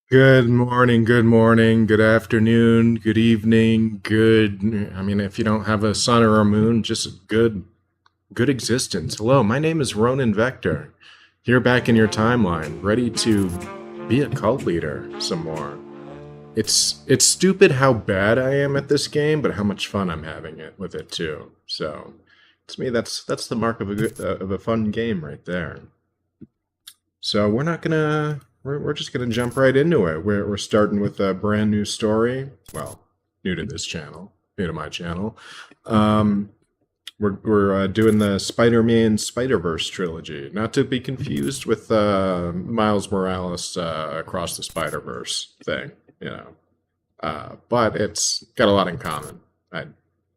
Good morning, good afternoon, good evening, I mean, if you don't have a sun or a moon, just good existence. Hello, my name is Ronan Vector, here back in your timeline, ready to be a cult leader some more. It's stupid how bad I am at this game, but how much fun I'm having with it too. So, to me, that's the mark of a fun game right there. So we're not gonna we're just gonna jump right into it. We're starting with a brand new story. Well, new to this channel, new to my channel. We're doing the Spider-Man Spider-Verse trilogy, not to be confused with Miles Morales Across the Spider-Verse thing, you know. But it's got a lot in common. I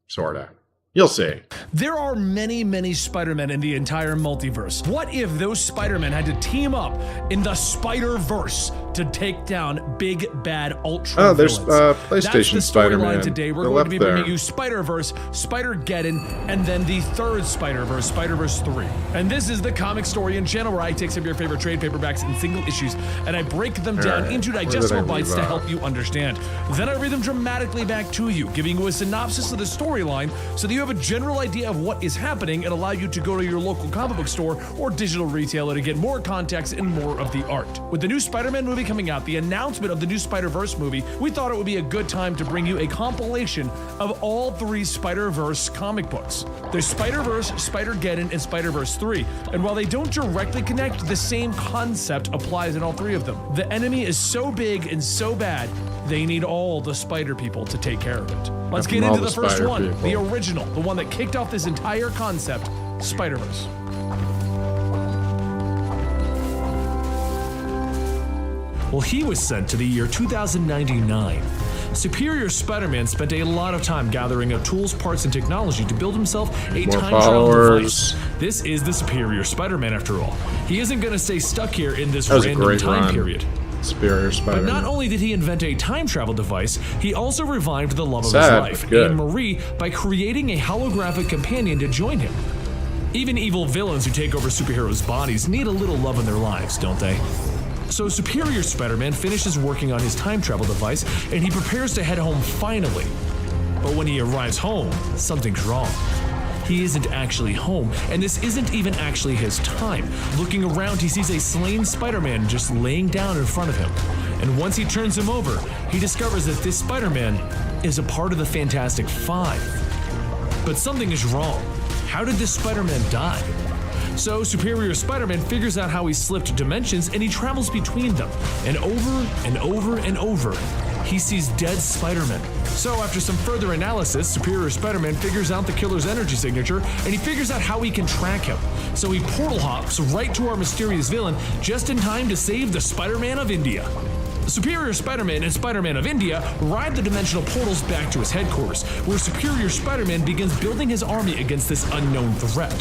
sorta. You'll see. There are many Spider-Men in the entire multiverse. What if those Spider-Men had to team up in the Spider-Verse to take down big bad Ultra there's villains? PlayStation That's the Spider-Man. storyline today. We're going to be bringing you Spider-Verse, Spider-Geddon, and then the third Spider-Verse, Spider-Verse 3. And this is the Comicstorian channel where I take some of your favorite trade paperbacks and single issues and I break them down into digestible bites to help you understand. Then I read them dramatically back to you, giving you a synopsis of the storyline so that you have a general idea of what is happening and allow you to go to your local comic book store or digital retailer to get more context and more of the art. With the new Spider-Man movie coming out, the announcement of the new Spider-Verse movie, we thought it would be a good time to bring you a compilation of all three Spider-Verse comic books. There's Spider-Verse, Spider-Geddon, and Spider-Verse 3, and while they don't directly connect, the same concept applies in all three of them. The enemy is so big and so bad, they need all the Spider people to take care of it. Let's get into the first one, the original, the one that kicked off this entire concept, Spider-Verse. Well, he was sent to the year 2099. Superior Spider-Man spent a lot of time gathering up tools, parts, and technology to build himself a time travel device. This is the Superior Spider-Man after all. He isn't going to stay stuck here in this random time period. Superior Spider-Man. But not only did he invent a time travel device, he also revived the love of his life, Anne Marie, by creating a holographic companion to join him. Even evil villains who take over superheroes' bodies need a little love in their lives, don't they? So Superior Spider-Man finishes working on his time travel device and he prepares to head home finally. But when he arrives home, something's wrong. He isn't actually home, and this isn't even actually his time. Looking around, he sees a slain Spider-Man just laying down in front of him. And once he turns him over, he discovers that this Spider-Man is a part of the Fantastic Five. But something is wrong. How did this Spider-Man die? So Superior Spider-Man figures out how he slipped dimensions and he travels between them. And over, he sees dead Spider-Man. So after some further analysis, Superior Spider-Man figures out the killer's energy signature and he figures out how he can track him. So he portal hops right to our mysterious villain just in time to save the Spider-Man of India. Superior Spider-Man and Spider-Man of India ride the dimensional portals back to his headquarters, where Superior Spider-Man begins building his army against this unknown threat.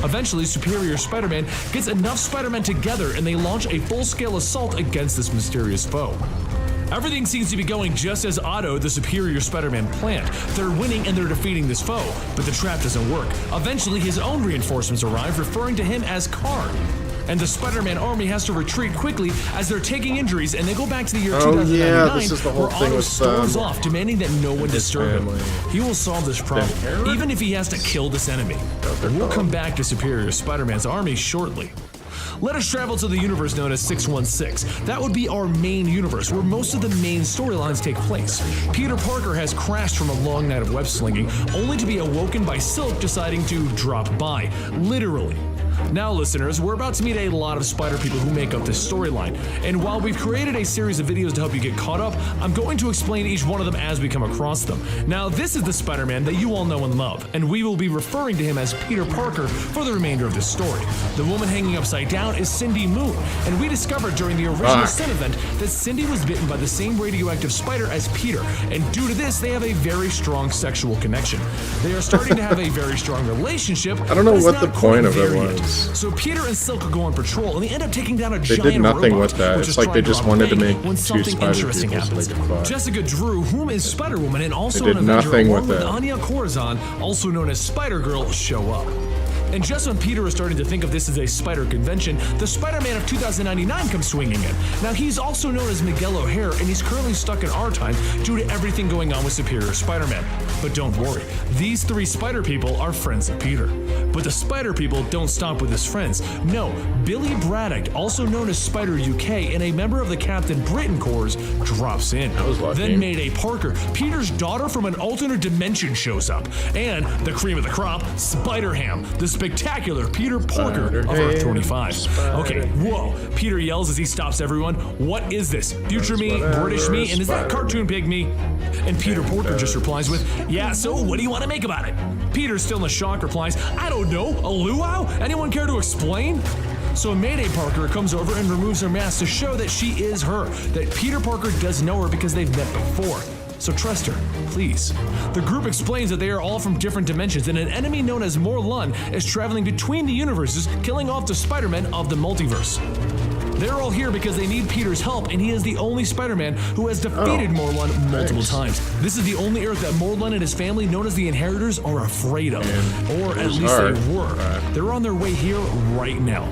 Eventually, Superior Spider-Man gets enough Spider-Men together and they launch a full-scale assault against this mysterious foe. Everything seems to be going just as Otto, the Superior Spider-Man, planned. They're winning and they're defeating this foe, but the trap doesn't work. Eventually, his own reinforcements arrive, referring to him as Karn. And the Spider-Man army has to retreat quickly as they're taking injuries, and they go back to the year 2099, this is the whole where thing Otto with, storms off, demanding that no one disturb him. He will solve this problem, even if he has to kill this enemy. We'll come back to Superior Spider-Man's army shortly. Let us travel to the universe known as 616. That would be our main universe, where most of the main storylines take place. Peter Parker has crashed from a long night of web slinging, only to be awoken by Silk deciding to drop by, literally. Now, listeners, we're about to meet a lot of Spider people who make up this storyline, and while we've created a series of videos to help you get caught up, I'm going to explain each one of them as we come across them. Now, this is the Spider-Man that you all know and love, and we will be referring to him as Peter Parker for the remainder of this story. The woman hanging upside down is Cindy Moon, and we discovered during the original Sin event that Cindy was bitten by the same radioactive spider as Peter, and due to this, they have a very strong sexual connection. They are starting to have a very strong relationship. I don't know what the point of it was. So Peter and Silk go on patrol, and they end up taking down a giant robot. They did nothing with that. It's like they just wanted to make when two something Spider interesting people happens. so they could fly. Jessica Drew, whom is Spider-Woman and also They an did Avenger, nothing along with with it. Anya Corazon, also known as Spider-Girl, show up. And just when Peter is starting to think of this as a spider convention, the Spider-Man of 2099 comes swinging in. Now, he's also known as Miguel O'Hare, and he's currently stuck in our time due to everything going on with Superior Spider-Man. But don't worry, these three spider people are friends of Peter. But the spider people don't stop with his friends. No, Billy Braddock, also known as Spider UK and a member of the Captain Britain Corps, drops in. Then Mayday Parker, Peter's daughter from an alternate dimension, shows up. And the cream of the crop, Spider-Ham, the spectacular Peter Parker of Earth 25. Okay, whoa. Peter yells as he stops everyone. What is this? Future me, British me, and is that cartoon pig me? And Peter Parker just replies with, yeah, so what do you want to make about it? Peter, still in shock, replies, I don't know, a luau? Anyone care to explain? So Mayday Parker comes over and removes her mask to show that she is her, that Peter Parker does know her because they've met before. So trust her, please. The group explains that they are all from different dimensions and an enemy known as Morlun is traveling between the universes, killing off the Spider-Men of the multiverse. They're all here because they need Peter's help, and he is the only Spider-Man who has defeated Morlun multiple times. This is the only Earth that Morlun and his family, known as the Inheritors, are afraid of. Or at least they were. They're on their way here right now.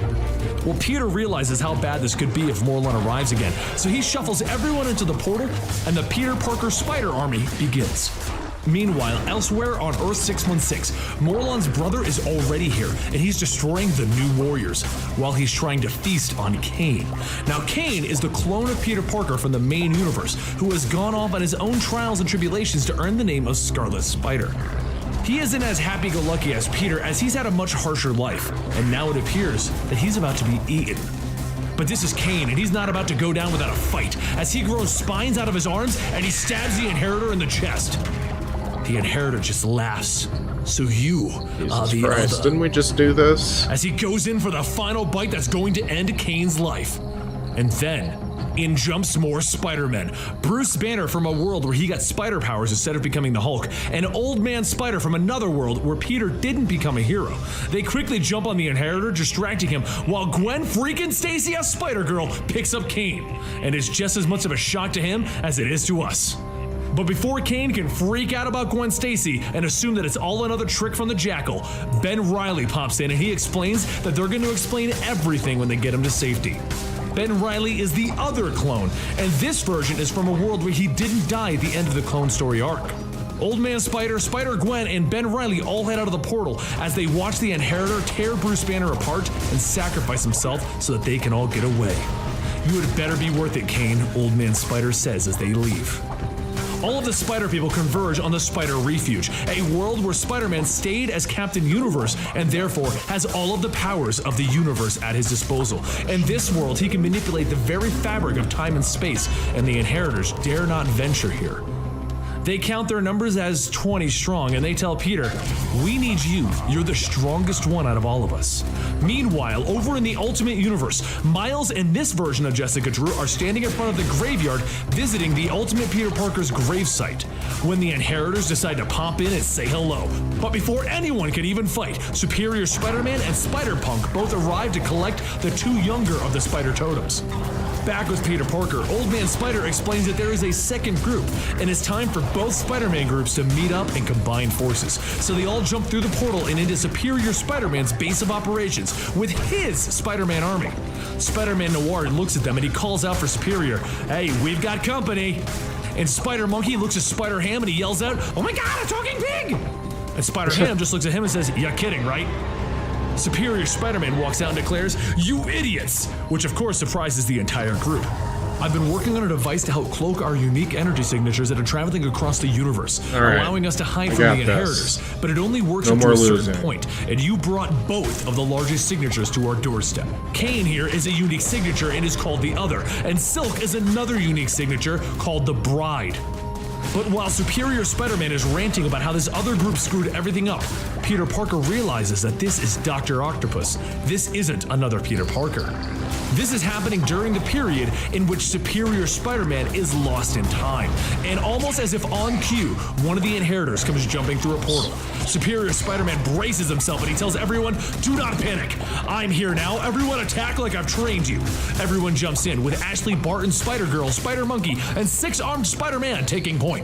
Well, Peter realizes how bad this could be if Morlun arrives again, so he shuffles everyone into the portal, and the Peter Parker Spider Army begins. Meanwhile, elsewhere on Earth 616, Morlun's brother is already here, and he's destroying the New Warriors, while he's trying to feast on Kane. Now, Kane is the clone of Peter Parker from the main universe, who has gone off on his own trials and tribulations to earn the name of Scarlet Spider. He isn't as happy-go-lucky as Peter, as he's had a much harsher life, and now it appears that he's about to be eaten. But this is Kane, and he's not about to go down without a fight, as he grows spines out of his arms and he stabs the Inheritor in the chest. The Inheritor just laughs. So you are the Christ, other. didn't we just do this? As he goes in for the final bite that's going to end Kane's life. And then, in jumps more Spider-Men. Bruce Banner from a world where he got spider powers instead of becoming the Hulk, and Old Man Spider from another world where Peter didn't become a hero. They quickly jump on the Inheritor, distracting him, while Gwen freaking Stacy as Spider-Girl picks up Kane. And it's just as much of a shock to him as it is to us. But before Kane can freak out about Gwen Stacy and assume that it's all another trick from the Jackal, Ben Reilly pops in and he explains that they're going to explain everything when they get him to safety. Ben Reilly is the other clone, and this version is from a world where he didn't die at the end of the Clone Story arc. Old Man Spider, Spider-Gwen, and Ben Reilly all head out of the portal as they watch the Inheritor tear Bruce Banner apart and sacrifice himself so that they can all get away. You had better be worth it, Kane, Old Man Spider says as they leave. All of the Spider people converge on the Spider Refuge, a world where Spider-Man stayed as Captain Universe and therefore has all of the powers of the universe at his disposal. In this world, he can manipulate the very fabric of time and space, and the Inheritors dare not venture here. They count their numbers as 20 strong, and they tell Peter, we need you. You're the strongest one out of all of us. Meanwhile, over in the Ultimate Universe, Miles and this version of Jessica Drew are standing in front of the graveyard visiting the Ultimate Peter Parker's gravesite, when the Inheritors decide to pop in and say hello. But before anyone can even fight, Superior Spider-Man and Spider-Punk both arrive to collect the two younger of the Spider Totems. Back with Peter Parker, Old Man Spider explains that there is a second group, and it's time for both Spider-Man groups to meet up and combine forces. So they all jump through the portal and into Superior Spider-Man's base of operations with his Spider-Man army. Spider-Man Noir looks at them and he calls out for Superior, hey, we've got company. And Spider-Monkey looks at Spider-Ham and he yells out, oh my god, a talking pig! And Spider-Ham just looks at him and says, you're kidding, right? Superior Spider-Man walks out and declares, you idiots! Which of course surprises the entire group. I've been working on a device to help cloak our unique energy signatures that are traveling across the universe, allowing us to hide from the Inheritors, but it only works up to a certain point, and you brought both of the largest signatures to our doorstep. Kane here is a unique signature and is called the Other, and Silk is another unique signature called the Bride. But while Superior Spider-Man is ranting about how this other group screwed everything up, Peter Parker realizes that this is Dr. Octopus. This isn't another Peter Parker. This is happening during the period in which Superior Spider-Man is lost in time. And almost as if on cue, one of the Inheritors comes jumping through a portal. Superior Spider-Man braces himself and he tells everyone, do not panic. I'm here now. Everyone attack like I've trained you. Everyone jumps in with Ashley Barton, Spider-Girl, Spider-Monkey, and six-armed Spider-Man taking point.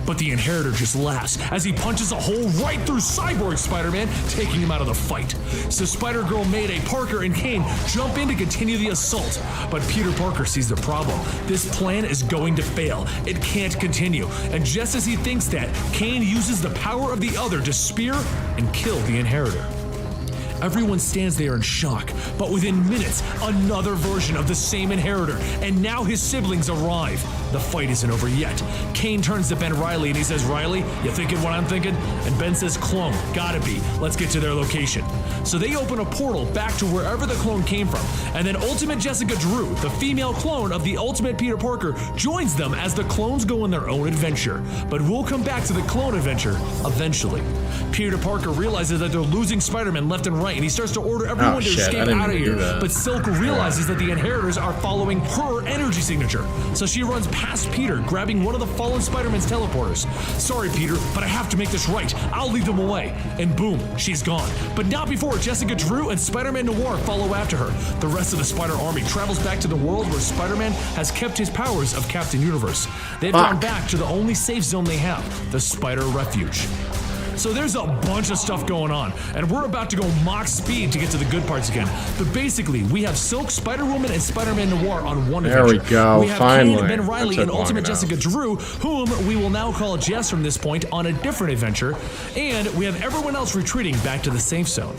But the Inheritor just laughs as he punches a hole right through Cyborg Spider-Man, taking him out of the fight. So Spider-Girl, Mayday, Parker, and Kane jump in to continue the assault. But Peter Parker sees the problem. This plan is going to fail. It can't continue. And just as he thinks that, Kane uses the power of the other to spear and kill the Inheritor. Everyone stands there in shock, but within minutes, another version of the same Inheritor, and now his siblings arrive. The fight isn't over yet. Kane turns to Ben Reilly and he says, "Reilly, you thinking what I'm thinking?" And Ben says, "Clone, gotta be. Let's get to their location." So they open a portal back to wherever the clone came from, and then Ultimate Jessica Drew, the female clone of the Ultimate Peter Parker, joins them as the clones go on their own adventure. But we'll come back to the clone adventure eventually. Peter Parker realizes that they're losing Spider-Man left and right, and he starts to order everyone to escape out of here. But Silk realizes that the Inheritors are following her energy signature. So she runs past Peter, grabbing one of the fallen Spider-Man's teleporters. "Sorry, Peter, but I have to make this right. I'll lead them away." And boom, she's gone. But not before Jessica Drew and Spider-Man Noir follow after her. The rest of the Spider Army travels back to the world where Spider-Man has kept his powers of Captain Universe. They've gone back to the only safe zone they have, the Spider Refuge. So there's a bunch of stuff going on, and we're about to go Mach speed to get to the good parts again. But basically, we have Silk, Spider-Woman, and Spider-Man Noir on one adventure. There we go, we have finally. Kane, Ben Reilly, and Ultimate Jessica Drew, whom we will now call Jess from this point, on a different adventure. And we have everyone else retreating back to the safe zone.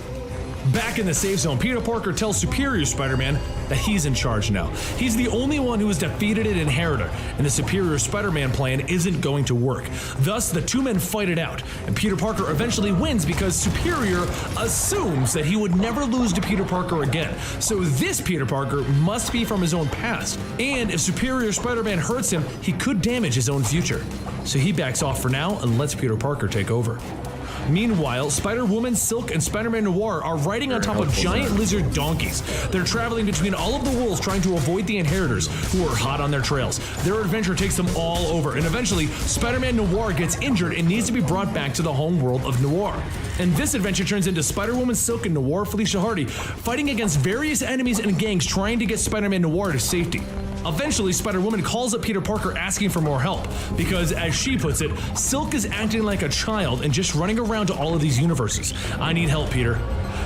Back in the safe zone, Peter Parker tells Superior Spider-Man that he's in charge now. He's the only one who has defeated an Inheritor, and the Superior Spider-Man plan isn't going to work. Thus, the two men fight it out, and Peter Parker eventually wins because Superior assumes that he would never lose to Peter Parker again. So this Peter Parker must be from his own past, and if Superior Spider-Man hurts him, he could damage his own future. So he backs off for now and lets Peter Parker take over. Meanwhile, Spider-Woman, Silk, and Spider-Man Noir are riding on top of giant lizard donkeys. They're traveling between all of the worlds trying to avoid the Inheritors, who are hot on their trails. Their adventure takes them all over, and eventually, Spider-Man Noir gets injured and needs to be brought back to the home world of Noir. And this adventure turns into Spider-Woman, Silk, and Noir Felicia Hardy fighting against various enemies and gangs trying to get Spider-Man Noir to safety. Eventually, Spider-Woman calls up Peter Parker asking for more help, because, as she puts it, Silk is acting like a child and just running around to all of these universes. "I need help, Peter."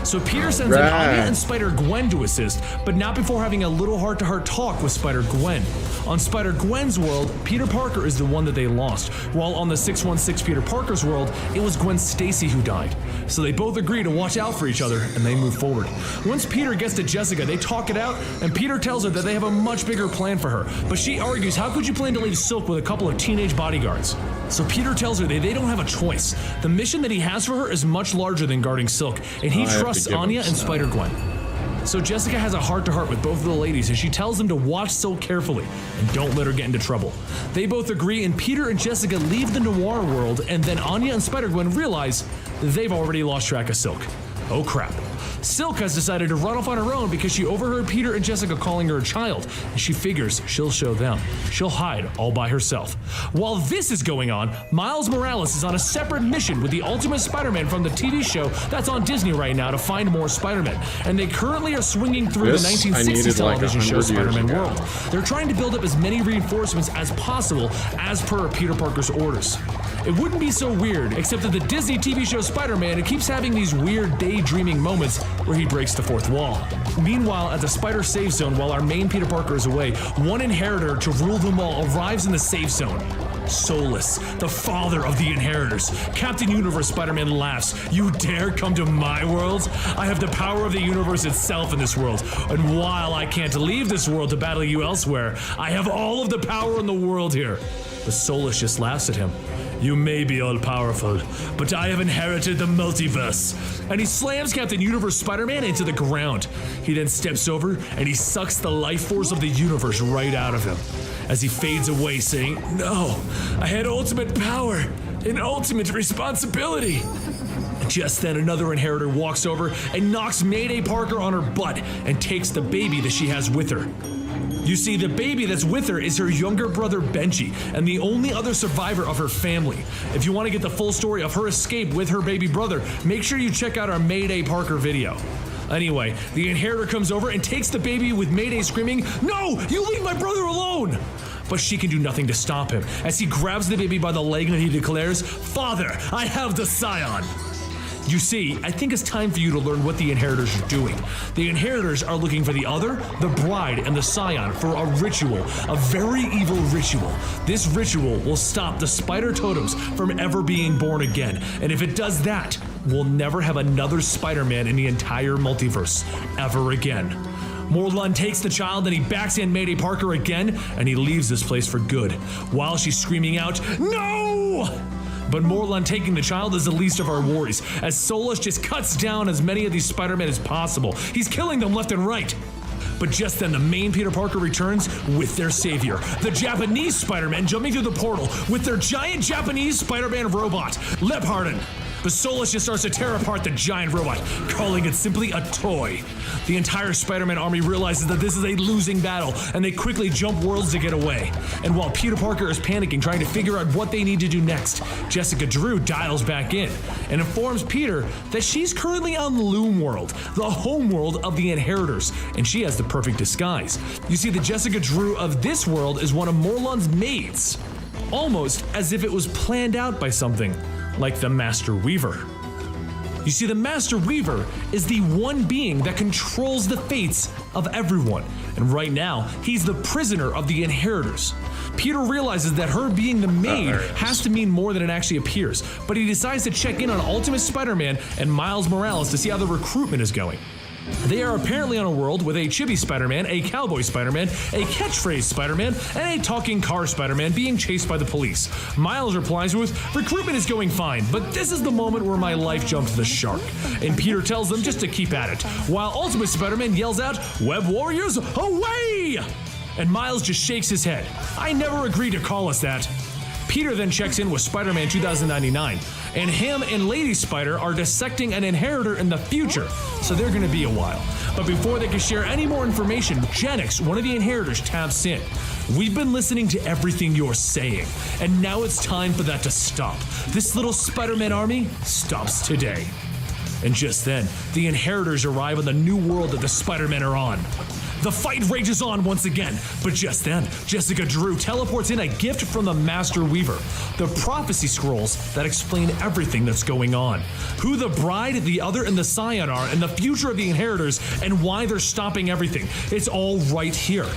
So Peter sends in Anya and Spider-Gwen to assist, but not before having a little heart-to-heart talk with Spider-Gwen. On Spider-Gwen's world, Peter Parker is the one that they lost, while on the 616 Peter Parker's world, it was Gwen Stacy who died. So they both agree to watch out for each other, and they move forward. Once Peter gets to Jessica, they talk it out, and Peter tells her that they have a much bigger plan for her, but she argues, how could you plan to leave Silk with a couple of teenage bodyguards? So Peter tells her that they don't have a choice. The mission that he has for her is much larger than guarding Silk, and he trusts Anya and Spider-Gwen. So Jessica has a heart-to-heart with both of the ladies, and she tells them to watch Silk carefully and don't let her get into trouble. They both agree, and Peter and Jessica leave the Noir world, and then Anya and Spider-Gwen realize they've already lost track of Silk. Oh crap. Silk has decided to run off on her own because she overheard Peter and Jessica calling her a child, and she figures she'll show them. She'll hide all by herself. While this is going on, Miles Morales is on a separate mission with the Ultimate Spider-Man from the TV show that's on Disney right now to find more Spider-Man, and they currently are swinging through the 1960s television show Spider-Man World. They're trying to build up as many reinforcements as possible as per Peter Parker's orders. It wouldn't be so weird, except that the Disney TV show Spider-Man keeps having these weird daydreaming moments where he breaks the fourth wall. Meanwhile, at the Spider Safe Zone, while our main Peter Parker is away, one Inheritor to rule them all arrives in the safe zone. Solus, the father of the Inheritors. Captain Universe Spider-Man laughs. "You dare come to my world? I have the power of the universe itself in this world, and while I can't leave this world to battle you elsewhere, I have all of the power in the world here." But Solus just laughs at him. "You may be all-powerful, but I have inherited the multiverse." And he slams Captain Universe Spider-Man into the ground. He then steps over and he sucks the life force of the universe right out of him, as he fades away saying, "No, I had ultimate power and ultimate responsibility." Just then, another Inheritor walks over and knocks Mayday Parker on her butt and takes the baby that she has with her. You see, the baby that's with her is her younger brother Benji, and the only other survivor of her family. If you want to get the full story of her escape with her baby brother, make sure you check out our Mayday Parker video. Anyway, the Inheritor comes over and takes the baby with Mayday screaming, "No! You leave my brother alone!" but she can do nothing to stop him as he grabs the baby by the leg and he declares, "Father, I have the scion." You see, I think it's time for you to learn what the Inheritors are doing. The Inheritors are looking for the Other, the Bride, and the Scion for a ritual, a very evil ritual. This ritual will stop the Spider Totems from ever being born again, and if it does that, we'll never have another Spider-Man in the entire multiverse, ever again. Morlun takes the child and he backs in Mayday Parker again, and he leaves this place for good, while she's screaming out, "No!" But Morlun taking the child is the least of our worries, as Solus just cuts down as many of these Spider-Men as possible. He's killing them left and right. But just then the main Peter Parker returns with their savior, the Japanese Spider-Man jumping through the portal with their giant Japanese Spider-Man robot, Leopardon. But Solus just starts to tear apart the giant robot, calling it simply a toy. The entire Spider-Man army realizes that this is a losing battle, and they quickly jump worlds to get away. And while Peter Parker is panicking, trying to figure out what they need to do next, Jessica Drew dials back in and informs Peter that she's currently on Loom World, the home world of the Inheritors, and she has the perfect disguise. You see, the Jessica Drew of this world is one of Morlun's maids, almost as if it was planned out by something like the Master Weaver. You see, the Master Weaver is the one being that controls the fates of everyone, and right now, he's the prisoner of the Inheritors. Peter realizes that her being the maid has to mean more than it actually appears, but he decides to check in on Ultimate Spider-Man and Miles Morales to see how the recruitment is going. They are apparently on a world with a chibi Spider-Man, a cowboy Spider-Man, a catchphrase Spider-Man, and a talking car Spider-Man being chased by the police. Miles replies with, "Recruitment is going fine, but this is the moment where my life jumped the shark." And Peter tells them just to keep at it, while Ultimate Spider-Man yells out, "Web Warriors, away!" And Miles just shakes his head. "I never agreed to call us that." Peter then checks in with Spider-Man 2099, and him and Lady Spider are dissecting an Inheritor in the future, so they're gonna be a while. But before they can share any more information, Genix, one of the Inheritors, taps in. "We've been listening to everything you're saying, and now it's time for that to stop. This little Spider-Man army stops today." And just then, the Inheritors arrive on the new world that the Spider-Men are on. The fight rages on once again, but just then, Jessica Drew teleports in a gift from the Master Weaver, the prophecy scrolls that explain everything that's going on. Who the Bride, the Other, and the Scion are, and the future of the Inheritors, and why they're stopping everything. It's all right here.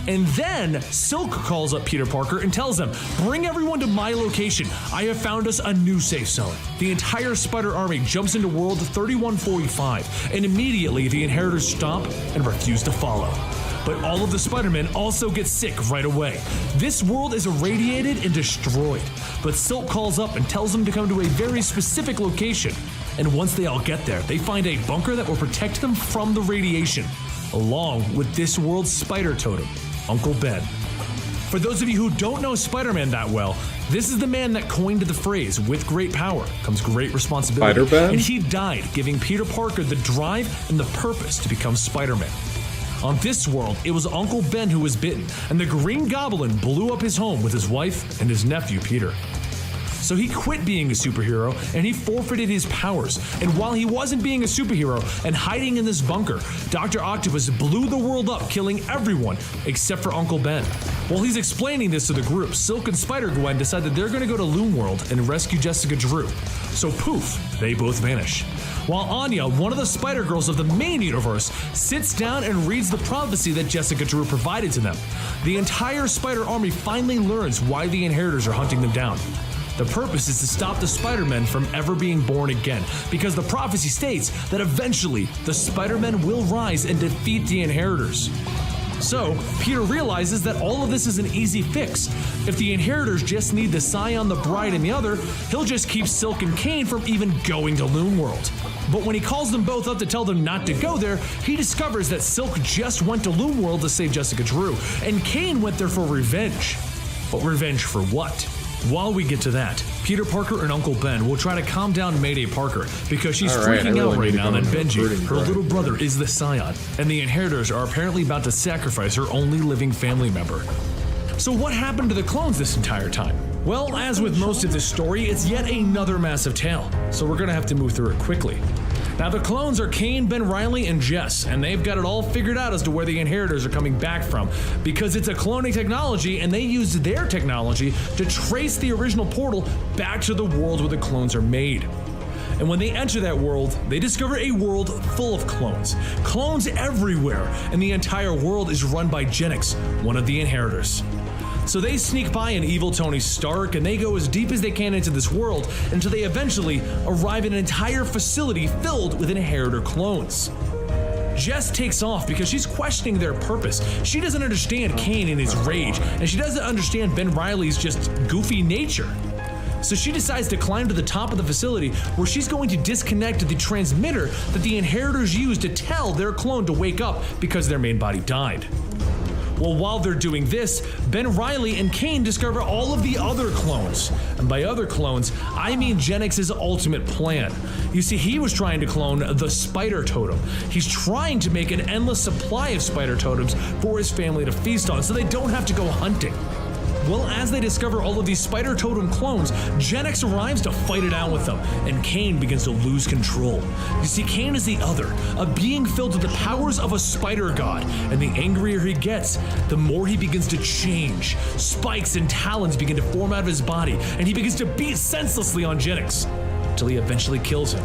And then, Silk calls up Peter Parker and tells him, "Bring everyone to my location. I have found us a new safe zone." The entire Spider Army jumps into World 3145, and immediately the Inheritors stop and refuse to follow. But all of the Spider-Men also get sick right away. This world is irradiated and destroyed, but Silk calls up and tells them to come to a very specific location. And once they all get there, they find a bunker that will protect them from the radiation, along with this world's Spider Totem, Uncle Ben. For those of you who don't know Spider-Man that well, this is the man that coined the phrase, "With great power comes great responsibility." Spider-Ben? And he died, giving Peter Parker the drive and the purpose to become Spider-Man. On this world, it was Uncle Ben who was bitten, and the Green Goblin blew up his home with his wife and his nephew Peter. So he quit being a superhero and he forfeited his powers. And while he wasn't being a superhero and hiding in this bunker, Dr. Octopus blew the world up, killing everyone except for Uncle Ben. While he's explaining this to the group, Silk and Spider-Gwen decide that they're going to go to Loom World and rescue Jessica Drew. So poof, they both vanish. While Anya, one of the Spider-Girls of the main universe, sits down and reads the prophecy that Jessica Drew provided to them. The entire Spider Army finally learns why the Inheritors are hunting them down. The purpose is to stop the Spider-Men from ever being born again, because the prophecy states that eventually the Spider-Men will rise and defeat the Inheritors. So, Peter realizes that all of this is an easy fix. If the Inheritors just need the Scion, the Bride, and the Other, he'll just keep Silk and Kane from even going to Loom World. But when he calls them both up to tell them not to go there, he discovers that Silk just went to Loom World to save Jessica Drew, and Kane went there for revenge. But revenge for what? While we get to that, Peter Parker and Uncle Ben will try to calm down Mayday Parker because she's freaking out right now that Benji, her little brother, is the Scion, and the Inheritors are apparently about to sacrifice her only living family member. So what happened to the clones this entire time? Well, as with most of this story, it's yet another massive tale, so we're gonna have to move through it quickly. Now the clones are Kane, Ben Reilly, and Jess, and they've got it all figured out as to where the inheritors are coming back from, because it's a cloning technology, and they used their technology to trace the original portal back to the world where the clones are made. And when they enter that world, they discover a world full of clones. Clones everywhere, and the entire world is run by Genix, one of the inheritors. So they sneak by an evil Tony Stark, and they go as deep as they can into this world until they eventually arrive at an entire facility filled with inheritor clones. Jess takes off because she's questioning their purpose. She doesn't understand Kane and his rage, and she doesn't understand Ben Reilly's just goofy nature. So she decides to climb to the top of the facility, where she's going to disconnect the transmitter that the inheritors use to tell their clone to wake up because their main body died. Well, while they're doing this, Ben Reilly and Kane discover all of the other clones. And by other clones, I mean Genix's ultimate plan. You see, he was trying to clone the spider totem. He's trying to make an endless supply of spider totems for his family to feast on so they don't have to go hunting. Well, as they discover all of these spider totem clones, Genix arrives to fight it out with them, and Kane begins to lose control. You see, Kane is the other, a being filled with the powers of a spider god, and the angrier he gets, the more he begins to change. Spikes and talons begin to form out of his body, and he begins to beat senselessly on Genix, until he eventually kills him.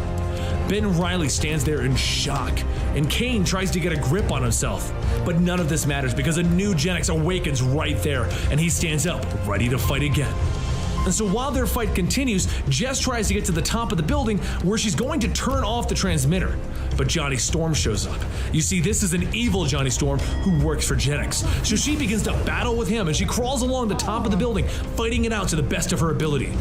Ben Reilly stands there in shock, and Kane tries to get a grip on himself. But none of this matters because a new Genix awakens right there, and he stands up, ready to fight again. And so while their fight continues, Jess tries to get to the top of the building where she's going to turn off the transmitter. But Johnny Storm shows up. You see, this is an evil Johnny Storm who works for Genix. So she begins to battle with him, and she crawls along the top of the building, fighting it out to the best of her ability.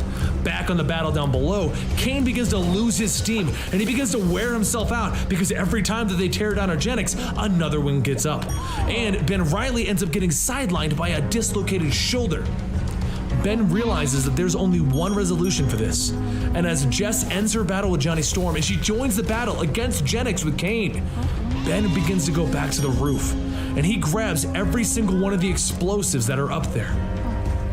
Back on the battle down below, Kane begins to lose his steam, and he begins to wear himself out because every time that they tear down a Genix, another one gets up. And Ben Reilly ends up getting sidelined by a dislocated shoulder. Ben realizes that there's only one resolution for this, and as Jess ends her battle with Johnny Storm and she joins the battle against Genix with Kane, Ben begins to go back to the roof, and he grabs every single one of the explosives that are up there.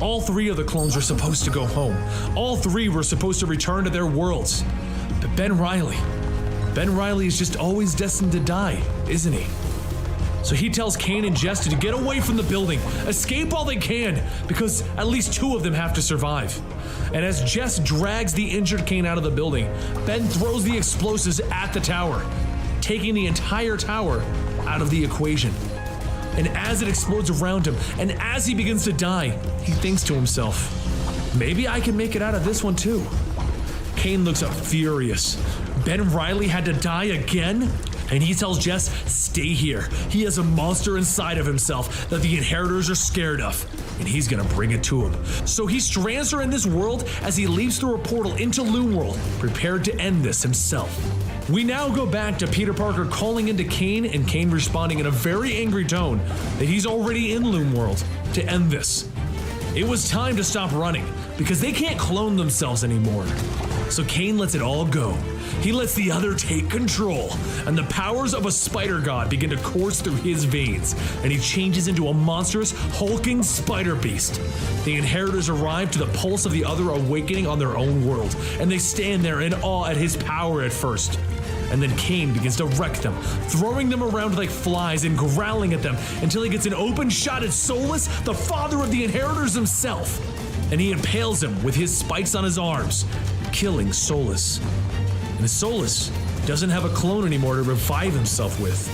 All three of the clones are supposed to go home. All three were supposed to return to their worlds. But Ben Reilly is just always destined to die, isn't he? So he tells Kane and Jess to get away from the building, escape while they can, because at least two of them have to survive. And as Jess drags the injured Kane out of the building, Ben throws the explosives at the tower, taking the entire tower out of the equation. And as it explodes around him, and as he begins to die, he thinks to himself, maybe I can make it out of this one too. Kane looks up furious. Ben Reilly had to die again? And he tells Jess, stay here. He has a monster inside of himself that the inheritors are scared of, and he's gonna bring it to him. So he strands her in this world as he leaps through a portal into Loomworld, prepared to end this himself. We now go back to Peter Parker calling into Kane, and Kane responding in a very angry tone that he's already in Loomworld to end this. It was time to stop running, because they can't clone themselves anymore. So Kane lets it all go. He lets the other take control, and the powers of a spider god begin to course through his veins, and he changes into a monstrous, hulking spider beast. The inheritors arrive to the pulse of the other awakening on their own world, and they stand there in awe at his power at first. And then Kane begins to wreck them, throwing them around like flies and growling at them until he gets an open shot at Solus, the father of the inheritors himself. And he impales him with his spikes on his arms, killing Solus. And Solus doesn't have a clone anymore to revive himself with.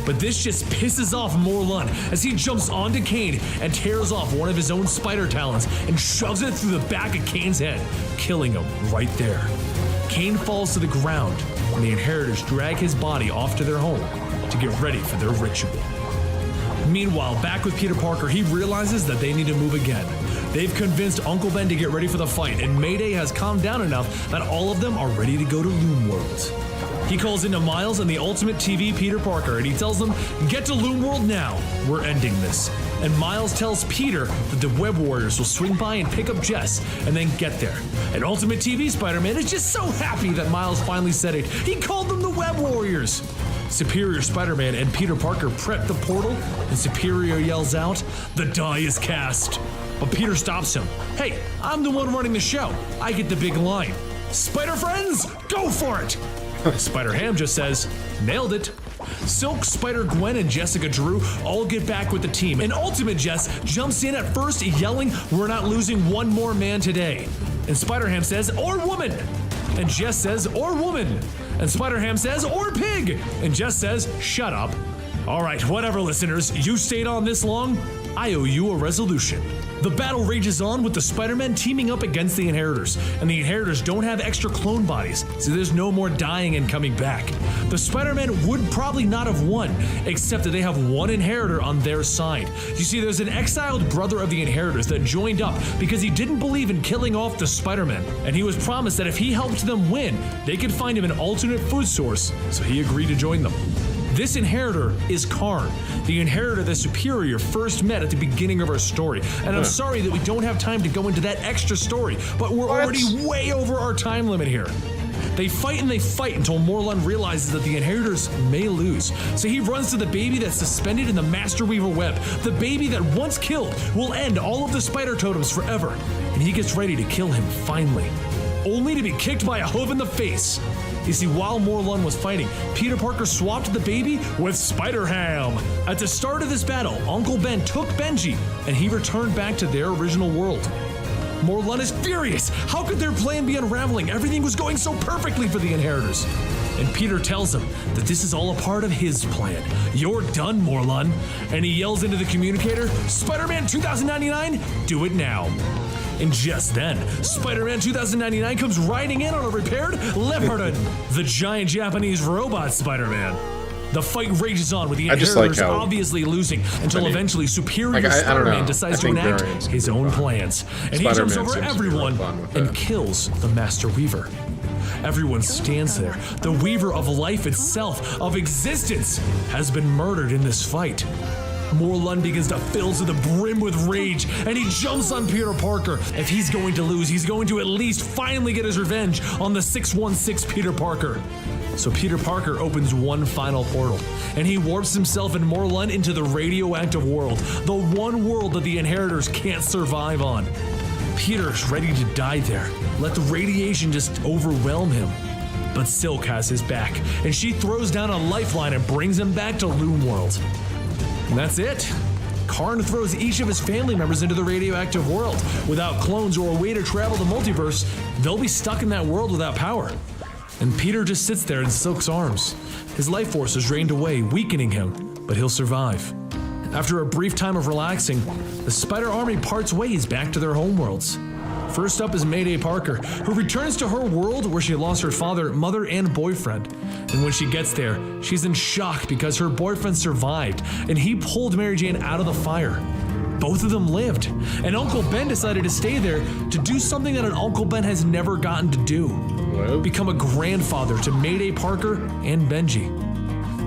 But this just pisses off Morlun as he jumps onto Kane and tears off one of his own spider talons and shoves it through the back of Kane's head, killing him right there. Kane falls to the ground, and the inheritors drag his body off to their home to get ready for their ritual. Meanwhile, back with Peter Parker, he realizes that they need to move again. They've convinced Uncle Ben to get ready for the fight, and Mayday has calmed down enough that all of them are ready to go to Loomworld. He calls into Miles and the Ultimate TV Peter Parker, and he tells them, get to Loomworld now, we're ending this. And Miles tells Peter that the Web Warriors will swing by and pick up Jess, and then get there. And Ultimate TV Spider-Man is just so happy that Miles finally said it. He called them the Web Warriors. Superior Spider-Man and Peter Parker prep the portal, and Superior yells out, the die is cast. But Peter stops him. Hey, I'm the one running the show. I get the big line. Spider friends, go for it! Spider-Ham just says, nailed it. Silk, Spider-Gwen, and Jessica Drew all get back with the team, and Ultimate Jess jumps in at first yelling, we're not losing one more man today. And Spider-Ham says, or woman. And Jess says, or woman. And Spider-Ham says, or pig. And Jess says, shut up. All right, whatever, listeners. You stayed on this long, I owe you a resolution. The battle rages on with the Spider-Men teaming up against the Inheritors, and the Inheritors don't have extra clone bodies, so there's no more dying and coming back. The Spider-Men would probably not have won, except that they have one Inheritor on their side. You see, there's an exiled brother of the Inheritors that joined up because he didn't believe in killing off the Spider-Men, and he was promised that if he helped them win, they could find him an alternate food source, so he agreed to join them. This Inheritor is Karn, the Inheritor that Superior first met at the beginning of our story. And I'm sorry that we don't have time to go into that extra story, but we're already way over our time limit here. They fight and they fight until Morlun realizes that the Inheritors may lose. So he runs to the baby that's suspended in the Master Weaver web. The baby that once killed will end all of the spider totems forever. And he gets ready to kill him finally, only to be kicked by a hoof in the face. You see, while Morlun was fighting, Peter Parker swapped the baby with Spider-Ham. At the start of this battle, Uncle Ben took Benji, and he returned back to their original world. Morlun is furious. How could their plan be unraveling? Everything was going so perfectly for the Inheritors. And Peter tells him that this is all a part of his plan. You're done, Morlun. And he yells into the communicator, Spider-Man 2099, do it now. And just then, Spider-Man 2099 comes riding in on a repaired Leopardon, the giant Japanese robot Spider-Man. The fight rages on with the Inheritors obviously losing until eventually Superior Spider-Man decides to enact his own plans. And he jumps over everyone and kills the Master Weaver. Everyone stands there. The Weaver of life itself, of existence, has been murdered in this fight. Morlun begins to fill to the brim with rage, and he jumps on Peter Parker. If he's going to lose, he's going to at least finally get his revenge on the 616 Peter Parker. So Peter Parker opens one final portal, and he warps himself and Morlun into the radioactive world, the one world that the Inheritors can't survive on. Peter's ready to die there. Let the radiation just overwhelm him. But Silk has his back, and she throws down a lifeline and brings him back to Loom World. And that's it. Karn throws each of his family members into the radioactive world. Without clones or a way to travel the multiverse, they'll be stuck in that world without power. And Peter just sits there in Silk's arms. His life force is drained away, weakening him, but he'll survive. After a brief time of relaxing, the Spider Army parts ways back to their homeworlds. First up is Mayday Parker, who returns to her world where she lost her father, mother, and boyfriend. And when she gets there, she's in shock because her boyfriend survived, and he pulled Mary Jane out of the fire. Both of them lived, and Uncle Ben decided to stay there to do something that an Uncle Ben has never gotten to do. Become a grandfather to Mayday Parker and Benji.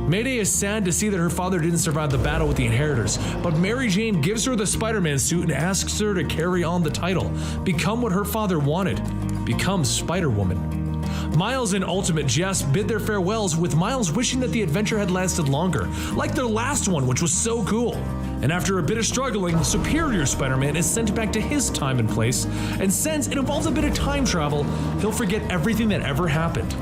Mayday is sad to see that her father didn't survive the battle with the Inheritors, but Mary Jane gives her the Spider-Man suit and asks her to carry on the title, become what her father wanted, become Spider-Woman. Miles and Ultimate Jess bid their farewells, with Miles wishing that the adventure had lasted longer, like their last one, which was so cool. And after a bit of struggling, the Superior Spider-Man is sent back to his time and place, and since it involves a bit of time travel, he'll forget everything that ever happened.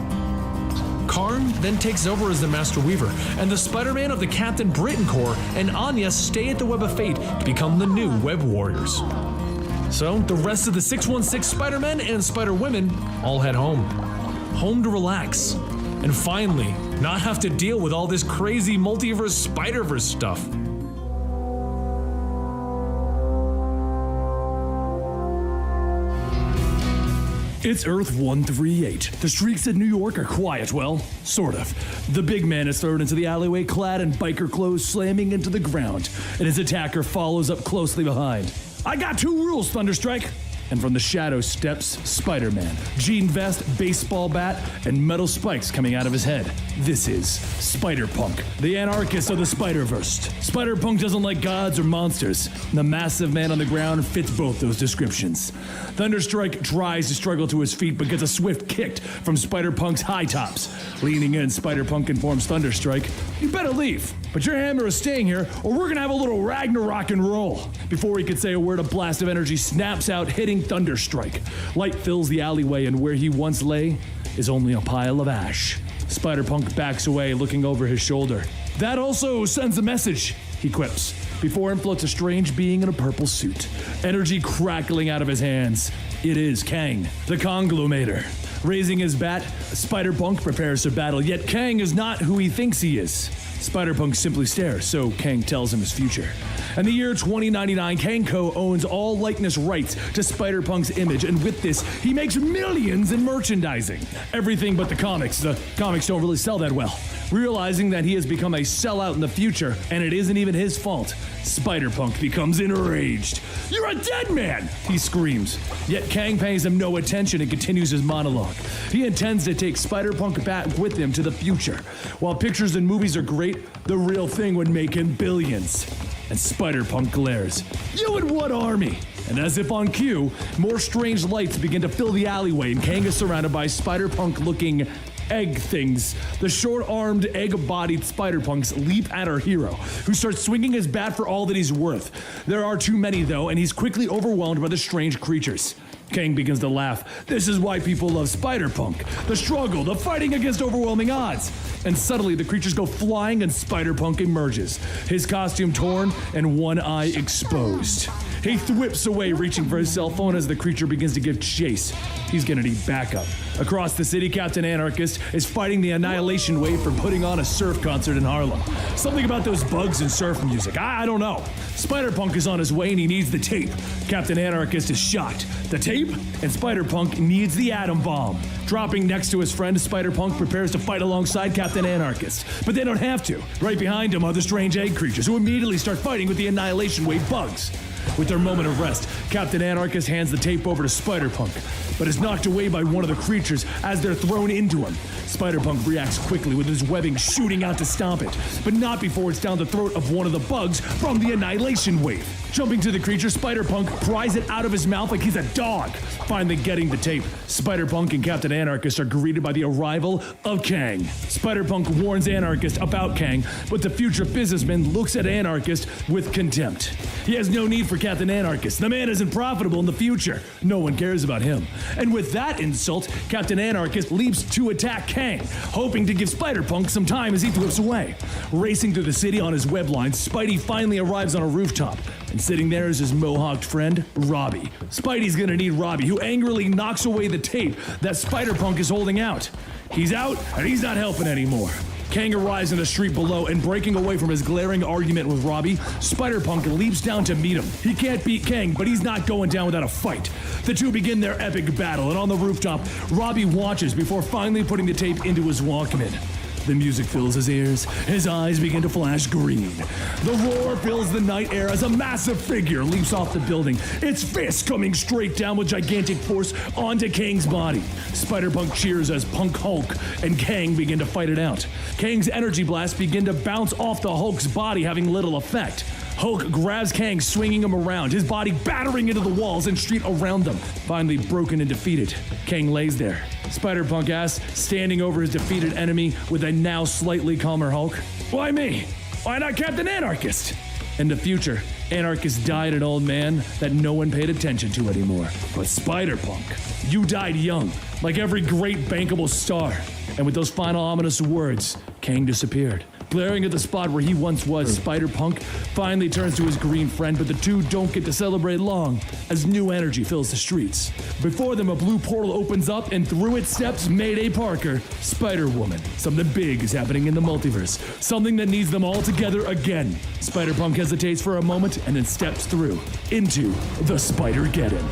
Karn then takes over as the Master Weaver, and the Spider-Man of the Captain Britain Corps and Anya stay at the Web of Fate to become the new Web Warriors. So, the rest of the 616 Spider-Men and Spider-Women all head home. Home to relax, and finally, not have to deal with all this crazy multiverse Spider-Verse stuff. It's Earth 138. The streets in New York are quiet, well, sort of. The big man is thrown into the alleyway clad in biker clothes, slamming into the ground, and his attacker follows up closely behind. I got 2 rules, Thunderstrike! And from the shadows steps Spider-Man. Jean vest, baseball bat, and metal spikes coming out of his head. This is Spider-Punk, the anarchist of the Spider-Verse. Spider-Punk doesn't like gods or monsters. The massive man on the ground fits both those descriptions. Thunderstrike tries to struggle to his feet, but gets a swift kick from Spider-Punk's high tops. Leaning in, Spider-Punk informs Thunderstrike, "You better leave, but your hammer is staying here, or we're gonna have a little Ragnarok and roll." Before he could say a word, a blast of energy snaps out, hitting Thunderstrike. Light fills the alleyway, and where he once lay is only a pile of ash. Spider-Punk backs away, looking over his shoulder. That also sends a message, he quips. Before him floats a strange being in a purple suit, energy crackling out of his hands. It is Kang, the Conglomator. Raising his bat, Spider-Punk prepares to battle, yet Kang is not who he thinks he is. Spider-Punk simply stares, so Kang tells him his future. In the year 2099, Kang Co. owns all likeness rights to Spider-Punk's image, and with this, he makes millions in merchandising. Everything but the comics. The comics don't really sell that well. Realizing that he has become a sellout in the future, and it isn't even his fault, Spider-Punk becomes enraged. "You're a dead man!" he screams. Yet Kang pays him no attention and continues his monologue. He intends to take Spider-Punk back with him to the future. While pictures and movies are great, the real thing would make him billions. And Spider-Punk glares. "You and what army?" And as if on cue, more strange lights begin to fill the alleyway, and Kang is surrounded by Spider-Punk-looking egg things. The short-armed, egg-bodied Spider-Punks leap at our hero, who starts swinging his bat for all that he's worth. There are too many, though, and he's quickly overwhelmed by the strange creatures. Kang begins to laugh. This is why people love Spider-Punk. The struggle, the fighting against overwhelming odds. And suddenly the creatures go flying and Spider-Punk emerges, his costume torn and one eye exposed. He whips away, reaching for his cell phone as the creature begins to give chase. He's gonna need backup. Across the city, Captain Anarchist is fighting the Annihilation Wave for putting on a surf concert in Harlem. Something about those bugs and surf music, I don't know. Spider-Punk is on his way and he needs the tape. Captain Anarchist is shocked. The tape? And Spider-Punk needs the atom bomb. Dropping next to his friend, Spider-Punk prepares to fight alongside Captain Anarchist. But they don't have to. Right behind him are the strange egg creatures, who immediately start fighting with the Annihilation Wave bugs. With their moment of rest, Captain Anarchist hands the tape over to Spider-Punk, but is knocked away by one of the creatures as they're thrown into him. Spider-Punk reacts quickly with his webbing shooting out to stop it, but not before it's down the throat of one of the bugs from the Annihilation Wave. Jumping to the creature, Spider-Punk pries it out of his mouth like he's a dog. Finally getting the tape, Spider-Punk and Captain Anarchist are greeted by the arrival of Kang. Spider-Punk warns Anarchist about Kang, but the future businessman looks at Anarchist with contempt. He has no need for Captain Anarchist. The man isn't profitable in the future. No one cares about him. And with that insult, Captain Anarchist leaps to attack Kang, hoping to give Spider-Punk some time as he flips away. Racing through the city on his web line, Spidey finally arrives on a rooftop. And sitting there is his mohawked friend, Robbie. Spidey's gonna need Robbie, who angrily knocks away the tape that Spider-Punk is holding out. He's out, and he's not helping anymore. Kang arrives in the street below, and breaking away from his glaring argument with Robbie, Spider-Punk leaps down to meet him. He can't beat Kang, but he's not going down without a fight. The two begin their epic battle, and on the rooftop, Robbie watches before finally putting the tape into his Walkman. The music fills his ears. His eyes begin to flash green. The roar fills the night air as a massive figure leaps off the building, its fist coming straight down with gigantic force onto Kang's body. Spider-Punk cheers as Punk Hulk and Kang begin to fight it out. Kang's energy blasts begin to bounce off the Hulk's body, having little effect. Hulk grabs Kang, swinging him around, his body battering into the walls and street around them. Finally broken and defeated, Kang lays there. Spider-Punk asks, standing over his defeated enemy with a now slightly calmer Hulk, "Why me? Why not Captain Anarchist?" In the future, Anarchist died an old man that no one paid attention to anymore. But Spider-Punk, you died young, like every great bankable star. And with those final ominous words, Kang disappeared. Glaring at the spot where he once was, Spider-Punk finally turns to his green friend, but the two don't get to celebrate long as new energy fills the streets. Before them, a blue portal opens up, and through it steps Mayday Parker, Spider-Woman. Something big is happening in the multiverse, something that needs them all together again. Spider-Punk hesitates for a moment and then steps through into the Spider-Geddon.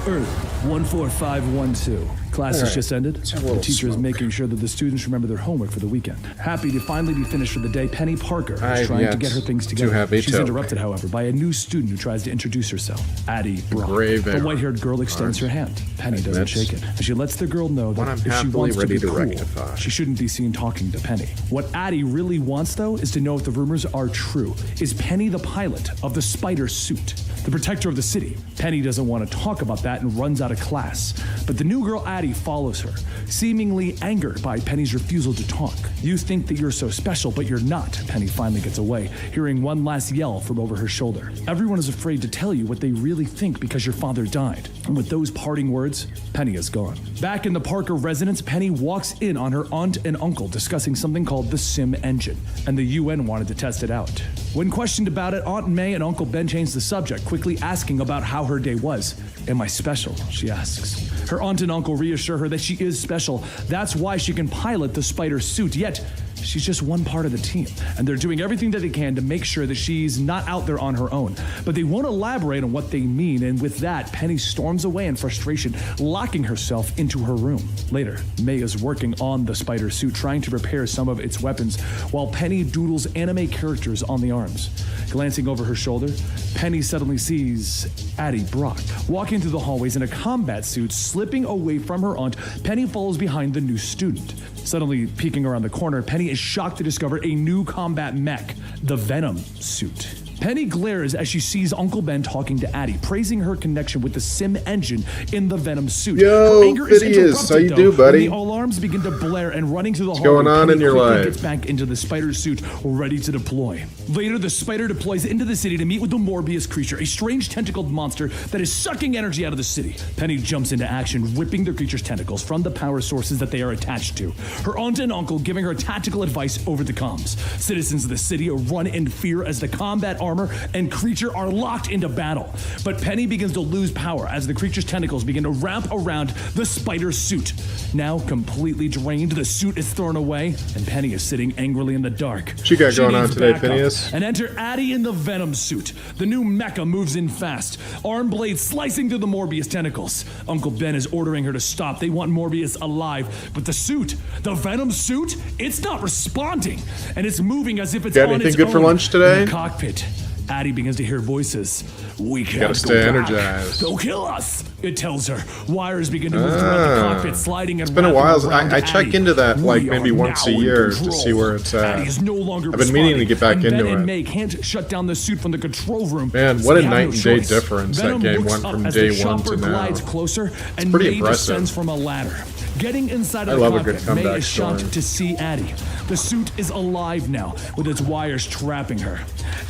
Earth 14512. Class has just ended. The teacher is making sure that the students remember their homework for the weekend. Happy to finally be finished for the day, Penny Parker is trying to get her things together. She's interrupted, however, by a new student who tries to introduce herself, Addie Brock. The white-haired girl extends her hand. Penny doesn't shake it. She lets the girl know that if she wants to be cool, she shouldn't be seen talking to Penny. What Addie really wants, though, is to know if the rumors are true. Is Penny the pilot of the spider suit? the protector of the city. Penny doesn't want to talk about that and runs out of class. But the new girl Addie follows her, seemingly angered by Penny's refusal to talk. You think that you're so special, but you're not. Penny finally gets away, hearing one last yell from over her shoulder. Everyone is afraid to tell you what they really think because your father died. And with those parting words, Penny is gone. Back in the Parker residence, Penny walks in on her aunt and uncle discussing something called the Sim engine, and the UN wanted to test it out. When questioned about it, Aunt May and Uncle Ben changed the subject, quickly asking about how her day was. Am I special? She asks. Her aunt and uncle reassure her that she is special. That's why she can pilot the spider suit, yet she's just one part of the team, and they're doing everything that they can to make sure that she's not out there on her own. But they won't elaborate on what they mean, and with that, Penny storms away in frustration, locking herself into her room. Later, May is working on the spider suit, trying to repair some of its weapons, while Penny doodles anime characters on the arms. Glancing over her shoulder, Penny suddenly sees Addie Brock walking through the hallways in a combat suit, slipping away from her aunt. Penny follows behind the new student. Suddenly, peeking around the corner, Penny is shocked to discover a new combat mech, the Venom suit. Penny glares as she sees Uncle Ben talking to Addie, praising her connection with the Sim engine in the Venom suit. Yo, Phidias, how you do, buddy? The alarms begin to blare, and running through the hallway, going on in your life? Gets back into the spider suit, ready to deploy. Later, the spider deploys into the city to meet with the Morbius creature, a strange tentacled monster that is sucking energy out of the city. Penny jumps into action, ripping the creature's tentacles from the power sources that they are attached to. Her aunt and uncle giving her tactical advice over the comms. Citizens of the city run in fear as the combat armor and creature are locked into battle. But Penny begins to lose power as the creature's tentacles begin to wrap around the spider suit. Now completely drained, the suit is thrown away, and Penny is sitting angrily in the dark. What you got going on today, Phineas? And enter Addie in the Venom suit. The new mecha moves in fast, arm blades slicing through the Morbius tentacles. Uncle Ben is ordering her to stop. They want Morbius alive, but the suit, the Venom suit, it's not responding, and it's moving as if it's got on anything its good own. for lunch today? In the cockpit, Addie begins to hear voices. We can't gotta stay go back. energized. They'll kill us, it tells her. Wires begin to move throughout the cockpit, sliding and It's been a while. I check Addie. into that like We maybe are once a now in year to control. see where it's at. Addie is no longer I've been meaning to get back responding, into and Ben it. and May can't shut down the suit from the control room. Man, so what a they have night no and day choice. difference that Venom game looks went up from as day the one chopper to now. glides closer, and pretty May impressive. descends from a ladder. Getting inside I of the love a cockpit, good May comeback is shocked story. to see Addie. The suit is alive now, with its wires trapping her.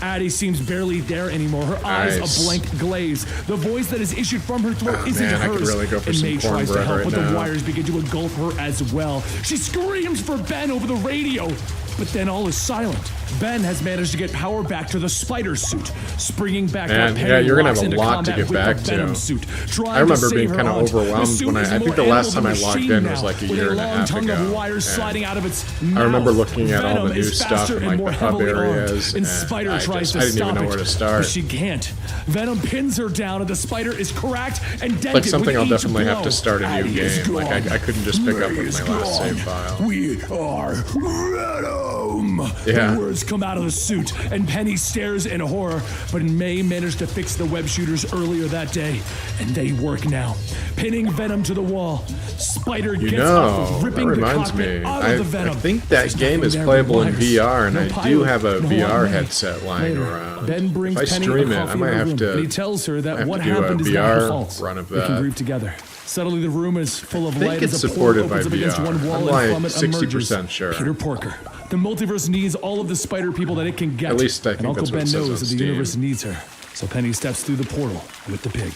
Addie seems barely there anymore, her eyes Nice. a blank glaze. The voice that is issued from her throat isn't man, I hers. could really go for and some May tries to cornbread help, right but the now. wires begin to engulf her as well. She screams for Ben over the radio, but then all is silent. Ben has managed to get power back to the spider suit, springing back Man, up. yeah, Penny you're gonna locks have a into lot to combat get with back the to. Venom suit, trying I remember to being save kind her of aunt. The overwhelmed suit when is I more think the last animal time I than logged machine in was now, like a with year and a long half tongue ago. of wires sliding out of its mouth. I remember looking at all Venom the new is stuff faster in and like more the hub heavily armed, areas, and Spider I tries to didn't even stop know it, where to start. but she can't. Venom pins her down, and the spider is cracked and dented Like something with I'll each definitely blow. have to start a new Addie is game. Like gone. I couldn't just pick up May with is my last gone. save file. We are Venom. Yeah. The words come out of the suit, and Penny stares in horror. But May managed to fix the web shooters earlier that day, and they work now. Pinning Venom to the wall, Spider You gets know, up, that ripping the reminds cockpit me. out I of the Venom. think that There's game nothing is there but playable in wires. VR, and No I do pilot, have a no VR May. headset lying Later, around. Ben brings If I Penny stream a it, I coffee might in her have room, to. and he tells her that have what to do a happened is not her VR fault. run of They can that. grieve together. Suddenly, the room is full of I think light it's as a supported portal by opens up against VR. one wall I'm and like from it 60% emerges sure. Peter Porker. The multiverse needs all of the spider people that it can get. At least I think and Uncle that's what Ben it says knows on that the Steam. universe needs her. So Penny steps through the portal with the pig.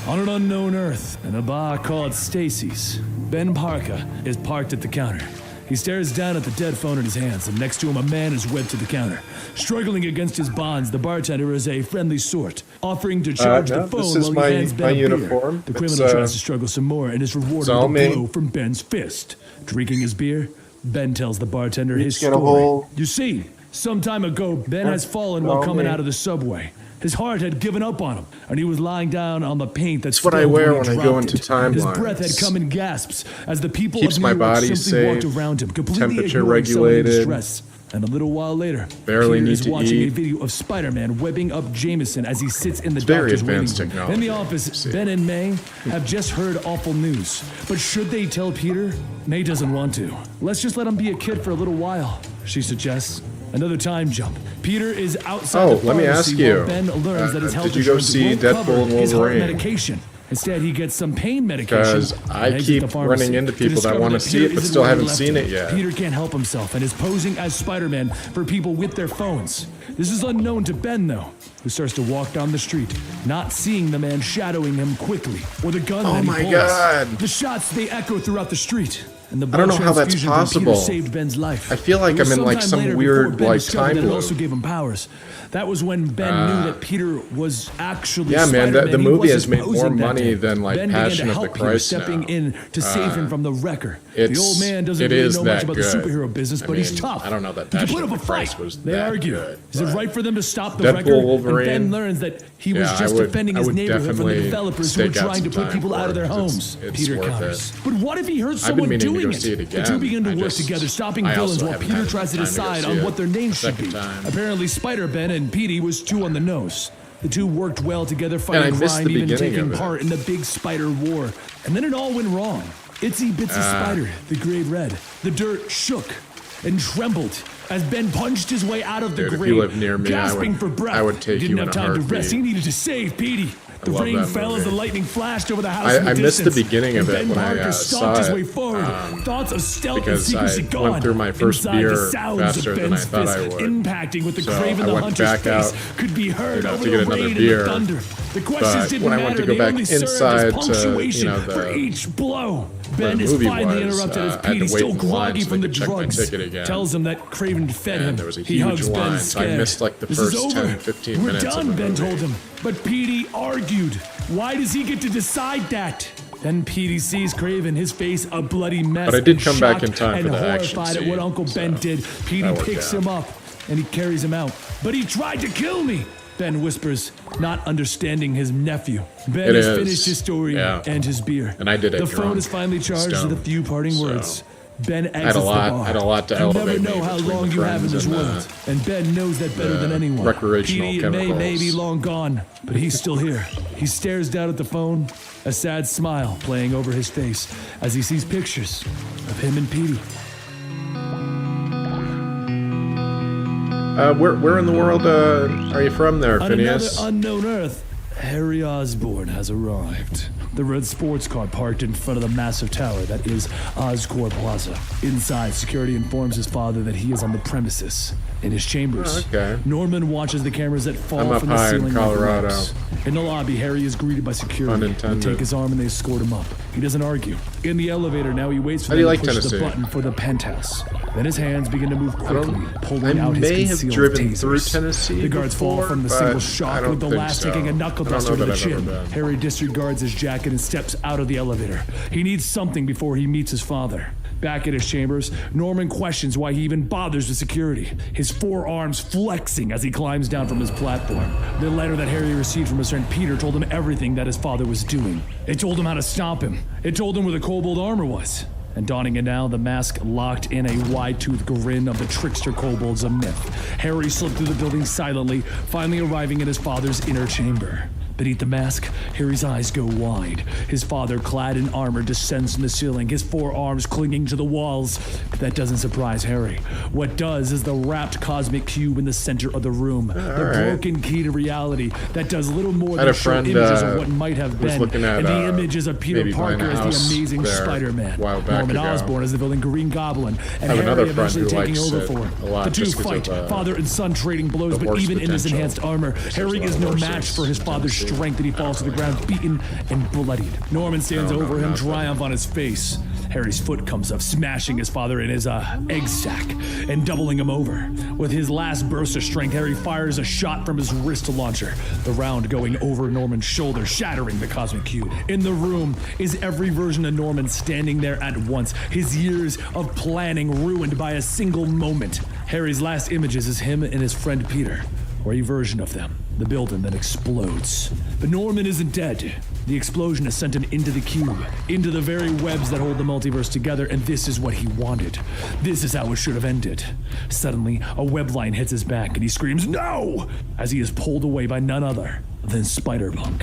On an unknown Earth, in a bar called Stacy's, Ben Parker is parked at the counter. He stares down at the dead phone in his hands, and next to him a man is webbed to the counter. Struggling against his bonds, the bartender is a friendly sort, offering to charge no, the phone this is while he my- hands Ben my a beer. uniform. The It's, criminal tries to struggle some more and is rewarded all with a me. blow from Ben's fist. Drinking his beer, Ben tells the bartender his get a story. whole- You see, some time ago, Ben has fallen while all coming me. out of the subway. His heart had given up on him, and he was lying down on the paint that's what I spilled wear when he when I go dropped into it. His timelines. breath had come in gasps as the people Keeps of New my York body simply walked safe, around him, completely temperature ignoring someone in regulated. distress. And a little while later, Barely Peter need is to watching eat. a video of Spider-Man webbing up Jameson as he sits in the very doctor's waiting advanced room. technology, In the office, you see. Ben and May have just heard awful news. But should they tell Peter? May doesn't want to. Let's just let him be a kid for a little while, she suggests. Another time jump. Peter is outside the let me pharmacy ask you. while Ben learns that his health Did you go insurance see won't Deadpool cover and his heart Wolverine? medication. Instead, he gets some pain medication. Because and I exits keep the pharmacy running into to people that discover want to that see Peter it, but isn't still where he haven't left seen him. it yet. Peter can't help himself and is posing as Spider-Man for people with their phones. This is unknown to Ben, though, who starts to walk down the street, not seeing the man shadowing him quickly, or the gun that he my pulls. God. The shots, they echo throughout the street. And the I don't know how that's transfusion from Peter possible. saved Ben's life. I feel like It was I'm in, like, sometime some later weird, before Ben like, discovered time that it loop. also gave him powers. That was when Ben knew that Peter was actually Yeah, man, Spider-Man. the He movie has wasn't made more posing that money day. than, like, Ben began to Passion of the help Peter, Christ stepping now. in to save him from the wrecker. It's- The old man doesn't it really is know much that about the good. superhero business, I but he's mean, tough. I don't know that He can Passion put of up a the Christ fight. was They that argue. good, Is it but right for them to stop the Deadpool, wrecker? Wolverine, And Ben learns that he was yeah, just I would- defending I his would neighborhood from the definitely developers who were stake out trying to some put time people for out of it, their 'cause homes. it's Peter worth counters. it. But what if he heard I've been someone meaning to doing go see it The again. two begin to I work just- together, stopping I villains also while haven't Peter had tries to time to go decide see on it what their names should second be. time. Apparently, Spider-Ben and Petey was too on the nose. The two worked well together, I fighting missed crime, the even beginning taking of it. part in the big spider war. And then it all went wrong. Itsy Bitsy Spider, the grade red. The dirt shook and trembled as Ben punched his way out of the Dude, if grave, you lived near me, gasping for breath. I would take He didn't you have in a time to rest. He heartbeat. needed to save Petey. The love rain that fell as movie. the lightning flashed over the house. I in the missed the distance, beginning of and it Ben when I Parker saw stomped his it, way forward. Thoughts of stealth and because secrecy I gone. went through my first Inside, beer the sounds faster of than Ben's I thought I fist would. impacting with the So Craven I the went Hunter's back face out, could be heard to over get the another rain beer. and the thunder. The questions But didn't when I matter. went to go They back only served as inside to, punctuation you know, for each blow. Ben the is movie finally was, interrupted I as had to Petey, wait still in line groggy so from they the could check my drugs, ticket again. tells him that Craven fed him. And there was a He huge hugs Ben line, so I scared. missed, like, the This first is over. 10, 15 We're minutes of done, the Ben movie. told him. But Petey argued. Why does he get to decide that? Then Petey sees Craven, his face a bloody mess. But I did and come back shocked in time and for the action horrified at what scene, Uncle Ben so did. Petey that worked picks out. him up and he carries him out. But he tried to kill me, Ben whispers, not understanding his nephew. Ben It has is. finished his story Yeah. and his beer. And I did it The phone drunk, is finally charged with a stoned. few parting So, words. Ben exits I had a lot- the bar. I had a lot to You never elevate know me how between long the you have in friends this and world, and Ben knows that better than anyone. recreational Petey, it may chemicals. be long gone, but he's still here. He stares down at the phone, a sad smile playing over his face as he sees pictures of him and Petey. Where in the world are you from there, On another Phineas? unknown Earth, Harry Osborn has arrived. The red sports car parked in front of the massive tower that is Oscorp Plaza. Inside, security informs his father that he is on the premises. In his chambers, Oh, okay. Norman watches the cameras that fall I'm up from the high in ceiling like Colorado. ropes. In the lobby, Harry is greeted by security. They Unintended. take his arm and they escort him up. He doesn't argue. In the elevator, now he waits for How do them you to like push the Tennessee? button for the penthouse. Then his hands begin to move quickly, pulling I out his may have concealed driven tasers. through Tennessee The guards fall before, from the but single I shock, don't with the think last so. taking a knuckle I don't duster know to the that I've ever chin. been. Harry disregards his jacket and steps out of the elevator. He needs something before he meets his father. Back at his chambers, Norman questions why he even bothers with security, his forearms flexing as he climbs down from his platform. The letter that Harry received from his friend Peter told him everything that his father was doing. It told him how to stop him. It told him where the kobold armor was. And donning it now, the mask locked in a wide-toothed grin of the trickster kobold's a myth. Harry slipped through the building silently, finally arriving in his father's inner chamber. Beneath the mask, Harry's eyes go wide. His father, clad in armor, descends from the ceiling, his forearms clinging to the walls. But that doesn't surprise Harry. What does is the wrapped cosmic cube in the center of the room. The right. broken key to reality that does little more I had than a show friend, images of what might have was been. looking at, And the images of Peter maybe buying Parker a as house the amazing there Spider-Man. a while back Norman ago. Osborn as the villain Green Goblin. And I have Harry another friend eventually who taking likes over it for him. a lot The two just 'cause fight, of, father and son trading blows, the but horse even in his potential. enhanced armor, There's Harry a lot is of no horses match for his in father's Tennessee. strength, and he falls to the ground beaten and bloodied. Norman stands No, over him, nothing. triumph on his face. Harry's foot comes up, smashing his father in his egg sack and doubling him over. With his last burst of strength, Harry fires a shot from his wrist launcher, the round going over Norman's shoulder, shattering the cosmic cube. In the room is every version of Norman standing there at once, his years of planning ruined by a single moment. Harry's last images is him and his friend Peter, or a version of them. The building then explodes. But Norman isn't dead. The explosion has sent him into the cube, into the very webs that hold the multiverse together, and this is what he wanted. This is how it should have ended. Suddenly, a web line hits his back, and he screams, "No!" as he is pulled away by none other than Spider-Punk.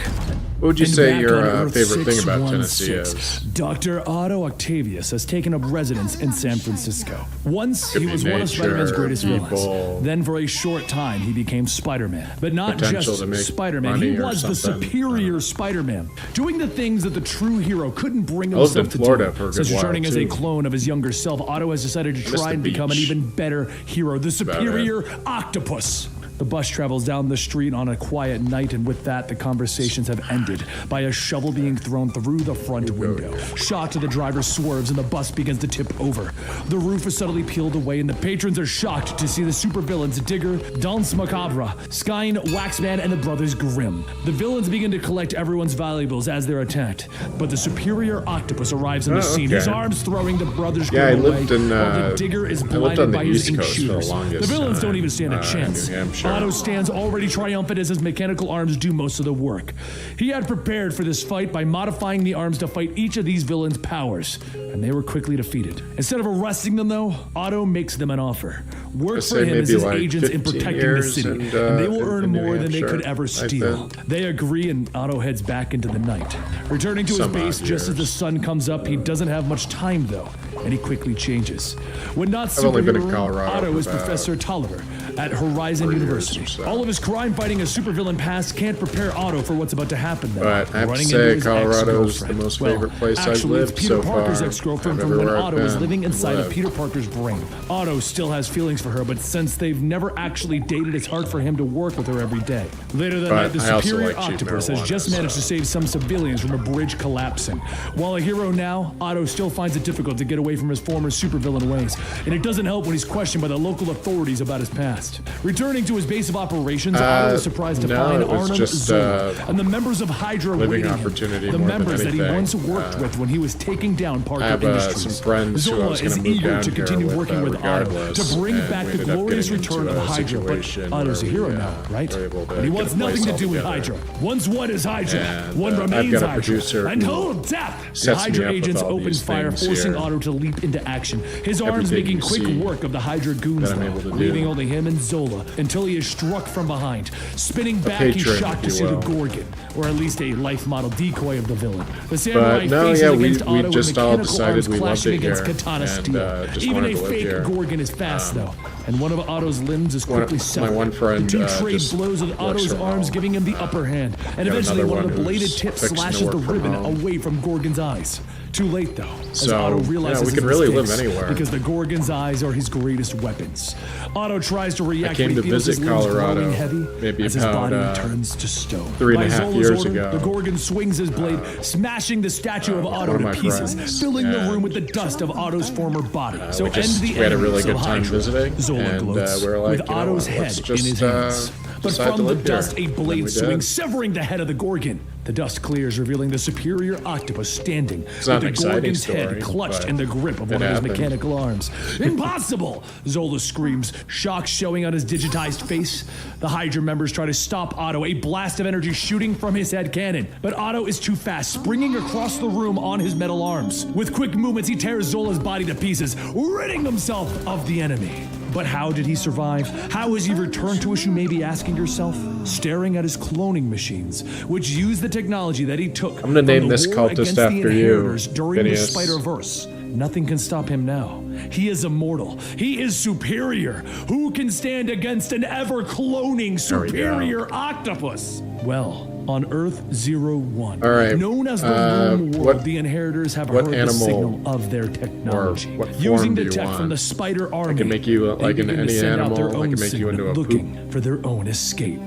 What would you And say back your on Earth favorite thing about 616, Tennessee is? Dr. Otto Octavius has taken up residence in San Francisco. Once, he be was one of nature, Spider-Man's greatest people, villains. Then, for a short time, he became Spider-Man. But not potential to make just Spider-Man. money He or was the something. superior Spider-Man, doing the things that the true hero couldn't bring I lived himself in to Florida do. for a good Since while, returning as a too. clone of his younger self, Otto has decided to missed try the and become an beach. even better hero, the superior octopus. The bus travels down the street on a quiet night, and with that, the conversations have ended by a shovel being thrown through the front window. Shot to the driver swerves, and the bus begins to tip over. The roof is suddenly peeled away, and the patrons are shocked to see the supervillains Digger, Danse Macabre, Skine, Waxman, and the Brothers Grimm. The villains begin to collect everyone's valuables as they're attacked, but the superior octopus arrives on the scene, his okay. arms throwing the Brothers Yeah, I Grimm away, lived in, while the Digger is I lived on blinded the by his East ink Coast for the shooters. longest The villains don't time, even stand a chance. New Hampshire. Otto stands already triumphant as his mechanical arms do most of the work. He had prepared for this fight by modifying the arms to fight each of these villains' powers, and they were quickly defeated. Instead of arresting them, though, Otto makes them an offer. Work I'd for say him as maybe his like agents in 15 protecting the years city, and, and they will in earn New more than they Hampshire, could ever I steal. think. They agree, and Otto heads back into the night. Returning to his Some base odd just as the years. sun comes up, he doesn't have much time, though, and he quickly changes. When not I've only been in superhero, Colorado Otto for is about Professor Tolliver at Horizon 3 years University. or so. All of his crime-fighting and supervillain past can't prepare Otto for what's about to happen though. But I have to Running say into his Colorado's ex-girlfriend. the most Well, favorite place I've actually, lived it's Peter so Parker's far. ex-girlfriend Of from when everywhere I've Otto was been living and inside of lived. Peter Parker's brain. Otto still has feelings for her, but since they've never actually dated, it's hard for him to work with her every day. Later that But night, the I also superior like cheap octopus has marijuana, just managed to so- save some civilians from a bridge collapsing. While a hero now, Otto still finds it difficult to get away from his former supervillain ways, and it doesn't help when he's questioned by the local authorities about his past. Returning to his base of operations, Otto is surprised to no, find it was Arnim just, Zola and the members of Hydra living waiting him. opportunity The more than members that he anything. once worked with when he was taking down Parker I have Industries. some friends who I Zola was is going to move eager down to here continue with, working with Otto regardless, to bring and back we the ended up glorious getting return into of a Hydra. But situation Otto's a where hero we, now, right? were able to And he get wants the place nothing to all do with together. Hydra. Once what is Hydra? And, One I've remains got a Hydra. producer Until death! The sets me Hydra up with agents all open these fire, things forcing here. Otto to leap into action. His arms Everything making you quick see work of the Hydra goons, that I'm though, able to do. leaving only him and Zola until he is struck from behind. Spinning back, he's patron, shocked to if see you the will. Gorgon, or at least a life model decoy of the villain. The samurai But no, faces yeah, against we Otto with just all mechanical decided arms we loved clashing it against here, katana and, steel. just Even wanted a to live fake here. Gorgon is fast, though, and one of Otto's limbs is One- quickly my severed. one friend, The two trade just blows with works Otto's from arms, home. giving him the upper hand, and got eventually another one of one the bladed who's tips fixing to slashes the work from ribbon home. away from Gorgon's eyes. Too late, though, as So, Otto yeah, realizes we could his really live mistakes, anywhere. because the Gorgon's eyes are his greatest weapons. Otto tries to react, came but to he feels his visit limbs Colorado growing heavy maybe as his about, body turns to stone. 3.5 By Zola's years order, ago. the Gorgon swings his blade, smashing the statue of Otto one of to my pieces, friends, filling the and, room with the dust of Otto's former body. So we just- end the we had a enemy really of good time Hydra. visiting, Zola and, gloats, we were like, with you know Otto's what, head let's in just, his hands. But decide to from the live here. dust, a And blade we swings, did. severing the head of the Gorgon. The dust clears, revealing the superior octopus standing It's not with an the exciting Gorgon's story, head clutched but in the grip of it one of his happened. mechanical arms. Impossible! Zola screams, shock showing on his digitized face. The Hydra members try to stop Otto, a blast of energy shooting from his head cannon. But Otto is too fast, springing across the room on his metal arms. With quick movements, he tears Zola's body to pieces, ridding himself of the enemy. But how did he survive? How has he returned to us, you may be asking yourself? Staring at his cloning machines, which use the technology that he took I'm gonna name from the this war cultist against the after you, Inheritors during the Phineas. Spider-Verse. Nothing can stop him now. He is immortal. He is superior. Who can stand against an ever-cloning There we go. superior octopus? Well, on Earth 01, All right, known as the Worm World, what- the Inheritors have what heard the animal signal of their technology. what form Using do the you tech want? from the Spider Army, can make you, they like, in begin to any send out their animal, I own can make you signal, into a looking for their own escape.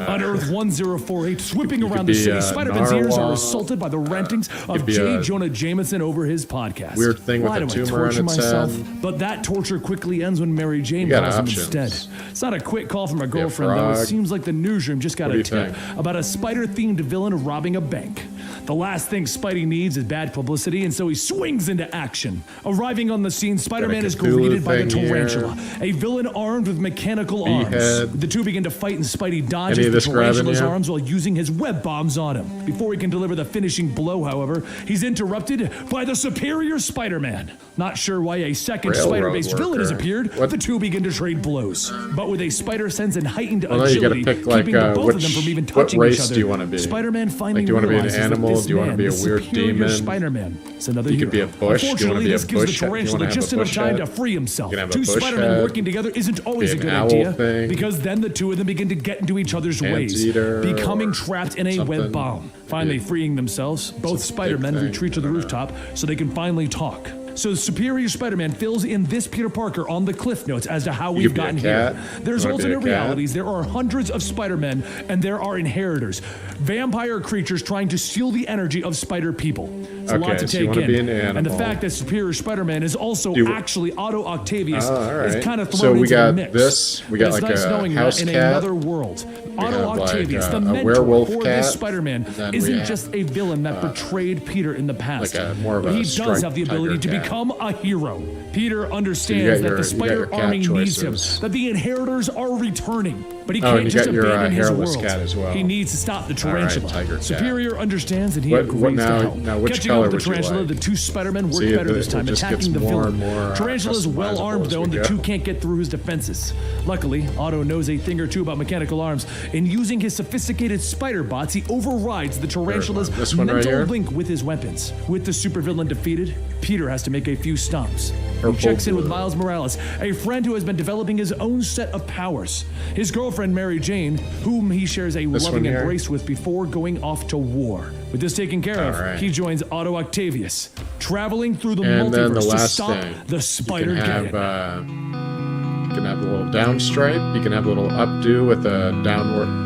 On Earth 1048, whipping you could around the be, city, Spider-Man's ears are narwhal. assaulted by the rantings of be J. a Jonah Jameson over his podcast. weird thing with Why a do I tumor on torture its myself? head. But that torture quickly ends when Mary Jane got calls him options. instead. It's not a quick call from a Be a girlfriend, though. It frog. seems like the newsroom just got What do a you tip think? about a spider-themed villain robbing a bank. The last thing Spidey needs is bad publicity, and so he swings into action. Arriving on the scene, Spider-Man is greeted by the Tarantula, a villain armed with mechanical arms. The two begin to fight, and Spidey dodges the Tarantula's arms while using his web bombs on him. Before he can deliver the finishing blow, however, he's interrupted by the superior Spider-Man. Not sure why a second spider-based villain has appeared, the two begin to trade blows. But with a spider sense and heightened agility, keeping both of them from even touching each other, do you want to be? Spider-Man finally do you want to be an realizes animal? that this Do you want to be a man, weird demon? Spider-Man is another You could be a bush. Do you want to be a this gives bush? the tarantula just enough time to free himself. Two Spider-Men working together isn't always a good idea, thing. because then the two of them begin to get into each other's ways, becoming trapped in a web bomb. Finally freeing themselves, both Spider-Men retreat to the rooftop so they can finally talk. So the superior Spider-Man fills in this Peter Parker on the cliff notes as to how we've gotten here. There's alternate realities. There are hundreds of Spider-Men, and there are inheritors, vampire creatures trying to steal the energy of Spider people. It's a lot to take in. And the fact that superior Spider-Man is also actually Otto Octavius is kind of thrown into the mix. We got like nice a house cat. In another world, Otto Octavius, the mentor for this Spider-Man, isn't just a villain that betrayed Peter in the past. But he does have the ability to become a hero. Peter understands that the Spider Army needs him, that the inheritors are returning, but he can't just abandon his world. He needs to stop the tarantula. Superior understands, and he agrees to help. Catching up with the tarantula, the two Spider-Men work better this time, attacking the villain. Tarantula is well armed though, and the two can't get through his defenses. Luckily, Otto knows a thing or two about mechanical arms, and using his sophisticated spider bots, he overrides the tarantula's mental link with his weapons. With the supervillain defeated, Peter has to make a few stops. He checks in with Miles Morales, a friend who has been developing his own set of powers. His girlfriend, Mary Jane, whom he shares a loving embrace with before going off to war. With this taken care of, he joins Otto Octavius, traveling through the multiverse to stop the Spider Gang. You can have a little down stripe. You can have a little updo with a downward,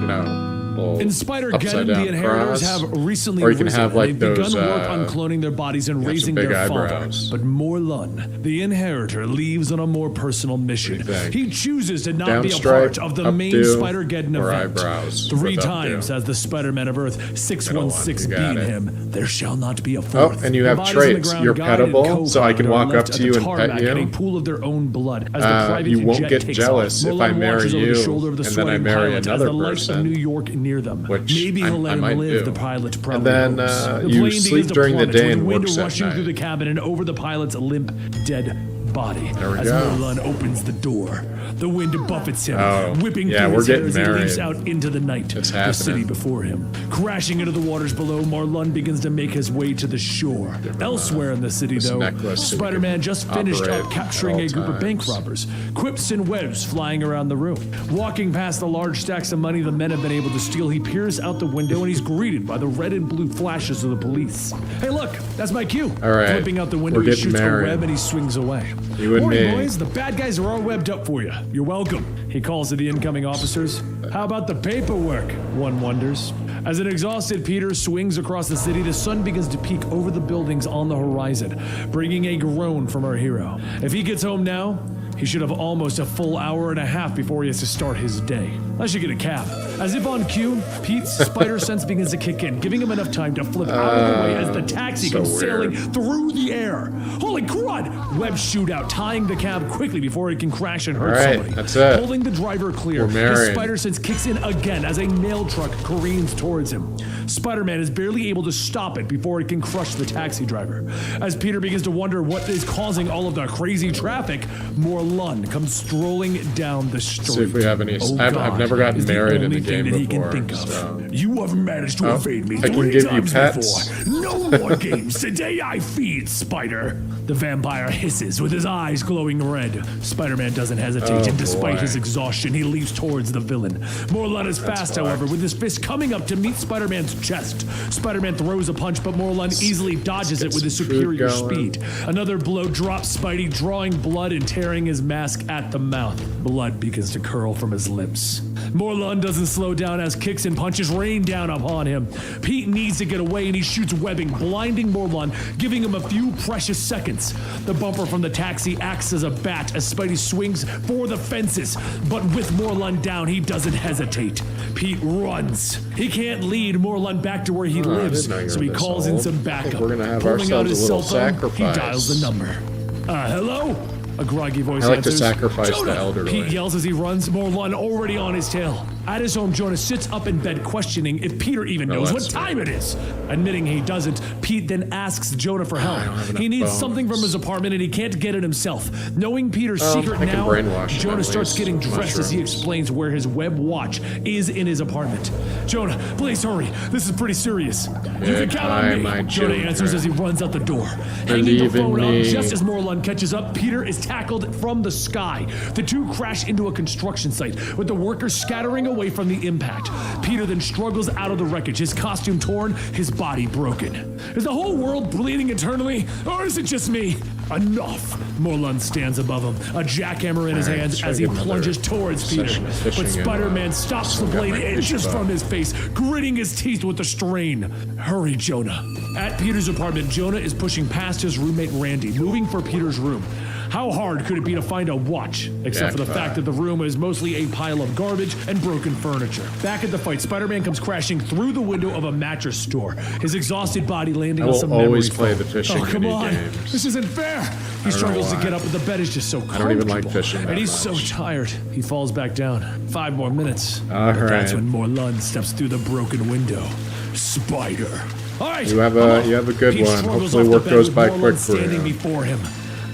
in Spider-Geddon, the inheritors have recently risen, they've begun work on cloning their bodies and raising their father. But Morlun, the inheritor, leaves on a more personal mission. He chooses to not be a part of the main Spider-Geddon event. 3 times as the Spider-Man of Earth 616 beat him, there shall not be a fourth. Oh, and you have traits. You're petable, so I can walk up to you and pet you. A pool of their own blood as the private you won't get jealous if I marry you, and then I marry another person. New York near them. Which maybe he'll let him live. The pilot probably and then you sleep during the day and work at night. Rushing through the cabin and over the pilot's limp, dead body. As Morlun opens the door, the wind buffets him, whipping through his hair as he leaps out into the night. The city before him. Crashing into the waters below, Morlun begins to make his way to the shore. Elsewhere in the city, though, Spider-Man just finished up capturing a group of bank robbers, quips and webs flying around the room. Walking past the large stacks of money the men have been able to steal, he peers out the window and he's greeted by the red and blue flashes of the police. Hey, look, that's my cue. Flipping out the window, he shoots a web and he swings away. You and Morning, boys. The bad guys are all webbed up for you. You're welcome. He calls to the incoming officers. How about the paperwork? One wonders. As an exhausted Peter swings across the city, the sun begins to peek over the buildings on the horizon, bringing a groan from our hero. If he gets home now, he should have almost a full hour and a half before he has to start his day. I should get a cab. As if on cue, Pete's spider sense begins to kick in, giving him enough time to flip out of the way as the taxi comes sailing through the air. Holy crud! Webs shoot out, tying the cab quickly before it can crash and hurt somebody. That's it. Pulling the driver clear, his spider sense kicks in again as a mail truck careens towards him. Spider-Man is barely able to stop it before it can crush the taxi driver. As Peter begins to wonder what is causing all of the crazy traffic, Morlun comes strolling down the street. See if we have any. I've never gotten married in the game before. So. You have managed to evade me 3 times before. No more games. Today I feed Spider. The vampire hisses with his eyes glowing red. Spider-Man doesn't hesitate, and despite his exhaustion, he leaps towards the villain. Morlun is fast, however, with his fist coming up to meet Spider-Man's chest. Spider-Man throws a punch, but Morlun easily dodges it with his superior speed. Another blow drops Spidey, drawing blood and tearing his mask at the mouth. Blood begins to curl from his lips. Morlun doesn't slow down as kicks and punches rain down upon him. Pete needs to get away and he shoots webbing, blinding Morlun, giving him a few precious seconds. The bumper from the taxi acts as a bat as Spidey swings for the fences, but with Morlun down, he doesn't hesitate. Pete runs. He can't lead Morlun back to where he lives, so he calls in some backup. We're gonna have Pulling out his cell ourselves a phone, little he dials the sacrifice. number. Hello? A groggy voice I like to answers. sacrifice Jonah! the elderly. Pete yells as he runs, Morlun already on his tail. At his home, Jonah sits up in bed questioning if Peter even knows what that's time it is. Admitting he doesn't, Pete then asks Jonah for help. He needs something from his apartment and he can't get it himself. Knowing Peter's secret I can now, brainwash him Jonah at starts least getting with dressed as he mushrooms. explains where his web watch is in his apartment. Jonah, please hurry. This is pretty serious. You can count on me, Jonah answers as he runs out the door. Hanging the Believe in phone up me. just as Morlun catches up, Peter is tackled from the sky. The two crash into a construction site, with the workers scattering away from the impact. Peter then struggles out of the wreckage, his costume torn, his body broken. Is the whole world bleeding eternally, or is it just me? Enough! Morlun stands above him, a jackhammer in his hands as he plunges towards Peter. But Spider-Man stops the blade inches from his face, gritting his teeth with the strain. Hurry, Jonah. At Peter's apartment, Jonah is pushing past his roommate Randy, moving for Peter's room. How hard could it be to find a watch? Except for the fact that the room is mostly a pile of garbage and broken furniture. Back at the fight, Spider-Man comes crashing through the window of a mattress store, his exhausted body landing on some memory always play foam. the fishing Oh, come on. mini-games. This isn't fair. He struggles to get up, but the bed is just so comfortable. I don't even like fishing that and he's much. so tired. He falls back down. 5 more minutes. All But that's right. when Morlun steps through the broken window. Spider. All right. You have a good He one. struggles Hopefully off work the bed goes with by Morlun quick for standing him. before him.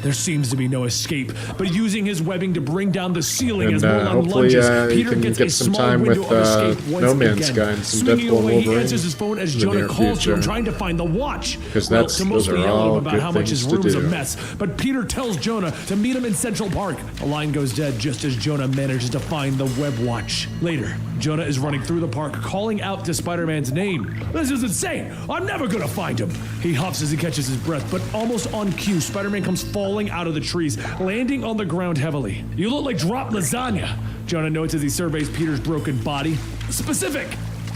There seems to be no escape, but using his webbing to bring down the ceiling And as Morlun hopefully lunges, you Peter can gets get a some small time window with of escape once No Man's again. Sky and some Swinging Deadpool away, he Wolverine answers his phone as in the Jonah near calls to him, future. trying to find the watch. 'Cause Well, that's- to those mostly are yell at him all about good how much his things to room's a do. mess, but Peter tells Jonah to meet him in Central Park. A line goes dead just as Jonah manages to find the web watch. Later, Jonah is running through the park, calling out to Spider-Man's name. This is insane! I'm never gonna find him! He huffs as he catches his breath, but almost on cue, Spider-Man comes falling out of the trees, landing on the ground heavily. You look like dropped lasagna, Jonah notes as he surveys Peter's broken body. Specific!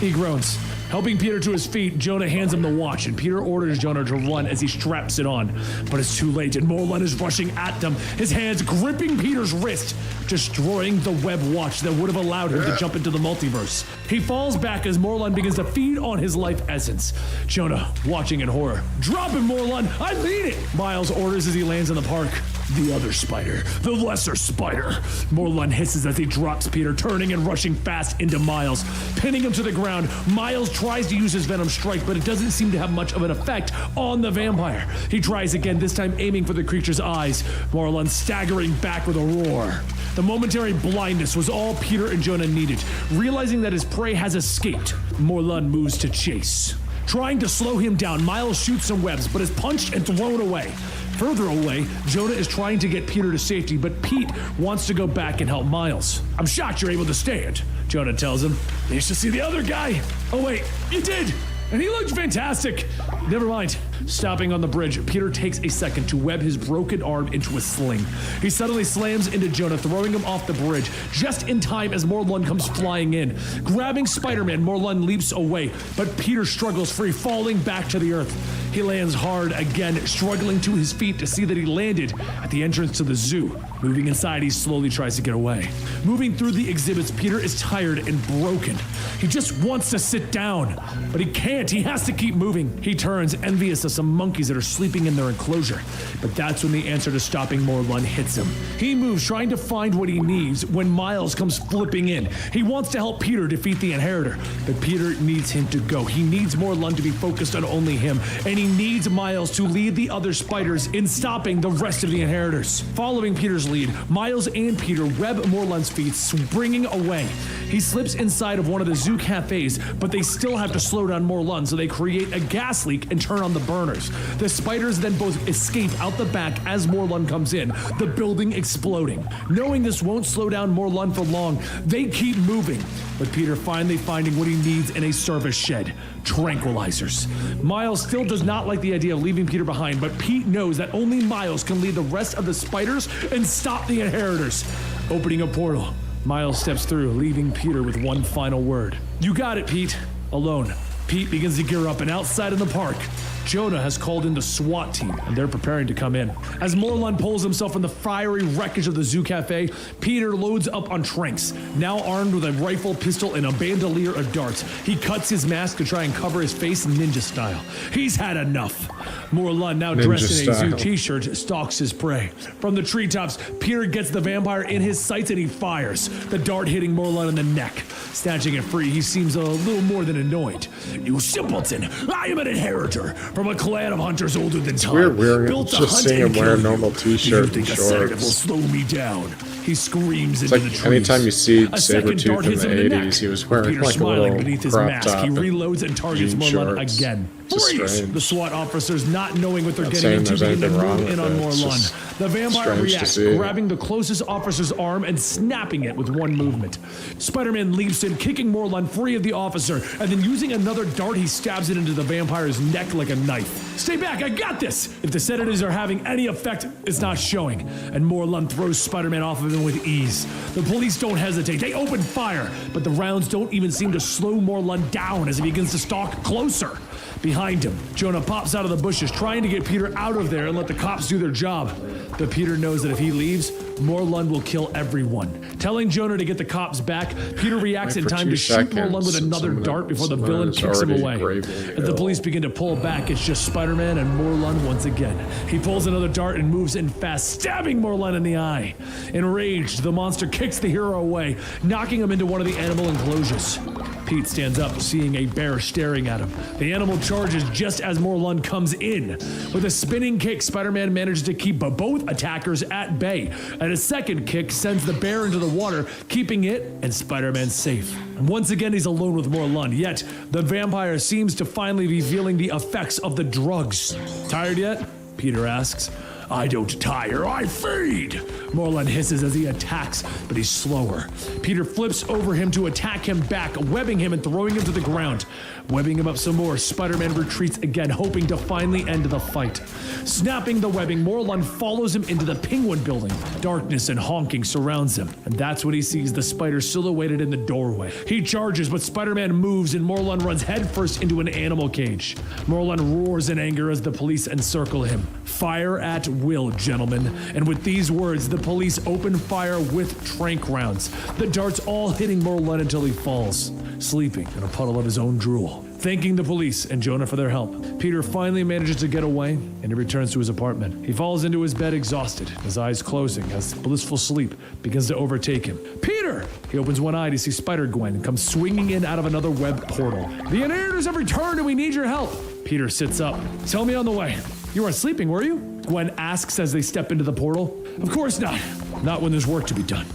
He groans. Helping Peter to his feet, Jonah hands him the watch, and Peter orders Jonah to run as he straps it on. But it's too late, and Morlun is rushing at them, his hands gripping Peter's wrist, destroying the web watch that would have allowed him to jump into the multiverse. He falls back as Morlun begins to feed on his life essence. Jonah, watching in horror. Drop him, Morlun! I mean it! Miles orders as he lands in the park. The other spider, the lesser spider. Morlun hisses as he drops Peter, turning and rushing fast into Miles. Pinning him to the ground, Miles tries to use his Venom Strike, but it doesn't seem to have much of an effect on the vampire. He tries again, this time aiming for the creature's eyes. Morlun staggering back with a roar. The momentary blindness was all Peter and Jonah needed. Realizing that his prey has escaped, Morlun moves to chase. Trying to slow him down, Miles shoots some webs, but is punched and thrown away. Further away, Jonah is trying to get Peter to safety, but Pete wants to go back and help Miles. I'm shocked you're able to stand, Jonah tells him. You should see the other guy. Oh wait, you did! And he looked fantastic. Never mind. Stopping on the bridge, Peter takes a second to web his broken arm into a sling. He suddenly slams into Jonah, throwing him off the bridge, just in time as Morlun comes flying in. Grabbing Spider-Man, Morlun leaps away, but Peter struggles free, falling back to the earth. He lands hard again, struggling to his feet to see that he landed at the entrance to the zoo. Moving inside, he slowly tries to get away. Moving through the exhibits, Peter is tired and broken. He just wants to sit down, but he can't. He has to keep moving. He turns, envious of some monkeys that are sleeping in their enclosure. But that's when the answer to stopping Morlun hits him. He moves, trying to find what he needs, when Miles comes flipping in. He wants to help Peter defeat the Inheritor, but Peter needs him to go. He needs Morlun to be focused on only him, and he needs Miles to lead the other spiders in stopping the rest of the Inheritors. Following Peter's lead, Miles and Peter web Morlun's feet, springing away. He slips inside of one of the zoo cafes, but they still have to slow down Morlun, so they create a gas leak and turn on the burners. The spiders then both escape out the back as Morlun comes in, the building exploding. Knowing this won't slow down Morlun for long, they keep moving, but Peter finally finding what he needs in a service shed. Tranquilizers. Miles still does not like the idea of leaving Peter behind, but Pete knows that only Miles can lead the rest of the spiders and stop the Inheritors. Opening a portal, Miles steps through, leaving Peter with one final word. You got it, Pete. Alone. Pete begins to gear up, and outside in the park, Jonah has called in the SWAT team, and they're preparing to come in. As Morlund pulls himself from the fiery wreckage of the Zoo Cafe, Peter loads up on Tranks, now armed with a rifle, pistol, and a bandolier of darts. He cuts his mask to try and cover his face ninja style. He's had enough. Morlund, now dressed in a Zoo t-shirt, stalks his prey. From the treetops, Peter gets the vampire in his sights and he fires, the dart hitting Morlund in the neck. Snatching it free, he seems a little more than annoyed. You simpleton! I am an inheritor from a clan of hunters older than time. Built to hunt and kill you. Normal t-shirt and shorts. A sedative will slow me down. He screams into the trees. Anytime you see Sabretooth in the 80s, he was wearing Peter like smiling a beneath his mask. He reloads and targets Morlund again. Freeze! The SWAT officers, not knowing what they're getting into, begin to move in on Morlund. The vampire reacts, grabbing the closest officer's arm and snapping it with one movement. Spider-Man leaps in, kicking Morlund free of the officer, and then using another dart, he stabs it into the vampire's neck like a knife. Stay back, I got this! If the sedatives are having any effect, it's not showing, and Morlund throws Spider-Man off of him with ease. The police don't hesitate, they open fire, but the rounds don't even seem to slow Morlund down as he begins to stalk closer. Behind him, Jonah pops out of the bushes, trying to get Peter out of there and let the cops do their job. But Peter knows that if he leaves, Morlund will kill everyone. Telling Jonah to get the cops back, Peter reacts in time to shoot Morlund with another dart before the villain kicks him away. As the police begin to pull back, it's just Spider-Man and Morlund once again. He pulls another dart and moves in fast, stabbing Morlund in the eye. Enraged, the monster kicks the hero away, knocking him into one of the animal enclosures. Pete stands up, seeing a bear staring at him. The animal charges just as Morlund comes in. With a spinning kick, Spider-Man manages to keep both attackers at bay, and a second kick sends the bear into the water, keeping it and Spider-Man safe. And once again, he's alone with Morlund, yet the vampire seems to finally be feeling the effects of the drugs. Tired yet? Peter asks. I don't tire, I feed! Morlund hisses as he attacks, but he's slower. Peter flips over him to attack him back, webbing him and throwing him to the ground. Webbing him up some more, Spider-Man retreats again, hoping to finally end the fight. Snapping the webbing, Morlund follows him into the Penguin building. Darkness and honking surrounds him, and that's when he sees the spider silhouetted in the doorway. He charges, but Spider-Man moves and Morlund runs headfirst into an animal cage. Morlund roars in anger as the police encircle him. Fire at will, gentlemen. And with these words, the police open fire with trank rounds, the darts all hitting Morlund until he falls, sleeping in a puddle of his own drool. Thanking the police and Jonah for their help, Peter finally manages to get away, and he returns to his apartment. He falls into his bed exhausted, his eyes closing as blissful sleep begins to overtake him. Peter! He opens one eye to see Spider-Gwen come swinging in out of another web portal. The inheritors have returned and we need your help. Peter sits up. Tell me on the way. You weren't sleeping, were you? Gwen asks as they step into the portal. Of course not. Not when there's work to be done.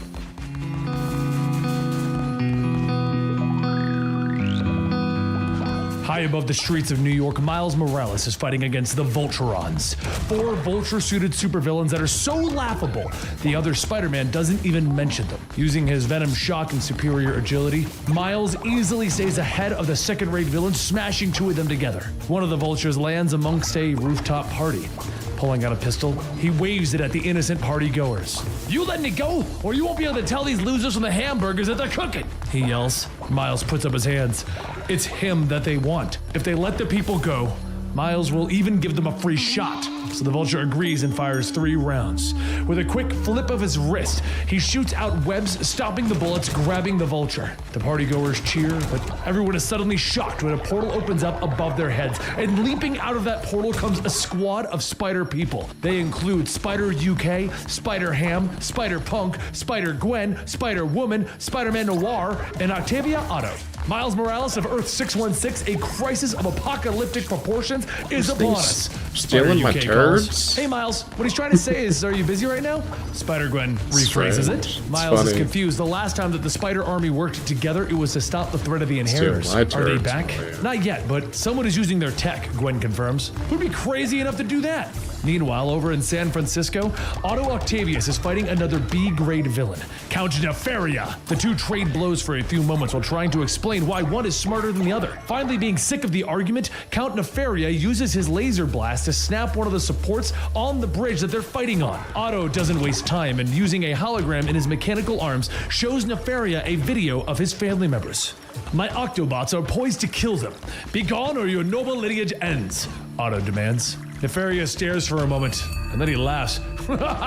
High above the streets of New York, Miles Morales is fighting against the Vulturons, 4 vulture-suited supervillains that are so laughable, the other Spider-Man doesn't even mention them. Using his Venom shock and superior agility, Miles easily stays ahead of the second-rate villains, smashing 2 of them together. One of the vultures lands amongst a rooftop party. Pulling out a pistol, he waves it at the innocent party-goers. You let me go, or you won't be able to tell these losers from the hamburgers that they're cooking, he yells. Miles puts up his hands. It's him that they want. If they let the people go, Miles will even give them a free shot. So the vulture agrees and fires 3 rounds. With a quick flip of his wrist, he shoots out webs, stopping the bullets, grabbing the vulture. The partygoers cheer, but everyone is suddenly shocked when a portal opens up above their heads, and leaping out of that portal comes a squad of spider people. They include Spider UK, Spider Ham, Spider Punk, Spider Gwen, Spider Woman, Spider-Man Noir, and Octavia Otto. Miles Morales of Earth 616, a crisis of apocalyptic proportions, is upon us. Stealing my turds? Hey Miles, what he's trying to say is, are you busy right now? Spider-Gwen rephrases it. Miles is confused. The last time that the Spider Army worked together, it was to stop the threat of the Inheritors. Are they back? Not yet, but someone is using their tech, Gwen confirms. Who'd be crazy enough to do that? Meanwhile, over in San Francisco, Otto Octavius is fighting another B-grade villain, Count Nefaria. The two trade blows for a few moments while trying to explain why one is smarter than the other. Finally, being sick of the argument, Count Nefaria uses his laser blast to snap one of the supports on the bridge that they're fighting on. Otto doesn't waste time and, using a hologram in his mechanical arms, shows Nefaria a video of his family members. My Octobots are poised to kill them. Be gone or your noble lineage ends, Otto demands. Nefaria stares for a moment, and then he laughs.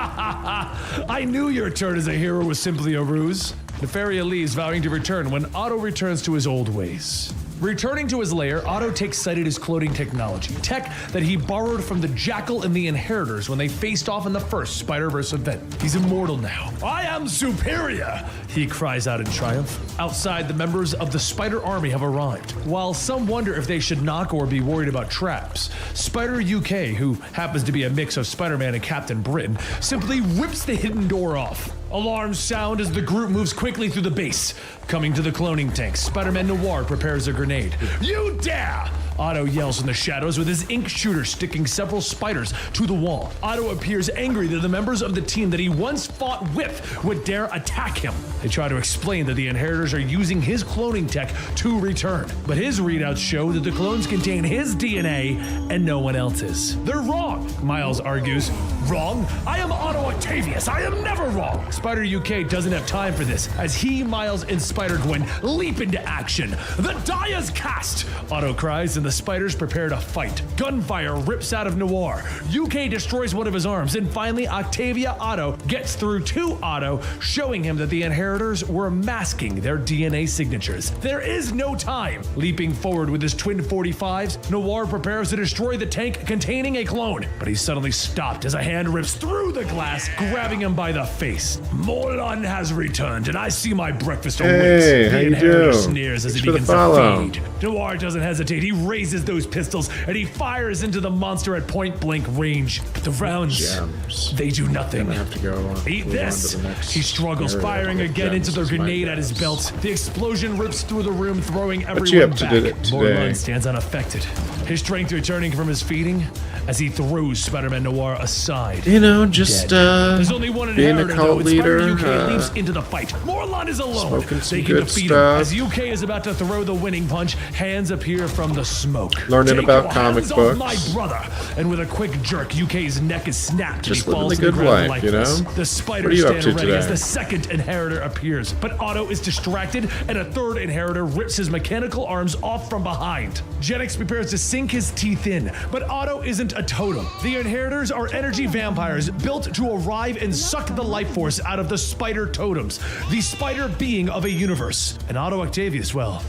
I knew your turn as a hero was simply a ruse. Nefaria leaves, vowing to return when Otto returns to his old ways. Returning to his lair, Otto takes sight at his cloning technology, tech that he borrowed from the Jackal and the Inheritors when they faced off in the first Spider-Verse event. He's immortal now. I am superior, he cries out in triumph. Outside, the members of the Spider Army have arrived. While some wonder if they should knock or be worried about traps, Spider UK, who happens to be a mix of Spider-Man and Captain Britain, simply rips the hidden door off. Alarms sound as the group moves quickly through the base. Coming to the cloning tank, Spider-Man Noir prepares a grenade. You dare! Otto yells in the shadows with his ink shooter sticking several spiders to the wall. Otto appears angry that the members of the team that he once fought with would dare attack him. They try to explain that the Inheritors are using his cloning tech to return, but his readouts show that the clones contain his DNA and no one else's. They're wrong, Miles argues. Wrong? I am Otto Octavius. I am never wrong. Spider UK doesn't have time for this as he, Miles, and Spider-Gwen leap into action. The die is cast, Otto cries, and the spiders prepare to fight. Gunfire rips out of Noir. UK destroys one of his arms, and finally Octavia Otto gets through to Otto, showing him that the Inheritors were masking their DNA signatures. There is no time. Leaping forward with his twin 45s, Noir prepares to destroy the tank containing a clone, but he's suddenly stopped as a hand rips through the glass, grabbing him by the face. Morlun has returned, and I see my breakfast awaits. Hey, how the you Inheritor doing? sneers as he Thanks for the begins to follow. feed. Noir doesn't hesitate. He raises those pistols and he fires into the monster at point-blank range. But the rounds, Gems. they do nothing. Gonna have to go Eat move this! on to the next He struggles, area. firing again Gems into the is my grenade at his guess. belt. The explosion rips through the room, throwing you everyone up to back. today? Morlun stands unaffected, his strength returning from his feeding as he throws Spider-Man Noir aside. You know, just There's only one being a Inheritor, cult though, and leader, Spider UK leaps into the fight. Morlun is alone. smoking some They can good defeat stuff. him as UK is about to throw the winning punch. Hands appear from the smoke. Learning Take about your comic hands off books. my brother. And with a quick jerk, UK's neck is snapped Just and he falls living to the the good ground life, you lifeless. know? The What spiders are you up stand to ready as today? the second Inheritor appears. But Otto is distracted and a third Inheritor rips his mechanical arms off from behind. Genix prepares to sink his teeth in, but Otto isn't a totem. The Inheritors are energy vampires built to arrive and suck the life force out of the spider totems, the spider being of a universe. And Otto Octavius, well,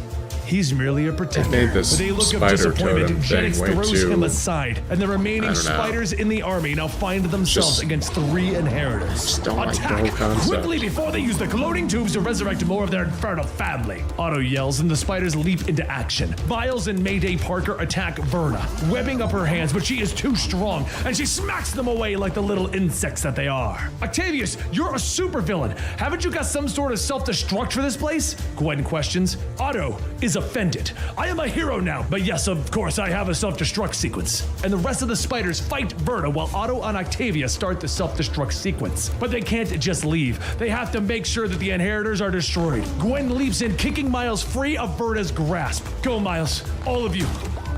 he's merely a pretender. made this With a look of spider disappointment, totem thing Genix way throws too- him aside, and the remaining I don't know. spiders in the army now find themselves Just- against three Inheritors. don't like the Attack whole concept. quickly before they use the cloning tubes to resurrect more of their infernal family. Otto yells, and the spiders leap into action. Miles and Mayday Parker attack Verna, webbing up her hands, but she is too strong, and she smacks them away like the little insects that they are. Octavius, you're a supervillain. Haven't you got some sort of self-destruct for this place? Gwen questions. Otto is offended. I am a hero now, but yes, of course, I have a self-destruct sequence. And the rest of the spiders fight Verna while Otto and Octavia start the self-destruct sequence. But they can't just leave. They have to make sure that the Inheritors are destroyed. Gwen leaps in, kicking Miles free of Verna's grasp. Go, Miles, all of you.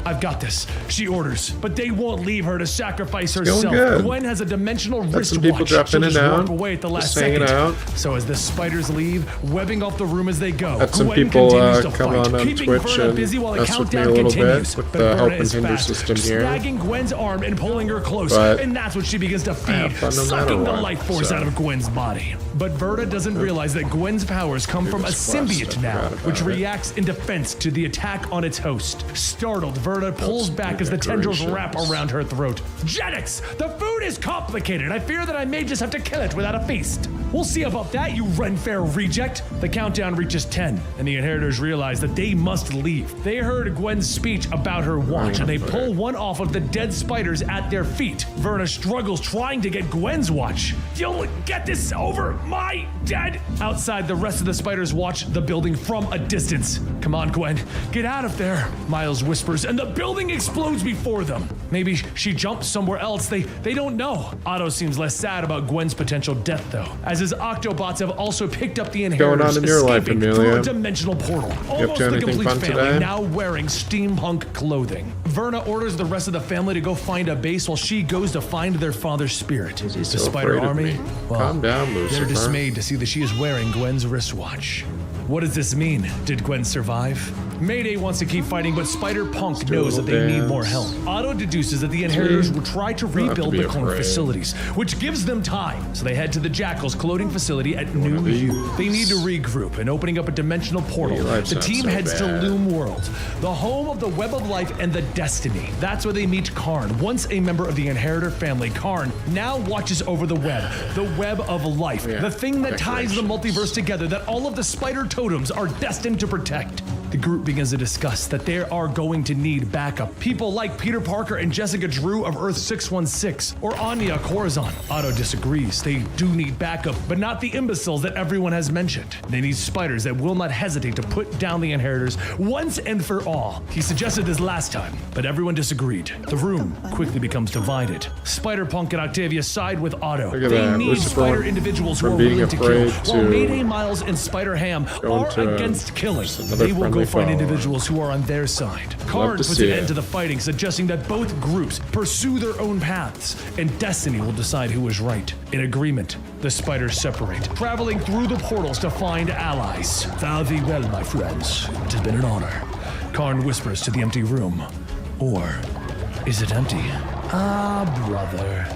I've got this, she orders, but they won't leave her to sacrifice herself. good. Gwen has a dimensional Got some people wristwatch. dropping She'll in just and warp out, away at the last just hanging second. out. So as the spiders leave, webbing off the room as they go, Got some Gwen people continues to come fight, on keeping Twitch Verna and busy while the mess with me a countdown little continues. bit with But the Verna help is and hinder fast, system here. snagging Gwen's arm and pulling her close, But and that's what she begins to have feed, fun no sucking matter the what, life force so. out of Gwen's body. But Verna doesn't realize that Gwen's powers come from a was fast, symbiote I now, forgot about which it. reacts in defense to the attack on its host. Startled, Verna pulls back as the tendrils wrap around her throat. Genix, the food is complicated. I fear that I may just have to kill it without a feast. We'll see about that, you Ren-Fair reject. The countdown reaches 10, and the inheritors realize that they must leave. They heard Gwen's speech about her watch, and they pull one off of the dead spiders at their feet. Verna struggles trying to get Gwen's watch. You'll get this over my dead. Outside, the rest of the spiders watch the building from a distance. Come on, Gwen, get out of there, Miles whispers, and the building explodes before them. Maybe she jumped somewhere else. They don't know. Otto seems less sad about Gwen's potential death, though, as his Octobots have also picked up the inheritors, on in your life, escaping Amelia? through a dimensional portal. Almost to the anything complete fun family today? now wearing steampunk clothing. Verna orders the rest of the family to go find a base while she goes to find their father's spirit. The so Spider afraid of Army? me? Well, Calm down, Lucifer. they're dismayed to see that she is wearing Gwen's wristwatch. What does this mean? Did Gwen survive? Mayday wants to keep fighting, but Spider-Punk knows that they need more help. Otto deduces that the inheritors will try to rebuild the clone facilities, which gives them time. So they head to the Jackal's cloning facility at New U. They need to regroup, and opening up a dimensional portal, the team heads to Loom World, the home of the Web of Life and the Destiny. That's where they meet Karn, once a member of the Inheritor family. Karn now watches over the Web of Life, the thing that ties the multiverse together that all of the spider totems are destined to protect. The group begins to discuss that they are going to need backup. People like Peter Parker and Jessica Drew of Earth 616, or Anya Corazon. Otto disagrees. They do need backup, but not the imbeciles that everyone has mentioned. They need spiders that will not hesitate to put down the inheritors once and for all. He suggested this last time, but everyone disagreed. The room quickly becomes divided. Spider-Punk and Octavia side with Otto. They need spider individuals who are willing to kill, while Mayday, Miles, and Spider-Ham are against killing. They will go find individuals who are on their side. Karn puts an end to the fighting, suggesting that both groups pursue their own paths, and destiny will decide who is right. In agreement, the spiders separate, traveling through the portals to find allies. Fare thee well, my friends. It has been an honor. Karn whispers to the empty room. Or is it empty? Ah, brother.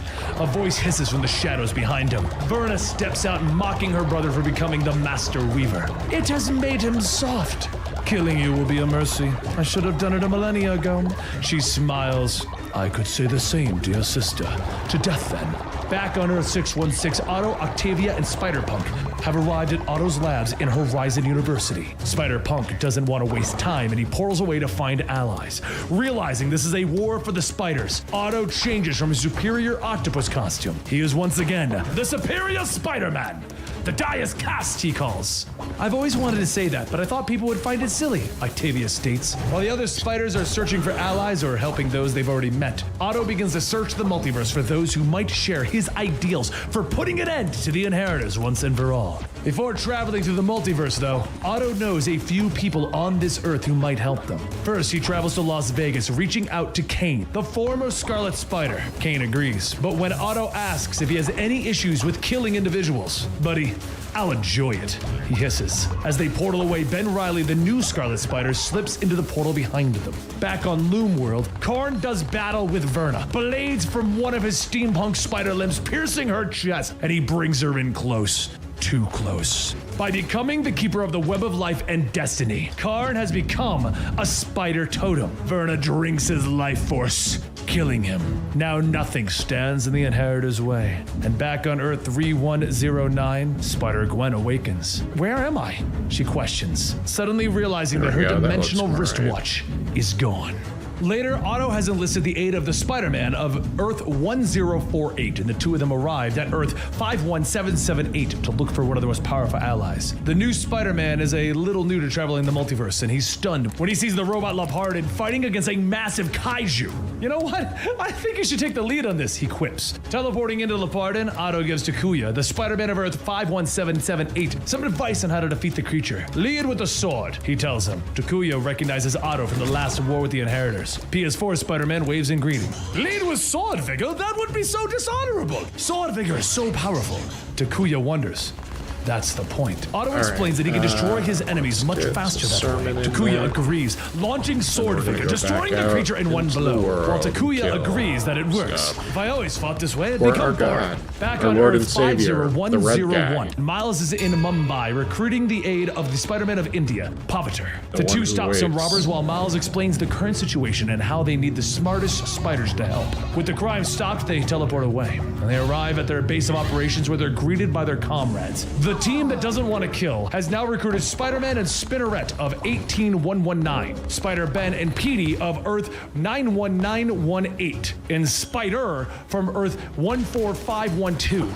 A voice hisses from the shadows behind him. Verna steps out, mocking her brother for becoming the Master Weaver. It has made him soft. Killing you will be a mercy. I should have done it a millennia ago. She smiles. I could say the same, dear sister. To death, then. Back on Earth 616, Otto, Octavia, and Spider-Punk have arrived at Otto's labs in Horizon University. Spider-Punk doesn't want to waste time, and he portals away to find allies. Realizing this is a war for the spiders, Otto changes from his superior octopus costume. He is once again the superior Spider-Man. The die is cast, he calls. I've always wanted to say that, but I thought people would find it silly, Octavia states. While the other spiders are searching for allies or helping those they've already met, Otto begins to search the multiverse for those who might share his ideals for putting an end to the inheritors once and for all. Before traveling through the multiverse, though, Otto knows a few people on this Earth who might help them. First, he travels to Las Vegas, reaching out to Kane, the former Scarlet Spider. Kane agrees, but when Otto asks if he has any issues with killing individuals, buddy, I'll enjoy it, he hisses. As they portal away, Ben Reilly, the new Scarlet Spider, slips into the portal behind them. Back on Loom World, Karn does battle with Verna. Blades from one of his steampunk spider limbs piercing her chest, and he brings her in close. Too close. By becoming the keeper of the Web of Life and Destiny, Karn has become a spider totem. Verna drinks his life force, killing him. Now nothing stands in the Inheritor's way. And back on Earth 3109, Spider-Gwen awakens. Where am I? She questions, suddenly realizing that her dimensional wristwatch is gone. Later, Otto has enlisted the aid of the Spider-Man of Earth 1048, and the two of them arrived at Earth 51778 to look for one of the most powerful allies. The new Spider-Man is a little new to traveling the multiverse, and he's stunned when he sees the robot Lapardin fighting against a massive kaiju. You know what? I think you should take the lead on this, he quips. Teleporting into Lapardin, Otto gives Takuya, the Spider-Man of Earth 51778, some advice on how to defeat the creature. Lead with the sword, he tells him. Takuya recognizes Otto from the last war with the Inheritors. PS4 Spider-Man waves in greeting. Lead with sword vigor? That would be so dishonorable. Sword vigor is so powerful. Takuya wonders. That's the point. Otto explains that he can destroy his enemies much faster that way. Takuya agrees, launching sword vigor, destroying the creature in one blow. While Takuya agrees that it works. If I always fought this way, I'd become boring. Back Our on Lord Earth and Savior, the red 50101, guy. Miles is in Mumbai recruiting the aid of the Spider-Man of India, Pavatar. The one two who stop some waits. robbers while Miles explains the current situation and how they need the smartest spiders to help. With the crime stopped, they teleport away, and they arrive at their base of operations where they're greeted by their comrades. The team that doesn't want to kill has now recruited Spider-Man and Spinneret of 18119, Spider-Ben and Petey of Earth 91918, and Spider from Earth 14512,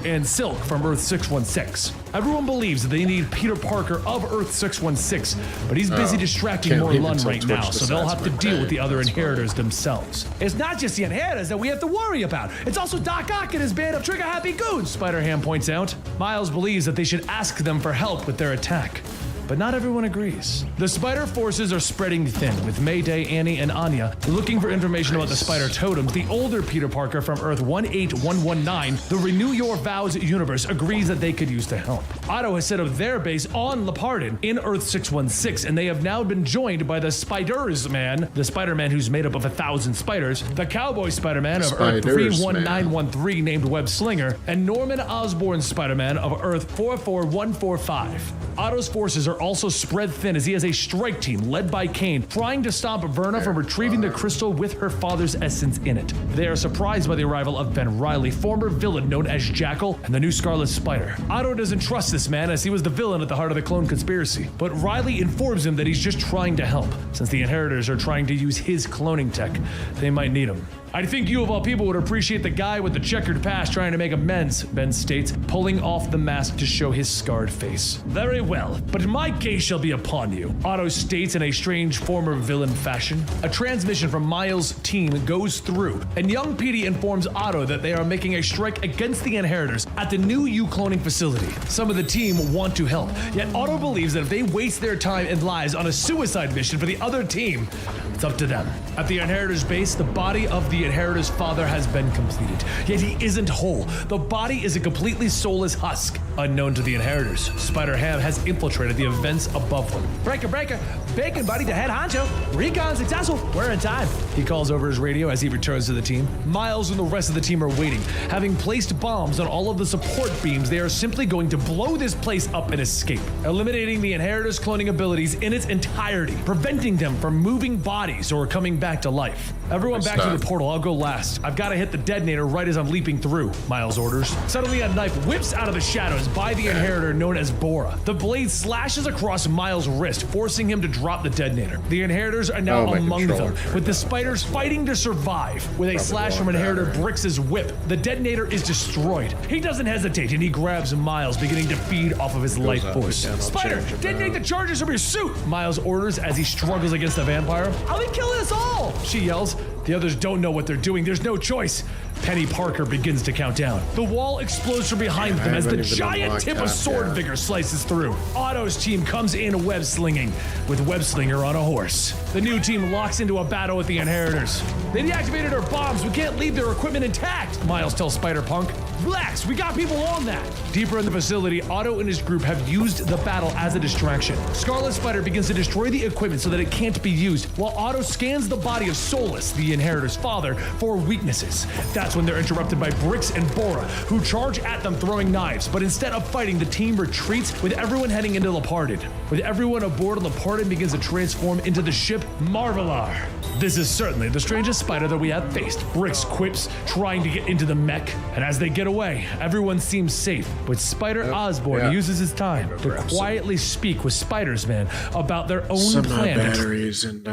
and Silk from Earth 616. Everyone believes that they need Peter Parker of Earth 616, but he's busy distracting can't leave Morlun until right Twitch now, so they'll decides have to my deal day. with the other That's inheritors themselves. It's not just the inheritors that we have to worry about. It's also Doc Ock and his band of trigger-happy goons, Spider-Ham points out. Miles believes that they should ask them for help with their attack. But not everyone agrees. The spider forces are spreading thin, with Mayday, Annie, and Anya looking for information about the spider totems. The older Peter Parker from Earth 18119, the Renew Your Vows universe, agrees that they could use the help. Otto has set up their base on Lepardon in Earth 616, and they have now been joined by the Spiders Man, the Spider-Man who's made up of 1,000 spiders, the Cowboy Spider-Man of Earth Spiders, 31913 named Web Slinger, and Norman Osborn Spider-Man of Earth 44145. Otto's forces are also spread thin as he has a strike team led by Kane trying to stop Verna from retrieving the crystal with her father's essence in it. They are surprised by the arrival of Ben Reilly, former villain known as Jackal, and the new Scarlet Spider. Otto doesn't trust this man as he was the villain at the heart of the clone conspiracy, but Reilly informs him that he's just trying to help. Since the inheritors are trying to use his cloning tech, they might need him. I think you of all people would appreciate the guy with the checkered past trying to make amends, Ben states, pulling off the mask to show his scarred face. Very well, but my gaze shall be upon you, Otto states in a strange former villain fashion. A transmission from Miles' team goes through, and young Petey informs Otto that they are making a strike against the inheritors at the new U-cloning facility. Some of the team want to help, yet Otto believes that if they waste their time and lives on a suicide mission for the other team, it's up to them. At the inheritors' base, the body of the inheritor's father has been completed, yet he isn't whole. The body is a completely soulless husk, unknown to the inheritors. Spider-Ham has infiltrated the events above them. Breaker, bacon buddy to head honcho. Recon successful, we're in time. He calls over his radio as he returns to the team. Miles and the rest of the team are waiting. Having placed bombs on all of the support beams, they are simply going to blow this place up and escape, eliminating the inheritor's cloning abilities in its entirety, preventing them from moving bodies or coming back to life. Everyone back to the portal, I'll go last. I've got to hit the detonator right as I'm leaping through, Miles orders. Suddenly a knife whips out of the shadows by the inheritor known as Bora. The blade slashes across Miles' wrist, forcing him to drop the detonator. The inheritors are now among them, with the spiders fighting to survive. With a slash from Inheritor Brix's whip, the detonator is destroyed. He doesn't hesitate and he grabs Miles, beginning to feed off of his life force. Spider, detonate the charges from your suit, Miles orders as he struggles against the vampire. I'll be killing us all, she yells. The others don't know what they're doing. There's no choice. Penny Parker begins to count down. The wall explodes from behind them as the giant tip of Sword Vigor slices through. Otto's team comes in web slinging, with Web Slinger on a horse. The new team locks into a battle with the inheritors. They deactivated our bombs. We can't leave their equipment intact, Miles tells Spider-Punk. Relax, we got people on that. Deeper in the facility, Otto and his group have used the battle as a distraction. Scarlet Spider begins to destroy the equipment so that it can't be used, while Otto scans the body of Solus, the inheritor's father, for weaknesses. That's when they're interrupted by Brix and Bora, who charge at them throwing knives, but instead of fighting, the team retreats with everyone heading into Lepardon. With everyone aboard, Lepardon begins to transform into the ship Marvelar. This is certainly the strangest spider that we have faced, Brix quips, trying to get into the mech. And as they get away, everyone seems safe, but Spider Osborn uses his time to quietly speak with Spiders-Man about their own some planet. batteries and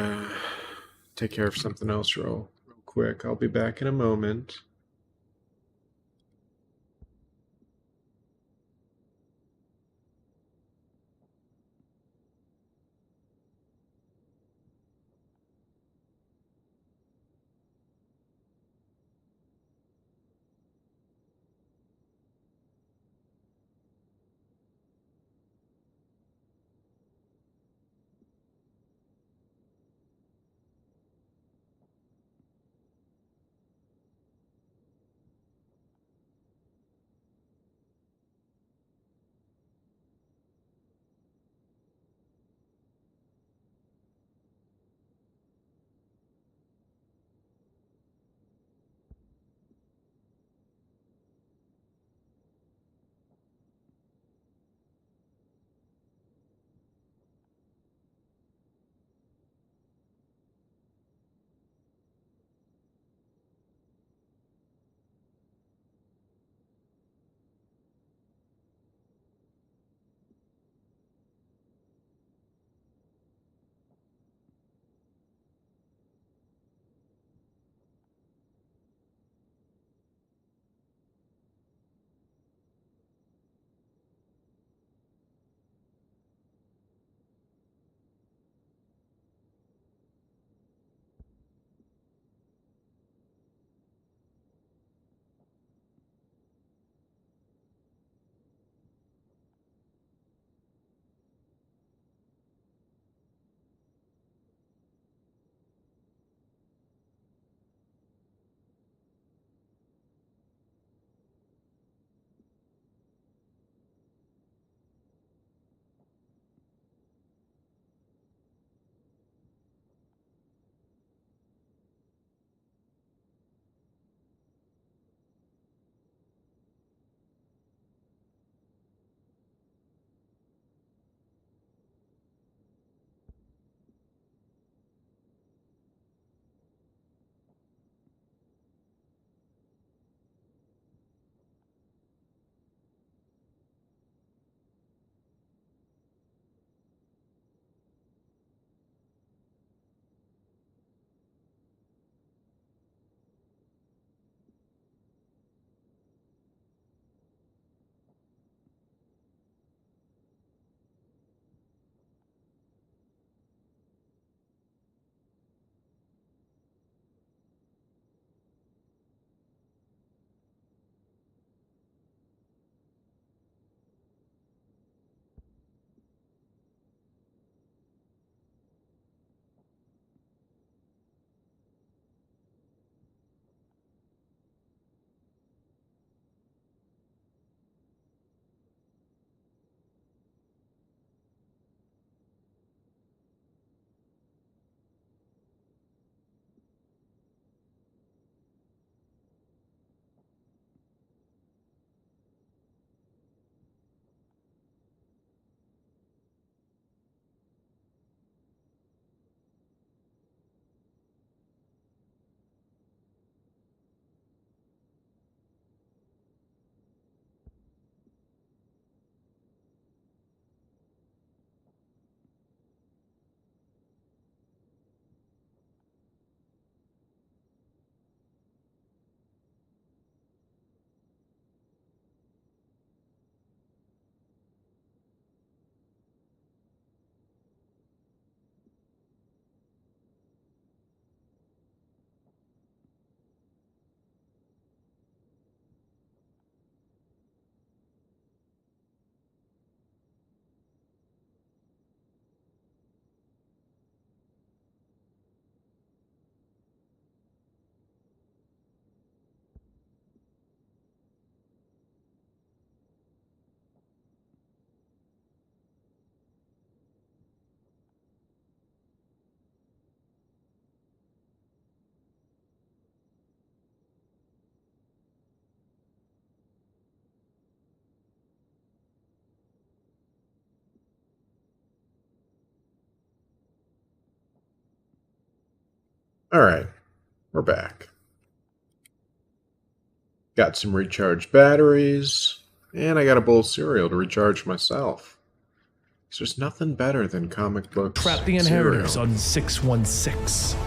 take care of something else real quick. I'll be back in a moment. Alright, we're back. Got some recharged batteries, and I got a bowl of cereal to recharge myself. There's nothing better than comic books. Trap the Inheritors on 616.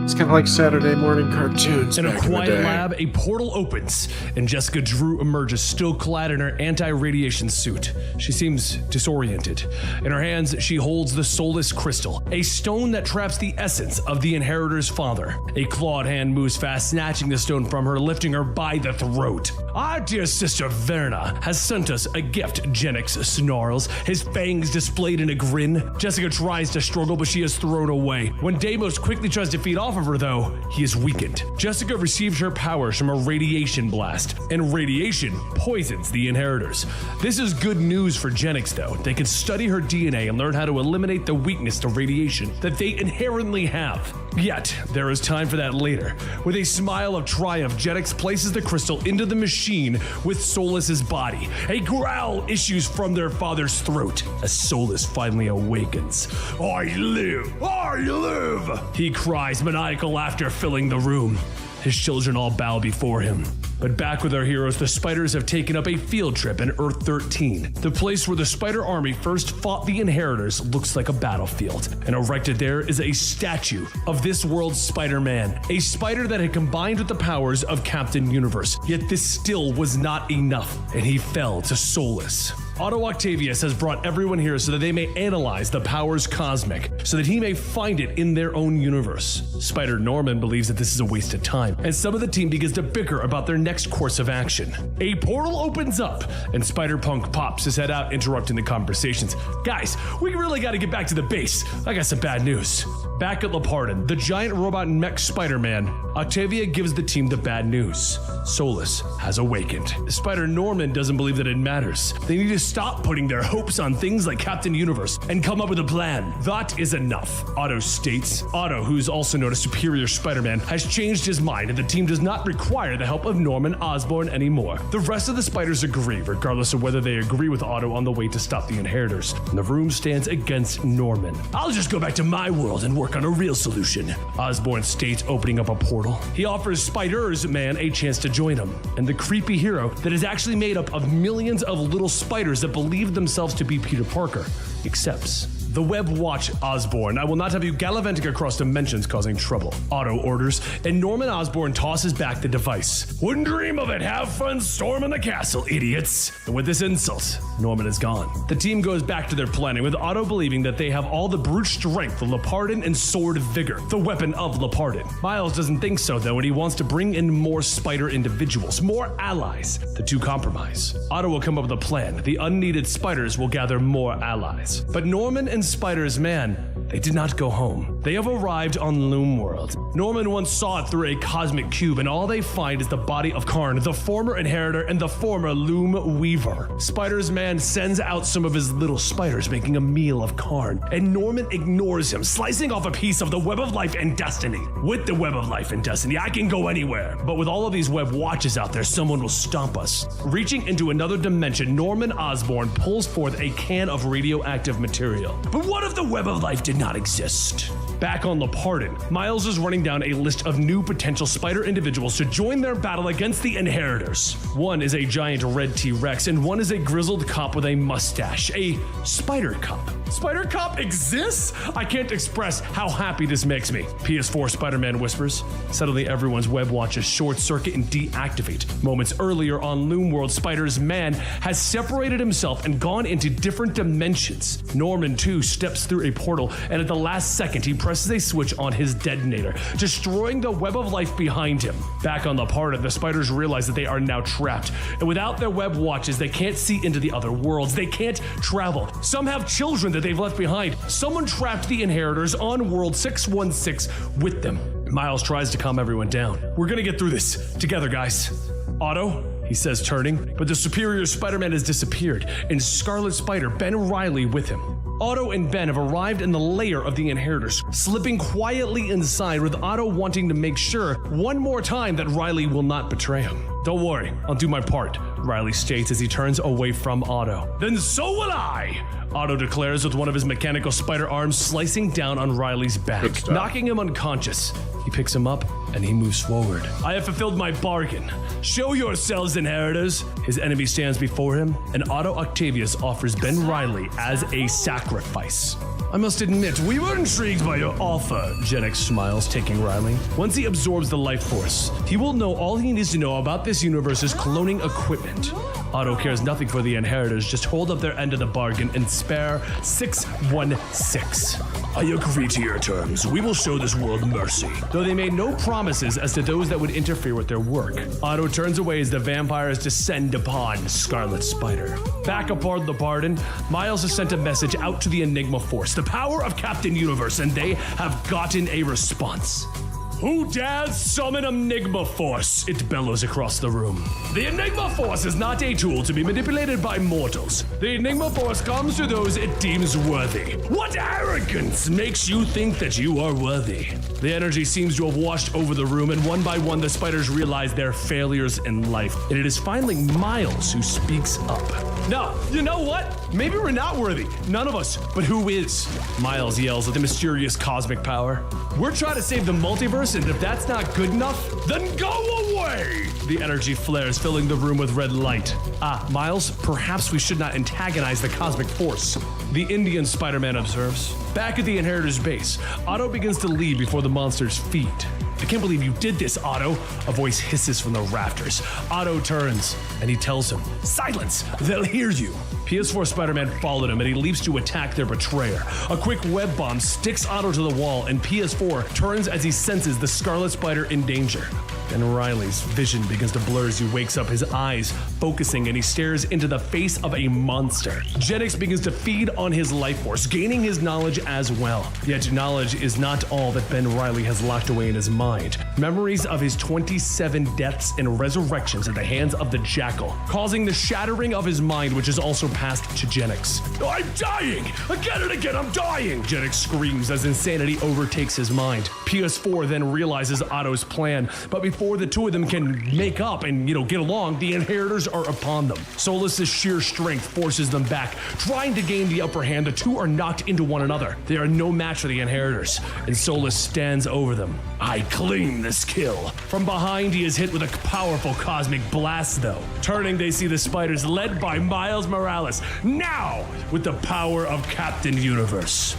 It's kind of like Saturday morning cartoons. In a back in the quiet day. lab, a portal opens, and Jessica Drew emerges, still clad in her anti-radiation suit. She seems disoriented. In her hands, she holds the Soulless Crystal, a stone that traps the essence of the Inheritor's father. A clawed hand moves fast, snatching the stone from her, lifting her by the throat. Our dear sister Verna has sent us a gift, Genix snarls, his fangs displayed in a grin. Jessica tries to struggle, but she is thrown away. When Deimos quickly tries to feed off of her, though, he is weakened. Jessica receives her powers from a radiation blast, and radiation poisons the Inheritors. This is good news for Genix, though. They can study her DNA and learn how to eliminate the weakness to radiation that they inherently have. Yet, there is time for that later. With a smile of triumph, Genix places the crystal into the machine with Soulless's body. A growl issues from their father's throat as Soulless finally awakens. I live! I live! He cries, maniacal laughter filling the room. His children all bow before him. But back with our heroes, the Spiders have taken up a field trip in Earth 13. The place where the Spider Army first fought the Inheritors looks like a battlefield. And erected there is a statue of this world's Spider-Man, a spider that had combined with the powers of Captain Universe. Yet this still was not enough, and he fell to Soulless. Otto Octavius has brought everyone here so that they may analyze the powers cosmic, so that he may find it in their own universe. Spider Norman believes that this is a waste of time, and some of the team begins to bicker about their next course of action. A portal opens up, and Spider-Punk pops his head out, interrupting the conversations. Guys, we really gotta get back to the base. I got some bad news. Back at Lepardon, the giant robot mech Spider-Man, Octavia gives the team the bad news. Soulless has awakened. Spider Norman doesn't believe that it matters. They need to stop putting their hopes on things like Captain Universe and come up with a plan. That is enough, Otto states. Otto, who's also known as Superior Spider-Man, has changed his mind, and the team does not require the help of Norman Osborn anymore. The rest of the Spiders agree, regardless of whether they agree with Otto on the way to stop the Inheritors. And the room stands against Norman. I'll just go back to my world and work on a real solution, Osborn states, opening up a portal. He offers Spiders Man a chance to join him, and the creepy hero that is actually made up of millions of little spiders that believe themselves to be Peter Parker accepts. The web watch, Osborn. I will not have you gallivanting across dimensions causing trouble, Otto orders, and Norman Osborn tosses back the device. Wouldn't dream of it. Have fun storming the castle, idiots. And with this insult, Norman is gone. The team goes back to their planning, with Otto believing that they have all the brute strength of Lepardon and sword vigor, the weapon of Lepardon. Miles doesn't think so, though, and he wants to bring in more spider individuals, more allies. The two compromise. Otto will come up with a plan. The unneeded spiders will gather more allies. But Norman and Spiders Man, they did not go home. They have arrived on Loom World. Norman once saw it through a cosmic cube, and all they find is the body of Karn, the former Inheritor and the former Loom Weaver. Spiders Man sends out some of his little spiders, making a meal of Karn, and Norman ignores him, slicing off a piece of the Web of Life and Destiny. With the Web of Life and Destiny, I can go anywhere. But with all of these web watches out there, someone will stomp us. Reaching into another dimension, Norman Osborn pulls forth a can of radioactive material. But what if the Web of Life did not exist? Back on Lepardon, Miles is running down a list of new potential spider individuals to join their battle against the Inheritors. One is a giant red T-Rex, and one is a grizzled cop with a mustache, a Spider Cop. Spider Cop exists? I can't express how happy this makes me, PS4 Spider-Man whispers. Suddenly everyone's web watches short circuit and deactivate. Moments earlier on Loom World, Spiders Man has separated himself and gone into different dimensions. Norman too steps through a portal, and at the last second he presses a switch on his detonator, destroying the Web of Life behind him. Back on Lepardon, the spiders realize that they are now trapped, and without their web watches they can't see into the other worlds. They can't travel. Some have children that they've left behind. Someone trapped the Inheritors on World 616 with them. Miles tries to calm everyone down. We're gonna get through this together, guys. Otto, he says, turning, but the Superior Spider-Man has disappeared, and Scarlet Spider, Ben Reilly, with him. Otto and Ben have arrived in the lair of the Inheritors, slipping quietly inside, with Otto wanting to make sure one more time that Riley will not betray him. Don't worry, I'll do my part, Riley states as he turns away from Otto. Then so will I! Otto declares with one of his mechanical spider arms slicing down on Riley's back, knocking him unconscious. He picks him up and he moves forward. I have fulfilled my bargain. Show yourselves, inheritors. His enemy stands before him, and Otto Octavius offers Ben Riley as a sacrifice. I must admit, we were intrigued by your offer, Genix smiles, taking Riley. Once he absorbs the life force, he will know all he needs to know about this universe's cloning equipment. Otto cares nothing for the inheritors, just hold up their end of the bargain and spare 616. I agree to your terms. We will show this world mercy. Though they made no promises as to those that would interfere with their work. Otto turns away as the vampires descend upon Scarlet Spider. Back aboard the Barden, Miles has sent a message out to the Enigma Force, the power of Captain Universe, and they have gotten a response. Who dares summon Enigma Force? It bellows across the room. The Enigma Force is not a tool to be manipulated by mortals. The Enigma Force comes to those it deems worthy. What arrogance makes you think that you are worthy? The energy seems to have washed over the room, and one by one the spiders realize their failures in life. And it is finally Miles who speaks up. No, you know what? Maybe we're not worthy. None of us. But who is? Miles yells at the mysterious cosmic power. We're trying to save the multiverse, and if that's not good enough, then go away! The energy flares, filling the room with red light. Miles, perhaps we should not antagonize the cosmic force. The Indian Spider-Man observes. Back at the Inheritor's base, Otto begins to leave before the monster's feet. I can't believe you did this, Otto. A voice hisses from the rafters. Otto turns, and he tells him, Silence! They'll hear you! PS4 Spider-Man followed him, and he leaps to attack their betrayer. A quick web bomb sticks Otto to the wall, and PS4 turns as he senses the Scarlet Spider in danger. Then Riley's vision begins to blur as he wakes up, his eyes focusing, and he stares into the face of a monster. Genix begins to feed on his life force, gaining his knowledge as well. Yet knowledge is not all that Ben Riley has locked away in his mind. Memories of his 27 deaths and resurrections at the hands of the Jackal, causing the shattering of his mind, which is also passed to Genix. I'm dying! Again and again, I'm dying! Genix screams as insanity overtakes his mind. PS4 then realizes Otto's plan, but before the two of them can make up and, get along, the Inheritors are upon them. Solus's sheer strength forces them back. Trying to gain the upper hand, the two are knocked into one another. They are no match for the Inheritors, and Solus stands over them. I claim this kill. From behind, he is hit with a powerful cosmic blast, though. Turning, they see the spiders led by Miles Morales, now with the power of Captain Universe.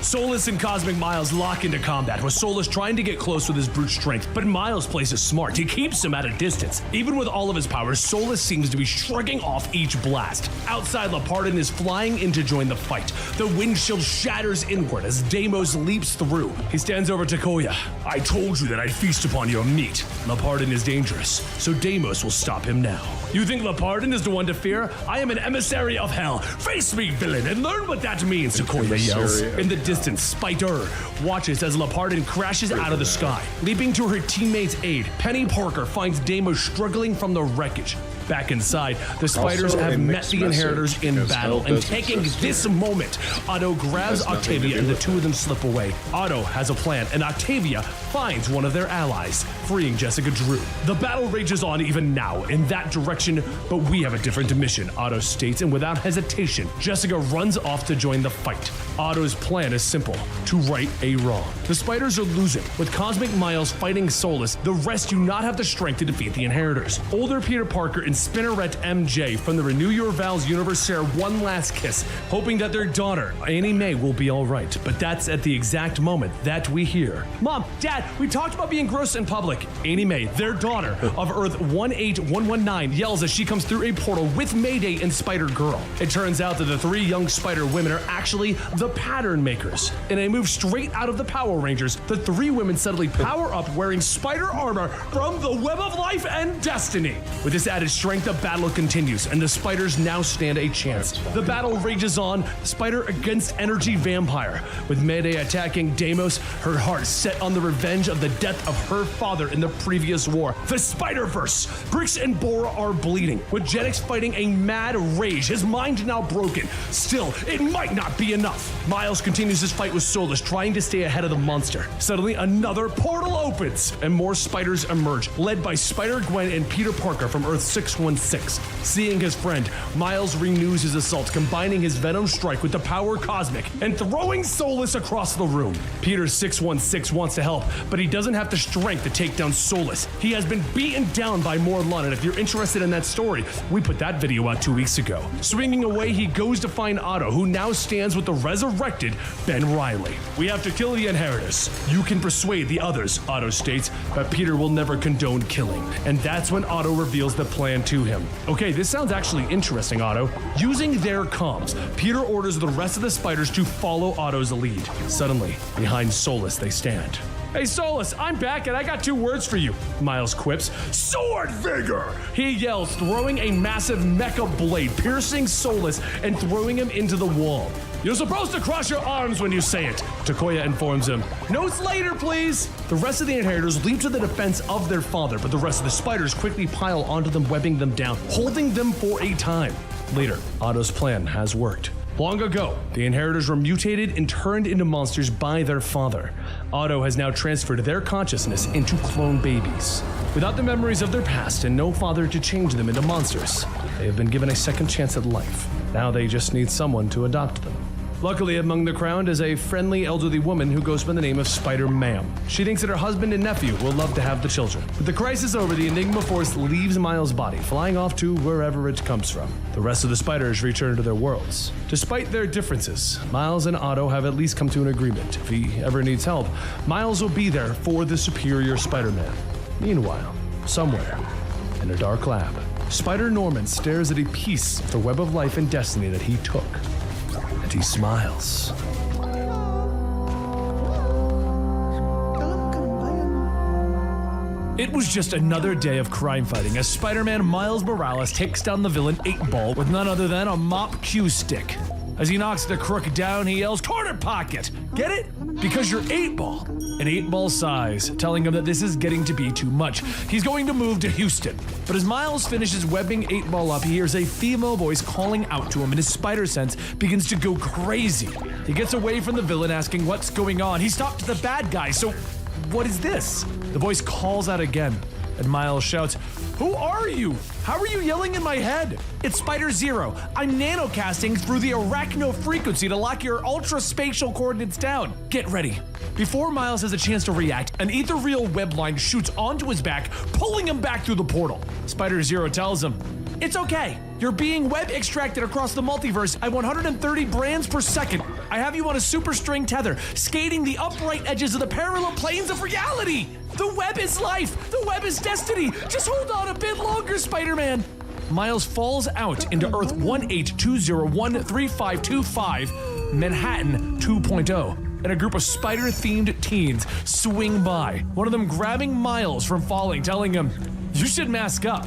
Solus and Cosmic Miles lock into combat, with Solus trying to get close with his brute strength, but Miles plays it smart. He keeps him at a distance. Even with all of his powers, Solus seems to be shrugging off each blast. Outside, Lapardin is flying in to join the fight. The windshield shatters inward as Deimos leaps through. He stands over Takoya. I told you that I'd feast upon your meat. Lapardin is dangerous, so Deimos will stop him now. You think Lapardin is the one to fear? I am an emissary of hell. Face me, villain, and learn what that means, Takoya yells. In the distance, Spider watches as Lapardin crashes out of the sky. Leaping to her teammate's aid, Penny Parker finds Deimos struggling from the wreckage. Back inside, the spiders have met the Inheritors in battle, and taking this moment, Otto grabs Octavia and the two of them slip away. Otto has a plan, and Octavia finds one of their allies, freeing Jessica Drew. The battle rages on even now in that direction, but we have a different mission, Otto states, and without hesitation, Jessica runs off to join the fight. Otto's plan is simple, to right a wrong. The spiders are losing, with Cosmic Miles fighting Solus. The rest do not have the strength to defeat the Inheritors. Older Peter Parker and Spinneret MJ from the Renew Your Vows universe share one last kiss, hoping that their daughter, Annie Mae, will be alright. But that's at the exact moment that we hear. Mom, Dad, we talked about being gross in public. Annie Mae, their daughter of Earth 18119, yells as she comes through a portal with Mayday and Spider-Girl. It turns out that the three young spider women are actually the pattern makers. In a move straight out of the Power Rangers, the three women suddenly power up wearing spider armor from the Web of Life and Destiny. With this added strength, the battle continues, and the spiders now stand a chance. The battle rages on, spider against energy vampire. With Mayday attacking Deimos, her heart set on the revenge of the death of her father in the previous war. The Spider-Verse! Grix and Bora are bleeding, with Jetix fighting a mad rage, his mind now broken. Still, it might not be enough. Miles continues his fight with Solus, trying to stay ahead of the monster. Suddenly, another portal opens, and more spiders emerge, led by Spider-Gwen and Peter Parker from Earth 616. Seeing his friend, Miles renews his assault, combining his Venom strike with the power cosmic, and throwing Solus across the room. Peter 616 wants to help, but he doesn't have the strength to take down Solus. He has been beaten down by Morlun, and if you're interested in that story, we put that video out 2 weeks ago. Swinging away, he goes to find Otto, who now stands with the resurrected Ben Reilly. We have to kill the Inheritors. You can persuade the others, Otto states, but Peter will never condone killing. And that's when Otto reveals the plan to him. Okay, this sounds actually interesting, Otto. Using their comms, Peter orders the rest of the spiders to follow Otto's lead. Suddenly, behind Solus, they stand. Hey Solus, I'm back and I got 2 words for you, Miles quips. Sword vigor! He yells, throwing a massive mecha blade, piercing Solus and throwing him into the wall. You're supposed to cross your arms when you say it, Takoya informs him. Notes later, please! The rest of the Inheritors leap to the defense of their father, but the rest of the spiders quickly pile onto them, webbing them down, holding them for a time. Later, Otto's plan has worked. Long ago, the Inheritors were mutated and turned into monsters by their father. Otto has now transferred their consciousness into clone babies. Without the memories of their past and no father to change them into monsters, they have been given a second chance at life. Now they just need someone to adopt them. Luckily, among the crowd is a friendly elderly woman who goes by the name of Spider-Ma'am. She thinks that her husband and nephew will love to have the children. With the crisis over, the Enigma Force leaves Miles' body, flying off to wherever it comes from. The rest of the spiders return to their worlds. Despite their differences, Miles and Otto have at least come to an agreement. If he ever needs help, Miles will be there for the superior Spider-Man. Meanwhile, somewhere in a dark lab, Spider-Norman stares at a piece of the web of life and destiny that he took. And he smiles. It was just another day of crime fighting as Spider-Man Miles Morales takes down the villain 8-Ball with none other than a mop cue stick. As he knocks the crook down, he yells, "Corner pocket!" Get it? Because you're 8-Ball. An 8-Ball sighs, telling him that this is getting to be too much. He's going to move to Houston. But as Miles finishes webbing 8-Ball up, he hears a female voice calling out to him, and his spider sense begins to go crazy. He gets away from the villain, asking what's going on. He stopped the bad guy, so what is this? The voice calls out again, and Miles shouts, "Who are you? How are you yelling in my head?" "It's Spider Zero. I'm nanocasting through the arachno frequency to lock your ultra-spatial coordinates down. Get ready." Before Miles has a chance to react, an ethereal web line shoots onto his back, pulling him back through the portal. Spider Zero tells him, "It's okay. You're being web extracted across the multiverse at 130 brands per second. I have you on a super string tether, skating the upright edges of the parallel planes of reality. The web is life. The web is destiny. Just hold on a bit longer, Spider-Man." Miles falls out into Earth 1820135525, Manhattan 2.0. And a group of spider-themed teens swing by, one of them grabbing Miles from falling, telling him, "You should mask up.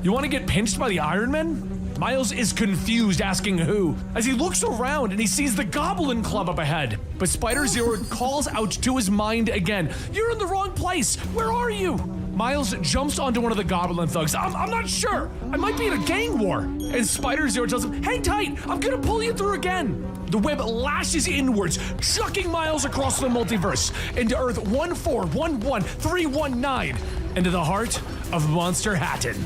You want to get pinched by the Iron Men?" Miles is confused, asking who, as he looks around and he sees the Goblin Club up ahead. But Spider-Zero calls out to his mind again, "You're in the wrong place. Where are you?" Miles jumps onto one of the Goblin thugs. I'm not sure. I might be in a gang war." And Spider-Zero tells him, "Hang tight. I'm gonna pull you through again." The web lashes inwards, chucking Miles across the multiverse into Earth 1411319, into the heart of Monster Hatton.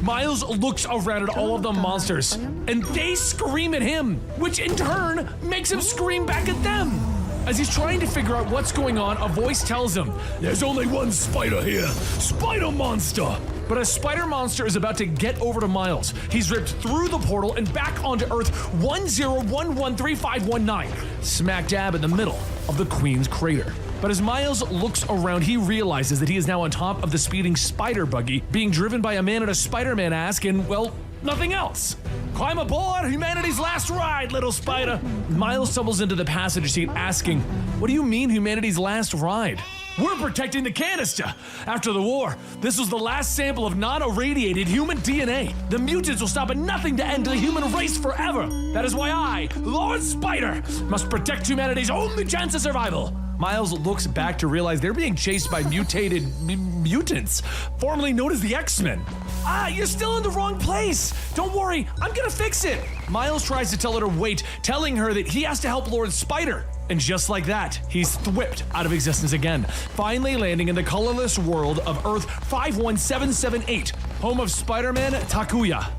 Miles looks around at all of the monsters, and they scream at him, which in turn makes him scream back at them. As he's trying to figure out what's going on, a voice tells him, "There's only one spider here, Spider Monster." But as Spider Monster is about to get over to Miles, he's ripped through the portal and back onto Earth 10113519, smack dab in the middle of the Queen's crater. But as Miles looks around, he realizes that he is now on top of the speeding spider buggy, being driven by a man in a Spider-Man mask and, well, nothing else. "Climb aboard, humanity's last ride, little spider." Miles stumbles into the passenger seat asking, "What do you mean humanity's last ride?" We're protecting the canister. After the war, this was the last sample of non-irradiated human DNA. The mutants will stop at nothing to end the human race forever. That is why I, Lord Spider, must protect humanity's only chance of survival. Miles looks back to realize they're being chased by mutated mutants, formerly known as the X-Men. You're still in the wrong place. Don't worry, I'm gonna fix it. Miles tries to tell her to wait, telling her that he has to help Lord Spider. And just like that, he's whipped out of existence again, finally landing in the colorless world of Earth 51778, home of Spider-Man Takuya.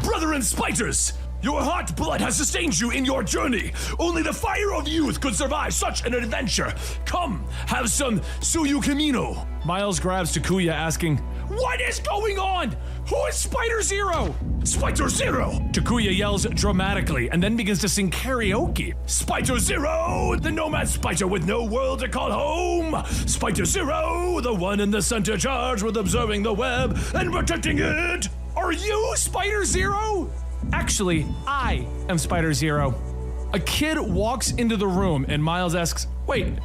Brethren Spiders! Your hot blood has sustained you in your journey. Only the fire of youth could survive such an adventure. Come, have some Suyu Kamino. Miles grabs Takuya, asking, "What is going on? Who is Spider Zero?" "Spider Zero!" Takuya yells dramatically and then begins to sing karaoke. "Spider Zero, the nomad spider with no world to call home. Spider Zero, the one in the center charged with observing the web and protecting it. Are you Spider Zero?" Actually, I am Spider Zero. A kid walks into the room and Miles asks, "Wait,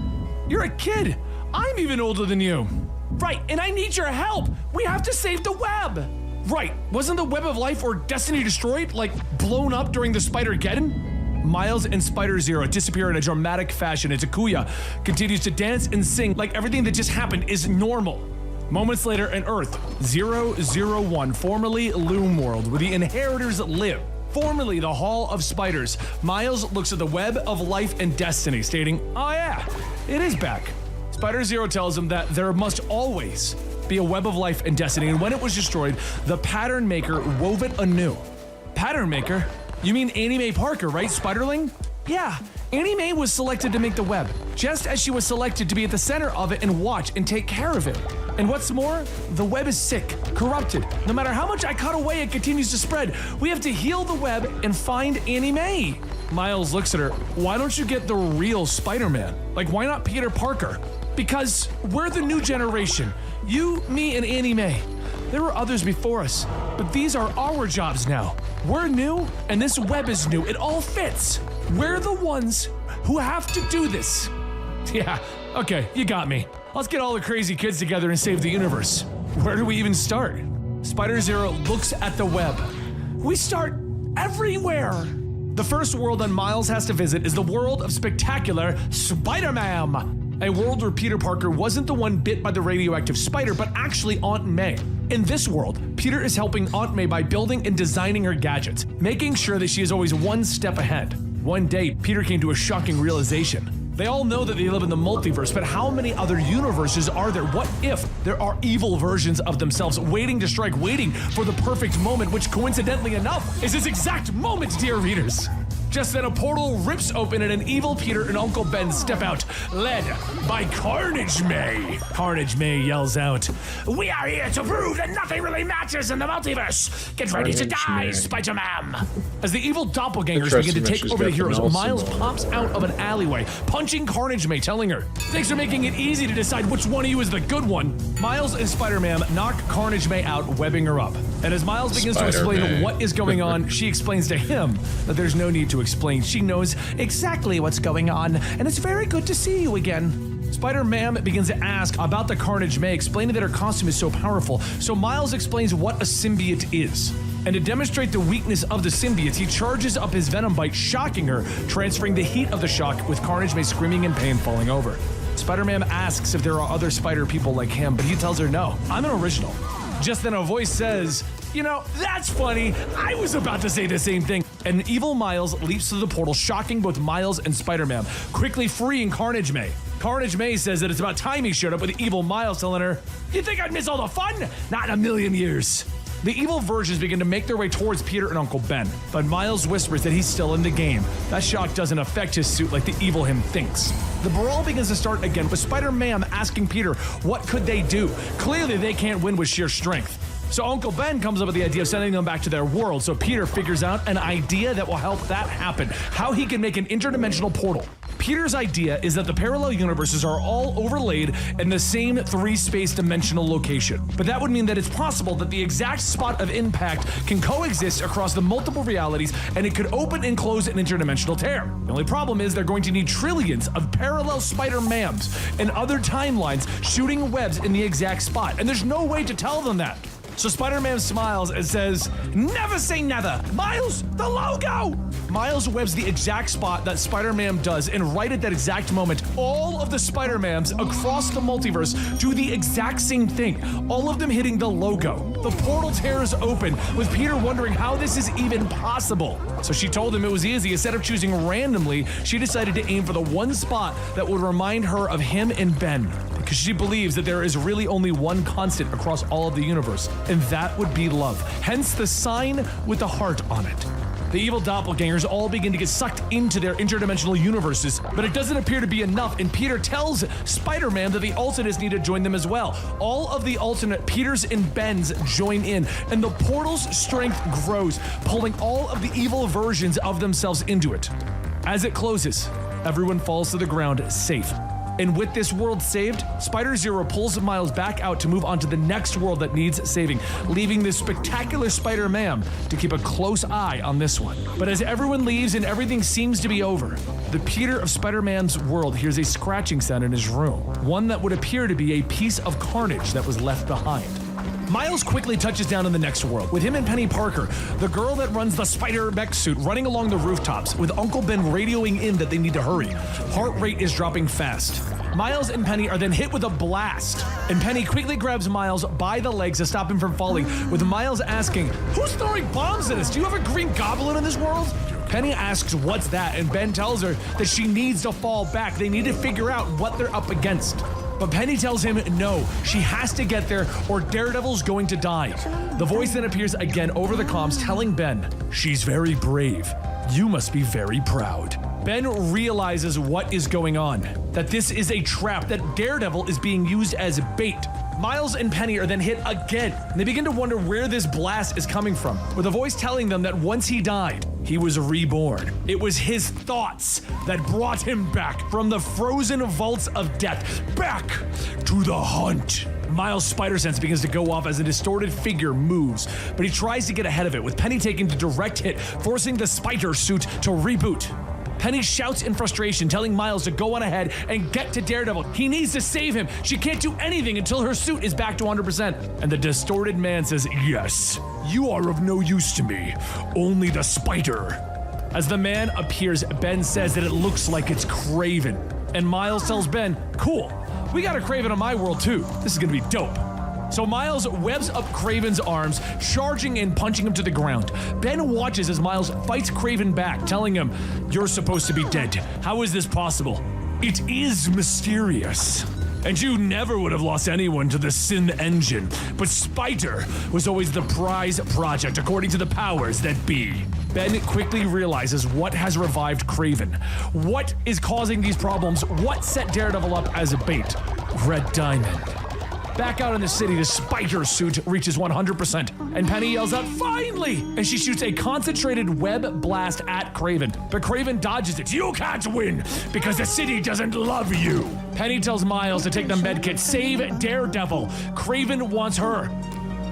you're a kid. I'm even older than you." "Right, and I need your help. We have to save the web." "Right, wasn't the web of life or destiny destroyed, like blown up during the Spider-Geddon?" Miles and Spider Zero disappear in a dramatic fashion and Takuya continues to dance and sing like everything that just happened is normal. Moments later in Earth 001, formerly Loom World, where the Inheritors live, formerly the Hall of Spiders, Miles looks at the web of life and destiny, stating, "Oh yeah, it is back." Spider Zero tells him that there must always be a web of life and destiny, and when it was destroyed, the pattern maker wove it anew. Pattern maker? You mean Annie Mae Parker, right, Spiderling? Yeah, Annie Mae was selected to make the web, just as she was selected to be at the center of it and watch and take care of it. And what's more, the web is sick, corrupted. No matter how much I cut away, it continues to spread. We have to heal the web and find Annie Mae. Miles looks at her. "Why don't you get the real Spider-Man? Like, why not Peter Parker?" "Because we're the new generation. You, me, and Annie Mae. There were others before us, but these are our jobs now. We're new, and this web is new. It all fits. We're the ones who have to do this." "Yeah, okay, you got me. Let's get all the crazy kids together and save the universe. Where do we even start?" Spider Zero looks at the web. "We start everywhere." The first world that Miles has to visit is the world of spectacular Spider-Man, a world where Peter Parker wasn't the one bit by the radioactive spider, but actually Aunt May. In this world, Peter is helping Aunt May by building and designing her gadgets, making sure that she is always one step ahead. One day, Peter came to a shocking realization. They all know that they live in the multiverse, but how many other universes are there? What if there are evil versions of themselves waiting to strike, waiting for the perfect moment, which coincidentally enough is this exact moment, dear readers? Just then a portal rips open and an evil Peter and Uncle Ben step out, led by Carnage May. Carnage May yells out, "We are here to prove that nothing really matters in the multiverse. Get ready to die, Spider-Man." As the evil doppelgangers begin to take over the heroes, Miles pops out of an alleyway, punching Carnage May, telling her, "Thanks for making it easy to decide which one of you is the good one." Miles and Spider-Man knock Carnage May out, webbing her up. And as Miles begins to explain what is going on, she explains to him that there's no need to explain. She knows exactly what's going on, and it's very good to see you again. Spider-Man begins to ask about the Carnage May, explaining that her costume is so powerful, so Miles explains what a symbiote is. And to demonstrate the weakness of the symbiote, he charges up his venom bite, shocking her, transferring the heat of the shock with Carnage May screaming in pain, falling over. Spider-Man asks if there are other spider people like him, but he tells her no, I'm an original. Just then a voice says, "You know, that's funny. I was about to say the same thing." And evil Miles leaps through the portal, shocking both Miles and Spider-Man, quickly freeing Carnage May. Carnage May says that it's about time he showed up, with evil Miles telling her, "You think I'd miss all the fun? Not in a million years." The evil versions begin to make their way towards Peter and Uncle Ben, but Miles whispers that he's still in the game. That shock doesn't affect his suit like the evil him thinks. The brawl begins to start again, with Spider-Man asking Peter what could they do. Clearly they can't win with sheer strength. So Uncle Ben comes up with the idea of sending them back to their world, so Peter figures out an idea that will help that happen, how he can make an interdimensional portal. Peter's idea is that the parallel universes are all overlaid in the same 3-space dimensional location. But that would mean that it's possible that the exact spot of impact can coexist across the multiple realities, and it could open and close an interdimensional tear. The only problem is they're going to need trillions of parallel Spider-Mams and other timelines shooting webs in the exact spot, and there's no way to tell them that. So Spider-Man smiles and says, "Never say never! Miles, the logo!" Miles webs the exact spot that Spider-Man does, and right at that exact moment, all of the Spider-Mans across the multiverse do the exact same thing, all of them hitting the logo. The portal tears open, with Peter wondering how this is even possible. So she told him it was easy. Instead of choosing randomly, she decided to aim for the one spot that would remind her of him and Ben, because she believes that there is really only one constant across all of the universe, and that would be love. Hence the sign with the heart on it. The evil doppelgangers all begin to get sucked into their interdimensional universes, but it doesn't appear to be enough, and Peter tells Spider-Man that the alternates need to join them as well. All of the alternate Peters and Bens join in, and the portal's strength grows, pulling all of the evil versions of themselves into it. As it closes, everyone falls to the ground safe. And with this world saved, Spider-Zero pulls Miles back out to move on to the next world that needs saving, leaving this spectacular Spider-Man to keep a close eye on this one. But as everyone leaves and everything seems to be over, the Peter of Spider-Man's world hears a scratching sound in his room, one that would appear to be a piece of carnage that was left behind. Miles quickly touches down in the next world, with him and Penny Parker, the girl that runs the spider mech suit, running along the rooftops, with Uncle Ben radioing in that they need to hurry. Heart rate is dropping fast. Miles and Penny are then hit with a blast, and Penny quickly grabs Miles by the legs to stop him from falling, with Miles asking, "Who's throwing bombs at us? Do you have a green goblin in this world?" Penny asks what's that, and Ben tells her that she needs to fall back. They need to figure out what they're up against. But Penny tells him no, she has to get there or Daredevil's going to die. The voice then appears again over the comms telling Ben, "She's very brave. You must be very proud." Ben realizes what is going on, that this is a trap, that Daredevil is being used as bait. Miles and Penny are then hit again, and they begin to wonder where this blast is coming from, with a voice telling them that once he died, he was reborn. It was his thoughts that brought him back from the frozen vaults of death, back to the hunt. Miles' spider sense begins to go off as a distorted figure moves, but he tries to get ahead of it, with Penny taking the direct hit, forcing the spider suit to reboot. Penny shouts in frustration, telling Miles to go on ahead and get to Daredevil. He needs to save him. She can't do anything until her suit is back to 100%. And the distorted man says, "Yes, you are of no use to me. Only the spider." As the man appears, Ben says that it looks like it's Kraven. And Miles tells Ben, "Cool, we got a Kraven in my world too. This is gonna be dope." So Miles webs up Kraven's arms, charging and punching him to the ground. Ben watches as Miles fights Kraven back, telling him, "You're supposed to be dead. How is this possible? It is mysterious. And you never would have lost anyone to the Sin Engine, but Spider was always the prize project according to the powers that be." Ben quickly realizes what has revived Kraven. What is causing these problems? What set Daredevil up as a bait? Red Diamond. Back out in the city, the spider suit reaches 100%, and Penny yells out, "Finally!" And she shoots a concentrated web blast at Kraven. But Kraven dodges it. "You can't win, because the city doesn't love you." Penny tells Miles to take the medkit, save Daredevil. Kraven wants her.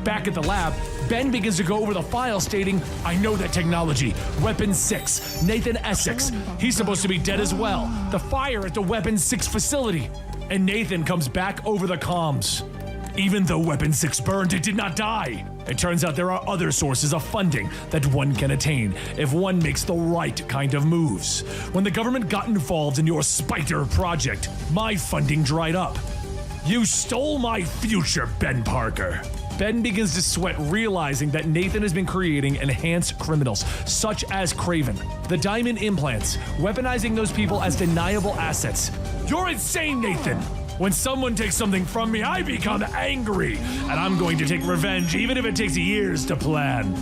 Back at the lab, Ben begins to go over the file stating, "I know that technology. Weapon 6, Nathan Essex. He's supposed to be dead as well. The fire at the Weapon 6 facility." And Nathan comes back over the comms. "Even though Weapon 6 burned, it did not die. It turns out there are other sources of funding that one can attain if one makes the right kind of moves. When the government got involved in your Spider project, my funding dried up. You stole my future, Ben Parker." Ben begins to sweat, realizing that Nathan has been creating enhanced criminals, such as Kraven. The diamond implants, weaponizing those people as deniable assets. "You're insane, Nathan! When someone takes something from me, I become angry, and I'm going to take revenge, even if it takes years to plan."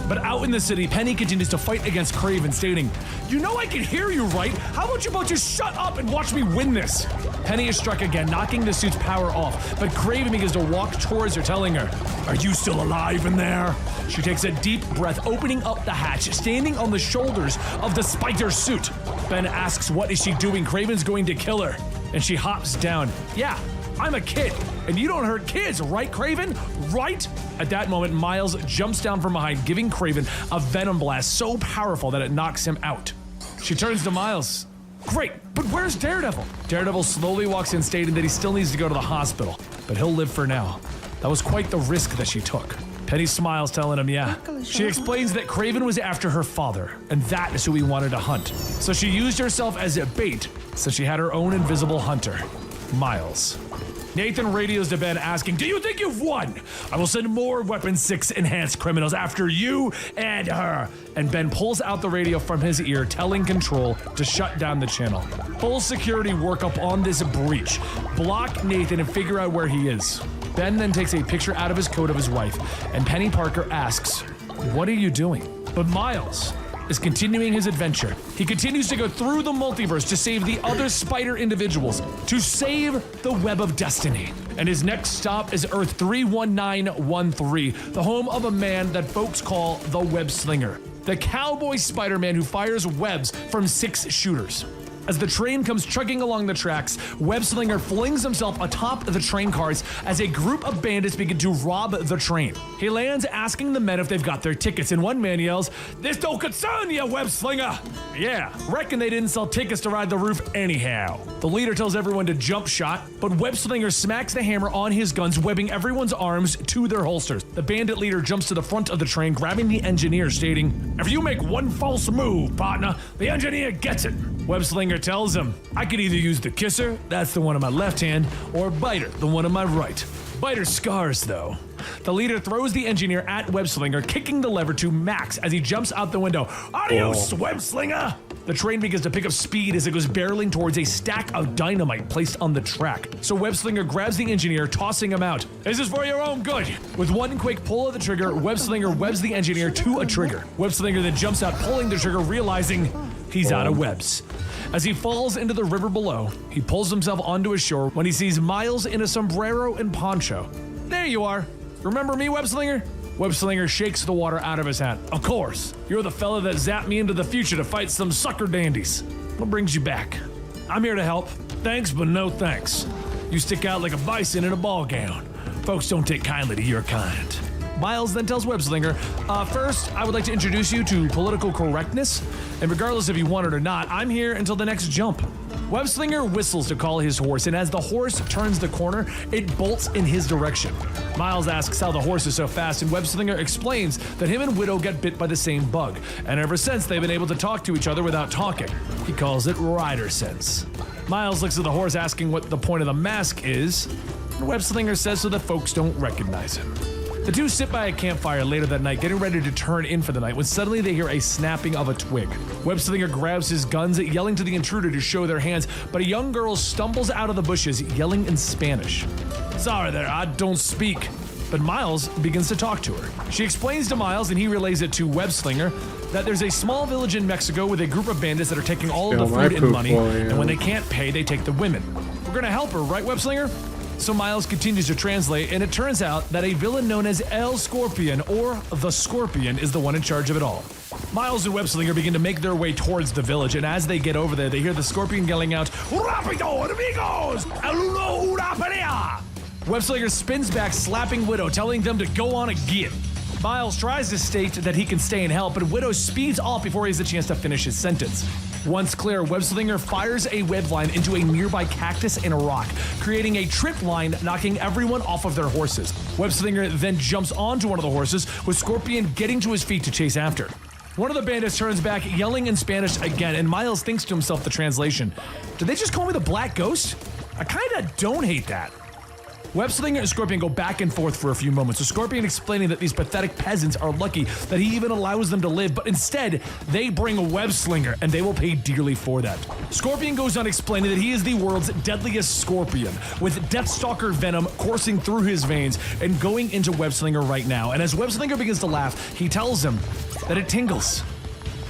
But out in the city, Penny continues to fight against Kraven, stating, "You know I can hear you, right? How about you both just shut up and watch me win this?" Penny is struck again, knocking the suit's power off, but Kraven begins to walk towards her, telling her, "Are you still alive in there?" She takes a deep breath, opening up the hatch, standing on the shoulders of the spider suit. Ben asks, what is she doing? Kraven's going to kill her. And she hops down. "Yeah, I'm a kid, and you don't hurt kids, right, Kraven? Right?" At that moment, Miles jumps down from behind, giving Kraven a venom blast so powerful that it knocks him out. She turns to Miles. "Great, but where's Daredevil?" Daredevil slowly walks in, stating that he still needs to go to the hospital, but he'll live for now. That was quite the risk that she took. Penny smiles, telling him, yeah. She explains that Kraven was after her father, and that is who he wanted to hunt. So she used herself as a bait, so she had her own invisible hunter, Miles. Nathan radios to Ben asking, "Do you think you've won? I will send more Weapon 6 enhanced criminals after you and her." And Ben pulls out the radio from his ear, telling Control to shut down the channel. Full security work up on this breach. Block Nathan and figure out where he is. Ben then takes a picture out of his coat of his wife, and Penny Parker asks, "What are you doing?" But Miles is continuing his adventure. He continues to go through the multiverse to save the other spider individuals, to save the Web of Destiny. And his next stop is Earth 31913, the home of a man that folks call the Web Slinger, the cowboy Spider-Man who fires webs from 6 shooters. As the train comes chugging along the tracks, Web Slinger flings himself atop the train cars as a group of bandits begin to rob the train. He lands asking the men if they've got their tickets, and one man yells, "This don't concern ya, Web Slinger!" "Yeah, reckon they didn't sell tickets to ride the roof anyhow." The leader tells everyone to jump shot, but Web Slinger smacks the hammer on his guns, webbing everyone's arms to their holsters. The bandit leader jumps to the front of the train, grabbing the engineer, stating, "If you make one false move, partner, the engineer gets it." Web Slinger tells him, "I could either use the kisser, that's the one on my left hand, or biter, the one on my right. Biter scars, though." The leader throws the engineer at Web Slinger, kicking the lever to max as he jumps out the window. "Adios, Web Slinger!" The train begins to pick up speed as it goes barreling towards a stack of dynamite placed on the track. So Web Slinger grabs the engineer, tossing him out. "This is for your own good." With one quick pull of the trigger, Web Slinger webs the engineer to a trigger. Web Slinger then jumps out, pulling the trigger, realizing he's out of webs. As he falls into the river below, he pulls himself onto a shore when he sees Miles in a sombrero and poncho. "There you are. Remember me, Web Slinger?" Web Slinger shakes the water out of his hat. "Of course. You're the fella that zapped me into the future to fight some sucker dandies. What brings you back?" "I'm here to help. Thanks, but no thanks. You stick out like a bison in a ball gown. Folks don't take kindly to your kind." Miles then tells Web Slinger, "First, I would like to introduce you to political correctness, and regardless if you want it or not, I'm here until the next jump." Web Slinger whistles to call his horse, and as the horse turns the corner, it bolts in his direction. Miles asks how the horse is so fast, and Web Slinger explains that him and Widow get bit by the same bug, and ever since they've been able to talk to each other without talking. He calls it rider sense. Miles looks at the horse, asking what the point of the mask is, and Web Slinger says so that folks don't recognize him. The two sit by a campfire later that night, getting ready to turn in for the night, when suddenly they hear a snapping of a twig. Web Slinger grabs his guns, yelling to the intruder to show their hands, but a young girl stumbles out of the bushes, yelling in Spanish. "Sorry there, I don't speak." But Miles begins to talk to her. She explains to Miles, and he relays it to Web Slinger, that there's a small village in Mexico with a group of bandits that are taking all of the food and money, and when they can't pay, they take the women. We're gonna help her, right, Web Slinger? So Miles continues to translate, and it turns out that a villain known as El Scorpion, or the Scorpion, is the one in charge of it all. Miles and Web Slinger begin to make their way towards the village, and as they get over there, they hear the Scorpion yelling out, "Rapido, amigos! El uno una pelea!" Web Slinger spins back, slapping Widow, telling them to go on again. Miles tries to state that he can stay and help, but Widow speeds off before he has a chance to finish his sentence. Once clear, Web Slinger fires a web line into a nearby cactus and a rock, creating a trip line, knocking everyone off of their horses. Web Slinger then jumps onto one of the horses, with Scorpion getting to his feet to chase after. One of the bandits turns back, yelling in Spanish again, and Miles thinks to himself the translation, "Did they just call me the Black Ghost? I kinda don't hate that." Webslinger and Scorpion go back and forth for a few moments, with Scorpion explaining that these pathetic peasants are lucky that he even allows them to live, but instead, they bring a Webslinger, and they will pay dearly for that. Scorpion goes on explaining that he is the world's deadliest scorpion, with Deathstalker venom coursing through his veins and going into Webslinger right now, and as Webslinger begins to laugh, he tells him that it tingles.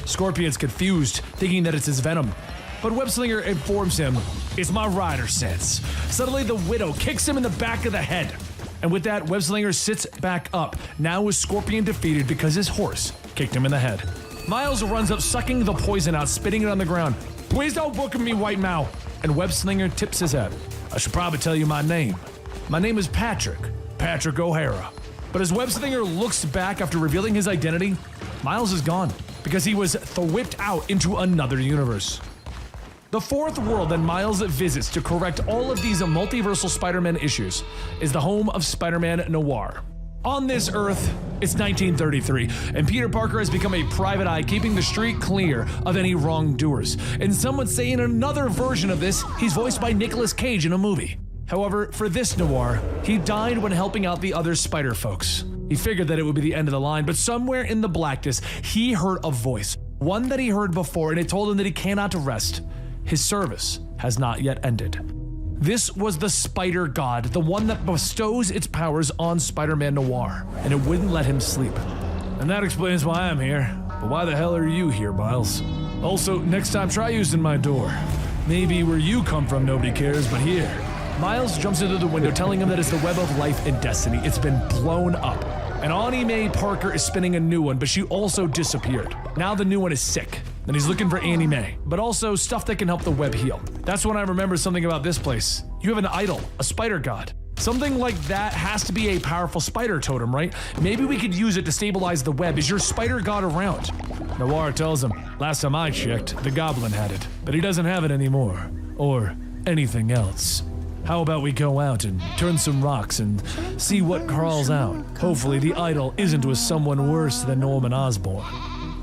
Scorpion's confused, thinking that it's his venom. But Webslinger informs him, it's my rider sense. Suddenly the Widow kicks him in the back of the head. And with that, Webslinger sits back up, now with Scorpion defeated because his horse kicked him in the head. Miles runs up, sucking the poison out, spitting it on the ground. Please don't book me, White Mao. And Webslinger tips his head. I should probably tell you my name. My name is Patrick O'Hara. But as Webslinger looks back after revealing his identity, Miles is gone because he was whipped out into another universe. The fourth world that Miles visits to correct all of these multiversal Spider-Man issues is the home of Spider-Man Noir. On this Earth, it's 1933, and Peter Parker has become a private eye, keeping the street clear of any wrongdoers. And some would say in another version of this, he's voiced by Nicolas Cage in a movie. However, for this Noir, he died when helping out the other Spider folks. He figured that it would be the end of the line, but somewhere in the blackness, he heard a voice, one that he heard before, and it told him that he cannot rest. His service has not yet ended. This was the Spider God, the one that bestows its powers on Spider-Man Noir, and it wouldn't let him sleep. And that explains why I'm here. But why the hell are you here, Miles? Also, next time try using my door. Maybe where you come from nobody cares, but here. Miles jumps into the window, telling him that it's the web of life and destiny. It's been blown up. And Annie Mae Parker is spinning a new one, but she also disappeared. Now the new one is sick, and he's looking for Annie Mae, but also stuff that can help the web heal. That's when I remember something about this place. You have an idol, a spider god. Something like that has to be a powerful spider totem, right? Maybe we could use it to stabilize the web. Is your spider god around? Noir tells him, last time I checked, the goblin had it, but he doesn't have it anymore. Or anything else. How about we go out and turn some rocks and see what crawls out? Hopefully the idol isn't with someone worse than Norman Osborn.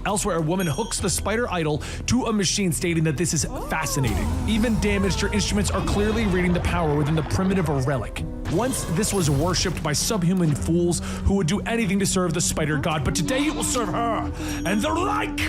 Elsewhere, a woman hooks the spider idol to a machine, stating that this is fascinating. Even damaged, her instruments are clearly reading the power within the primitive relic. Once this was worshipped by subhuman fools who would do anything to serve the spider god, but today it will serve her and the Reich.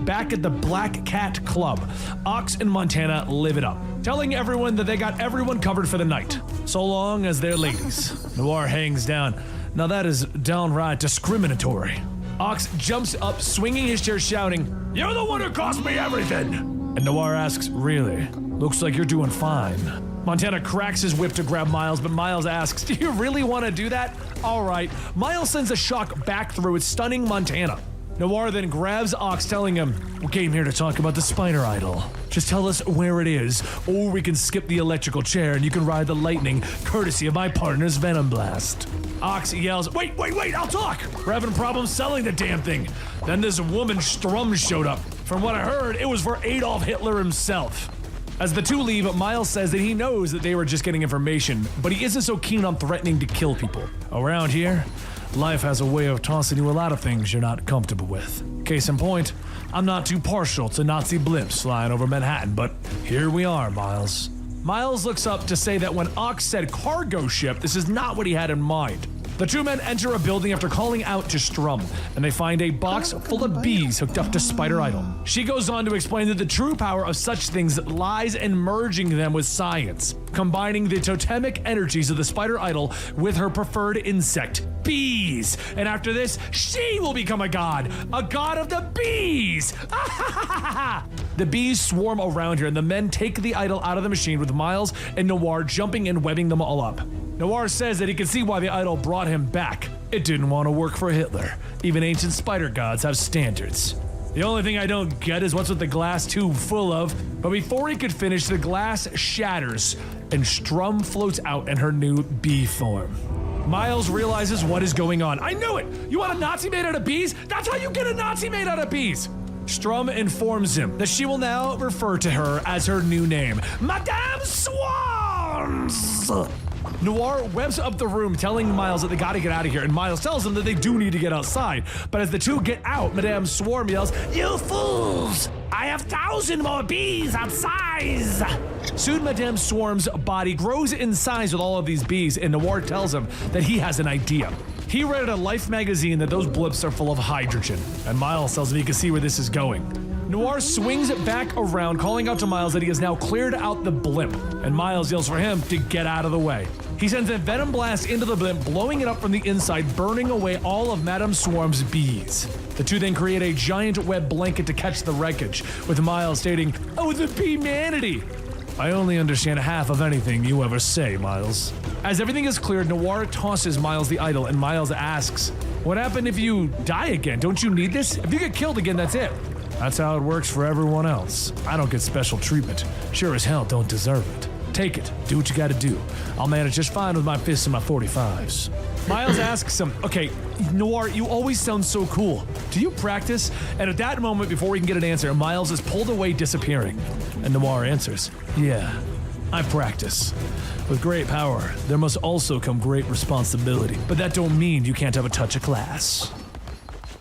Back at the Black Cat Club, Ox and Montana live it up, telling everyone that they got everyone covered for the night, so long as they're ladies. Noir hangs down. Now that is downright discriminatory. Ox jumps up, swinging his chair, shouting, "You're the one who cost me everything!" And Noir asks, "Really? Looks like you're doing fine." Montana cracks his whip to grab Miles, but Miles asks, "Do you really want to do that?" All right. Miles sends a shock back through it, stunning Montana. Noir then grabs Ox, telling him, "We came here to talk about the spider idol. Just tell us where it is, or we can skip the electrical chair and you can ride the lightning, courtesy of my partner's Venom Blast." Ox yells, wait, I'll talk! We're having problems selling the damn thing. Then this woman Strum showed up. From what I heard, it was for Adolf Hitler himself. As the two leave, Miles says that he knows that they were just getting information, but he isn't so keen on threatening to kill people. Around here, life has a way of tossing you a lot of things you're not comfortable with. Case in point, I'm not too partial to Nazi blimps flying over Manhattan, but here we are, Miles. Miles looks up to say that when Ox said cargo ship, this is not what he had in mind. The two men enter a building after calling out to Strum, and they find a box full of bees hooked up to Spider Idol. She goes on to explain that the true power of such things lies in merging them with science, combining the totemic energies of the Spider Idol with her preferred insect, bees. And after this, she will become a god of the bees. The bees swarm around her, and the men take the idol out of the machine with Miles and Noir jumping and webbing them all up. Noir says that he can see why the idol brought him back. It didn't want to work for Hitler. Even ancient spider gods have standards. The only thing I don't get is what's with the glass tube full of, but before he could finish, the glass shatters and Strum floats out in her new bee form. Miles realizes what is going on. I knew it! You want a Nazi made out of bees? That's how you get a Nazi made out of bees! Strum informs him that she will now refer to her as her new name, Madame Swans! Noir webs up the room, telling Miles that they gotta get out of here, and Miles tells them that they do need to get outside. But as the two get out, Madame Swarm yells, "You fools! I have 1,000 more bees outside!" Soon Madame Swarm's body grows in size with all of these bees, and Noir tells him that he has an idea. He read in a Life magazine that those blips are full of hydrogen, and Miles tells him he can see where this is going. Noir swings it back around, calling out to Miles that he has now cleared out the blimp, and Miles yells for him to get out of the way. He sends a venom blast into the blimp, blowing it up from the inside, burning away all of Madame Swarm's bees. The two then create a giant web blanket to catch the wreckage, with Miles stating, "Oh, the bee-manity! I only understand half of anything you ever say, Miles." As everything is cleared, Noir tosses Miles the idol, and Miles asks, "What happened if you die again? Don't you need this? If you get killed again, that's it." "That's how it works for everyone else. I don't get special treatment. Sure as hell don't deserve it. Take it. Do what you gotta do. I'll manage just fine with my fists and my 45s. Miles asks him, "Okay, Noir, you always sound so cool. Do you practice?" And at that moment, before he can get an answer, Miles is pulled away, disappearing. And Noir answers, "Yeah, I practice. With great power, there must also come great responsibility. But that don't mean you can't have a touch of class."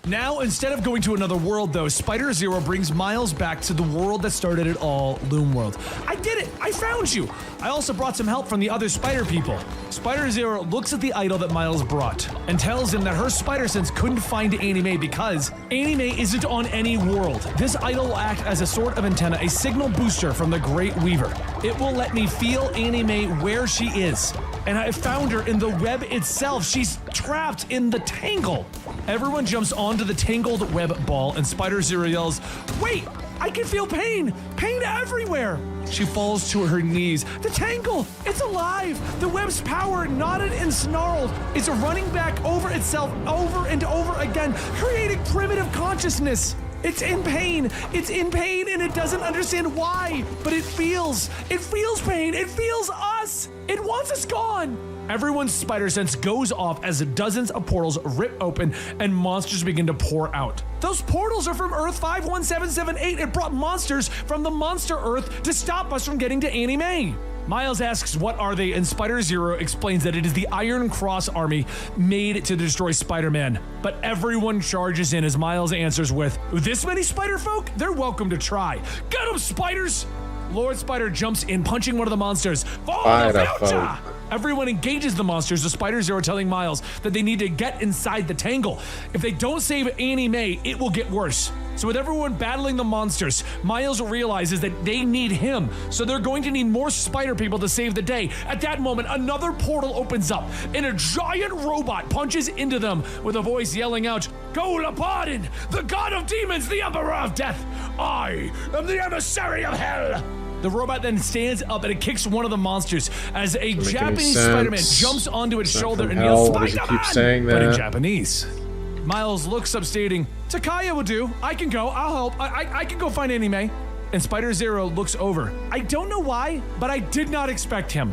Now, instead of going to another world, though, Spider-Zero brings Miles back to the world that started it all, Loom World. "I did it! I found you! I also brought some help from the other spider people." Spider-Zero looks at the idol that Miles brought and tells him that her spider sense couldn't find Annie Mae because Annie Mae isn't on any world. This idol will act as a sort of antenna, a signal booster from the Great Weaver. It will let me feel Annie Mae where she is. And I found her in the web itself. She's trapped in the tangle. Everyone jumps onto the tangled web ball, and Spider-Zero yells, "Wait! I can feel pain! Pain everywhere!" She falls to her knees. "The tangle! It's alive! The web's power, knotted and snarled, is running back over itself over and over again, creating primitive consciousness. It's in pain, and it doesn't understand why, but it feels pain, it feels us, it wants us gone." Everyone's spider sense goes off as dozens of portals rip open and monsters begin to pour out. Those portals are from Earth 51778 and brought monsters from the Monster Earth to stop us from getting to Annie Mae. Miles asks what are they, and Spider-Zero explains that it is the Iron Cross army made to destroy Spider-Man. But everyone charges in as Miles answers with, "This many spider folk? They're welcome to try. Get them, spiders!" Lord Spider jumps in, punching one of the monsters. For the future! Everyone engages the monsters, with Spider-Zero telling Miles that they need to get inside the tangle. If they don't save Annie Mae, it will get worse. So with everyone battling the monsters, Miles realizes that they need him, so they're going to need more spider people to save the day. At that moment, another portal opens up, and a giant robot punches into them with a voice yelling out, "Golapardin, the god of demons, the emperor of death! I am the emissary of hell!" The robot then stands up and it kicks one of the monsters as a Japanese Spider-Man jumps onto its shoulder and yells, "Spider-Man!" But in Japanese. Miles looks up stating, "Takaya will do. I can go. I'll help. I can go find Annie Mae." And Spider-Zero looks over. I don't know why, but I did not expect him.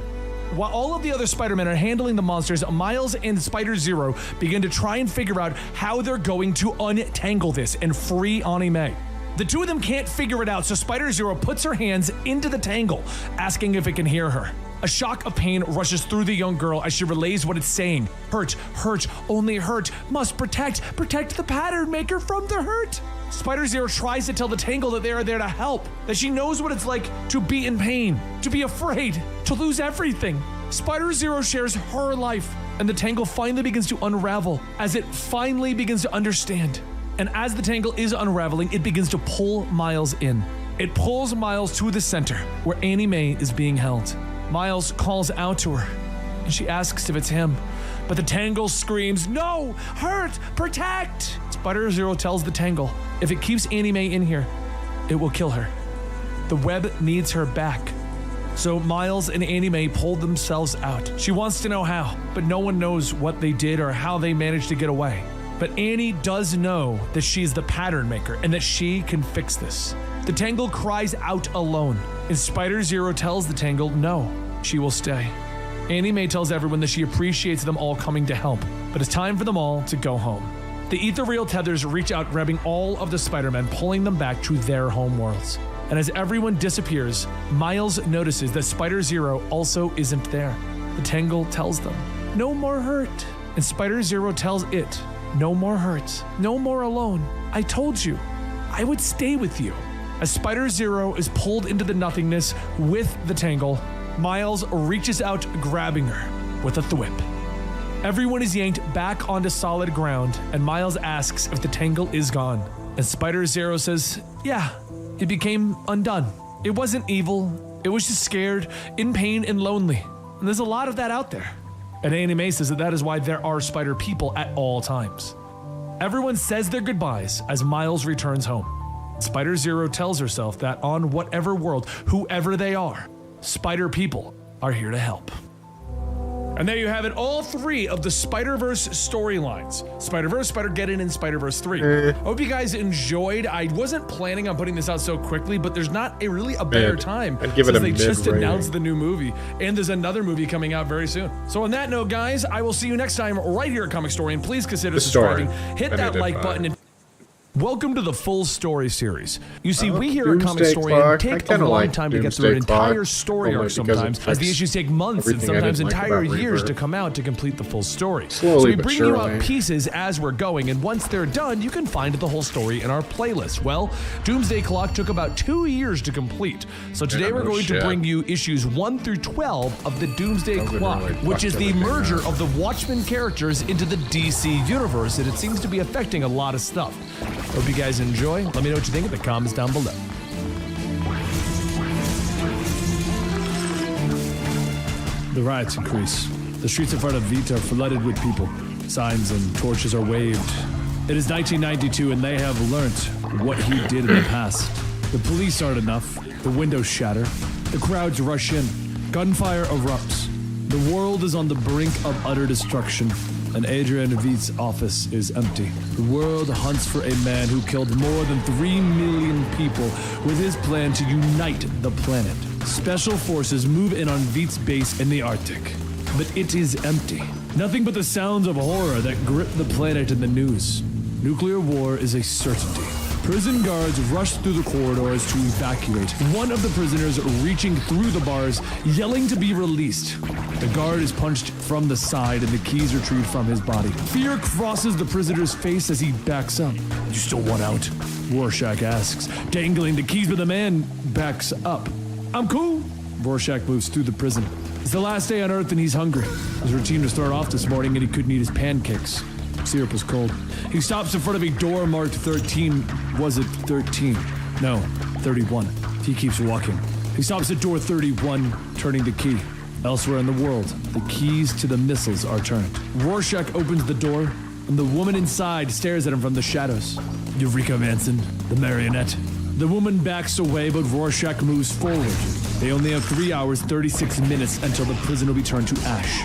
While all of the other Spider-Men are handling the monsters, Miles and Spider-Zero begin to try and figure out how they're going to untangle this and free Annie Mae. The two of them can't figure it out, so Spider-Zero puts her hands into the tangle, asking if it can hear her. A shock of pain rushes through the young girl as she relays what it's saying. Hurt, hurt, only hurt, must protect the pattern maker from the hurt. Spider-Zero tries to tell the tangle that they are there to help, that she knows what it's like to be in pain, to be afraid, to lose everything. Spider-Zero shares her life, and the tangle finally begins to unravel as it finally begins to understand. And as the tangle is unraveling, it begins to pull Miles in. It pulls Miles to the center, where Annie Mae is being held. Miles calls out to her, and she asks if it's him. But the tangle screams, "No! Hurt! Protect!" Spider-Zero tells the tangle, if it keeps Annie Mae in here, it will kill her. The web needs her back. So Miles and Annie Mae pulled themselves out. She wants to know how, but no one knows what they did or how they managed to get away. But Annie does know that she's the pattern maker and that she can fix this. The tangle cries out alone, and Spider-Zero tells the tangle no, she will stay. Annie Mae tells everyone that she appreciates them all coming to help, but it's time for them all to go home. The ethereal tethers reach out, grabbing all of the Spider-Men, pulling them back to their home worlds. And as everyone disappears, Miles notices that Spider-Zero also isn't there. The Tangle tells them, "No more hurt." And Spider Zero tells it, "No more hurt, no more alone. I told you, I would stay with you." As Spider Zero is pulled into the nothingness with the Tangle, Miles reaches out, grabbing her with a thwip. Everyone is yanked back onto solid ground, and Miles asks if the Tangle is gone. And Spider Zero says, "Yeah, it became undone. It wasn't evil, it was just scared, in pain, and lonely." And there's a lot of that out there. And Anime says that is why there are spider people at all times. Everyone says their goodbyes as Miles returns home. Spider Zero tells herself that on whatever world, whoever they are, spider people are here to help. And there you have it, all three of the Spider-Verse storylines. Spider-Verse, Spider-Geddon, and Spider-Verse 3. I hope you guys enjoyed. I wasn't planning on putting this out so quickly, but there's not really a better time give it since a they just mid-rating. announced the new movie, and there's another movie coming out very soon. So on that note, guys, I will see you next time right here at Comicstorian. Please consider subscribing, hit that like button, and welcome to the full story series. You see, we here at Doomsday Comicstorian Clock. take I a kinda long like time to get through an Doomsday Clock, entire story only arc because it sometimes, as the fixed issues take months and everything I sometimes didn't like entire about years Rebirth. to come out to complete the full story. Slowly so we but bring you surely. up pieces as we're going, and once they're done, you can find the whole story in our playlist. Well, Doomsday Clock took about 2 years to complete, so today we're no going shit. to bring you issues 1 through 12 of the Doomsday That would Clock, really which is fuck the everything merger up. of the Watchmen characters into the DC universe, and it seems to be affecting a lot of stuff. Hope you guys enjoy. Let me know what you think in the comments down below. The riots increase. The streets in front of Vita are flooded with people. Signs and torches are waved. It is 1992 and they have learnt what he did in the past. The police aren't enough. The windows shatter. The crowds rush in. Gunfire erupts. The world is on the brink of utter destruction. And Adrian Veidt's office is empty. The world hunts for a man who killed more than 3 million people with his plan to unite the planet. Special forces move in on Veidt's base in the Arctic. But it is empty. Nothing but the sounds of horror that grip the planet in the news. Nuclear war is a certainty. Prison guards rush through the corridors to evacuate. One of the prisoners reaching through the bars, yelling to be released. The guard is punched from the side and the keys retrieved from his body. Fear crosses the prisoner's face as he backs up. "You still want out?" Rorschach asks, dangling the keys, but the man backs up. "I'm cool." Rorschach moves through the prison. It's the last day on Earth and he's hungry. His routine was thrown off this morning and he couldn't eat his pancakes. Syrup was cold. He stops in front of a door marked 13. Was it 13? No, 31. He keeps walking. He stops at door 31, turning the key. Elsewhere in the world, the keys to the missiles are turned. Rorschach opens the door, and the woman inside stares at him from the shadows. Eureka Manson, the marionette. The woman backs away, but Rorschach moves forward. They only have 3 hours, 36 minutes until the prison will be turned to ash.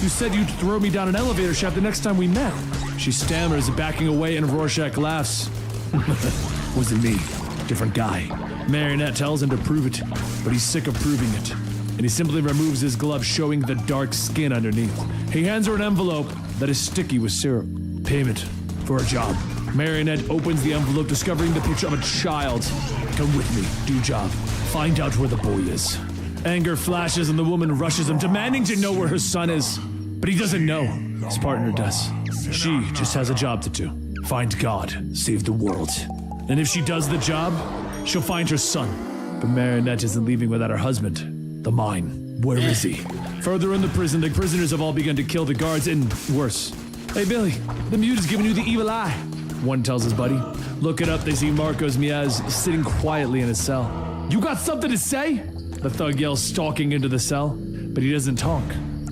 You said you'd throw me down an elevator shaft the next time we met. She stammers, backing away, and Rorschach laughs. Wasn't me. Different guy. Marionette tells him to prove it, but he's sick of proving it. And he simply removes his glove, showing the dark skin underneath. He hands her an envelope that is sticky with syrup. Payment for a job. Marionette opens the envelope, discovering the picture of a child. Come with me, do job. Find out where the boy is. Anger flashes and the woman rushes him, demanding to know where her son is. But he doesn't know. His partner does. She just has a job to do. Find God, save the world. And if she does the job, she'll find her son. But Marionette isn't leaving without her husband. The mine. Where is he? Further in the prison, the prisoners have all begun to kill the guards and worse. Hey Billy, the mute is giving you the evil eye. One tells his buddy. Look it up, they see Marcos Miaz sitting quietly in his cell. You got something to say? The thug yells, stalking into the cell, but he doesn't talk.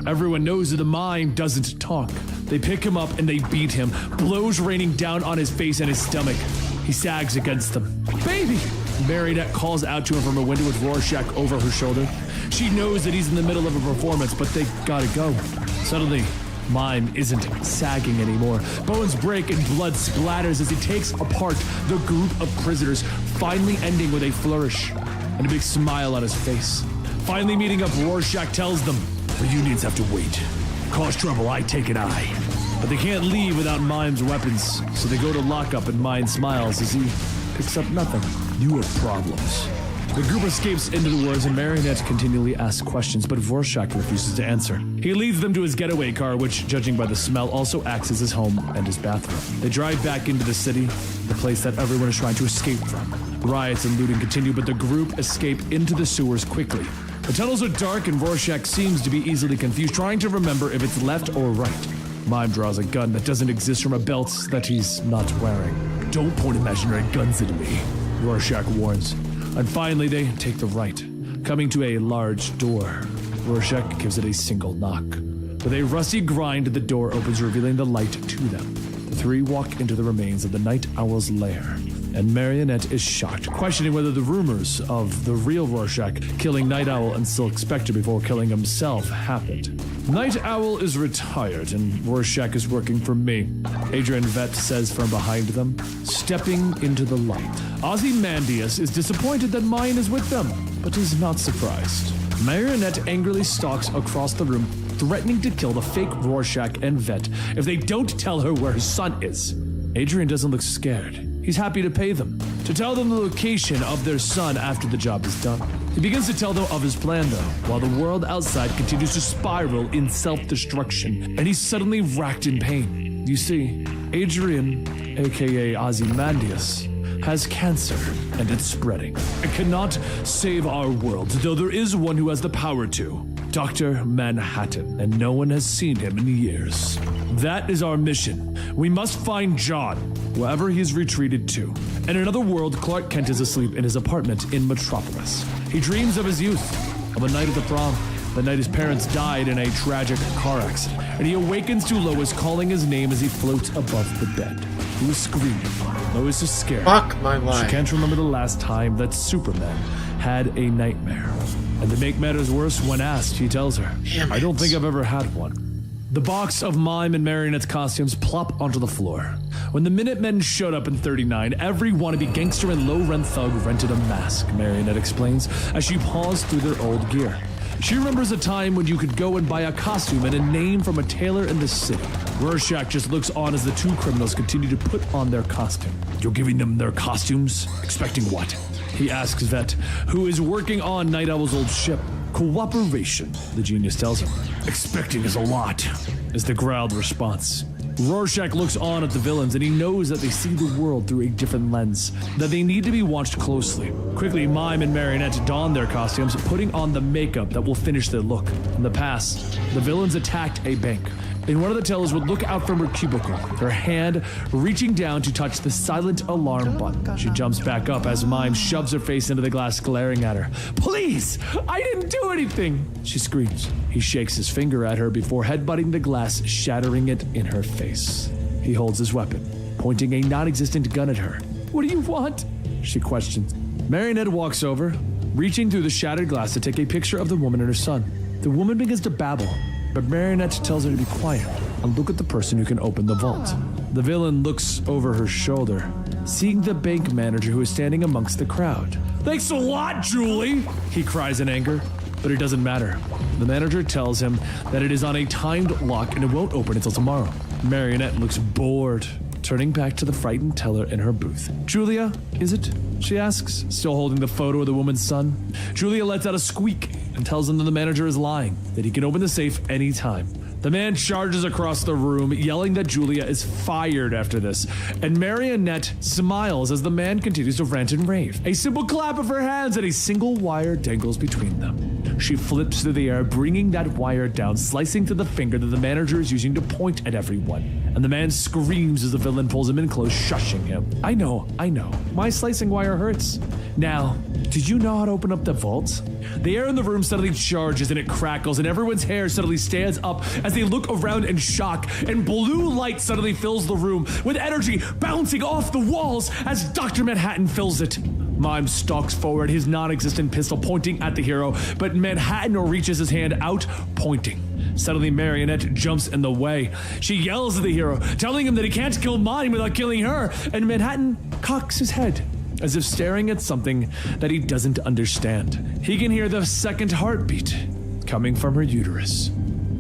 Everyone knows that the mime doesn't talk. They pick him up and they beat him, blows raining down on his face and his stomach. He sags against them. Baby! Marionette calls out to him from a window with Rorschach over her shoulder. She knows that he's in the middle of a performance, but they gotta go. Suddenly, Mime isn't sagging anymore. Bones break and blood splatters as he takes apart the group of prisoners, finally ending with a flourish and a big smile on his face. Finally meeting up, Rorschach tells them, reunions have to wait. Cause trouble, I take an eye. But they can't leave without Mime's weapons, so they go to lockup and Mime smiles as he picks up nothing. You have problems. The group escapes into the woods, and Marionette continually asks questions, but Rorschach refuses to answer. He leads them to his getaway car, which, judging by the smell, also acts as his home and his bathroom. They drive back into the city, the place that everyone is trying to escape from. Riots and looting continue, but the group escape into the sewers quickly. The tunnels are dark, and Rorschach seems to be easily confused, trying to remember if it's left or right. Mime draws a gun that doesn't exist from a belt that he's not wearing. "Don't point imaginary guns at me," Rorschach warns. And finally, they take the right, coming to a large door. Rorschach gives it a single knock. With a rusty grind, the door opens, revealing the light to them. The three walk into the remains of the Night Owl's lair, and Marionette is shocked, questioning whether the rumors of the real Rorschach killing Night Owl and Silk Spectre before killing himself happened. Night Owl is retired, and Rorschach is working for me, Adrian Vett says from behind them, stepping into the light. Ozymandias is disappointed that Mime is with them, but is not surprised. Marionette angrily stalks across the room, threatening to kill the fake Rorschach and Vett if they don't tell her where his son is. Adrian doesn't look scared. He's happy to pay them, to tell them the location of their son after the job is done. He begins to tell them of his plan, though, while the world outside continues to spiral in self-destruction, and he's suddenly racked in pain. You see, Adrian, aka Ozymandias, has cancer, and it's spreading. It cannot save our world, though there is one who has the power to. Dr. Manhattan, and no one has seen him in years. That is our mission. We must find John, wherever he's retreated to. In another world, Clark Kent is asleep in his apartment in Metropolis. He dreams of his youth, of a night at the prom, the night his parents died in a tragic car accident, and he awakens to Lois calling his name as he floats above the bed. He was screaming. Lois is scared. Fuck my life. She can't remember the last time that Superman had a nightmare. And to make matters worse, when asked, he tells her, "I don't think I've ever had one." The box of Mime and Marionette's costumes plop onto the floor. When the Minutemen showed up in 39, every wannabe gangster and low-rent thug rented a mask, Marionette explains, as she paused through their old gear. She remembers a time when you could go and buy a costume and a name from a tailor in the city. Rorschach just looks on as the two criminals continue to put on their costume. "You're giving them their costumes? Expecting what?" he asks Vett, who is working on Night Owl's old ship. "Cooperation," the genius tells him. "Expecting is a lot," is the growled response. Rorschach looks on at the villains, and he knows that they see the world through a different lens, that they need to be watched closely. Quickly, Mime and Marionette don their costumes, putting on the makeup that will finish their look. In the past, the villains attacked a bank, and one of the tellers would look out from her cubicle, her hand reaching down to touch the silent alarm button. She jumps back up as Mime shoves her face into the glass, glaring at her. "Please! I didn't do anything!" she screams. He shakes his finger at her before headbutting the glass, shattering it in her face. He holds his weapon, pointing a non-existent gun at her. "What do you want?" she questions. Marionette walks over, reaching through the shattered glass to take a picture of the woman and her son. The woman begins to babble, but Marionette tells her to be quiet and look at the person who can open the vault. The villain looks over her shoulder, seeing the bank manager who is standing amongst the crowd. "Thanks a lot, Julie!" he cries in anger, but it doesn't matter. The manager tells him that it is on a timed lock and it won't open until tomorrow. Marionette looks bored, turning back to the frightened teller in her booth. "Julia, is it?" she asks, still holding the photo of the woman's son. Julia lets out a squeak and tells him that the manager is lying, that he can open the safe anytime. The man charges across the room, yelling that Julia is fired after this, and Marionette smiles as the man continues to rant and rave. A simple clap of her hands and a single wire dangles between them. She flips through the air, bringing that wire down, slicing to the finger that the manager is using to point at everyone. And the man screams as the villain pulls him in close, shushing him. I know. My slicing wire hurts. Now, did you know how to open up the vault?" The air in the room suddenly charges and it crackles, and everyone's hair suddenly stands up as they look around in shock, and blue light suddenly fills the room, with energy bouncing off the walls as Dr. Manhattan fills it. Mime stalks forward, his non-existent pistol pointing at the hero, but Manhattan reaches his hand out, pointing. Suddenly, Marionette jumps in the way. She yells at the hero, telling him that he can't kill Mime without killing her, and Manhattan cocks his head, as if staring at something that he doesn't understand. He can hear the second heartbeat coming from her uterus.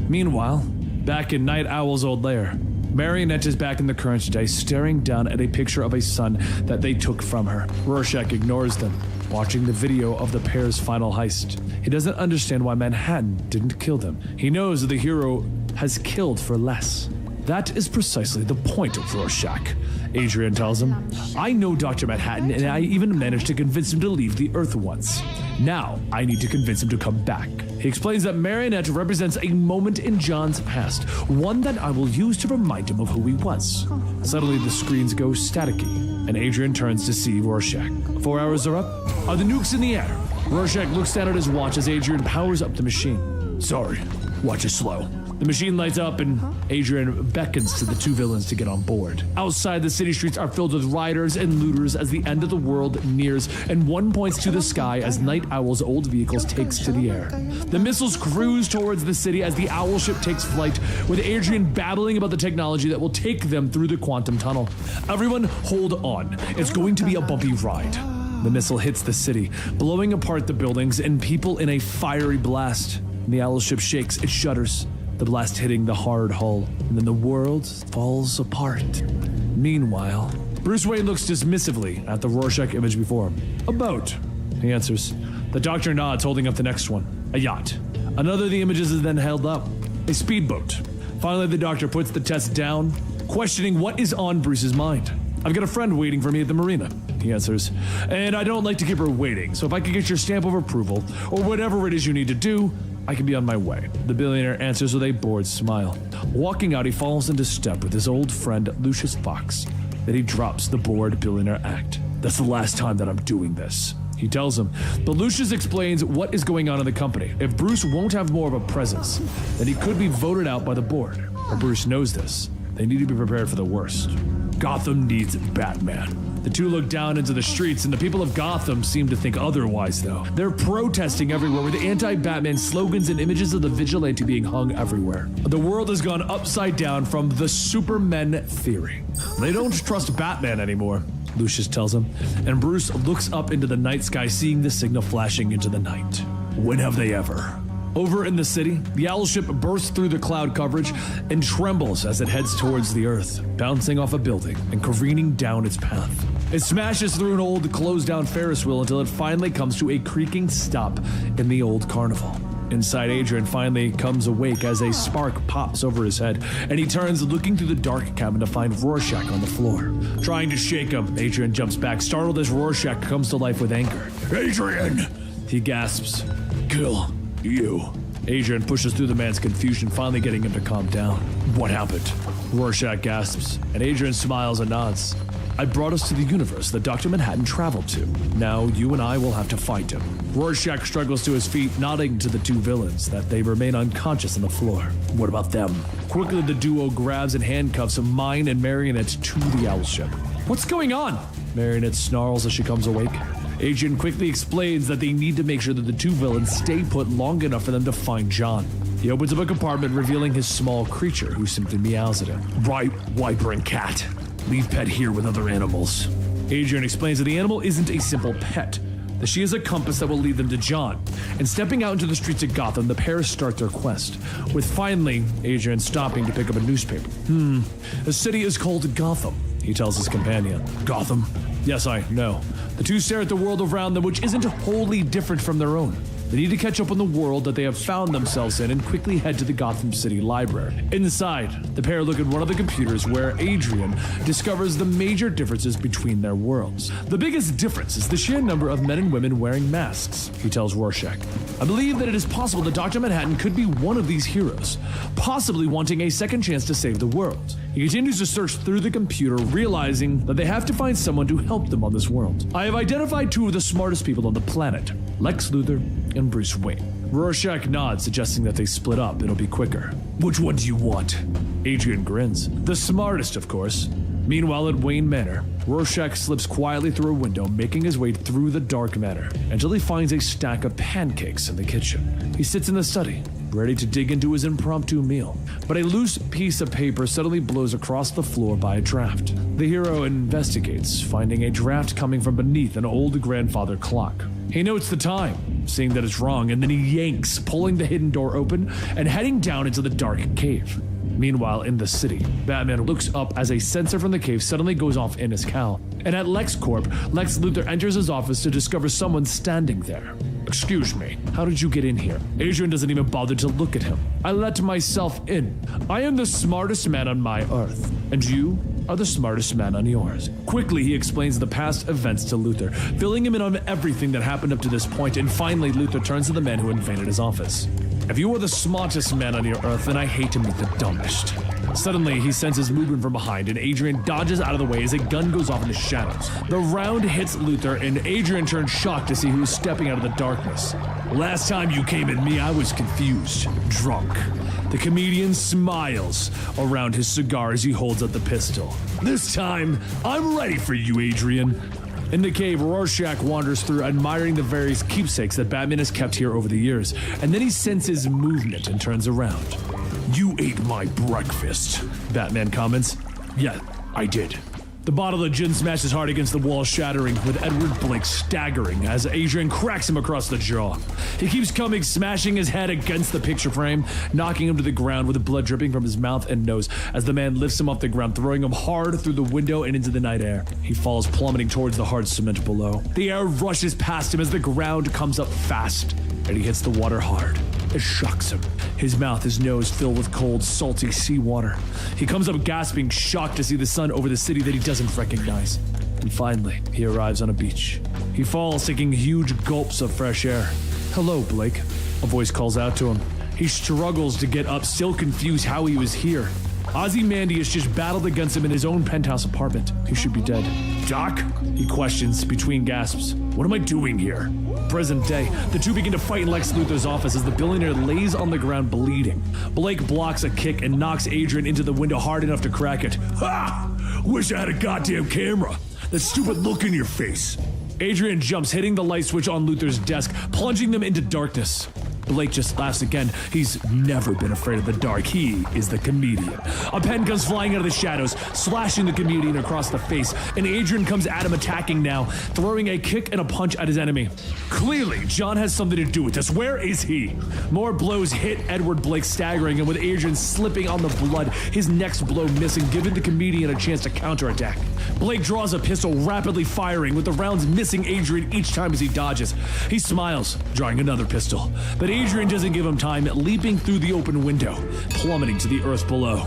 Meanwhile, back in Night Owl's old lair, Marionette is back in the current day, staring down at a picture of a son that they took from her. Rorschach ignores them, watching the video of the pair's final heist. He doesn't understand why Manhattan didn't kill them. He knows that the hero has killed for less. That is precisely the point of Rorschach, Adrian tells him. I know Dr. Manhattan, and I even managed to convince him to leave the Earth once. Now, I need to convince him to come back. He explains that Marionette represents a moment in John's past, one that I will use to remind him of who he was. Suddenly, the screens go staticky, and Adrian turns to see Rorschach. 4 hours are up. Are the nukes in the air? Rorschach looks down at his watch as Adrian powers up the machine. Sorry, watch is slow. The machine lights up and Adrian beckons to the two villains to get on board. Outside, the city streets are filled with rioters and looters as the end of the world nears, and one points to the sky as Night Owl's old vehicles takes to the air. The missiles cruise towards the city as the Owl ship takes flight, with Adrian babbling about the technology that will take them through the quantum tunnel. Everyone hold on. It's going to be a bumpy ride. The missile hits the city, blowing apart the buildings and people in a fiery blast. The Owl ship shakes, it shudders, the blast hitting the hard hull, and then the world falls apart. Meanwhile, Bruce Wayne looks dismissively at the Rorschach image before him. A boat, he answers. The doctor nods, holding up the next one. A yacht. Another of the images is then held up. A speedboat. Finally, the doctor puts the test down, questioning what is on Bruce's mind. I've got a friend waiting for me at the marina, he answers, and I don't like to keep her waiting, so if I could get your stamp of approval, or whatever it is you need to do, I can be on my way. The billionaire answers with a bored smile. Walking out, he falls into step with his old friend Lucius Fox. Then he drops the bored billionaire act. That's the last time that I'm doing this, he tells him. But Lucius explains what is going on in the company. If Bruce won't have more of a presence, then he could be voted out by the board. But Bruce knows this. They need to be prepared for the worst. Gotham needs Batman. The two look down into the streets, and the people of Gotham seem to think otherwise, though. They're protesting everywhere with anti-Batman slogans and images of the vigilante being hung everywhere. The world has gone upside down from the Supermen theory. They don't trust Batman anymore, Lucius tells him, and Bruce looks up into the night sky, seeing the signal flashing into the night. When have they ever? Over in the city, the Owl ship bursts through the cloud coverage and trembles as it heads towards the Earth, bouncing off a building and careening down its path. It smashes through an old closed-down Ferris wheel until it finally comes to a creaking stop in the old carnival. Inside, Adrian finally comes awake as a spark pops over his head, and he turns, looking through the dark cabin to find Rorschach on the floor. Trying to shake him, Adrian jumps back, startled as Rorschach comes to life with anger. Adrian! He gasps. Kill you. Adrian pushes through the man's confusion, finally getting him to calm down. What happened? Rorschach gasps, and Adrian smiles and nods. I brought us to the universe that Dr. Manhattan traveled to. Now you and I will have to fight him. Rorschach struggles to his feet, nodding to the two villains that they remain unconscious on the floor. What about them? Quickly, the duo grabs and handcuffs Mine and Marionette to the Owl ship. What's going on? Marionette snarls as she comes awake. Adrian quickly explains that they need to make sure that the two villains stay put long enough for them to find John. He opens up a compartment, revealing his small creature, who simply meows at him. Right, Wiper and Cat. Leave Pet here with other animals. Adrian explains that the animal isn't a simple pet, that she is a compass that will lead them to John. And stepping out into the streets of Gotham, the pair start their quest, with finally Adrian stopping to pick up a newspaper. The city is called Gotham, he tells his companion. Gotham? Yes, I know. The two stare at the world around them, which isn't wholly different from their own. They need to catch up on the world that they have found themselves in and quickly head to the Gotham City Library. Inside, the pair look at one of the computers where Adrian discovers the major differences between their worlds. The biggest difference is the sheer number of men and women wearing masks, he tells Rorschach. I believe that it is possible that Dr. Manhattan could be one of these heroes, possibly wanting a second chance to save the world. He continues to search through the computer, realizing that they have to find someone to help them on this world. I have identified two of the smartest people on the planet, Lex Luthor and Bruce Wayne. Rorschach nods, suggesting that they split up. It'll be quicker. Which one do you want? Adrian grins. The smartest, of course. Meanwhile, at Wayne Manor, Rorschach slips quietly through a window, making his way through the dark manor, until he finds a stack of pancakes in the kitchen. He sits in the study, ready to dig into his impromptu meal. But a loose piece of paper suddenly blows across the floor by a draft. The hero investigates, finding a draft coming from beneath an old grandfather clock. He notes the time, seeing that it's wrong, and then he yanks, pulling the hidden door open and heading down into the dark cave. Meanwhile, in the city, Batman looks up as a sensor from the cave suddenly goes off in his cowl. And at LexCorp, Lex Luthor enters his office to discover someone standing there. Excuse me, how did you get in here? Adrian doesn't even bother to look at him. I let myself in. I am the smartest man on my Earth, and you are the smartest man on yours. Quickly, he explains the past events to Luthor, filling him in on everything that happened up to this point, and finally Luthor turns to the man who invaded his office. If you are the smartest man on your Earth, then I hate to meet the dumbest. Suddenly, he senses movement from behind, and Adrian dodges out of the way as a gun goes off in the shadows. The round hits Luthor, and Adrian turns shocked to see who is stepping out of the darkness. Last time you came at me, I was confused, drunk. The comedian smiles around his cigar as he holds up the pistol. This time, I'm ready for you, Adrian. In the cave, Rorschach wanders through, admiring the various keepsakes that Batman has kept here over the years, and then he senses movement and turns around. You ate my breakfast, Batman comments. Yeah, I did. The bottle of gin smashes hard against the wall, shattering, with Edward Blake staggering as Adrian cracks him across the jaw. He keeps coming, smashing his head against the picture frame, knocking him to the ground with the blood dripping from his mouth and nose as the man lifts him off the ground, throwing him hard through the window and into the night air. He falls, plummeting towards the hard cement below. The air rushes past him as the ground comes up fast, and he hits the water hard. It shocks him. His mouth, his nose filled with cold, salty seawater. He comes up gasping, shocked to see the sun over the city that he doesn't recognize. And finally, he arrives on a beach. He falls, taking huge gulps of fresh air. Hello, Blake. A voice calls out to him. He struggles to get up, still confused how he was here. Ozymandias just battled against him in his own penthouse apartment. He should be dead. Doc? He questions between gasps. What am I doing here? Present day, the two begin to fight in Lex Luthor's office as the billionaire lays on the ground bleeding. Blake blocks a kick and knocks Adrian into the window hard enough to crack it. Ha! Wish I had a goddamn camera. That stupid look in your face. Adrian jumps, hitting the light switch on Luthor's desk, plunging them into darkness. Blake just laughs again. He's never been afraid of the dark. He is the comedian. A pen comes flying out of the shadows, slashing the comedian across the face, and Adrian comes at him, attacking now, throwing a kick and a punch at his enemy. Clearly, John has something to do with this. Where is he? More blows hit Edward Blake, staggering, and with Adrian slipping on the blood, his next blow missing, giving the comedian a chance to counterattack. Blake draws a pistol, rapidly firing, with the rounds missing Adrian each time as he dodges. He smiles, drawing another pistol, but Adrian doesn't give him time, leaping through the open window, plummeting to the earth below.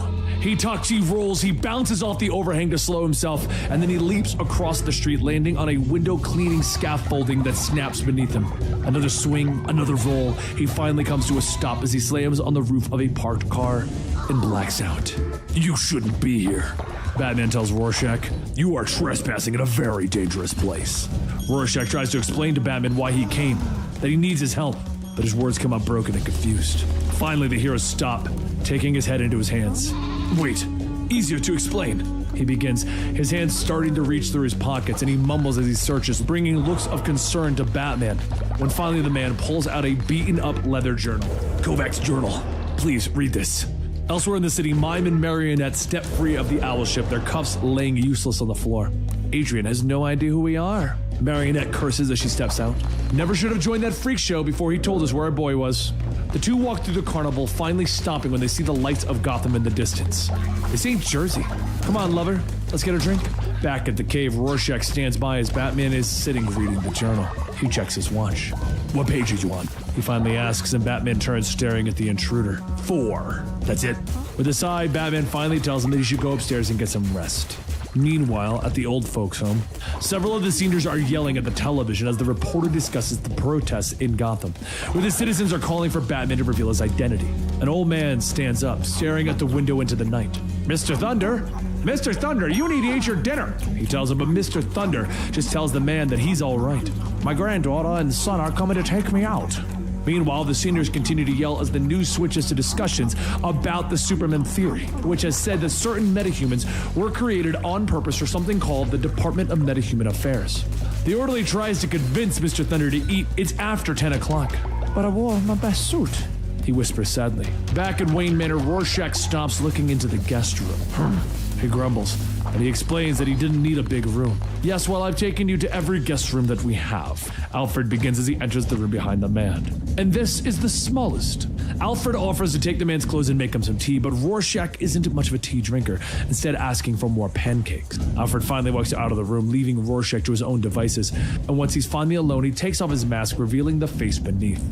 He tucks, he rolls, he bounces off the overhang to slow himself, and then he leaps across the street, landing on a window-cleaning scaffolding that snaps beneath him. Another swing, another roll. He finally comes to a stop as he slams on the roof of a parked car and blacks out. You shouldn't be here, Batman tells Rorschach. You are trespassing in a very dangerous place. Rorschach tries to explain to Batman why he came, that he needs his help, but his words come out broken and confused. Finally, the heroes stop, taking his head into his hands. Wait, easier to explain. He begins, his hands starting to reach through his pockets, and he mumbles as he searches, bringing looks of concern to Batman, when finally the man pulls out a beaten-up leather journal. Kovacs journal. Please, read this. Elsewhere in the city, Mime and Marionette step free of the owl ship, their cuffs laying useless on the floor. Adrian has no idea who we are. Marionette curses as she steps out. Never should have joined that freak show before he told us where our boy was. The two walk through the carnival, finally stopping when they see the lights of Gotham in the distance. This ain't Jersey. Come on, lover. Let's get a drink. Back at the cave, Rorschach stands by as Batman is sitting reading the journal. He checks his watch. What page are you on? He finally asks, and Batman turns, staring at the intruder. 4. That's it. With a sigh, Batman finally tells him that he should go upstairs and get some rest. Meanwhile, at the old folks' home, several of the seniors are yelling at the television as the reporter discusses the protests in Gotham, where the citizens are calling for Batman to reveal his identity. An old man stands up, staring out the window into the night. Mr. Thunder? Mr. Thunder, you need to eat your dinner, he tells him, but Mr. Thunder just tells the man that he's all right. My granddaughter and son are coming to take me out. Meanwhile, the seniors continue to yell as the news switches to discussions about the Superman theory, which has said that certain metahumans were created on purpose for something called the Department of Metahuman Affairs. The orderly tries to convince Mr. Thunder to eat. It's after 10 o'clock. But I wore my best suit, he whispers sadly. Back at Wayne Manor, Rorschach stops looking into the guest room. He grumbles. and he explains that he didn't need a big room. Yes, well, I've taken you to every guest room that we have. Alfred begins as he enters the room behind the man. And this is the smallest. Alfred offers to take the man's clothes and make him some tea, but Rorschach isn't much of a tea drinker, instead asking for more pancakes. Alfred finally walks out of the room, leaving Rorschach to his own devices, and once he's finally alone, he takes off his mask, revealing the face beneath.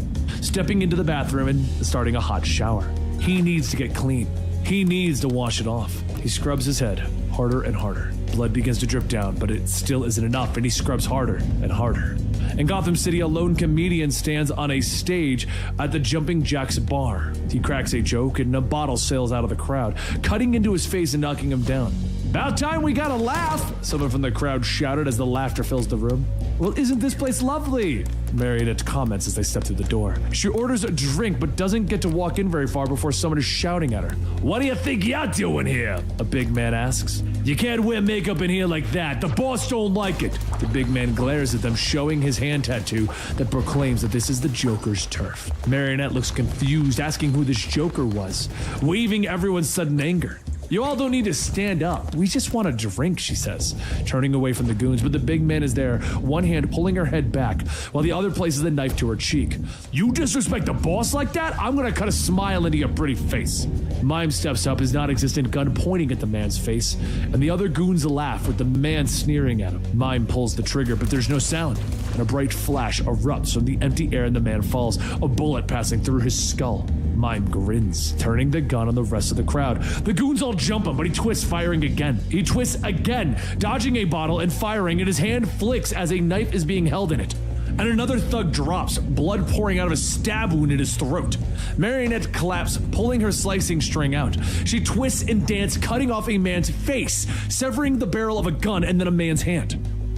Stepping into the bathroom and starting a hot shower. He needs to get clean. He needs to wash it off. He scrubs his head harder and harder. Blood begins to drip down, but it still isn't enough, and he scrubs harder and harder. In Gotham City, a lone comedian stands on a stage at the Jumping Jack's bar. He cracks a joke, and a bottle sails out of the crowd, cutting into his face and knocking him down. "About time we got a laugh!" someone from the crowd shouted as the laughter fills the room. "Well, isn't this place lovely?" Marionette comments as they step through the door. She orders a drink but doesn't get to walk in very far before someone is shouting at her. "What do you think you're doing here?" a big man asks. "You can't wear makeup in here like that. The boss don't like it." The big man glares at them, showing his hand tattoo that proclaims that this is the Joker's turf. Marionette looks confused, asking who this Joker was, waving everyone's sudden anger. "You all don't need to stand up. We just want a drink," she says, turning away from the goons, but the big man is there, one hand pulling her head back, while the other places a knife to her cheek. "You disrespect the boss like that? I'm gonna cut a smile into your pretty face." Mime steps up, his non-existent gun pointing at the man's face, and the other goons laugh with the man sneering at him. Mime pulls the trigger, but there's no sound, and a bright flash erupts from the empty air and the man falls, a bullet passing through his skull. Mime grins, turning the gun on the rest of the crowd. The goons all jump him, but he twists, firing again. He twists again, dodging a bottle and firing, and his hand flicks as a knife is being held in it. And another thug drops, blood pouring out of a stab wound in his throat. Marionette collapses, pulling her slicing string out. She twists and dances, cutting off a man's face, severing the barrel of a gun and then a man's hand.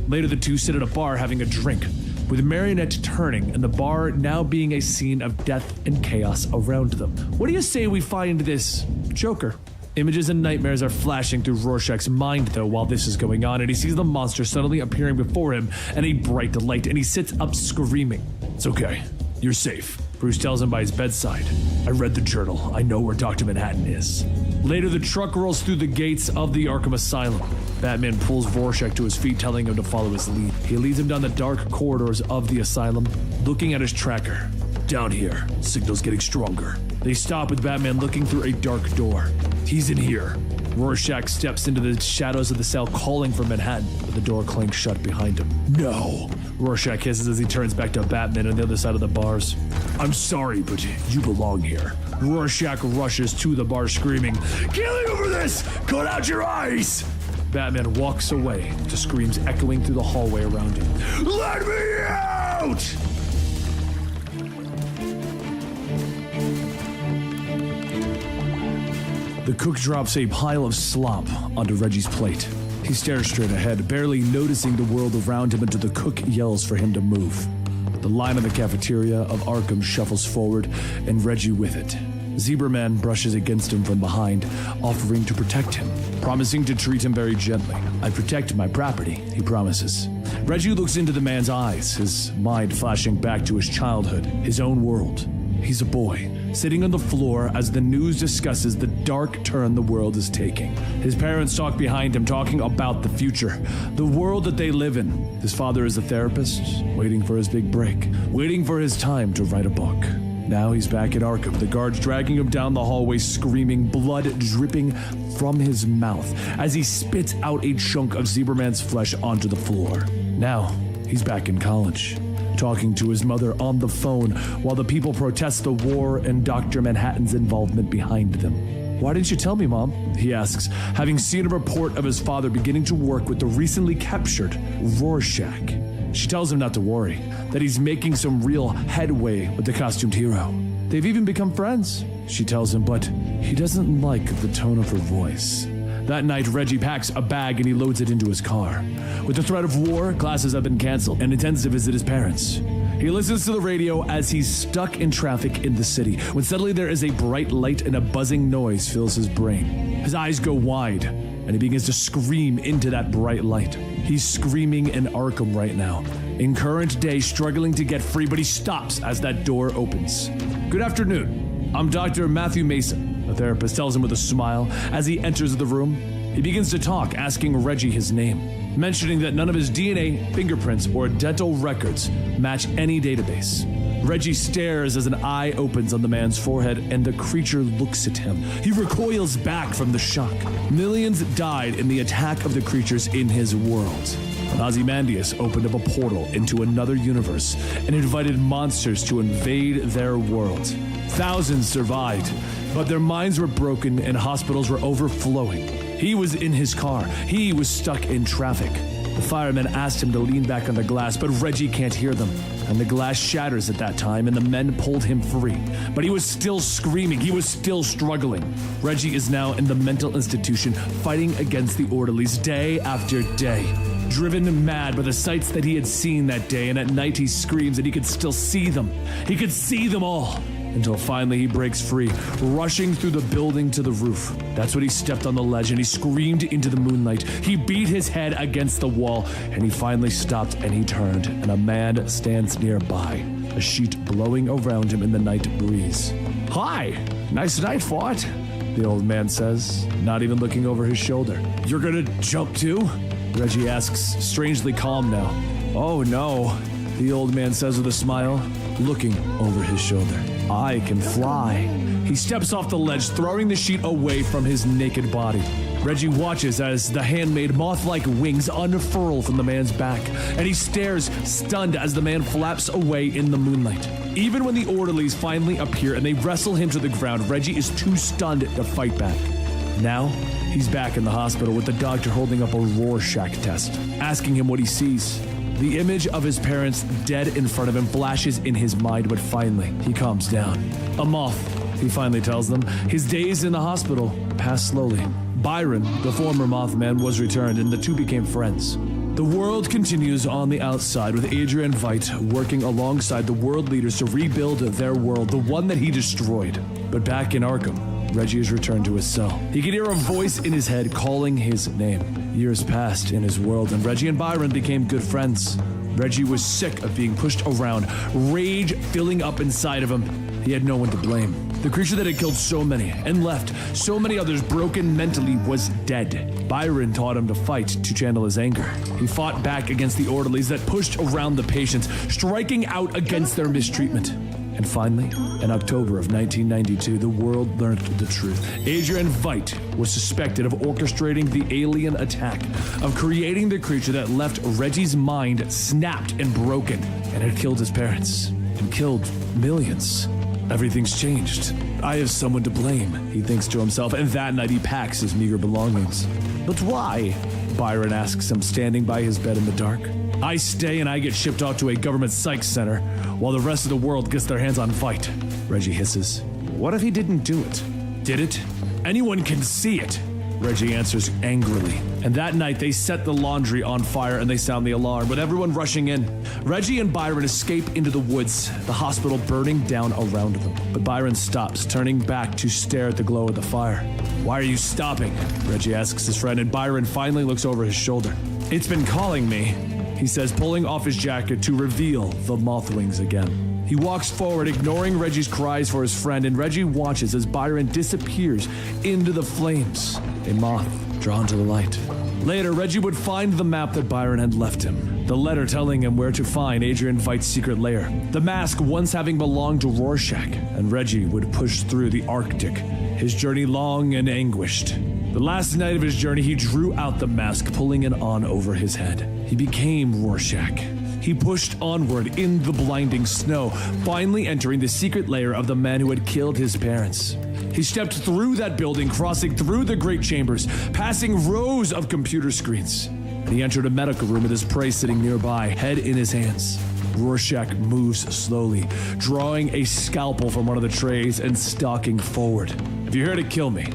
Later, the two sit at a bar having a drink, with Marionette turning and the bar now being a scene of death and chaos around them. What do you say we find this Joker? Images and nightmares are flashing through Rorschach's mind, though, while this is going on, and he sees the monster suddenly appearing before him in a bright light, and he sits up screaming. "It's okay. You're safe," Bruce tells him by his bedside. "I read the journal. I know where Dr. Manhattan is." Later, the truck rolls through the gates of the Arkham Asylum. Batman pulls Rorschach to his feet, telling him to follow his lead. He leads him down the dark corridors of the asylum, looking at his tracker. "Down here, signal's getting stronger." They stop with Batman looking through a dark door. "He's in here." Rorschach steps into the shadows of the cell, calling for Manhattan, but the door clanks shut behind him. "No!" Rorschach hisses as he turns back to Batman on the other side of the bars. "I'm sorry, but you belong here." Rorschach rushes to the bar, screaming, "Killing over this! Cut out your eyes!" Batman walks away to screams echoing through the hallway around him. "Let me out!" The cook drops a pile of slop onto Reggie's plate. He stares straight ahead, barely noticing the world around him until the cook yells for him to move. The line of the cafeteria of Arkham shuffles forward, and Reggie with it. Zebra Man brushes against him from behind, offering to protect him, promising to treat him very gently. "I protect my property," he promises. Reggie looks into the man's eyes, his mind flashing back to his childhood, his own world. He's a boy, sitting on the floor as the news discusses the dark turn the world is taking. His parents talk behind him, talking about the future, the world that they live in. His father is a therapist, waiting for his big break, waiting for his time to write a book. Now he's back at Arkham, the guards dragging him down the hallway, screaming, blood dripping from his mouth as he spits out a chunk of Zebraman's flesh onto the floor. Now he's back in college, talking to his mother on the phone while the people protest the war and Dr. Manhattan's involvement behind them. "Why didn't you tell me, Mom?" he asks, having seen a report of his father beginning to work with the recently captured Rorschach. She tells him not to worry, that he's making some real headway with the costumed hero. They've even become friends, she tells him, but he doesn't like the tone of her voice. That night, Reggie packs a bag and he loads it into his car. With the threat of war, classes have been canceled and intends to visit his parents. He listens to the radio as he's stuck in traffic in the city, when suddenly there is a bright light and a buzzing noise fills his brain. His eyes go wide, and he begins to scream into that bright light. He's screaming in Arkham right now, in current day, struggling to get free, but he stops as that door opens. "Good afternoon. I'm Dr. Matthew Mason," the therapist tells him with a smile as he enters the room. He begins to talk, asking Reggie his name, mentioning that none of his DNA, fingerprints, or dental records match any database. Reggie stares as an eye opens on the man's forehead, and the creature looks at him. He recoils back from the shock. Millions died in the attack of the creatures in his world. Ozymandias opened up a portal into another universe and invited monsters to invade their world. Thousands survived, but their minds were broken and hospitals were overflowing. He was in his car. He was stuck in traffic. The firemen asked him to lean back on the glass, but Reggie can't hear them. And the glass shatters at that time, and the men pulled him free. But he was still screaming. He was still struggling. Reggie is now in the mental institution, fighting against the orderlies day after day. Driven mad by the sights that he had seen that day, and at night he screams that he could still see them. He could see them all. Until finally he breaks free, rushing through the building to the roof. That's when he stepped on the ledge and he screamed into the moonlight. He beat his head against the wall, and he finally stopped and he turned, and a man stands nearby, a sheet blowing around him in the night breeze. "Hi, nice night, Fort," the old man says, not even looking over his shoulder. "You're gonna jump too?" Reggie asks, strangely calm now. "Oh no," the old man says with a smile, looking over his shoulder. "I can fly." He steps off the ledge, throwing the sheet away from his naked body. Reggie watches as the handmade moth-like wings unfurl from the man's back, and he stares, stunned, as the man flaps away in the moonlight. Even when the orderlies finally appear and they wrestle him to the ground, Reggie is too stunned to fight back. Now, he's back in the hospital with the doctor holding up a Rorschach test, asking him what he sees. The image of his parents dead in front of him flashes in his mind, but finally, he calms down. A moth, he finally tells them. His days in the hospital pass slowly. Byron, the former Mothman, was returned, and the two became friends. The world continues on the outside, with Adrian Veidt working alongside the world leaders to rebuild their world, the one that he destroyed. But back in Arkham, Reggie is returned to his cell. He can hear a voice in his head calling his name. Years passed in his world, and Reggie and Byron became good friends. Reggie was sick of being pushed around, rage filling up inside of him. He had no one to blame. The creature that had killed so many and left so many others broken mentally was dead. Byron taught him to fight to channel his anger. He fought back against the orderlies that pushed around the patients, striking out against their mistreatment. And finally, in October of 1992, the world learned the truth. Adrian Veidt was suspected of orchestrating the alien attack, of creating the creature that left Reggie's mind snapped and broken, and had killed his parents, and killed millions. Everything's changed. I have someone to blame, he thinks to himself, and that night he packs his meager belongings. But why? Byron asks him, standing by his bed in the dark. I stay and I get shipped out to a government psych center, while the rest of the world gets their hands on Veidt. Reggie hisses. What if he didn't do it? Did it? Anyone can see it. Reggie answers angrily. And that night they set the laundry on fire and they sound the alarm, with everyone rushing in. Reggie and Byron escape into the woods, the hospital burning down around them. But Byron stops, turning back to stare at the glow of the fire. Why are you stopping? Reggie asks his friend, and Byron finally looks over his shoulder. It's been calling me, he says, pulling off his jacket to reveal the moth wings again. He walks forward, ignoring Reggie's cries for his friend, and Reggie watches as Byron disappears into the flames, a moth drawn to the light. Later, Reggie would find the map that Byron had left him, the letter telling him where to find Adrian Veidt's secret lair, the mask once having belonged to Rorschach, and Reggie would push through the Arctic, his journey long and anguished. The last night of his journey, he drew out the mask, pulling it on over his head. He became Rorschach. He pushed onward in the blinding snow, finally entering the secret lair of the man who had killed his parents. He stepped through that building, crossing through the great chambers, passing rows of computer screens. And he entered a medical room with his prey sitting nearby, head in his hands. Rorschach moves slowly, drawing a scalpel from one of the trays and stalking forward. If you're here to kill me,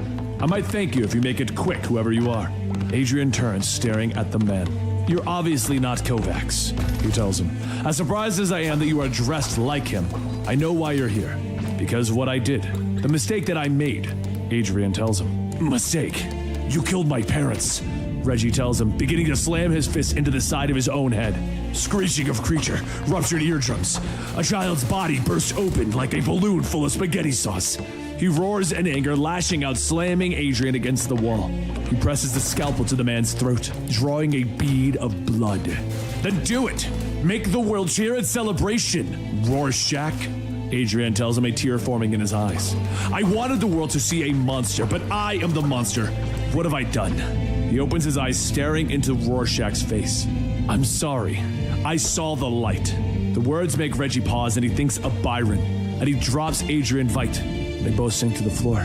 I might thank you if you make it quick, whoever you are. Adrian turns, staring at the man. You're obviously not Kovacs, he tells him. As surprised as I am that you are dressed like him, I know why you're here. Because of what I did. The mistake that I made, Adrian tells him. Mistake? You killed my parents, Reggie tells him, beginning to slam his fist into the side of his own head. Screeching of creature, ruptured eardrums. A child's body burst open like a balloon full of spaghetti sauce. He roars in anger, lashing out, slamming Adrian against the wall. He presses the scalpel to the man's throat, drawing a bead of blood. Then do it! Make the world cheer in celebration, Rorschach. Adrian tells him, a tear forming in his eyes. I wanted the world to see a monster, but I am the monster. What have I done? He opens his eyes, staring into Rorschach's face. I'm sorry. I saw the light. The words make Reggie pause, and he thinks of Byron, and he drops Adrian Veidt. They both sink to the floor.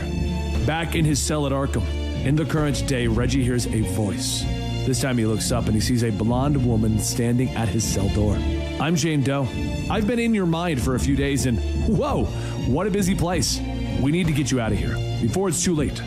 Back in his cell at Arkham, in the current day, Reggie hears a voice. This time he looks up and he sees a blonde woman standing at his cell door. I'm Jane Doe. I've been in your mind for a few days, and whoa, what a busy place. We need to get you out of here before it's too late.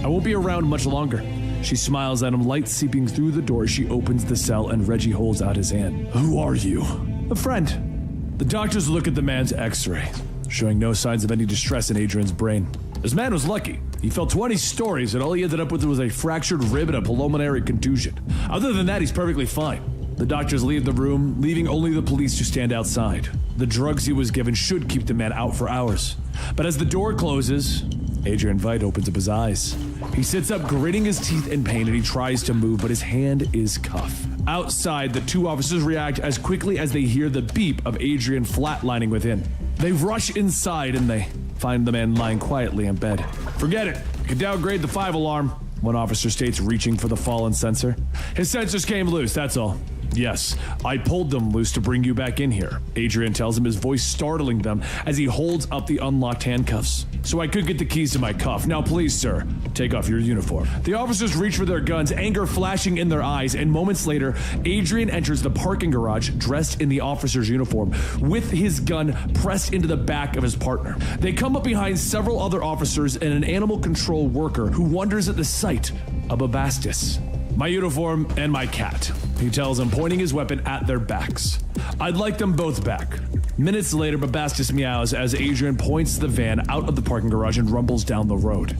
I won't be around much longer. She smiles at him, light seeping through the door. She opens the cell and Reggie holds out his hand. Who are you? A friend. The doctors look at the man's x-ray, showing no signs of any distress in Adrian's brain. This man was lucky. He fell 20 stories and all he ended up with was a fractured rib and a pulmonary contusion. Other than that, he's perfectly fine. The doctors leave the room, leaving only the police to stand outside. The drugs he was given should keep the man out for hours. But as the door closes, Adrian Veidt opens up his eyes. He sits up, gritting his teeth in pain, and he tries to move, but his hand is cuffed. Outside, the two officers react as quickly as they hear the beep of Adrian flatlining within. They rush inside and they find the man lying quietly in bed. Forget it. You can downgrade the 5 alarm, one officer states, reaching for the fallen sensor. His sensors came loose, that's all. Yes, I pulled them loose to bring you back in here, Adrian tells him, his voice startling them as he holds up the unlocked handcuffs. So I could get the keys to my cuff. Now please, sir, take off your uniform. The officers reach for their guns, anger flashing in their eyes, and moments later, Adrian enters the parking garage dressed in the officer's uniform, with his gun pressed into the back of his partner. They come up behind several other officers and an animal control worker who wonders at the sight of Babastis. My uniform and my cat, he tells them, pointing his weapon at their backs. I'd like them both back. Minutes later, Babastis meows as Adrian points the van out of the parking garage and rumbles down the road.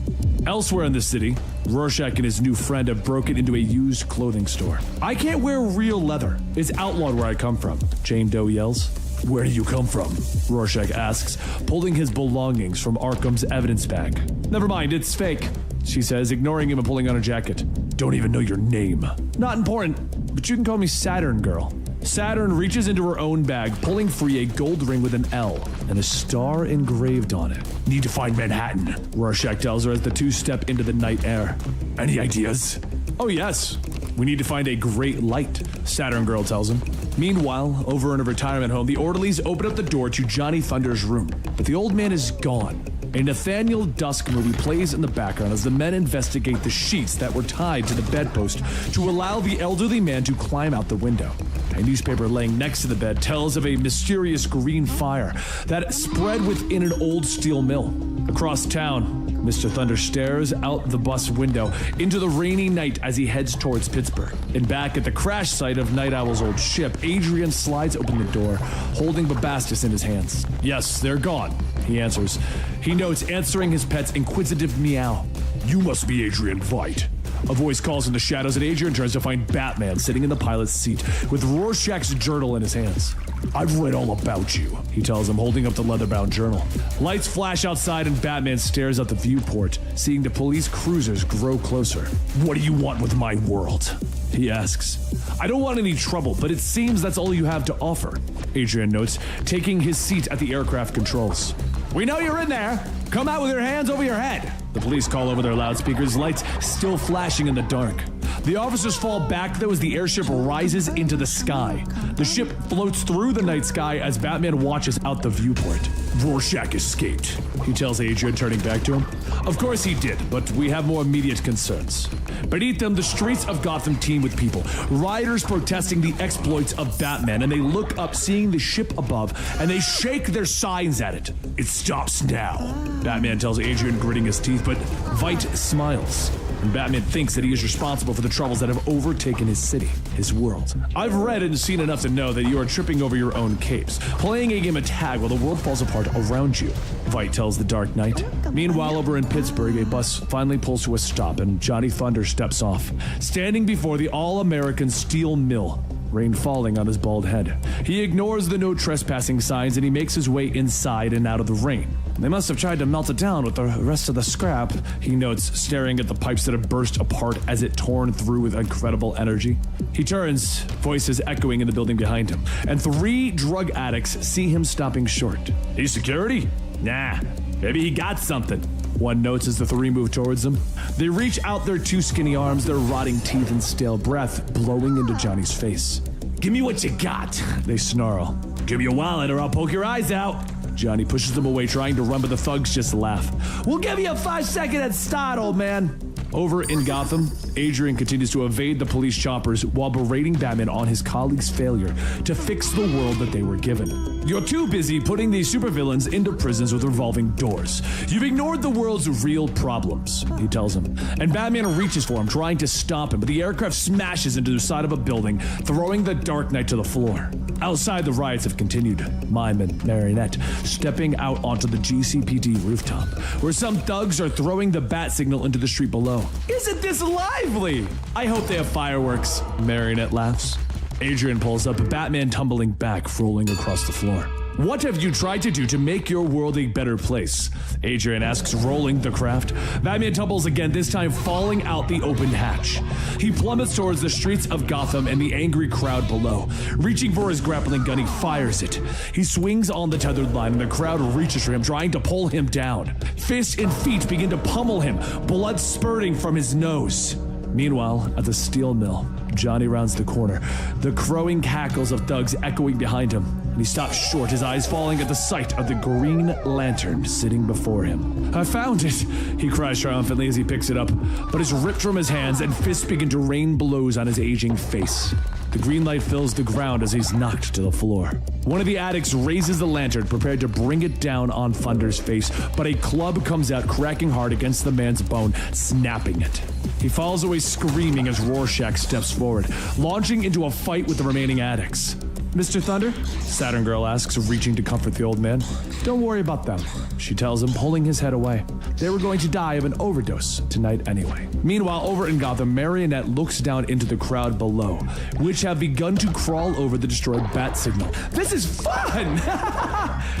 Elsewhere in the city, Rorschach and his new friend have broken into a used clothing store. I can't wear real leather. It's outlawed where I come from, Jane Doe yells. Where do you come from? Rorschach asks, pulling his belongings from Arkham's evidence bag. Never mind, it's fake, she says, ignoring him and pulling on her jacket. Don't even know your name. Not important, but you can call me Saturn Girl. Saturn reaches into her own bag, pulling free a gold ring with an L and a star engraved on it. Need to find Manhattan, Rorschach tells her as the two step into the night air. Any ideas? Oh yes. We need to find a great light, Saturn Girl tells him. Meanwhile, over in a retirement home, the orderlies open up the door to Johnny Thunder's room, but the old man is gone. A Nathaniel Dusk movie plays in the background as the men investigate the sheets that were tied to the bedpost to allow the elderly man to climb out the window. A newspaper laying next to the bed tells of a mysterious green fire that spread within an old steel mill. Across town, Mr. Thunder stares out the bus window into the rainy night as he heads towards Pittsburgh. And back at the crash site of Night Owl's old ship, Adrian slides open the door, holding Babastis in his hands. Yes, they're gone, he answers. He notes, answering his pet's inquisitive meow. You must be Adrian Veidt. A voice calls in the shadows, and Adrian turns to find Batman sitting in the pilot's seat with Rorschach's journal in his hands. I've read all about you, he tells him, holding up the leather-bound journal. Lights flash outside and Batman stares out the viewport, seeing the police cruisers grow closer. What do you want with my world? He asks. I don't want any trouble, but it seems that's all you have to offer, Adrian notes, taking his seat at the aircraft controls. We know you're in there. Come out with your hands over your head. The police call over their loudspeakers, lights still flashing in the dark. The officers fall back, though, as the airship rises into the sky. The ship floats through the night sky as Batman watches out the viewport. Rorschach escaped, he tells Adrian, turning back to him. Of course he did, but we have more immediate concerns. Beneath them, the streets of Gotham teem with people, rioters protesting the exploits of Batman, and they look up, seeing the ship above, and they shake their signs at it. It stops now, Batman tells Adrian, gritting his teeth, but Veidt smiles. And Batman thinks that he is responsible for the troubles that have overtaken his city, his world. I've read and seen enough to know that you are tripping over your own capes, playing a game of tag while the world falls apart around you, Veidt tells the Dark Knight. Meanwhile, over in Pittsburgh, a bus finally pulls to a stop and Johnny Thunder steps off, standing before the all-American steel mill, rain falling on his bald head. He ignores the no trespassing signs and he makes his way inside and out of the rain. They must have tried to melt it down with the rest of the scrap, he notes, staring at the pipes that have burst apart as it torn through with incredible energy. He turns, voices echoing in the building behind him, and 3 drug addicts see him stopping short. He's security? Nah, maybe he got something. One notes as the 3 move towards him. They reach out their 2 skinny arms, their rotting teeth and stale breath blowing into Johnny's face. Give me what you got, they snarl. Give me your wallet or I'll poke your eyes out. Johnny pushes them away, trying to run, but the thugs just laugh. We'll give you a 5-second head start, old man. Over in Gotham, Adrian continues to evade the police choppers while berating Batman on his colleagues' failure to fix the world that they were given. You're too busy putting these supervillains into prisons with revolving doors. You've ignored the world's real problems, he tells him. And Batman reaches for him, trying to stop him, but the aircraft smashes into the side of a building, throwing the Dark Knight to the floor. Outside, the riots have continued, Mime and Marionette stepping out onto the GCPD rooftop, where some thugs are throwing the bat signal into the street below. Isn't this lively? I hope they have fireworks, Marionette laughs. Adrian pulls up, Batman tumbling back, rolling across the floor. What have you tried to do to make your world a better place? Adrian asks, rolling the craft. Batman tumbles again, this time falling out the opened hatch. He plummets towards the streets of Gotham and the angry crowd below. Reaching for his grappling gun, he fires it. He swings on the tethered line and the crowd reaches for him, trying to pull him down. Fists and feet begin to pummel him, blood spurting from his nose. Meanwhile, at the steel mill, Johnny rounds the corner, the crowing cackles of thugs echoing behind him, and he stops short, his eyes falling at the sight of the Green Lantern sitting before him. I found it, he cries triumphantly as he picks it up, but it's ripped from his hands and fists begin to rain blows on his aging face. The green light fills the ground as he's knocked to the floor. One of the addicts raises the lantern, prepared to bring it down on Thunder's face, but a club comes out, cracking hard against the man's bone, snapping it. He falls away screaming as Rorschach steps forward, launching into a fight with the remaining addicts. Mr. Thunder? Saturn Girl asks, reaching to comfort the old man. Don't worry about them, she tells him, pulling his head away. They were going to die of an overdose tonight anyway. Meanwhile, over in Gotham, Marionette looks down into the crowd below, which have begun to crawl over the destroyed bat signal. This is fun!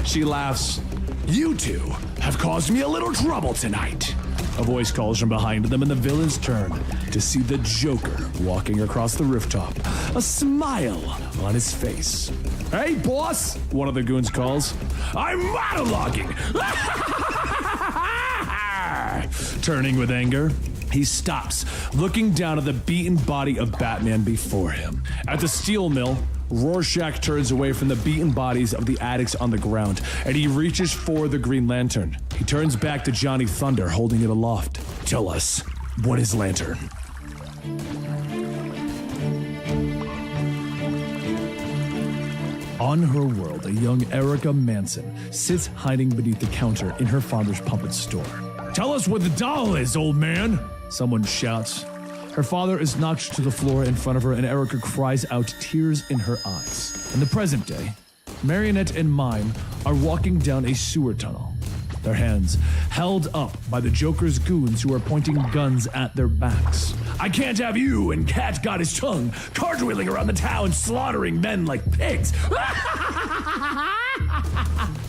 She laughs. You two have caused me a little trouble tonight. A voice calls from behind them, and the villains turn to see the Joker walking across the rooftop, a smile on his face. Hey, boss, one of the goons calls. I'm monologuing! Turning with anger, he stops, looking down at the beaten body of Batman before him. At the steel mill, Rorschach turns away from the beaten bodies of the addicts on the ground, and he reaches for the Green Lantern. He turns back to Johnny Thunder, holding it aloft. Tell us, what is Lantern? On her world, a young Erica Manson sits hiding beneath the counter in her father's puppet store. Tell us what the doll is, old man! Someone shouts. Her father is knocked to the floor in front of her, and Erica cries out, tears in her eyes. In the present day, Marionette and Mime are walking down a sewer tunnel, their hands held up by the Joker's goons who are pointing guns at their backs. I can't have you and Cat Got His Tongue cartwheeling around the town slaughtering men like pigs.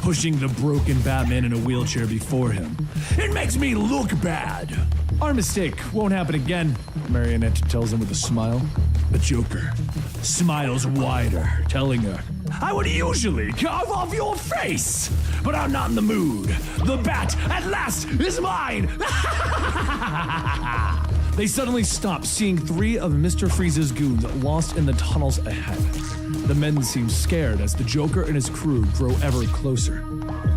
Pushing the broken Batman in a wheelchair before him. It makes me look bad. Our mistake won't happen again, Marionette tells him with a smile. The Joker smiles wider, telling her, I would usually carve off your face, but I'm not in the mood. The bat, at last, is mine! They suddenly stop, seeing 3 of Mr. Freeze's goons lost in the tunnels ahead. The men seem scared as the Joker and his crew grow ever closer.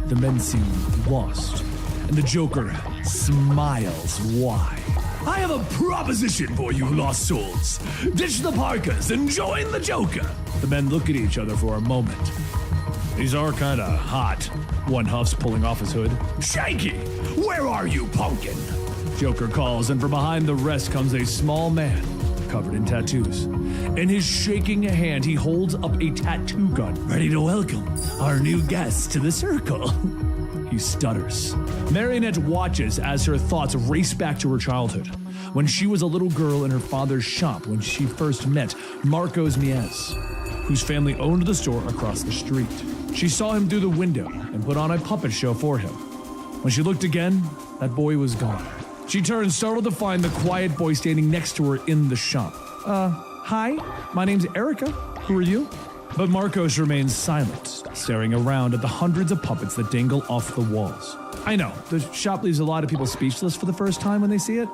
The men seem lost, and the Joker smiles wide. I have a proposition for you, lost souls. Ditch the parkas and join the Joker. The men look at each other for a moment. These are kinda hot, one huffs, pulling off his hood. Shanky, where are you, pumpkin? Joker calls, and from behind the rest comes a small man, covered in tattoos. In his shaking hand, he holds up a tattoo gun, ready to welcome our new guest to the circle. He stutters. Marionette watches as her thoughts race back to her childhood, when she was a little girl in her father's shop when she first met Marcos Mies, whose family owned the store across the street. She saw him through the window and put on a puppet show for him. When she looked again, that boy was gone. She turned, startled to find the quiet boy standing next to her in the shop. Hi, my name's Erica. Who are you? But Marcos remains silent, staring around at the hundreds of puppets that dangle off the walls. I know, the shop leaves a lot of people speechless for the first time when they see it.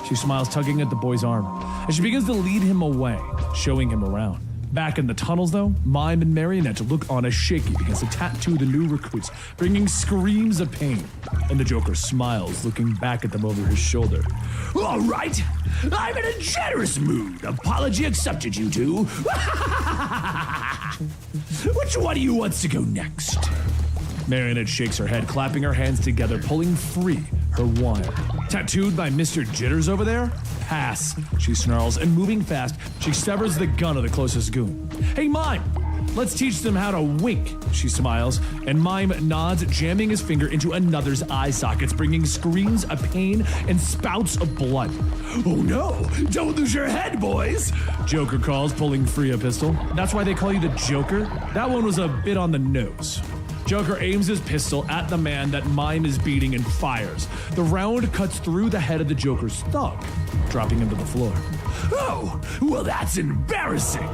She smiles, tugging at the boy's arm, and she begins to lead him away, showing him around. Back in the tunnels, though, Mime and Marionette look on as Shaky begins to tattoo the new recruits, bringing screams of pain. And the Joker smiles, looking back at them over his shoulder. All right, I'm in a generous mood. Apology accepted, you two. Which one of you wants to go next? Marionette shakes her head, clapping her hands together, pulling free her wire. Tattooed by Mr. Jitters over there? Pass, she snarls, and moving fast, she severs the gun of the closest goon. Hey, Mime, let's teach them how to wink, she smiles, and Mime nods, jamming his finger into another's eye sockets, bringing screams of pain and spouts of blood. Oh no, don't lose your head, boys, Joker calls, pulling free a pistol. That's why they call you the Joker? That one was a bit on the nose. Joker aims his pistol at the man that Mime is beating and fires. The round cuts through the head of the Joker's thug, dropping him to the floor. Oh, well that's embarrassing!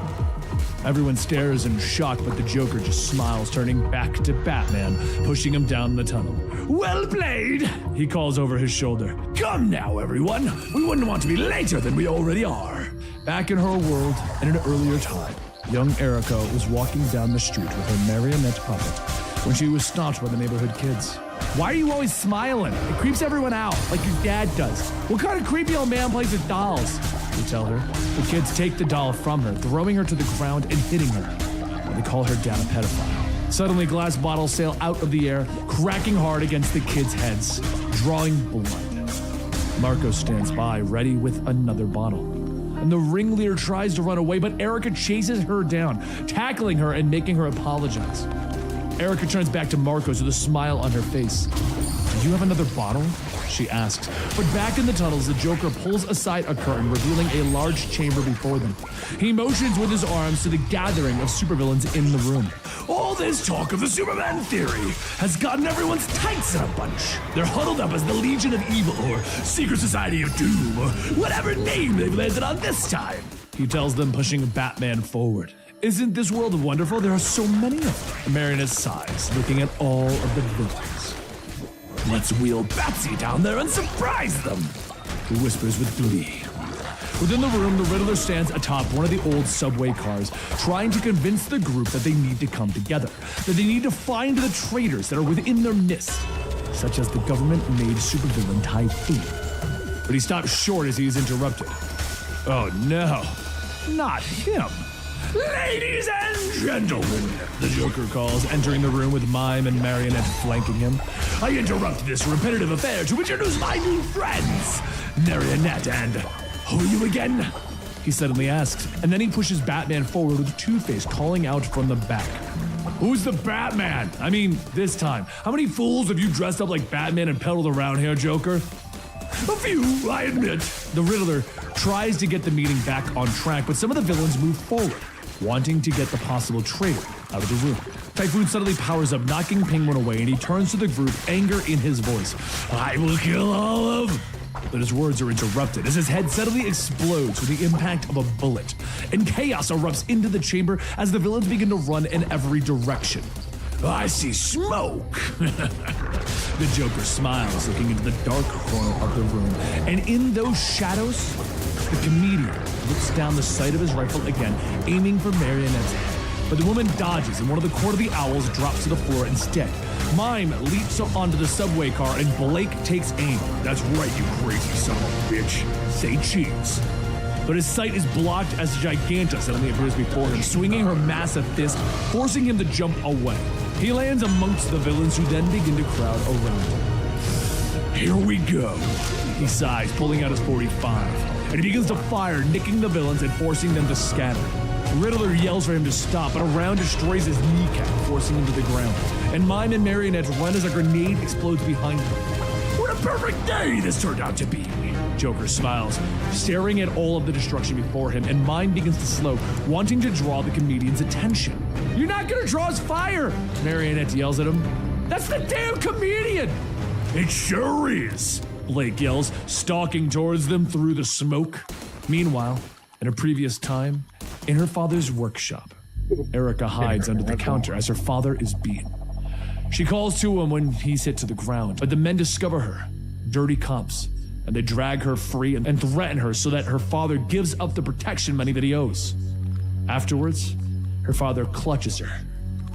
Everyone stares in shock, but the Joker just smiles, turning back to Batman, pushing him down the tunnel. Well played, he calls over his shoulder. Come now, everyone. We wouldn't want to be later than we already are. Back in her world, in an earlier time, young Erica was walking down the street with her marionette puppet when she was stopped by the neighborhood kids. Why are you always smiling? It creeps everyone out, like your dad does. What kind of creepy old man plays with dolls? You tell her. The kids take the doll from her, throwing her to the ground and hitting her. They call her dad a pedophile. Suddenly, glass bottles sail out of the air, cracking hard against the kids' heads, drawing blood. Marco stands by, ready with another bottle. And the ringleader tries to run away, but Erica chases her down, tackling her and making her apologize. Erica turns back to Marcos with a smile on her face. Do you have another bottle? She asks. But back in the tunnels, the Joker pulls aside a curtain, revealing a large chamber before them. He motions with his arms to the gathering of supervillains in the room. All this talk of the Superman theory has gotten everyone's tights in a bunch. They're huddled up as the Legion of Evil or Secret Society of Doom or whatever name they've landed on this time, he tells them, pushing Batman forward. Isn't this world wonderful? There are so many of them. Marionette sighs, looking at all of the villains. Let's wheel Batsy down there and surprise them, he whispers with glee. Within the room, the Riddler stands atop one of the old subway cars, trying to convince the group that they need to come together, that they need to find the traitors that are within their midst, such as the government-made supervillain Typhoon. But he stops short as he is interrupted. Oh no, not him. Ladies and gentlemen, the Joker calls, entering the room with Mime and Marionette flanking him. I interrupt this repetitive affair to introduce my new friends, Marionette and... Who are you again? He suddenly asks, and then he pushes Batman forward with Two-Face calling out from the back. Who's the Batman? I mean, this time. How many fools have you dressed up like Batman and peddled around here, Joker? A few, I admit. The Riddler tries to get the meeting back on track, but some of the villains move forward, wanting to get the possible traitor out of the room. Typhoon suddenly powers up, knocking Penguin away, and he turns to the group, anger in his voice. I will kill all of... But his words are interrupted as his head suddenly explodes with the impact of a bullet, and chaos erupts into the chamber as the villains begin to run in every direction. I see smoke! The Joker smiles, looking into the dark corner of the room, and in those shadows, the comedian looks down the sight of his rifle again, aiming for Marionette's head. But the woman dodges, and one of the Court of the Owls drops to the floor instead. Mime leaps up onto the subway car, and Blake takes aim. That's right, you crazy son of a bitch. Say cheese. But his sight is blocked as Giganta suddenly appears before him, swinging her massive fist, forcing him to jump away. He lands amongst the villains, who then begin to crowd around him. Here we go, he sighs, pulling out his .45, and he begins to fire, nicking the villains and forcing them to scatter. Riddler yells for him to stop, but a round destroys his kneecap, forcing him to the ground. And Mime and Marionette run as a grenade explodes behind them. What a perfect day this turned out to be! Joker smiles, staring at all of the destruction before him, and Mime begins to slow, wanting to draw the comedian's attention. You're not gonna draw his fire! Marionette yells at him. That's the damn comedian! It sure is, Blake yells, stalking towards them through the smoke. Meanwhile, in a previous time, in her father's workshop, Erica hides under the counter as her father is beaten. She calls to him when he's hit to the ground, but the men discover her, dirty cops, and they drag her free and threaten her so that her father gives up the protection money that he owes. Afterwards, her father clutches her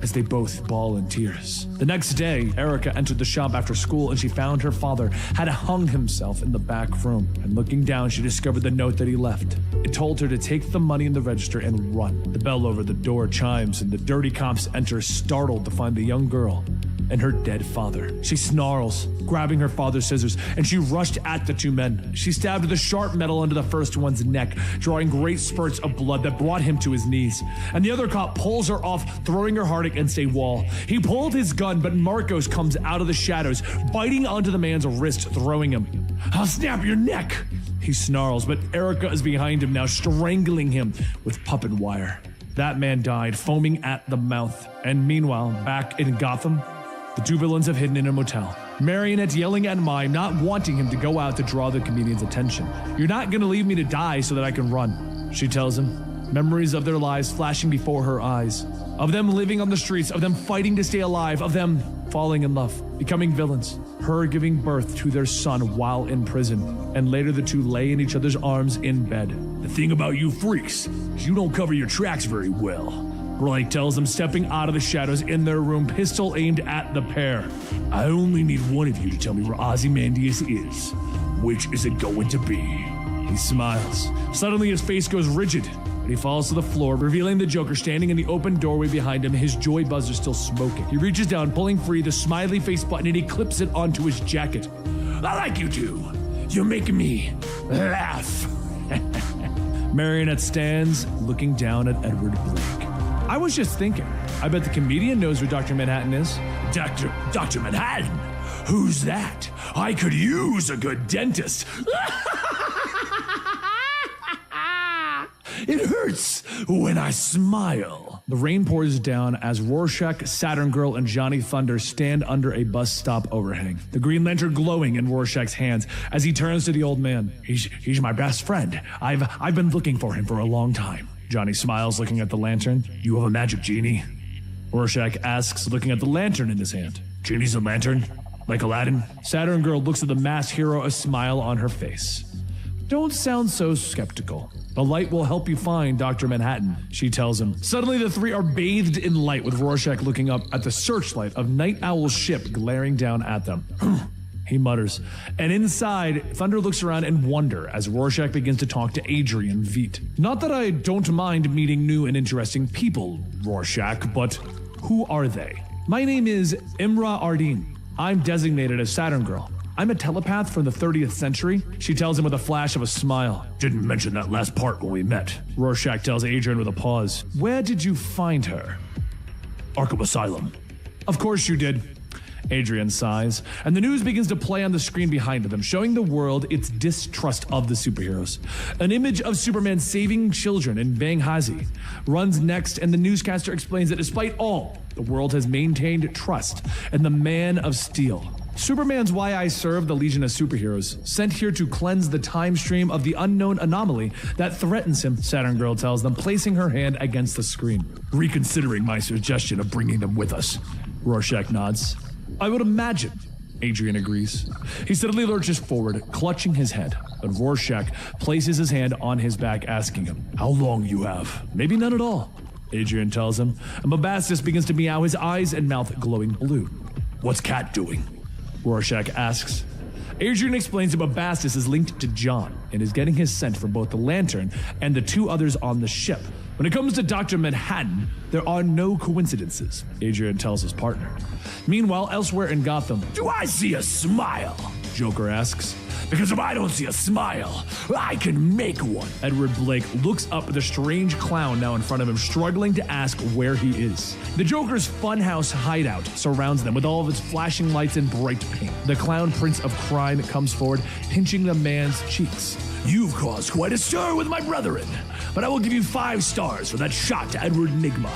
as they both bawl in tears. The next day, Erica entered the shop after school and she found her father had hung himself in the back room. And looking down, she discovered the note that he left. It told her to take the money in the register and run. The bell over the door chimes and the dirty cops enter, startled to find the young girl and her dead father. She snarls, grabbing her father's scissors, and she rushed at the two men. She stabbed the sharp metal into the first one's neck, drawing great spurts of blood that brought him to his knees. And the other cop pulls her off, throwing her hard against a wall. He pulled his gun, but Marcos comes out of the shadows, biting onto the man's wrist, throwing him. "I'll snap your neck," he snarls, but Erica is behind him now, strangling him with puppet wire. That man died, foaming at the mouth. And meanwhile, back in Gotham, the two villains have hidden in a motel. Marionette yelling at Mime, not wanting him to go out to draw the comedian's attention. "You're not gonna leave me to die so that I can run," she tells him. Memories of their lives flashing before her eyes. Of them living on the streets, of them fighting to stay alive, of them falling in love, becoming villains. Her giving birth to their son while in prison. And later the two lay in each other's arms in bed. "The thing about you freaks is you don't cover your tracks very well," Blake tells them, stepping out of the shadows in their room, pistol aimed at the pair. "I only need one of you to tell me where Ozymandias is. Which is it going to be?" He smiles. Suddenly his face goes rigid, and he falls to the floor, revealing the Joker standing in the open doorway behind him, his joy buzzer still smoking. He reaches down, pulling free the smiley face button, and he clips it onto his jacket. "I like you two. You're making me laugh." Marionette stands, looking down at Edward Blake. "I was just thinking, I bet the comedian knows where Dr. Manhattan is." Dr. Manhattan? Who's that? I could use a good dentist." "It hurts when I smile." The rain pours down as Rorschach, Saturn Girl, and Johnny Thunder stand under a bus stop overhang. The Green Lantern glowing in Rorschach's hands as he turns to the old man. He's my best friend. I've been looking for him for a long time." Johnny smiles, looking at the lantern. "You have a magic genie?" Rorschach asks, looking at the lantern in his hand. "Genie's a lantern? Like Aladdin?" Saturn Girl looks at the masked hero, a smile on her face. "Don't sound so skeptical. The light will help you find Dr. Manhattan," she tells him. Suddenly, the three are bathed in light, with Rorschach looking up at the searchlight of Night Owl's ship glaring down at them. He mutters. And inside, Thunder looks around in wonder as Rorschach begins to talk to Adrian Veidt. "Not that I don't mind meeting new and interesting people, Rorschach, but who are they?" "My name is Imra Ardeen. I'm designated as Saturn Girl. I'm a telepath from the 30th century," she tells him with a flash of a smile. "Didn't mention that last part when we met," Rorschach tells Adrian with a pause. "Where did you find her?" "Arkham Asylum." "Of course you did." Adrian sighs, and the news begins to play on the screen behind them, showing the world its distrust of the superheroes. An image of Superman saving children in Benghazi runs next, and the newscaster explains that despite all, the world has maintained trust in the Man of Steel. Superman's why I serve the Legion of Superheroes, sent here to cleanse the time stream of the unknown anomaly that threatens him, Saturn Girl tells them, placing her hand against the screen. "Reconsidering my suggestion of bringing them with us," Rorschach nods. "I would imagine," Adrian agrees. He suddenly lurches forward, clutching his head, but Rorschach places his hand on his back, asking him, "How long you have?" "Maybe none at all," Adrian tells him, and Bobastis begins to meow, his eyes and mouth glowing blue. "What's Cat doing?" Rorschach asks. Adrian explains that Bobastis is linked to John and is getting his scent from both the Lantern and the two others on the ship. When it comes to Dr. Manhattan, there are no coincidences, Adrian tells his partner. Meanwhile, elsewhere in Gotham, "Do I see a smile?" Joker asks. "Because if I don't see a smile, I can make one." Edward Blake looks up at the strange clown now in front of him, struggling to ask where he is. The Joker's funhouse hideout surrounds them with all of its flashing lights and bright paint. The clown prince of crime comes forward, pinching the man's cheeks. "You've caused quite a stir with my brethren, but I will give you 5 stars for that shot to Edward Nigma."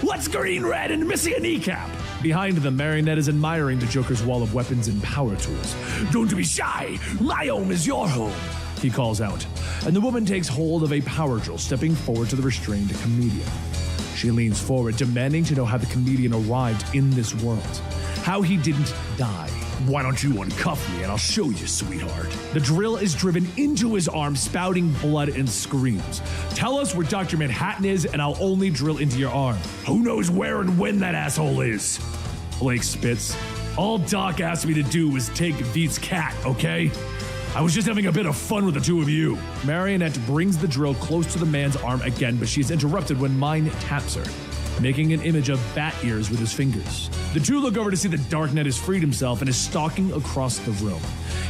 What's green, red, and missing a kneecap? Behind them, Marionette is admiring the Joker's wall of weapons and power tools. Don't be shy. My home is your home, he calls out. And the woman takes hold of a power drill, stepping forward to the restrained comedian. She leans forward, demanding to know how the comedian arrived in this world. How he didn't die. Why don't you uncuff me and I'll show you, sweetheart. The drill is driven into his arm, spouting blood and screams. Tell us where Dr. Manhattan is and I'll only drill into your arm. Who knows where and when that asshole is? Blake spits. All Doc asked me to do was take Veet's cat, okay? I was just having a bit of fun with the two of you. Marionette brings the drill close to the man's arm again, but she is interrupted when Mime taps her, making an image of bat ears with his fingers. The two look over to see that Darknet has freed himself and is stalking across the room.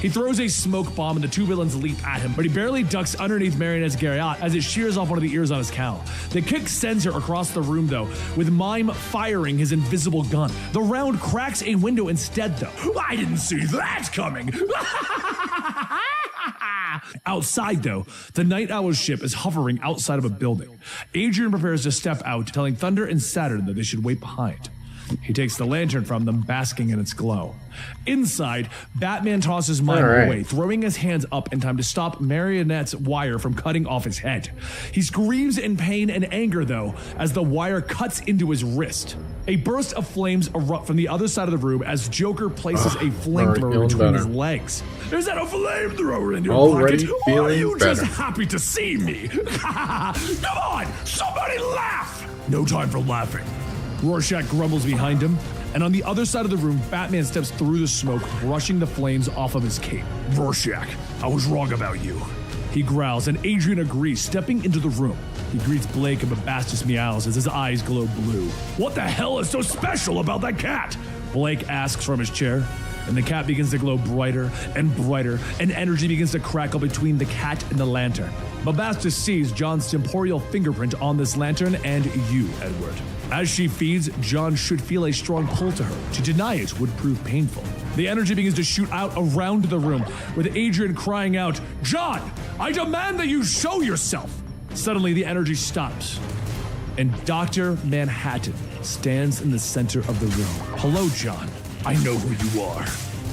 He throws a smoke bomb and the two villains leap at him, but he barely ducks underneath Marionette's garrote as it shears off one of the ears on his cowl. The kick sends her across the room, though, with Mime firing his invisible gun. The round cracks a window instead, though. I didn't see that coming! Outside, though, the Night Owl's ship is hovering outside of a building. Adrian prepares to step out, telling Thunder and Saturn that they should wait behind. He takes the lantern from them, basking in its glow. Inside, Batman tosses Mime away, throwing his hands up in time to stop Marionette's wire from cutting off his head. He screams in pain and anger, though, as the wire cuts into his wrist. A burst of flames erupt from the other side of the room as Joker places a flamethrower between his legs. Is that a flamethrower in your pocket? Or are you just happy to see me? Come on, somebody laugh! No time for laughing. Rorschach grumbles behind him, and on the other side of the room, Batman steps through the smoke, brushing the flames off of his cape. Rorschach, I was wrong about you. He growls, and Adrian agrees, stepping into the room. He greets Blake and Babastus meows as his eyes glow blue. What the hell is so special about that cat? Blake asks from his chair, and the cat begins to glow brighter, and energy begins to crackle between the cat and the lantern. Babastus sees John's temporal fingerprint on this lantern and you, Edward. As she feeds, John should feel a strong pull to her. To deny it would prove painful. The energy begins to shoot out around the room, with Adrian crying out, John, I demand that you show yourself! Suddenly, the energy stops, and Dr. Manhattan stands in the center of the room. Hello, John. I know who you are.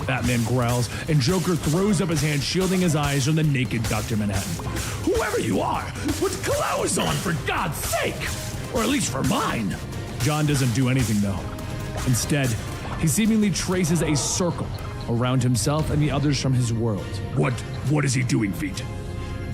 Batman growls, and Joker throws up his hand, shielding his eyes from the naked Dr. Manhattan. Whoever you are, put clothes on, for God's sake! Or at least for mine. John doesn't do anything, though. Instead, he seemingly traces a circle around himself and the others from his world. What is he doing, Veet?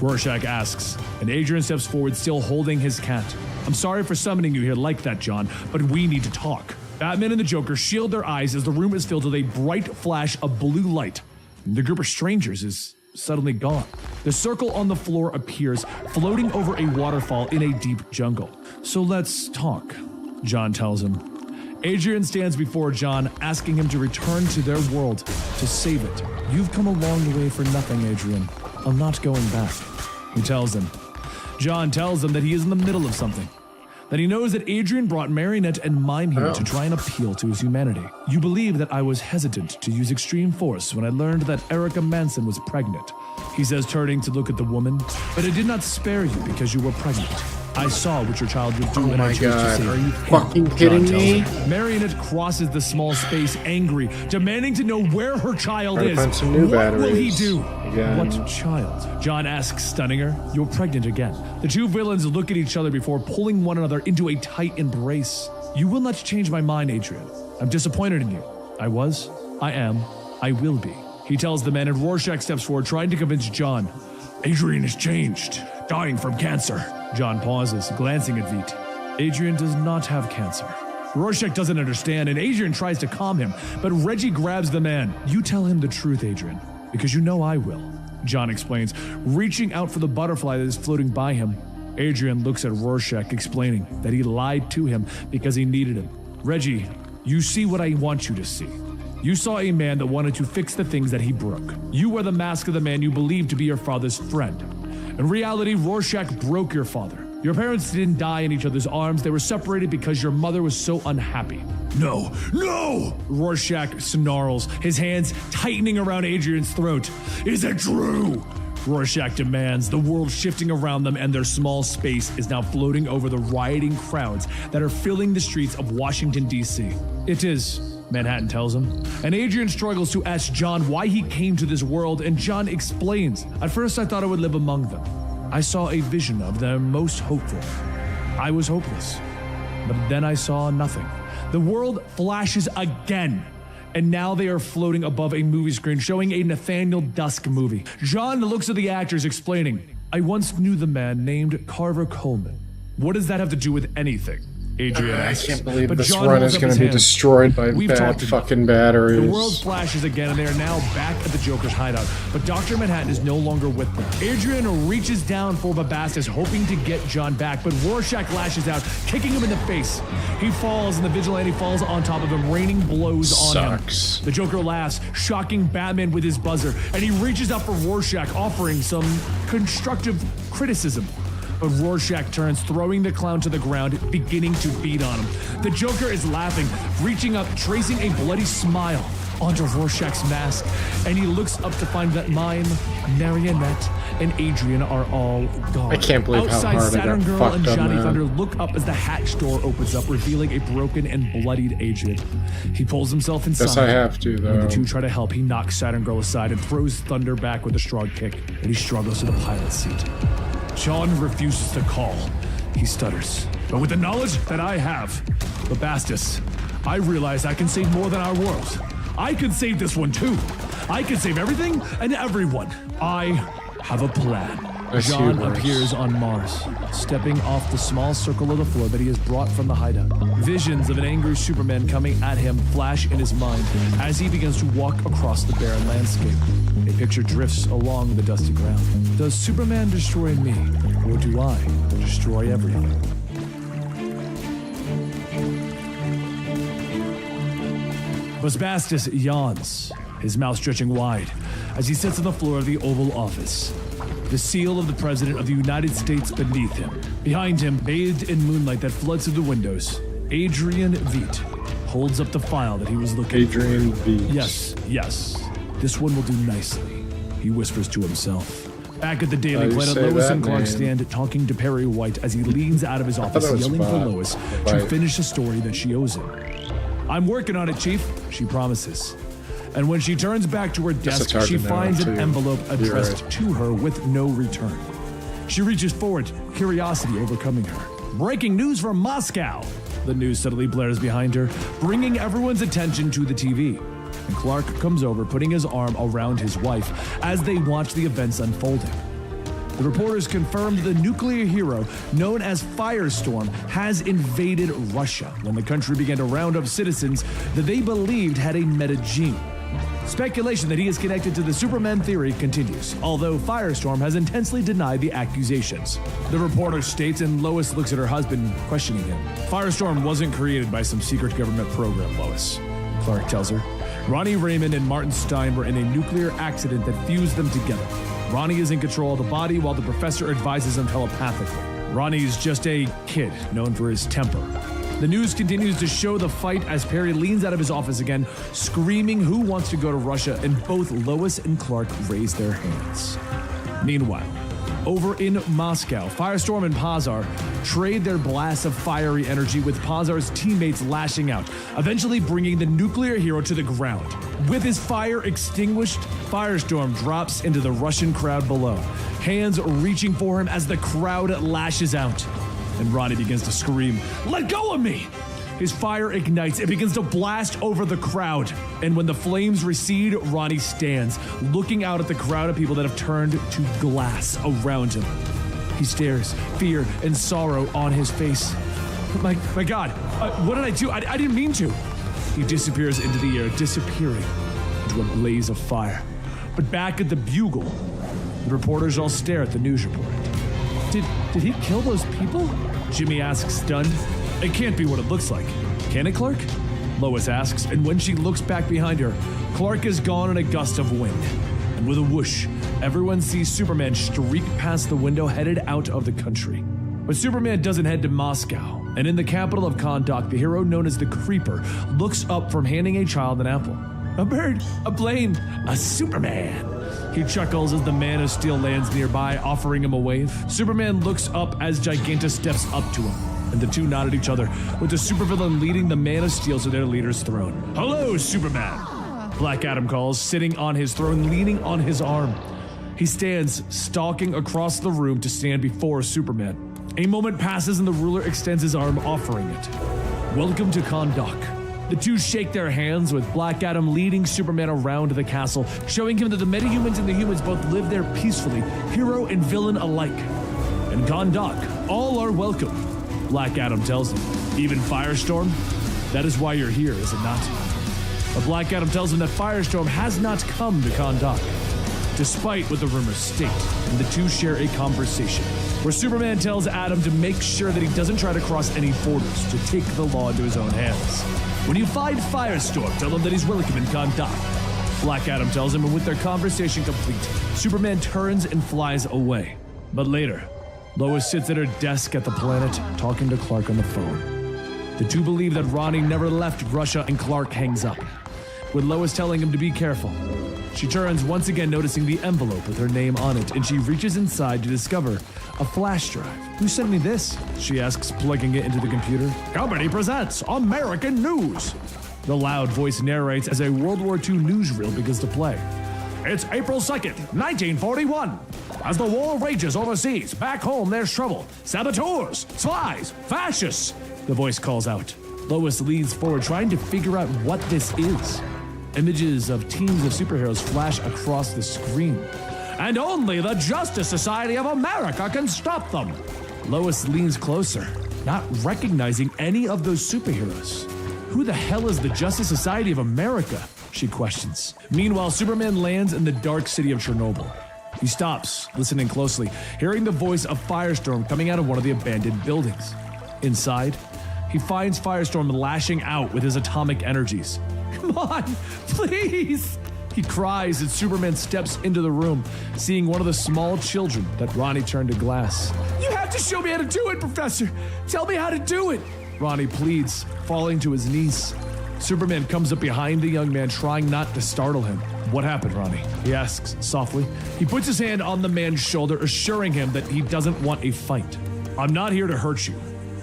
Rorschach asks, and Adrian steps forward, still holding his cat. I'm sorry for summoning you here like that, John, but we need to talk. Batman and the Joker shield their eyes as the room is filled with a bright flash of blue light. The group of strangers is suddenly gone. The circle on the floor appears, floating over a waterfall in a deep jungle. So let's talk, John tells him. Adrian stands before John, asking him to return to their world to save it. You've come a long way for nothing, Adrian. I'm not going back, he tells him. John tells him that he is in the middle of something. That he knows that Adrian brought Marionette and Mime here to try and appeal to his humanity. You believe that I was hesitant to use extreme force when I learned that Erica Manson was pregnant, he says, turning to look at the woman. But I did not spare you because you were pregnant. I saw what your child would do and I chose to save. Are you fucking kidding me? Marionette crosses the small space, angry, demanding to know where her child is. Find some new what will he batteries. do? Again. What child? John asks, stunning her. You're pregnant again. The two villains look at each other before pulling one another into a tight embrace. You will not change my mind, Adrian. I'm disappointed in you. I was, I am, I will be. He tells the man, and Rorschach steps forward, trying to convince John. Adrian has changed, dying from cancer. John pauses, glancing at Veet. Adrian does not have cancer. Rorschach doesn't understand, and Adrian tries to calm him, but Reggie grabs the man. You tell him the truth, Adrian, because you know I will, John explains, reaching out for the butterfly that is floating by him. Adrian looks at Rorschach, explaining that he lied to him because he needed him. Reggie, you see what I want you to see. You saw a man that wanted to fix the things that he broke. You wear the mask of the man you believed to be your father's friend. In reality, Rorschach broke your father. Your parents didn't die in each other's arms. They were separated because your mother was so unhappy. No, no! Rorschach snarls, his hands tightening around Adrian's throat. Is it true? Rorschach demands, the world shifting around them, and their small space is now floating over the rioting crowds that are filling the streets of Washington, D.C. It is, Manhattan tells him. And Adrian struggles to ask John why he came to this world, and John explains, at first I thought I would live among them. I saw a vision of them most hopeful. I was hopeless. But then I saw nothing. The world flashes again. And now they are floating above a movie screen showing a Nathaniel Dusk movie. John looks at the actors explaining, I once knew the man named Carver Coleman. What does that have to do with anything? Adrian asks. I can't believe but this John run holds is up going his to be hand. destroyed by We've bad talked about fucking batteries. The world flashes again, and they are now back at the Joker's hideout. But Dr. Manhattan is no longer with them. Adrian reaches down for Babastis, hoping to get John back, but Rorschach lashes out, kicking him in the face. He falls, and the vigilante falls on top of him, raining blows on him. The Joker laughs, shocking Batman with his buzzer, and he reaches out for Rorschach, offering some constructive criticism. But Rorschach turns, throwing the clown to the ground, beginning to beat on him. The Joker is laughing, reaching up, tracing a bloody smile onto Rorschach's mask, and he looks up to find that mime, Marionette, and Adrian are all gone. I can't believe Outside, how hard I Saturn got Girl fucked and up, Johnny man. Thunder look up as the hatch door opens up, revealing a broken and bloodied Adrian. He pulls himself inside. Guess I have to, When though. the two try to help, he knocks Saturn Girl aside and throws Thunder back with a strong kick, and he struggles to the pilot's seat. John refuses to call. He stutters. But with the knowledge that I have, Babastis, I realize I can save more than our world. I can save this one too. I can save everything and everyone. I have a plan. That's John humorous. appears on Mars, stepping off the small circle of the floor that he has brought from the hideout. Visions of an angry Superman coming at him flash in his mind as he begins to walk across the barren landscape. A picture drifts along the dusty ground. Does Superman destroy me, or do I destroy everything? Babastis yawns, his mouth stretching wide, as he sits on the floor of the Oval Office. The seal of the President of the United States beneath him. Behind him, bathed in moonlight that floods through the windows, Adrian Veidt holds up the file that he was looking for. Adrian Veidt. Yes. This one will do nicely, he whispers to himself. Back at the Daily How do you Planet, say Lois that and Clark name? stand talking to Perry White as he leans out of his office, it was yelling for Bob. Lois to White. finish the story that she owes him. I'm working on it, Chief, she promises. And when she turns back to her it's desk, hard she to know, finds an too. envelope You're addressed right. to her with no return. She reaches forward, curiosity overcoming her. Breaking news from Moscow! The news suddenly blares behind her, bringing everyone's attention to the TV. And Clark comes over, putting his arm around his wife as they watch the events unfolding. The reporters confirmed the nuclear hero known as Firestorm has invaded Russia when the country began to round up citizens that they believed had a metagene. Speculation that he is connected to the Superman theory continues, although Firestorm has intensely denied the accusations. The reporter states, and Lois looks at her husband, questioning him. Firestorm wasn't created by some secret government program, Lois, Clark tells her. Ronnie Raymond and Martin Stein were in a nuclear accident that fused them together. Ronnie is in control of the body while the professor advises him telepathically. Ronnie's just a kid known for his temper. The news continues to show the fight as Perry leans out of his office again, screaming who wants to go to Russia, and both Lois and Clark raise their hands. Meanwhile, over in Moscow, Firestorm and Pazar trade their blasts of fiery energy with Pazar's teammates lashing out, eventually bringing the nuclear hero to the ground. With his fire extinguished, Firestorm drops into the Russian crowd below, hands reaching for him as the crowd lashes out. And Ronnie begins to scream, "Let go of me!" His fire ignites and begins to blast over the crowd. And when the flames recede, Ronnie stands, looking out at the crowd of people that have turned to glass around him. He stares, fear and sorrow on his face. My God, what did I do? I didn't mean to. He disappears into the air, disappearing into a blaze of fire. But back at the Bugle, the reporters all stare at the news report. Did he kill those people? Jimmy asks, stunned. It can't be what it looks like. Can it, Clark? Lois asks, and when she looks back behind her, Clark is gone in a gust of wind. And with a whoosh, everyone sees Superman streak past the window, headed out of the country. But Superman doesn't head to Moscow, and in the capital of Kahndaq, the hero known as the Creeper looks up from handing a child an apple. A bird, a plane, a Superman. He chuckles as the Man of Steel lands nearby, offering him a wave. Superman looks up as Gigantus steps up to him, and the two nod at each other, with the supervillain leading the Man of Steel to their leader's throne. Hello, Superman, Black Adam calls, sitting on his throne, leaning on his arm. He stands, stalking across the room to stand before Superman. A moment passes and the ruler extends his arm, offering it. Welcome to Kahndaq. The two shake their hands, with Black Adam leading Superman around the castle, showing him that the metahumans and the humans both live there peacefully, hero and villain alike. In Kahndaq, all are welcome, Black Adam tells him. Even Firestorm? That is why you're here, is it not? But Black Adam tells him that Firestorm has not come to Kahndaq, despite what the rumors state, and the two share a conversation, where Superman tells Adam to make sure that he doesn't try to cross any borders, to take the law into his own hands. When you find Firestorm, tell him that he's welcome in Kahndaq, Black Adam tells him, and with their conversation complete, Superman turns and flies away. But later, Lois sits at her desk at the planet, talking to Clark on the phone. The two believe that Ronnie never left Russia, and Clark hangs up, with Lois telling him to be careful. She turns, once again noticing the envelope with her name on it, and she reaches inside to discover a flash drive. Who sent me this? She asks, plugging it into the computer. Company presents American News. The loud voice narrates as a World War II newsreel begins to play. It's April 2nd, 1941. As the war rages overseas, back home there's trouble. Saboteurs, spies, fascists, the voice calls out. Lois leans forward, trying to figure out what this is. Images of teams of superheroes flash across the screen. And only the Justice Society of America can stop them. Lois leans closer, not recognizing any of those superheroes. Who the hell is the Justice Society of America? She questions. Meanwhile, Superman lands in the dark city of Chernobyl. He stops, listening closely, hearing the voice of Firestorm coming out of one of the abandoned buildings. Inside, he finds Firestorm lashing out with his atomic energies. Come on, please! He cries as Superman steps into the room, seeing one of the small children that Ronnie turned to glass. You have to show me how to do it, Professor! Tell me how to do it! Ronnie pleads, falling to his knees. Superman comes up behind the young man, trying not to startle him. What happened, Ronnie? He asks softly. He puts his hand on the man's shoulder, assuring him that he doesn't want a fight. I'm not here to hurt you.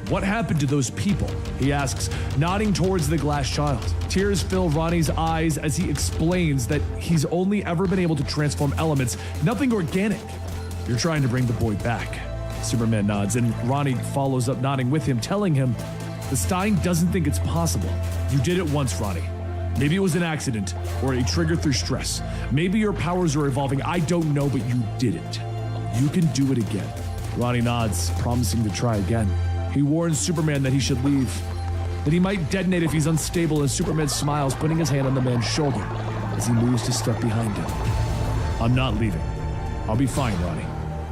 What happened to those people? He asks, nodding towards the glass child. Tears fill Ronnie's eyes as he explains that he's only ever been able to transform elements, nothing organic. You're trying to bring the boy back. Superman nods, and Ronnie follows up, nodding with him, telling him, the Stein doesn't think it's possible. You did it once, Ronnie. Maybe it was an accident, or a trigger through stress. Maybe your powers are evolving, I don't know, but you did it. You can do it again. Ronnie nods, promising to try again. He warns Superman that he should leave, that he might detonate if he's unstable, and Superman smiles, putting his hand on the man's shoulder as he moves to step behind him. I'm not leaving. I'll be fine, Ronnie.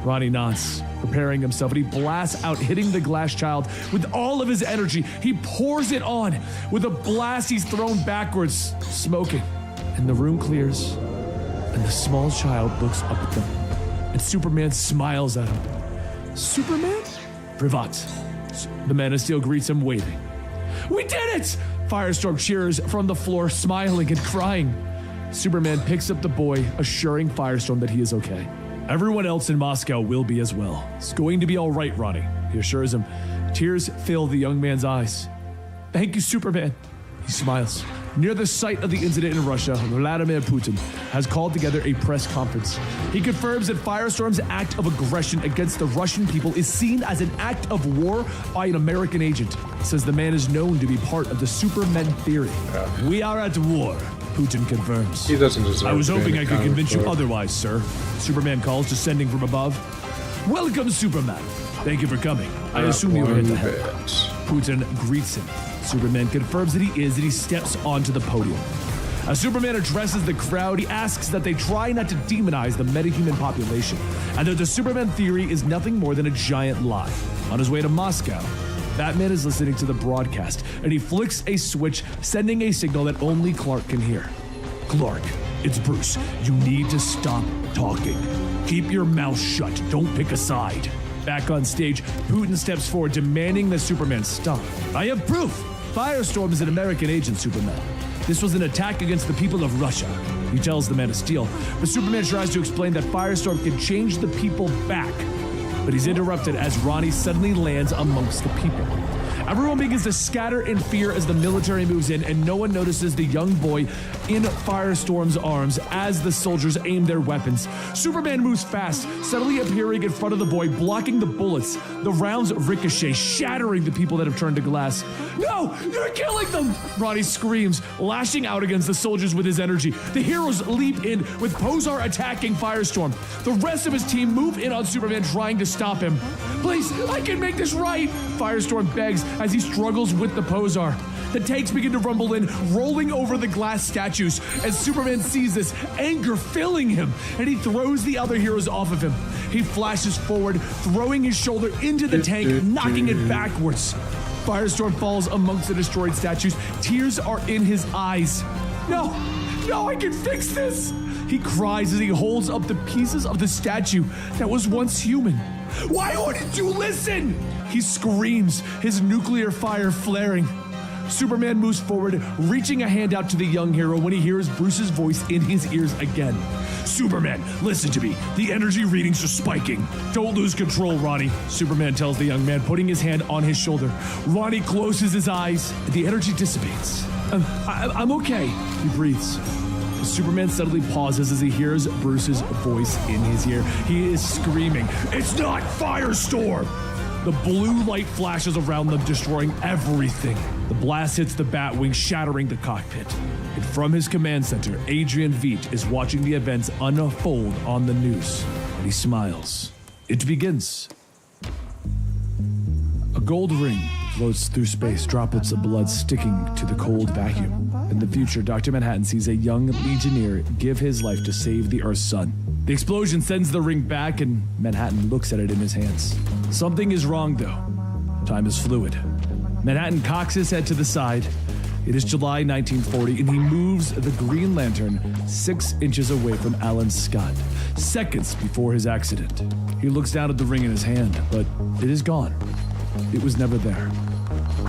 Ronnie nods, preparing himself, and he blasts out, hitting the glass child with all of his energy. He pours it on. With a blast, he's thrown backwards, smoking. And the room clears, and the small child looks up at them, and Superman smiles at him. Superman? Privat. The Man of Steel greets him, waving. We did it! Firestorm cheers from the floor, smiling and crying. Superman picks up the boy, assuring Firestorm that he is okay. Everyone else in Moscow will be as well. It's going to be all right, Ronnie, he assures him. Tears fill the young man's eyes. Thank you, Superman. He smiles. Near the site of the incident in Russia, Vladimir Putin has called together a press conference. He confirms that Firestorm's act of aggression against the Russian people is seen as an act of war by an American agent. Says the man is known to be part of the Supermen theory. Yeah. We are at war, Putin confirms. He doesn't deserve. I was hoping I could convince you otherwise, sir. Superman calls, descending from above. Welcome, Superman. Thank you for coming. I assume you were at the head. Putin greets him. Superman confirms that he is, and he steps onto the podium. As Superman addresses the crowd, he asks that they try not to demonize the metahuman population, and that the Superman theory is nothing more than a giant lie. On his way to Moscow, Batman is listening to the broadcast, and he flicks a switch, sending a signal that only Clark can hear. Clark, it's Bruce. You need to stop talking. Keep your mouth shut. Don't pick a side. Back on stage, Putin steps forward, demanding that Superman stop. I have proof. Firestorm is an American agent, Superman. This was an attack against the people of Russia. He tells the Man of Steel, but Superman tries to explain that Firestorm can change the people back. But he's interrupted as Ronnie suddenly lands amongst the people. Everyone begins to scatter in fear as the military moves in, and no one notices the young boy in Firestorm's arms as the soldiers aim their weapons. Superman moves fast, suddenly appearing in front of the boy, blocking the bullets. The rounds ricochet, shattering the people that have turned to glass. No, you're killing them! Ronnie screams, lashing out against the soldiers with his energy. The heroes leap in, with Posar attacking Firestorm. The rest of his team move in on Superman, trying to stop him. Please, I can make this right! Firestorm begs as he struggles with the Posar. The tanks begin to rumble in, rolling over the glass statues. As Superman sees this, anger filling him, and he throws the other heroes off of him. He flashes forward, throwing his shoulder into the tank, knocking it backwards. Firestorm falls amongst the destroyed statues. Tears are in his eyes. No, I can fix this! He cries as he holds up the pieces of the statue that was once human. Why wouldn't you listen? He screams, his nuclear fire flaring. Superman moves forward, reaching a hand out to the young hero when he hears Bruce's voice in his ears again. Superman, listen to me. The energy readings are spiking. Don't lose control, Ronnie, Superman tells the young man, putting his hand on his shoulder. Ronnie closes his eyes. The energy dissipates. I'm okay, he breathes. Superman suddenly pauses as he hears Bruce's voice in his ear. He is screaming, "It's not Firestorm!" The blue light flashes around them, destroying everything. The blast hits the Batwing, shattering the cockpit. And from his command center, Adrian Veidt is watching the events unfold on the news. And he smiles. It begins. A gold ring floats through space, droplets of blood sticking to the cold vacuum. In the future, Dr. Manhattan sees a young Legionnaire give his life to save the Earth's sun. The explosion sends the ring back, and Manhattan looks at it in his hands. Something is wrong, though. Time is fluid. Manhattan cocks his head to the side. It is July 1940, and he moves the Green Lantern 6 inches away from Alan Scott, seconds before his accident. He looks down at the ring in his hand, but it is gone. It was never there.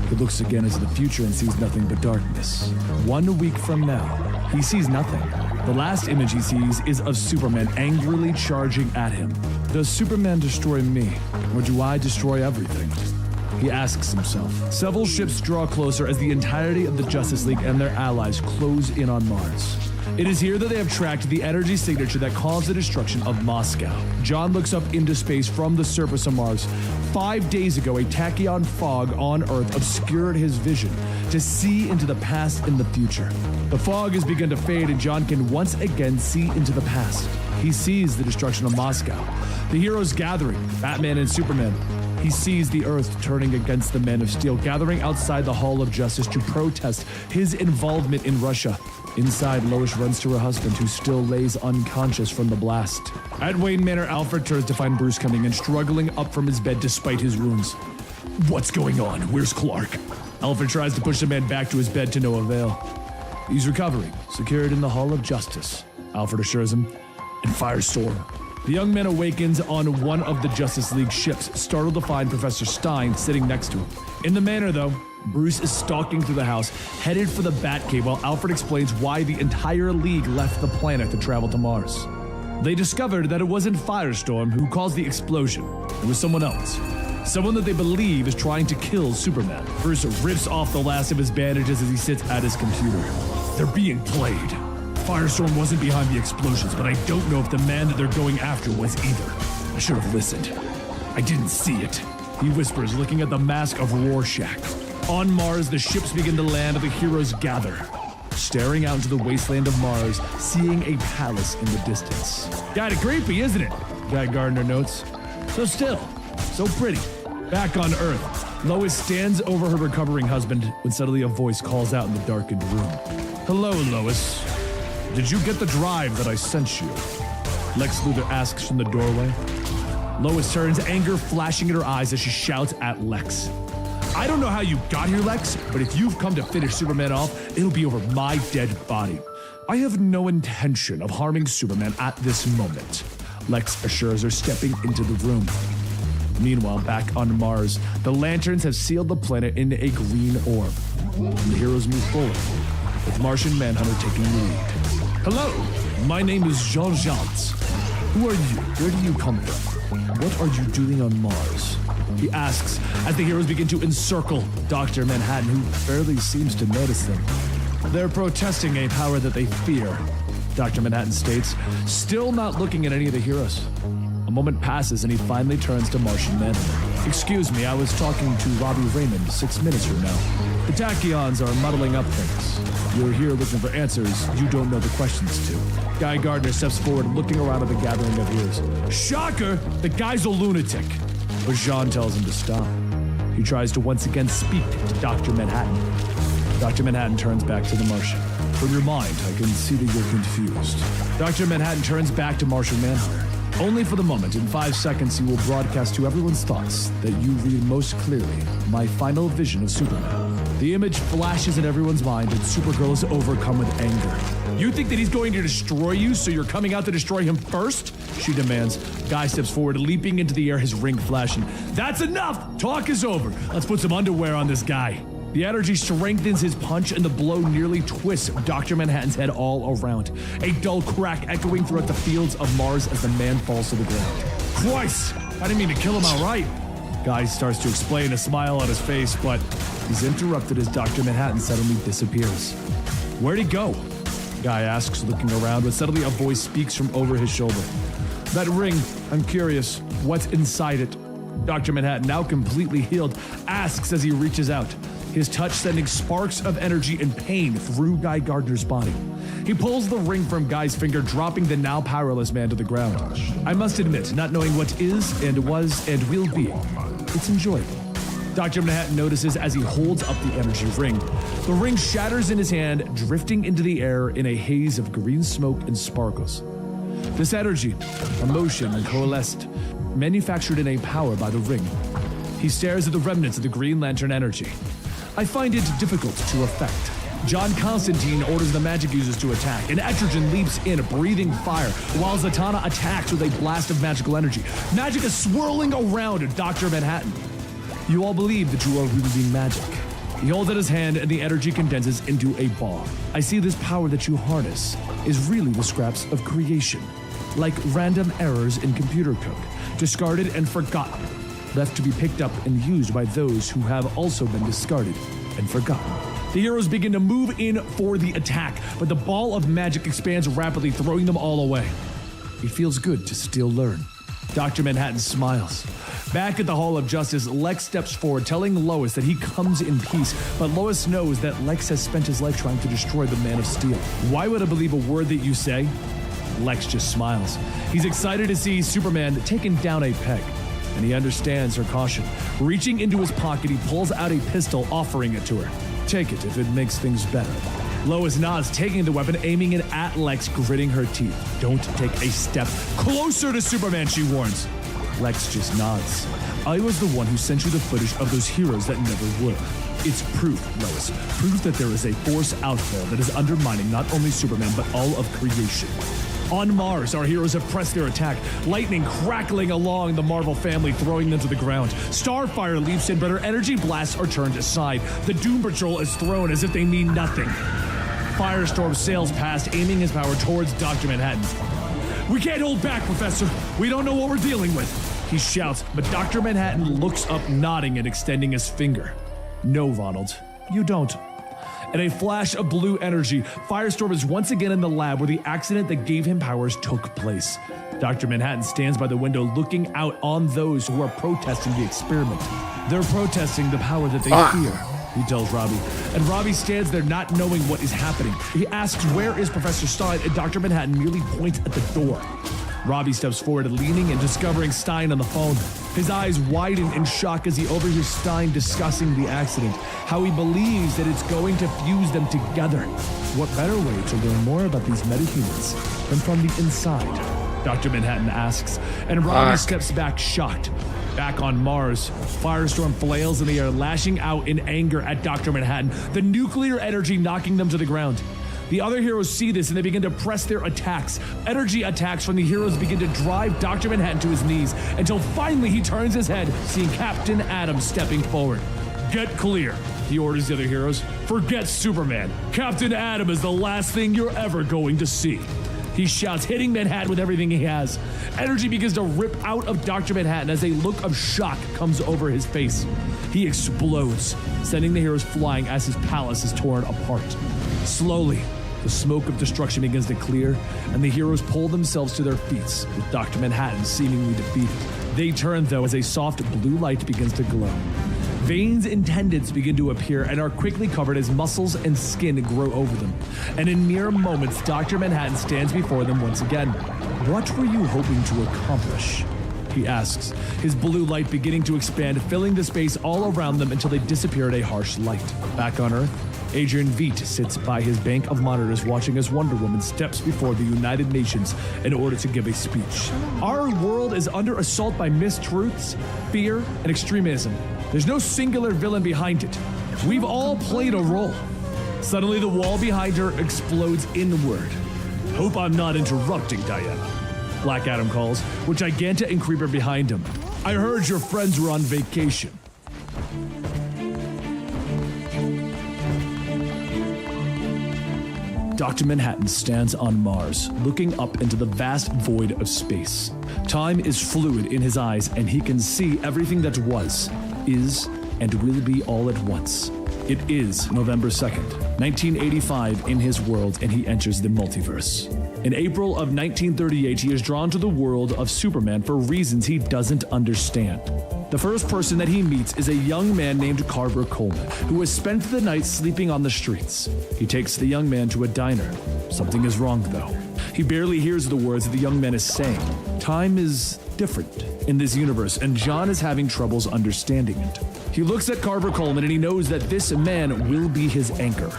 He looks again into the future and sees nothing but darkness. 1 week from now, he sees nothing. The last image he sees is of Superman angrily charging at him. Does Superman destroy me, or do I destroy everything? He asks himself. Several ships draw closer as the entirety of the Justice League and their allies close in on Mars. It is here that they have tracked the energy signature that caused the destruction of Moscow. John looks up into space from the surface of Mars. 5 days ago, a tachyon fog on Earth obscured his vision to see into the past and the future. The fog has begun to fade, and John can once again see into the past. He sees the destruction of Moscow, the heroes gathering, Batman and Superman. He sees the Earth turning against the Man of Steel, gathering outside the Hall of Justice to protest his involvement in Russia. Inside, Lois runs to her husband, who still lays unconscious from the blast. At Wayne Manor, Alfred turns to find Bruce coming in, struggling up from his bed despite his wounds. What's going on? Where's Clark? Alfred tries to push the man back to his bed to no avail. He's recovering, secured in the Hall of Justice, Alfred assures him, and Firestorm. The young man awakens on one of the Justice League ships, startled to find Professor Stein sitting next to him. In the manor, though, Bruce is stalking through the house, headed for the Batcave, while Alfred explains why the entire League left the planet to travel to Mars. They discovered that it wasn't Firestorm who caused the explosion. It was someone else. Someone that they believe is trying to kill Superman. Bruce rips off the last of his bandages as he sits at his computer. They're being played. Firestorm wasn't behind the explosions, but I don't know if the man that they're going after was either. I should have listened. I didn't see it, he whispers, looking at the mask of Rorschach. On Mars, the ships begin to land and the heroes gather, staring out into the wasteland of Mars, seeing a palace in the distance. Kinda creepy, isn't it? Jack Gardner notes. So still, so pretty. Back on Earth, Lois stands over her recovering husband when suddenly a voice calls out in the darkened room. Hello, Lois. Did you get the drive that I sent you? Lex Luthor asks from the doorway. Lois turns, anger flashing in her eyes as she shouts at Lex. I don't know how you got here, Lex, but if you've come to finish Superman off, it'll be over my dead body. I have no intention of harming Superman at this moment, Lex assures her, stepping into the room. Meanwhile, back on Mars, the Lanterns have sealed the planet in a green orb. and the heroes move forward, with Martian Manhunter taking the lead. Hello, my name is Jean Jantz. Who are you? Where do you come from? What are you doing on Mars? He asks as the heroes begin to encircle Dr. Manhattan, who barely seems to notice them. They're protesting a power that they fear, Dr. Manhattan states, still not looking at any of the heroes. A moment passes and he finally turns to Martian Manhunter. Excuse me, I was talking to Robbie Raymond 6 minutes from now. The Tachyons are muddling up things. You're here looking for answers you don't know the questions to. Guy Gardner steps forward, looking around at the gathering of heroes. Shocker! The guy's a lunatic. But Jean tells him to stop. He tries to once again speak to Dr. Manhattan. Dr. Manhattan turns back to the Martian. From your mind, I can see that you're confused. Dr. Manhattan turns back to Martian Manhunter. Only for the moment, in 5 seconds, he will broadcast to everyone's thoughts that you read most clearly my final vision of Superman. The image flashes in everyone's mind and Supergirl is overcome with anger. You think that he's going to destroy you, so you're coming out to destroy him first? She demands. Guy steps forward, leaping into the air, his ring flashing. That's enough! Talk is over. Let's put some underwear on this guy. The energy strengthens his punch and the blow nearly twists Dr. Manhattan's head all around. A dull crack echoing throughout the fields of Mars as the man falls to the ground. Christ! I didn't mean to kill him outright. Guy starts to explain, a smile on his face, but he's interrupted as Dr. Manhattan suddenly disappears. Where'd he go? Guy asks, looking around, but suddenly a voice speaks from over his shoulder. That ring, I'm curious, what's inside it? Dr. Manhattan, now completely healed, asks as he reaches out, his touch sending sparks of energy and pain through Guy Gardner's body. He pulls the ring from Guy's finger, dropping the now powerless man to the ground. I must admit, not knowing what is and was and will be, it's enjoyable. Dr. Manhattan notices as he holds up the energy ring. The ring shatters in his hand, drifting into the air in a haze of green smoke and sparkles. This energy, emotion, and coalesced, manufactured in a power by the ring. He stares at the remnants of the Green Lantern energy. I find it difficult to affect. John Constantine orders the magic users to attack, and Etrigan leaps in, breathing fire, while Zatanna attacks with a blast of magical energy. Magic is swirling around Dr. Manhattan. You all believe that you are wielding magic. He holds out his hand and the energy condenses into a ball. I see this power that you harness is really the scraps of creation, like random errors in computer code, discarded and forgotten, left to be picked up and used by those who have also been discarded and forgotten. The heroes begin to move in for the attack, but the ball of magic expands rapidly, throwing them all away. It feels good to still learn. Dr. Manhattan smiles. Back at the Hall of Justice, Lex steps forward, telling Lois that he comes in peace, but Lois knows that Lex has spent his life trying to destroy the Man of Steel. Why would I believe a word that you say? Lex just smiles. He's excited to see Superman taken down a peg, and he understands her caution. Reaching into his pocket, he pulls out a pistol, offering it to her. Take it if it makes things better. Lois nods, taking the weapon, aiming it at Lex, gritting her teeth. Don't take a step closer to Superman, she warns. Lex just nods. I was the one who sent you the footage of those heroes that never were. It's proof, Lois. Proof that there is a force out there that is undermining not only Superman, but all of creation. On Mars, our heroes have pressed their attack, lightning crackling along the Marvel family, throwing them to the ground. Starfire leaps in, but her energy blasts are turned aside. The Doom Patrol is thrown as if they mean nothing. Firestorm sails past, aiming his power towards Dr. Manhattan. We can't hold back, Professor. We don't know what we're dealing with, he shouts, but Dr. Manhattan looks up, nodding and extending his finger. No, Ronald, you don't. In a flash of blue energy, Firestorm is once again in the lab where the accident that gave him powers took place. Dr. Manhattan stands by the window looking out on those who are protesting the experiment. They're protesting the power that they fear, he tells Robbie. And Robbie stands there not knowing what is happening. He asks where is Professor Stein, and Dr. Manhattan merely points at the door. Robbie steps forward, leaning and discovering Stein on the phone. His eyes widen in shock as he overhears Stein discussing the accident, how he believes that it's going to fuse them together. What better way to learn more about these metahumans than from the inside? Dr. Manhattan asks, and Robbie steps back, shocked. Back on Mars, Firestorm flails in the air, lashing out in anger at Dr. Manhattan, the nuclear energy knocking them to the ground. The other heroes see this and they begin to press their attacks. Energy attacks from the heroes begin to drive Dr. Manhattan to his knees until finally he turns his head, seeing Captain Atom stepping forward. Get clear. He orders the other heroes, forget Superman. Captain Atom is the last thing you're ever going to see. He shouts, hitting Manhattan with everything he has. Energy begins to rip out of Dr. Manhattan as a look of shock comes over his face. He explodes, sending the heroes flying as his palace is torn apart. Slowly, the smoke of destruction begins to clear, and the heroes pull themselves to their feet, with Dr. Manhattan seemingly defeated. They turn, though, as a soft blue light begins to glow. Veins and tendons begin to appear and are quickly covered as muscles and skin grow over them. And in mere moments, Dr. Manhattan stands before them once again. What were you hoping to accomplish? He asks, his blue light beginning to expand, filling the space all around them until they disappear in a harsh light. Back on Earth, Adrian Veidt sits by his bank of monitors watching as Wonder Woman steps before the United Nations in order to give a speech. Our world is under assault by mistruths, fear, and extremism. There's no singular villain behind it. We've all played a role. Suddenly, the wall behind her explodes inward. Hope I'm not interrupting, Diana. Black Adam calls, with Giganta and Creeper behind him. I heard your friends were on vacation. Dr. Manhattan stands on Mars, looking up into the vast void of space. Time is fluid in his eyes, and he can see everything that was, is, and will be all at once. It is November 2nd, 1985 in his world, and he enters the multiverse. In April of 1938, he is drawn to the world of Superman for reasons he doesn't understand. The first person that he meets is a young man named Carver Coleman, who has spent the night sleeping on the streets. He takes the young man to a diner. Something is wrong, though. He barely hears the words that the young man is saying. Time is different in this universe, and John is having troubles understanding it. He looks at Carver Coleman and he knows that this man will be his anchor.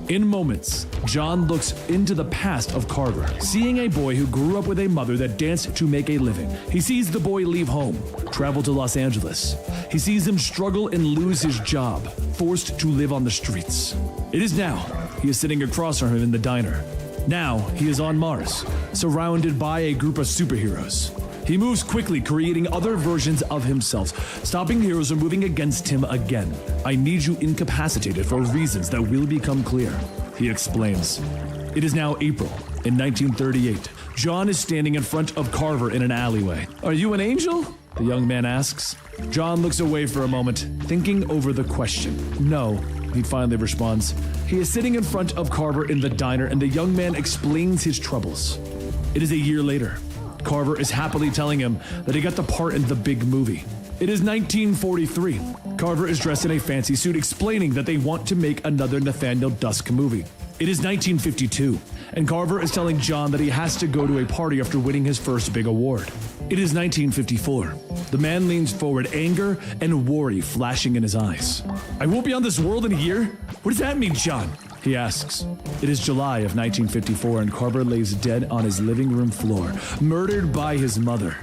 In moments, John looks into the past of Carver, seeing a boy who grew up with a mother that danced to make a living. He sees the boy leave home, travel to Los Angeles. He sees him struggle and lose his job, forced to live on the streets. It is now he is sitting across from him in the diner. Now he is on Mars, surrounded by a group of superheroes. He moves quickly, creating other versions of himself, stopping heroes from moving against him again. I need you incapacitated for reasons that will become clear, he explains. It is now April in 1938. John is standing in front of Carver in an alleyway. Are you an angel? The young man asks. John looks away for a moment, thinking over the question. No, he finally responds. He is sitting in front of Carver in the diner, and the young man explains his troubles. It is a year later. Carver is happily telling him that he got the part in the big movie. It is 1943. Carver is dressed in a fancy suit, explaining that they want to make another Nathaniel Dusk movie. It is 1952, and Carver is telling John that he has to go to a party after winning his first big award. It is 1954. The man leans forward, anger and worry flashing in his eyes. I won't be on this world in a year? What does that mean, John? He asks. It is July of 1954, and Carver lays dead on his living room floor, murdered by his mother.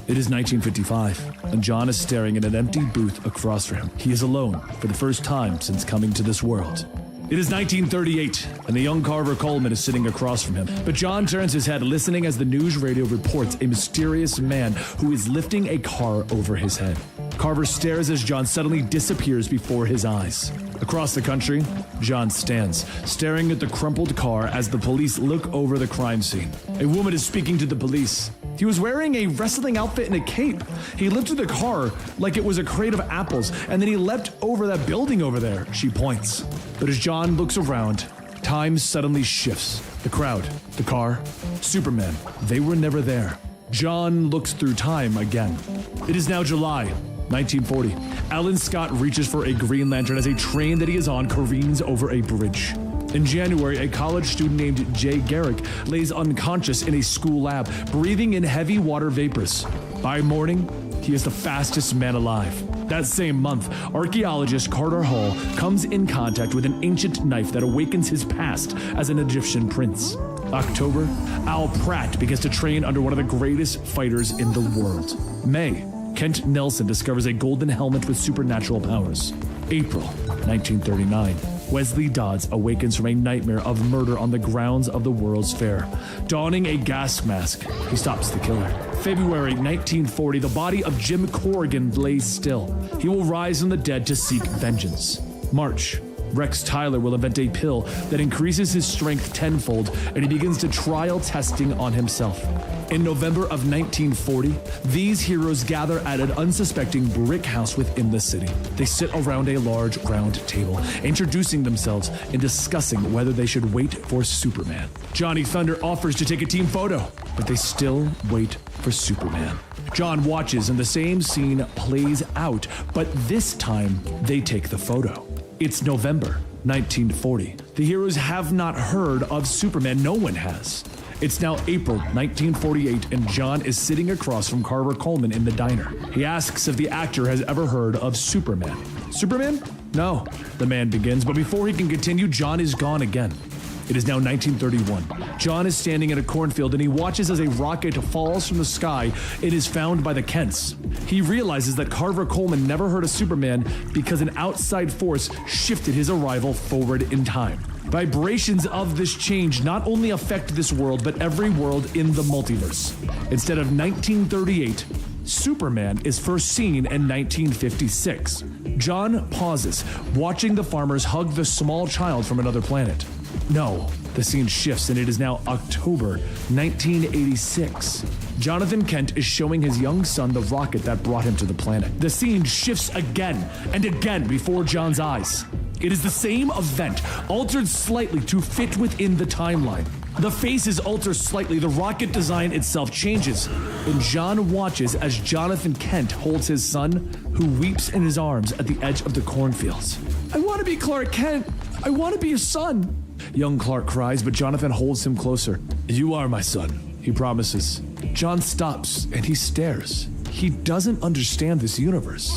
It is 1955, and John is staring at an empty booth across from him. He is alone for the first time since coming to this world. It is 1938, and the young Carver Coleman is sitting across from him. But John turns his head, listening as the news radio reports a mysterious man who is lifting a car over his head. Carver stares as John suddenly disappears before his eyes. Across the country, John stands, staring at the crumpled car as the police look over the crime scene. A woman is speaking to the police. He was wearing a wrestling outfit and a cape. He lifted the car like it was a crate of apples, and then he leapt over that building over there, she points. But as John looks around, time suddenly shifts. The crowd, the car, Superman, they were never there. John looks through time again. It is now July 1940. Alan Scott reaches for a Green Lantern as a train that he is on careens over a bridge. In January, a college student named Jay Garrick lays unconscious in a school lab, breathing in heavy water vapors. By morning, he is the fastest man alive. That same month, archaeologist Carter Hall comes in contact with an ancient knife that awakens his past as an Egyptian prince. October, Al Pratt begins to train under one of the greatest fighters in the world. May, Kent Nelson discovers a golden helmet with supernatural powers. April 1939. Wesley Dodds awakens from a nightmare of murder on the grounds of the World's Fair. Donning a gas mask, he stops the killer. February 1940, the body of Jim Corrigan lays still. He will rise from the dead to seek vengeance. March. Rex Tyler will invent a pill that increases his strength tenfold, and he begins to trial testing on himself. In November of 1940, these heroes gather at an unsuspecting brick house within the city. They sit around a large round table, introducing themselves and discussing whether they should wait for Superman. Johnny Thunder offers to take a team photo, but they still wait for Superman. John watches and the same scene plays out, but this time they take the photo. It's November 1940. The heroes have not heard of Superman. No one has. It's now April 1948, and John is sitting across from Carver Coleman in the diner. He asks if the actor has ever heard of Superman. Superman? No, the man begins, but before he can continue, John is gone again. It is now 1931. John is standing in a cornfield and he watches as a rocket falls from the sky and is found by the Kents. He realizes that Carver Coleman never heard of Superman because an outside force shifted his arrival forward in time. Vibrations of this change not only affect this world, but every world in the multiverse. Instead of 1938, Superman is first seen in 1956. John pauses, watching the farmers hug the small child from another planet. No, the scene shifts and it is now October 1986. Jonathan Kent is showing his young son the rocket that brought him to the planet. The scene shifts again and again before John's eyes. It is the same event, altered slightly to fit within the timeline. The faces alter slightly, the rocket design itself changes, and John watches as Jonathan Kent holds his son, who weeps in his arms at the edge of the cornfields. "I want to be Clark Kent. I want to be your son." Young Clark cries, but Jonathan holds him closer. "You are my son," he promises. John stops and he stares. He doesn't understand this universe.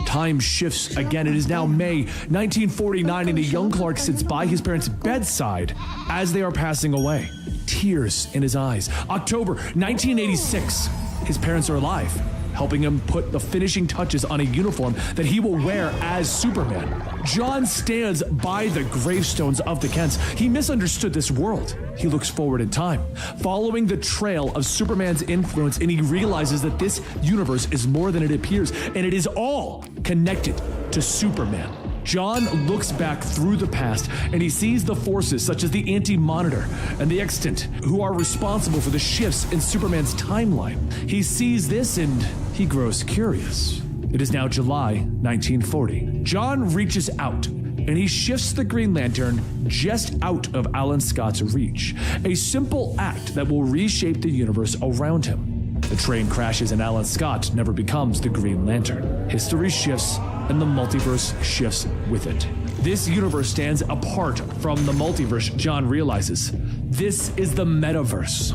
Time shifts again. It is now May 1949, and a young Clark sits by his parents' bedside as they are passing away, tears in his eyes. October 1986. His parents are alive, helping him put the finishing touches on a uniform that he will wear as Superman. John stands by the gravestones of the Kents. He misunderstood this world. He looks forward in time, following the trail of Superman's influence, and he realizes that this universe is more than it appears, and it is all connected to Superman. John looks back through the past and he sees the forces such as the Anti-Monitor and the Extant who are responsible for the shifts in Superman's timeline. He sees this and he grows curious. It is now July 1940. John reaches out and he shifts the Green Lantern just out of Alan Scott's reach, a simple act that will reshape the universe around him. The train crashes and Alan Scott never becomes the Green Lantern. History shifts and the multiverse shifts with it. This universe stands apart from the multiverse, John realizes. This is the metaverse.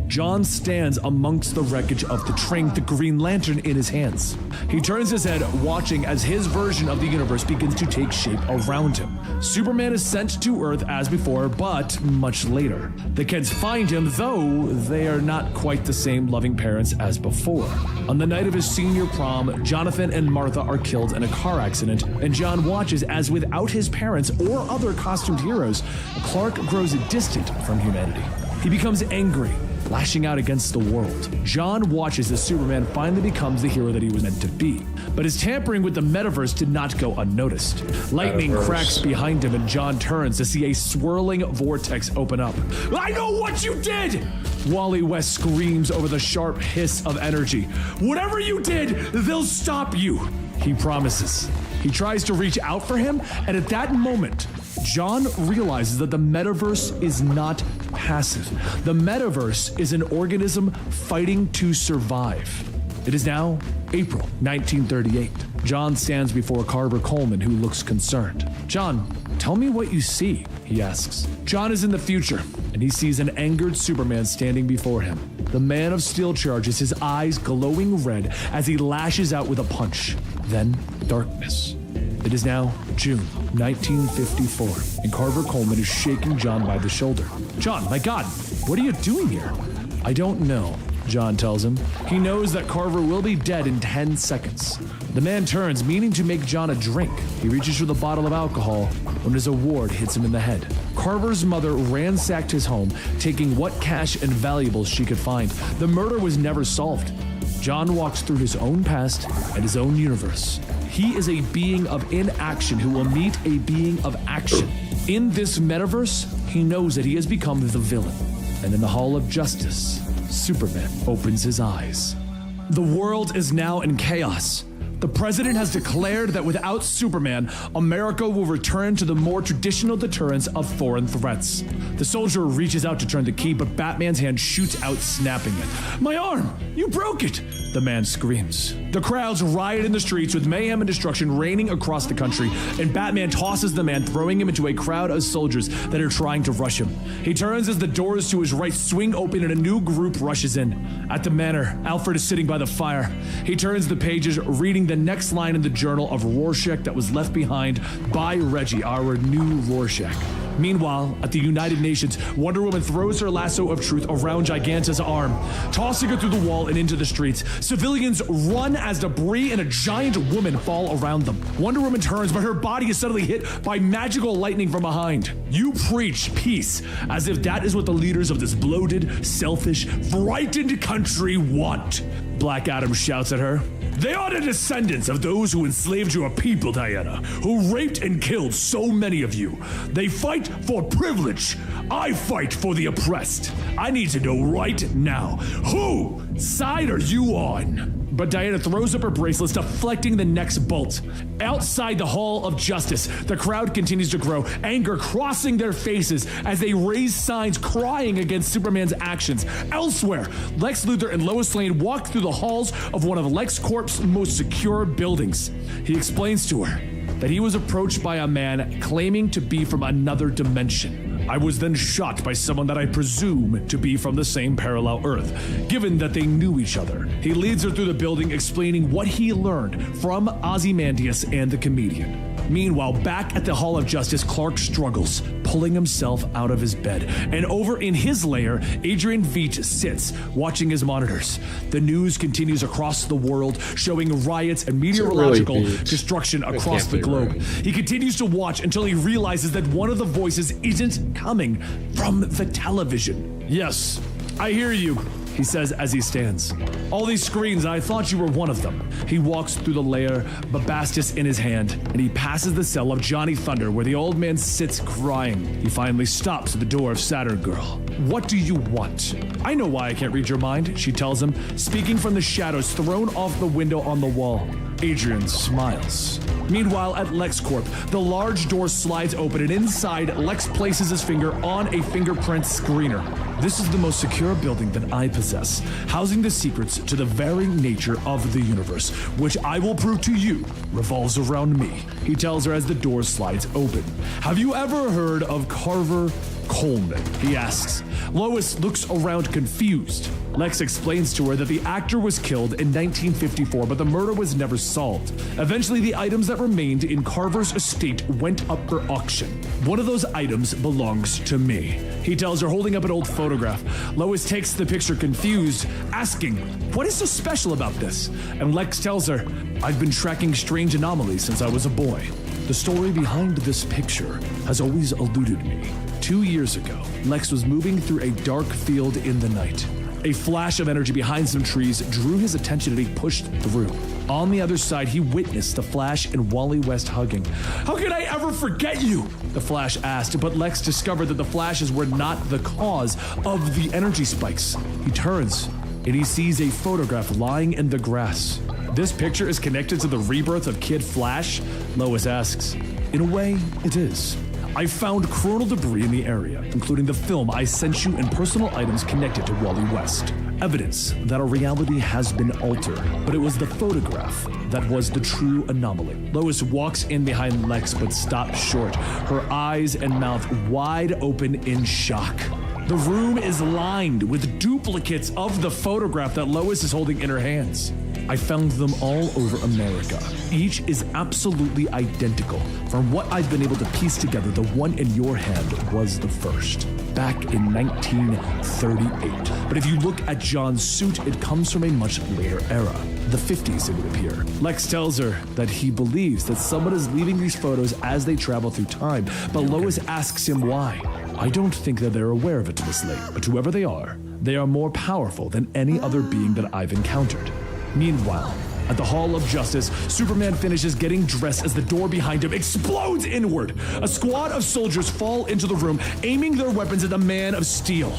John stands amongst the wreckage of the train, the Green Lantern in his hands. He turns his head, watching as his version of the universe begins to take shape around him. Superman is sent to Earth as before, but much later. The Kents find him, though they are not quite the same loving parents as before. On the night of his senior prom, Jonathan and Martha are killed in a car accident, and John watches as without his parents or other costumed heroes, Clark grows distant from humanity. He becomes angry, lashing out against the world. John watches as Superman finally becomes the hero that he was meant to be. But his tampering with the metaverse did not go unnoticed. Lightning cracks behind him and John turns to see a swirling vortex open up. "I know what you did!" Wally West screams over the sharp hiss of energy. "Whatever you did, they'll stop you," he promises. He tries to reach out for him, and at that moment, John realizes that the metaverse is not passive. The metaverse is an organism fighting to survive. It is now April 1938. John stands before Carver Coleman, who looks concerned. "John, tell me what you see," he asks. John is in the future, and he sees an angered Superman standing before him. The Man of Steel charges, his eyes glowing red as he lashes out with a punch. Then darkness. It is now June 1954, and Carver Coleman is shaking John by the shoulder. "John, my God, what are you doing here?" "I don't know," John tells him. He knows that Carver will be dead in 10 seconds. The man turns, meaning to make John a drink. He reaches for the bottle of alcohol when his award hits him in the head. Carver's mother ransacked his home, taking what cash and valuables she could find. The murder was never solved. John walks through his own past and his own universe. he is a being of inaction who will meet a being of action. In this metaverse, he knows that he has become the villain. And in the Hall of Justice, Superman opens his eyes. The world is now in chaos. The president has declared that without Superman, America will return to the more traditional deterrence of foreign threats. The soldier reaches out to turn the key, but Batman's hand shoots out, snapping it. "My arm! You broke it!" the man screams. The crowds riot in the streets with mayhem and destruction reigning across the country, and Batman tosses the man, throwing him into a crowd of soldiers that are trying to rush him. He turns as the doors to his right swing open and a new group rushes in. At the manor, Alfred is sitting by the fire. He turns the pages, reading the next line in the journal of Rorschach that was left behind by Reggie, our new Rorschach. Meanwhile, at the United Nations, Wonder Woman throws her lasso of truth around Giganta's arm, tossing her through the wall and into the streets. Civilians run as debris and a giant woman fall around them. Wonder Woman turns, but her body is suddenly hit by magical lightning from behind. "You preach peace, as if that is what the leaders of this bloated, selfish, frightened country want." Black Adam shouts at her. "They are the descendants of those who enslaved your people, Diana, who raped and killed so many of you. They fight for privilege. I fight for the oppressed. I need to know right now, who side are you on?" But Diana throws up her bracelets, deflecting the next bolt. Outside the Hall of Justice, the crowd continues to grow, anger crossing their faces as they raise signs crying against Superman's actions. Elsewhere, Lex Luthor and Lois Lane walk through the halls of one of LexCorp's most secure buildings. He explains to her that he was approached by a man claiming to be from another dimension. "I was then shot by someone that I presume to be from the same parallel Earth, given that they knew each other." He leads her through the building, explaining what he learned from Ozymandias and the comedian. Meanwhile, back at the Hall of Justice, Clark struggles, pulling himself out of his bed. And over in his lair, Adrian Veitch sits, watching his monitors. The news continues across the world, showing riots and meteorological destruction across the globe. He continues to watch until he realizes that one of the voices isn't coming from the television. "Yes, I hear you," he says as he stands. "All these screens, I thought you were one of them." He walks through the lair, Bubastis in his hand, and he passes the cell of Johnny Thunder where the old man sits crying. He finally stops at the door of Saturn Girl. "What do you want?" "I know why I can't read your mind," she tells him, speaking from the shadows thrown off the window on the wall. Adrian smiles. Meanwhile, at LexCorp, the large door slides open, and inside, Lex places his finger on a fingerprint screener. "This is the most secure building that I possess, housing the secrets to the very nature of the universe, which I will prove to you revolves around me," he tells her as the door slides open. "Have you ever heard of Carver Coleman?" he asks. Lois looks around confused. Lex explains to her that the actor was killed in 1954, but the murder was never solved. Eventually, the items that remained in Carver's estate went up for auction. "One of those items belongs to me," he tells her, holding up an old photograph. Lois takes the picture confused, asking, "What is so special about this?" And Lex tells her, "I've been tracking strange anomalies since I was a boy. The story behind this picture has always eluded me." 2 years ago, Lex was moving through a dark field in the night. A flash of energy behind some trees drew his attention and he pushed through. On the other side, he witnessed the Flash and Wally West hugging. "How could I ever forget you?" the Flash asked, but Lex discovered that the flashes were not the cause of the energy spikes. He turns and he sees a photograph lying in the grass. "This picture is connected to the rebirth of Kid Flash?" Lois asks. "In a way, it is. I found chronal debris in the area, including the film I sent you and personal items connected to Wally West. Evidence that our reality has been altered, but it was the photograph that was the true anomaly." Lois walks in behind Lex but stops short, her eyes and mouth wide open in shock. The room is lined with duplicates of the photograph that Lois is holding in her hands. "I found them all over America. Each is absolutely identical. From what I've been able to piece together, the one in your hand was the first, back in 1938. But if you look at John's suit, it comes from a much later era, the 50s it would appear." Lex tells her that he believes that someone is leaving these photos as they travel through time, but Lois asks him why. "I don't think that they're aware of it, Miss Lake, but whoever they are more powerful than any other being that I've encountered." Meanwhile, At the Hall of Justice, Superman finishes getting dressed as the door behind him explodes inward. A squad of soldiers fall into the room, aiming their weapons at the Man of Steel.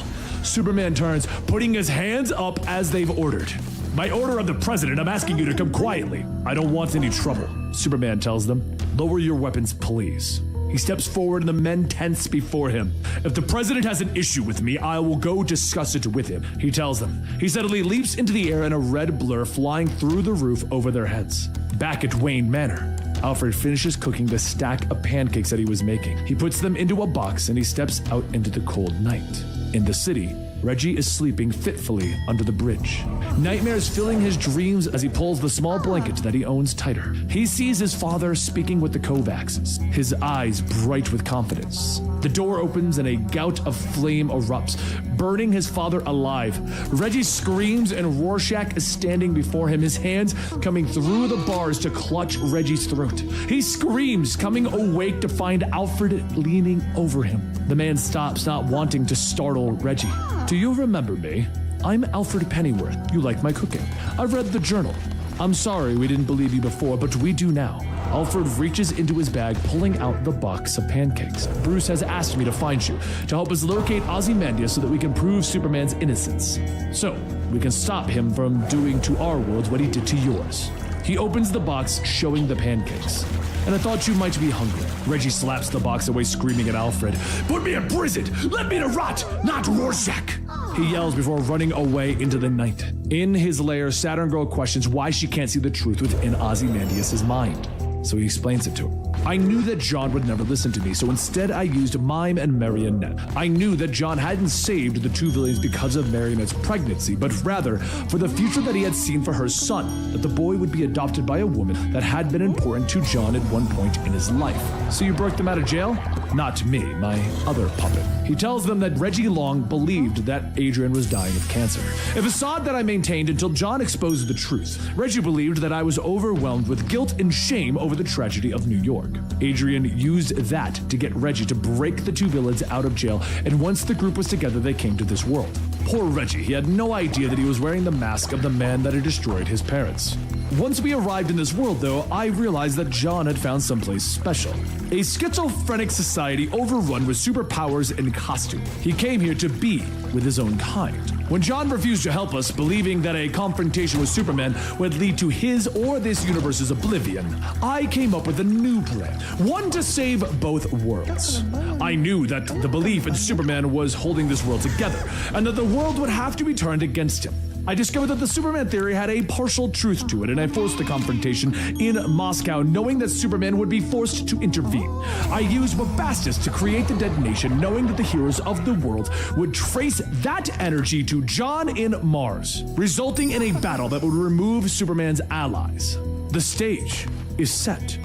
Superman turns, putting his hands up as they've ordered. By order of the president, I'm asking you to come quietly. I don't want any trouble, Superman tells them. Lower your weapons, please. He steps forward and the men tense before him. If the president has an issue with me, I will go discuss it with him, he tells them. He suddenly leaps into the air in a red blur flying through the roof over their heads. Back at Wayne Manor, Alfred finishes cooking the stack of pancakes that he was making. He puts them into a box and he steps out into the cold night. In the city, Reggie is sleeping fitfully under the bridge. Nightmares filling his dreams as he pulls the small blanket that he owns tighter. He sees his father speaking with the Kovacs, his eyes bright with confidence. The door opens and a gout of flame erupts, burning his father alive. Reggie screams and Rorschach is standing before him, his hands coming through the bars to clutch Reggie's throat. He screams, coming awake to find Alfred leaning over him. The man stops, not wanting to startle Reggie. Do you remember me? I'm Alfred Pennyworth. You like my cooking. I read the journal. I'm sorry we didn't believe you before, but we do now. Alfred reaches into his bag, pulling out the box of pancakes. Bruce has asked me to find you, to help us locate Ozymandias so that we can prove Superman's innocence. So, we can stop him from doing to our world what he did to yours. He opens the box, showing the pancakes. And I thought you might be hungry. Reggie slaps the box away, screaming at Alfred. Put me in prison! Let me to rot, not Rorschach! He yells before running away into the night. In his lair, Saturn Girl questions why she can't see the truth within Ozymandias' mind. So he explains it to her. I knew that John would never listen to me, so instead I used Mime and Marionette. I knew that John hadn't saved the two villains because of Marionette's pregnancy, but rather for the future that he had seen for her son, that the boy would be adopted by a woman that had been important to John at one point in his life. So you broke them out of jail? Not me, my other puppet. He tells them that Reggie Long believed that Adrian was dying of cancer. A facade that I maintained until John exposed the truth. Reggie believed that I was overwhelmed with guilt and shame over the tragedy of New York. Adrian used that to get Reggie to break the two villains out of jail, and once the group was together, they came to this world. Poor Reggie, he had no idea that he was wearing the mask of the man that had destroyed his parents. Once we arrived in this world, though, I realized that John had found someplace special. A schizophrenic society overrun with superpowers and costume. He came here to be with his own kind. When John refused to help us, believing that a confrontation with Superman would lead to his or this universe's oblivion, I came up with a new plan, one to save both worlds. I knew that the belief in Superman was holding this world together, and that the world would have to be turned against him. I discovered that the Superman theory had a partial truth to it, and I forced the confrontation in Moscow, knowing that Superman would be forced to intervene. I used Mephistus to create the detonation, knowing that the heroes of the world would trace that energy to John in Mars, resulting in a battle that would remove Superman's allies. The stage is set.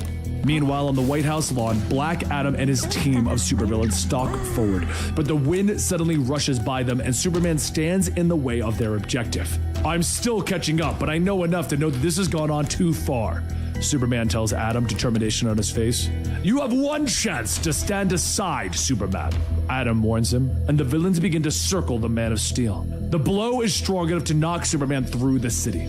Meanwhile, on the White House lawn, Black Adam and his team of supervillains stalk forward, but the wind suddenly rushes by them and Superman stands in the way of their objective. I'm still catching up, but I know enough to know that this has gone on too far. Superman tells Adam, determination on his face. You have one chance to stand aside, Superman. Adam warns him, and the villains begin to circle the Man of Steel. The blow is strong enough to knock Superman through the city.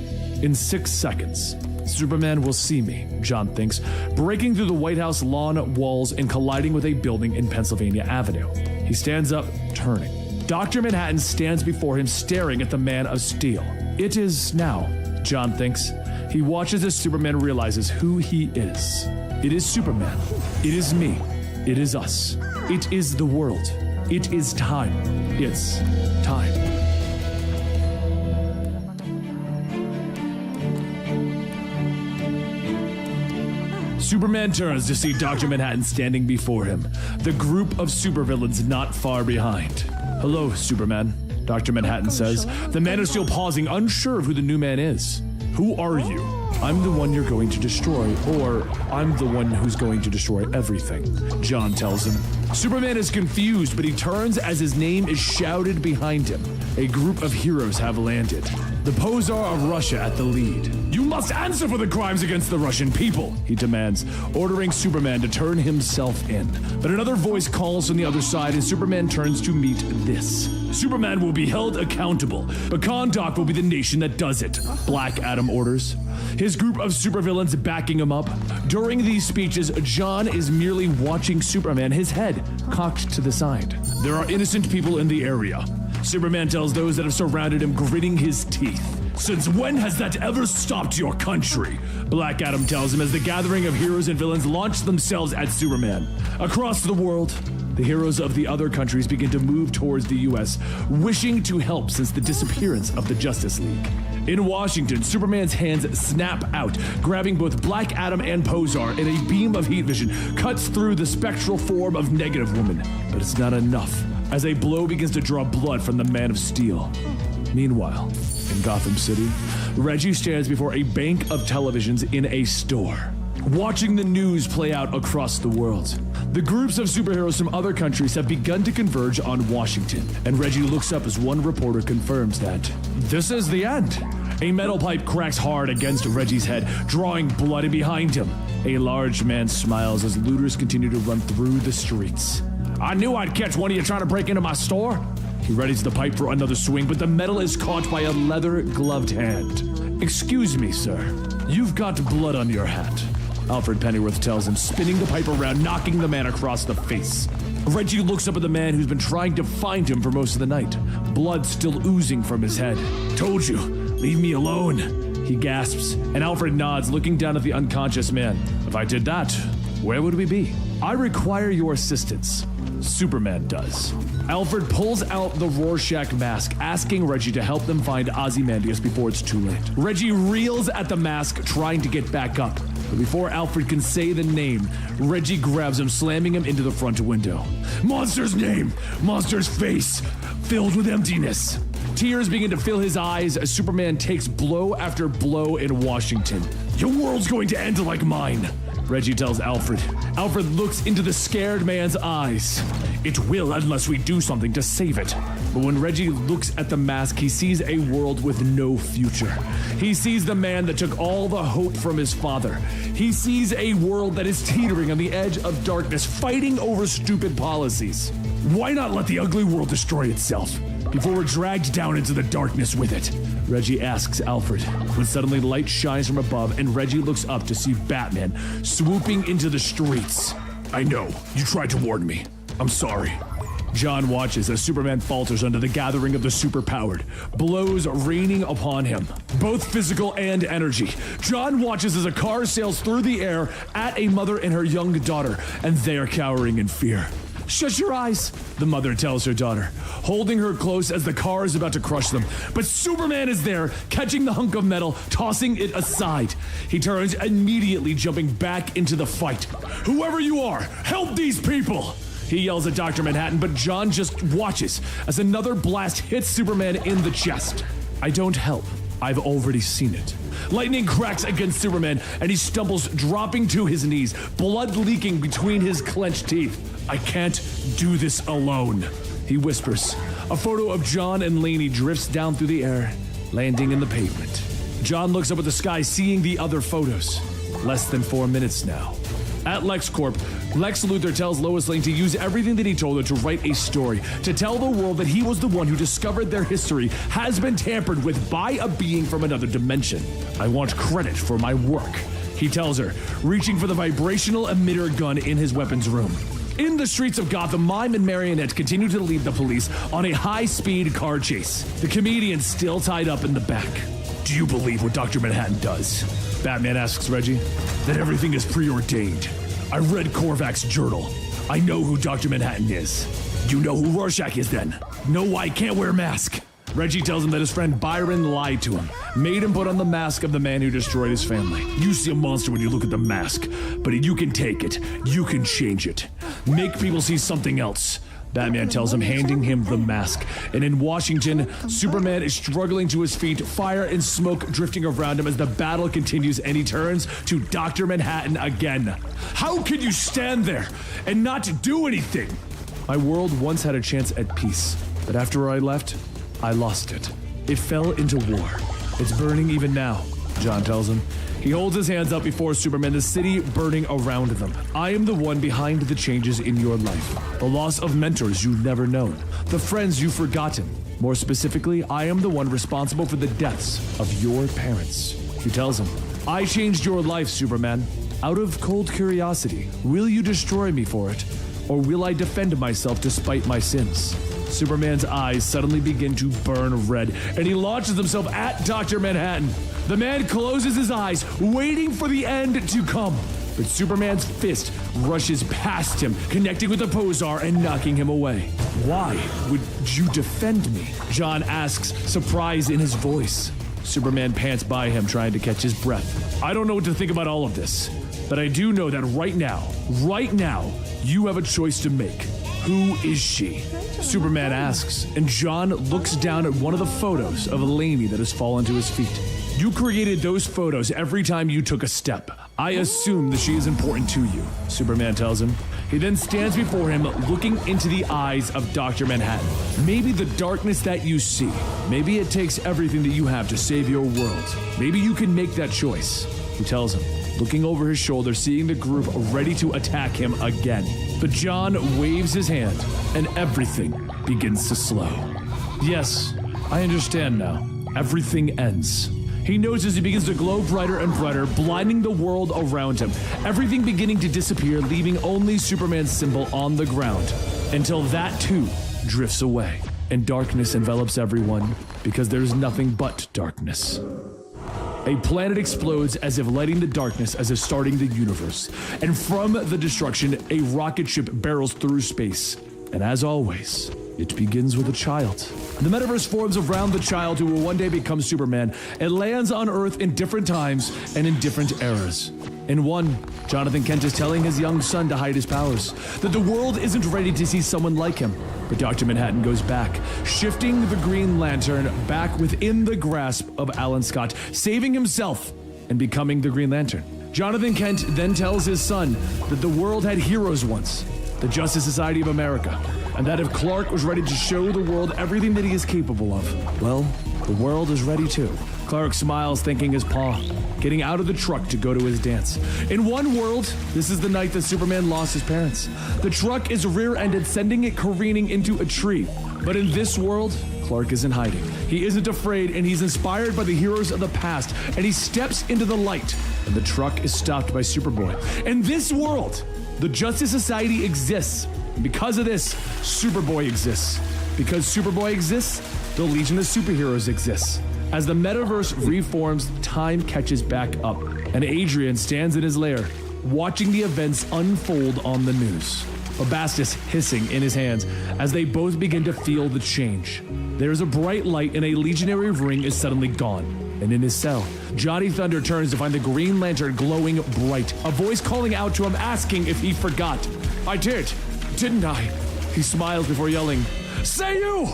In 6 seconds, Superman will see me, John thinks, breaking through the White House lawn walls and colliding with a building in Pennsylvania Avenue. He stands up, turning. Dr. Manhattan stands before him, staring at the Man of Steel. It is now, John thinks. He watches as Superman realizes who he is. It is Superman. It is me. It is us. It is the world. It is time. It's time. Superman turns to see Dr. Manhattan standing before him, the group of supervillains not far behind. Hello, Superman, Dr. Manhattan says. The Man is still pausing, unsure of who the new man is. Who are you? I'm the one you're going to destroy, or I'm the one who's going to destroy everything, John tells him. Superman is confused, but he turns as his name is shouted behind him. A group of heroes have landed. the Pozar of Russia at the lead. You must answer for the crimes against the Russian people, he demands, ordering Superman to turn himself in. But another voice calls from the other side, and Superman turns to meet this. Superman will be held accountable, but Kahndaq will be the nation that does it, Black Adam orders, his group of supervillains backing him up. During these speeches, John is merely watching Superman, his head cocked to the side. There are innocent people in the area. Superman tells those that have surrounded him, gritting his teeth. Since when has that ever stopped your country? Black Adam tells him as the gathering of heroes and villains launch themselves at Superman. Across the world, the heroes of the other countries begin to move towards the US, wishing to help since the disappearance of the Justice League. In Washington, Superman's hands snap out, grabbing both Black Adam and Pozar, and a beam of heat vision cuts through the spectral form of Negative Woman. But it's not enough, as a blow begins to draw blood from the Man of Steel. Meanwhile, in Gotham City, Reggie stands before a bank of televisions in a store, watching the news play out across the world. The groups of superheroes from other countries have begun to converge on Washington, and Reggie looks up as one reporter confirms that this is the end. A metal pipe cracks hard against Reggie's head, drawing blood behind him. A large man smiles as looters continue to run through the streets. I knew I'd catch one of you trying to break into my store. He readies the pipe for another swing, but the metal is caught by a leather-gloved hand. Excuse me, sir. You've got blood on your hat, Alfred Pennyworth tells him, spinning the pipe around, knocking the man across the face. Reggie looks up at the man who's been trying to find him for most of the night, blood still oozing from his head. Told you, leave me alone, he gasps, and Alfred nods, looking down at the unconscious man. If I did that, where would we be? I require your assistance. Superman does. Alfred pulls out the Rorschach mask, asking Reggie to help them find Ozymandias before it's too late. Reggie reels at the mask, trying to get back up. But before Alfred can say the name, Reggie grabs him, slamming him into the front window. Monster's name! Monster's face! Filled with emptiness. Tears begin to fill his eyes as Superman takes blow after blow in Washington. Your world's going to end like mine, Reggie tells Alfred. Alfred looks into the scared man's eyes. It will unless we do something to save it. But when Reggie looks at the mask, he sees a world with no future. He sees the man that took all the hope from his father. He sees a world that is teetering on the edge of darkness, fighting over stupid policies. Why not let the ugly world destroy itself before we're dragged down into the darkness with it? Reggie asks Alfred, when suddenly light shines from above and Reggie looks up to see Batman swooping into the streets. I know, you tried to warn me. I'm sorry. John watches as Superman falters under the gathering of the superpowered, blows raining upon him, both physical and energy. John watches as a car sails through the air at a mother and her young daughter, and they are cowering in fear. Shut your eyes, the mother tells her daughter, holding her close as the car is about to crush them. But Superman is there, catching the hunk of metal, tossing it aside. He turns, immediately jumping back into the fight. Whoever you are, help these people! He yells at Dr. Manhattan, but John just watches as another blast hits Superman in the chest. I don't help. I've already seen it. Lightning cracks against Superman, and he stumbles, dropping to his knees, blood leaking between his clenched teeth. I can't do this alone, he whispers. A photo of John and Laney drifts down through the air, landing in the pavement. John looks up at the sky, seeing the other photos. Less than 4 minutes now. At LexCorp, Lex Luthor tells Lois Lane to use everything that he told her to write a story, to tell the world that he was the one who discovered their history has been tampered with by a being from another dimension. I want credit for my work, he tells her, reaching for the vibrational emitter gun in his weapons room. In the streets of Gotham, Mime and Marionette continue to lead the police on a high-speed car chase, the comedian still tied up in the back. Do you believe what Dr. Manhattan does? Batman asks Reggie. That everything is preordained. I read Korvac's journal. I know who Dr. Manhattan is. You know who Rorschach is then? No, I can't wear a mask. Reggie tells him that his friend Byron lied to him, made him put on the mask of the man who destroyed his family. You see a monster when you look at the mask, but you can take it, you can change it. Make people see something else. Batman tells him, handing him the mask. And in Washington, Superman is struggling to his feet, fire and smoke drifting around him as the battle continues, and he turns to Dr. Manhattan again. How can you stand there and not do anything? My world once had a chance at peace, but after I left, I lost it. It fell into war. It's burning even now, John tells him. He holds his hands up before Superman, the city burning around them. I am the one behind the changes in your life. The loss of mentors you've never known. The friends you've forgotten. More specifically, I am the one responsible for the deaths of your parents. He tells him, I changed your life, Superman. Out of cold curiosity, will you destroy me for it? Or will I defend myself despite my sins? Superman's eyes suddenly begin to burn red, and he launches himself at Dr. Manhattan. The man closes his eyes, waiting for the end to come. But Superman's fist rushes past him, connecting with the Posar and knocking him away. Why would you defend me? John asks, surprise in his voice. Superman pants by him, trying to catch his breath. I don't know what to think about all of this, but I do know that right now, you have a choice to make. Who is she? Superman asks, and John looks down at one of the photos of Lainey that has fallen to his feet. You created those photos every time you took a step. I assume that she is important to you, Superman tells him. He then stands before him, looking into the eyes of Dr. Manhattan. Maybe the darkness that you see, maybe it takes everything that you have to save your world. Maybe you can make that choice, he tells him, looking over his shoulder, seeing the group ready to attack him again. But John waves his hand, and everything begins to slow. Yes, I understand now. Everything ends. He knows as he begins to glow brighter and brighter, blinding the world around him. Everything beginning to disappear, leaving only Superman's symbol on the ground. Until that too drifts away, and darkness envelops everyone, because there's nothing but darkness. A planet explodes as if lighting the darkness, as if starting the universe. And from the destruction, a rocket ship barrels through space. And as always, it begins with a child. The metaverse forms around the child who will one day become Superman. It lands on Earth in different times and in different eras. In one, Jonathan Kent is telling his young son to hide his powers, that the world isn't ready to see someone like him. But Dr. Manhattan goes back, shifting the Green Lantern back within the grasp of Alan Scott, saving himself and becoming the Green Lantern. Jonathan Kent then tells his son that the world had heroes once, the Justice Society of America, and that if Clark was ready to show the world everything that he is capable of, well, the world is ready too. Clark smiles, thanking his pa, getting out of the truck to go to his dance. In one world, this is the night that Superman lost his parents. The truck is rear-ended, sending it careening into a tree. But in this world, Clark isn't hiding. He isn't afraid, and he's inspired by the heroes of the past, and he steps into the light, and the truck is stopped by Superboy. In this world, the Justice Society exists. And because of this, Superboy exists. Because Superboy exists, the Legion of Superheroes exists. As the metaverse reforms, time catches back up, and Adrian stands in his lair, watching the events unfold on the news. Obastus hissing in his hands as they both begin to feel the change. There's a bright light, and a legionary ring is suddenly gone. And in his cell, Johnny Thunder turns to find the Green Lantern glowing bright, a voice calling out to him, asking if he forgot. I did, didn't I? He smiles before yelling, "Say you!"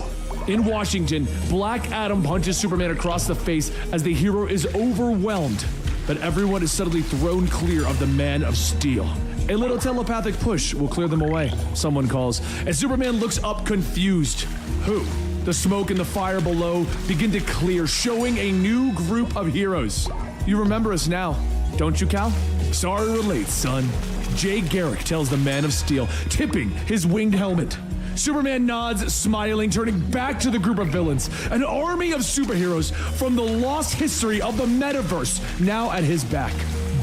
In Washington, Black Adam punches Superman across the face as the hero is overwhelmed, but everyone is suddenly thrown clear of the Man of Steel. A little telepathic push will clear them away, someone calls, as Superman looks up confused. Who? The smoke and the fire below begin to clear, showing a new group of heroes. You remember us now, don't you, Cal? Sorry we're late, son. Jay Garrick tells the Man of Steel, tipping his winged helmet. Superman nods, smiling, turning back to the group of villains. An army of superheroes from the lost history of the metaverse now at his back.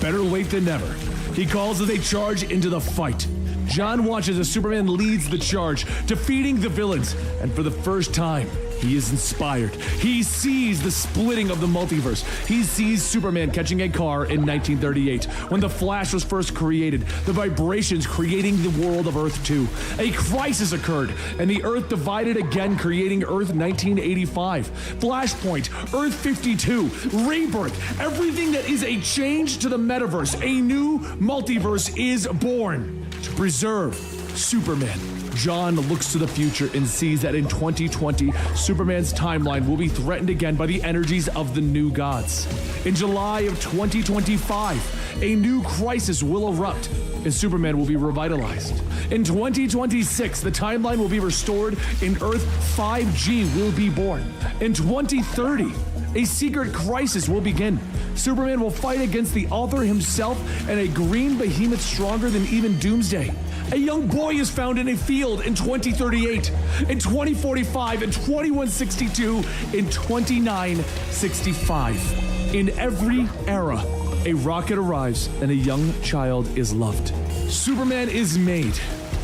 Better late than never. He calls as they charge into the fight. John watches as Superman leads the charge, defeating the villains, and for the first time, he is inspired. He sees the splitting of the multiverse. He sees Superman catching a car in 1938, when the Flash was first created, the vibrations creating the world of Earth 2. A crisis occurred, and the Earth divided again, creating Earth 1985. Flashpoint, Earth 52, Rebirth, everything that is a change to the metaverse, a new multiverse is born. To preserve Superman, John looks to the future and sees that in 2020, Superman's timeline will be threatened again by the energies of the new gods. In July of 2025, a new crisis will erupt and Superman will be revitalized. In 2026, the timeline will be restored and Earth 5G will be born. In 2030, A secret crisis will begin. Superman will fight against the author himself and a green behemoth stronger than even Doomsday. A young boy is found in a field in 2038, in 2045, in 2162, in 2965. In every era, a rocket arrives and a young child is loved. Superman is made.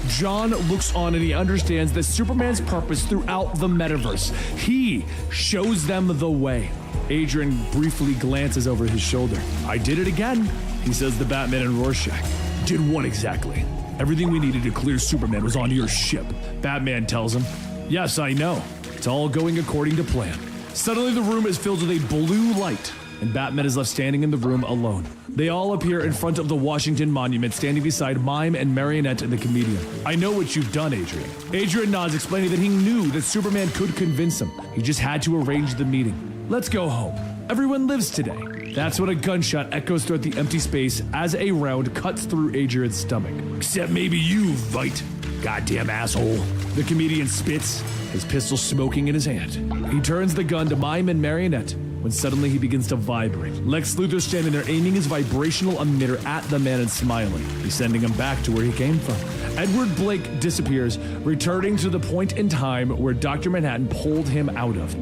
John looks on and he understands that Superman's purpose throughout the metaverse. He shows them the way. Adrian briefly glances over his shoulder. I did it again, he says to Batman and Rorschach. Did what exactly? Everything we needed to clear Superman was on your ship. Batman tells him, yes, I know. It's all going according to plan. Suddenly the room is filled with a blue light, and Batman is left standing in the room alone. They all appear in front of the Washington Monument, standing beside Mime and Marionette and the comedian. I know what you've done, Adrian. Adrian nods, explaining that he knew that Superman could convince him. He just had to arrange the meeting. Let's go home. Everyone lives today. That's when a gunshot echoes throughout the empty space as a round cuts through Adrian's stomach. Except maybe you, Vite. Goddamn asshole. The comedian spits, his pistol smoking in his hand. He turns the gun to Mime and Marionette when suddenly he begins to vibrate. Lex Luthor's standing there aiming his vibrational emitter at the man and smiling. He's sending him back to where he came from. Edward Blake disappears, returning to the point in time where Dr. Manhattan pulled him out of.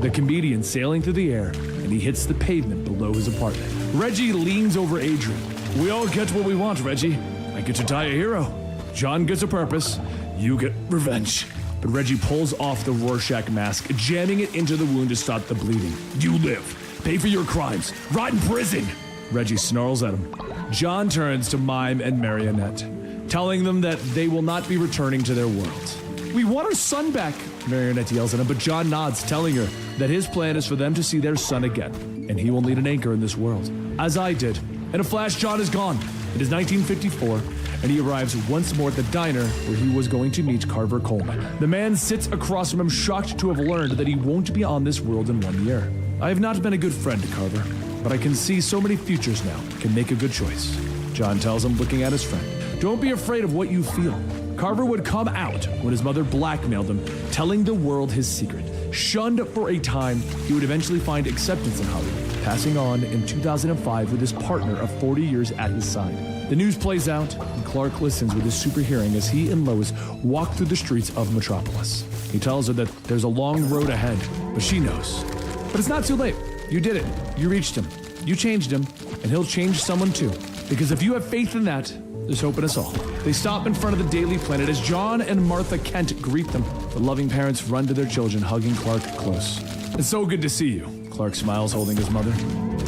The comedian sailing through the air, and he hits the pavement below his apartment. Reggie leans over Adrian. We all get what we want, Reggie. I get to die a hero. John gets a purpose. You get revenge. But Reggie pulls off the Rorschach mask, jamming it into the wound to stop the bleeding. You live. Pay for your crimes. Rot in prison. Reggie snarls at him. John turns to Mime and Marionette, telling them that they will not be returning to their world. We want our son back, Marionette yells at him, but John nods, telling her that his plan is for them to see their son again, and he will need an anchor in this world. As I did. In a flash, John is gone. It is 1954, and he arrives once more at the diner where he was going to meet Carver Coleman. The man sits across from him, shocked to have learned that he won't be on this world in 1 year. I have not been a good friend to Carver, but I can see so many futures now. Can make a good choice. John tells him, looking at his friend. Don't be afraid of what you feel. Carver would come out when his mother blackmailed him, telling the world his secret. Shunned for a time, he would eventually find acceptance in Hollywood, passing on in 2005 with his partner of 40 years at his side. The news plays out, and Clark listens with his super hearing as he and Lois walk through the streets of Metropolis. He tells her that there's a long road ahead, but she knows. But it's not too late. You did it. You reached him. You changed him, and he'll change someone too. Because if you have faith in that, there's hope in us all. They stop in front of the Daily Planet as John and Martha Kent greet them. The loving parents run to their children, hugging Clark close. It's so good to see you, Clark smiles, holding his mother.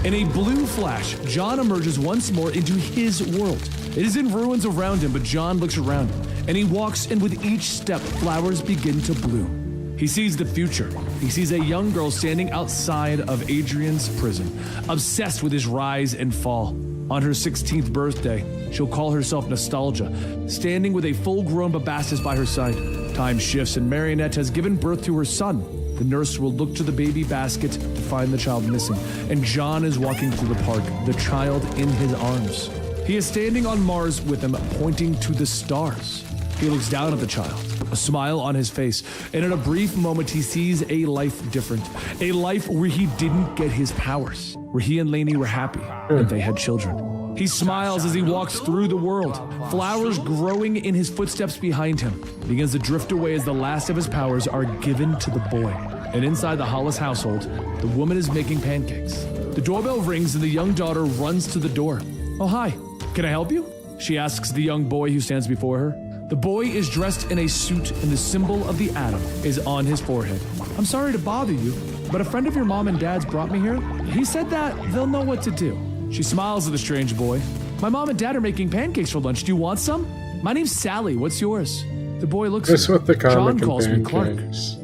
In a blue flash, John emerges once more into his world. It is in ruins around him, but John looks around, and he walks, and with each step, flowers begin to bloom. He sees the future. He sees a young girl standing outside of Adrian's prison, obsessed with his rise and fall. On her 16th birthday, she'll call herself Nostalgia, standing with a full-grown Babastis by her side. Time shifts and Marionette has given birth to her son. The nurse will look to the baby basket to find the child missing, and John is walking through the park, the child in his arms. He is standing on Mars with him, pointing to the stars. He looks down at the child, a smile on his face, and in a brief moment he sees a life different. A life where he didn't get his powers, where he and Lainey were happy, and they had children. He smiles as he walks through the world, flowers growing in his footsteps behind him. He begins to drift away as the last of his powers are given to the boy. And inside the Hollis household, the woman is making pancakes. The doorbell rings and the young daughter runs to the door. Oh, hi. Can I help you? She asks the young boy who stands before her. The boy is dressed in a suit and the symbol of the atom is on his forehead. I'm sorry to bother you, but a friend of your mom and dad's brought me here. He said that they'll know what to do. She smiles at the strange boy. My mom and dad are making pancakes for lunch. Do you want some? My name's Sally. What's yours? The boy looks This with the comic John calls me Clark. pancakes.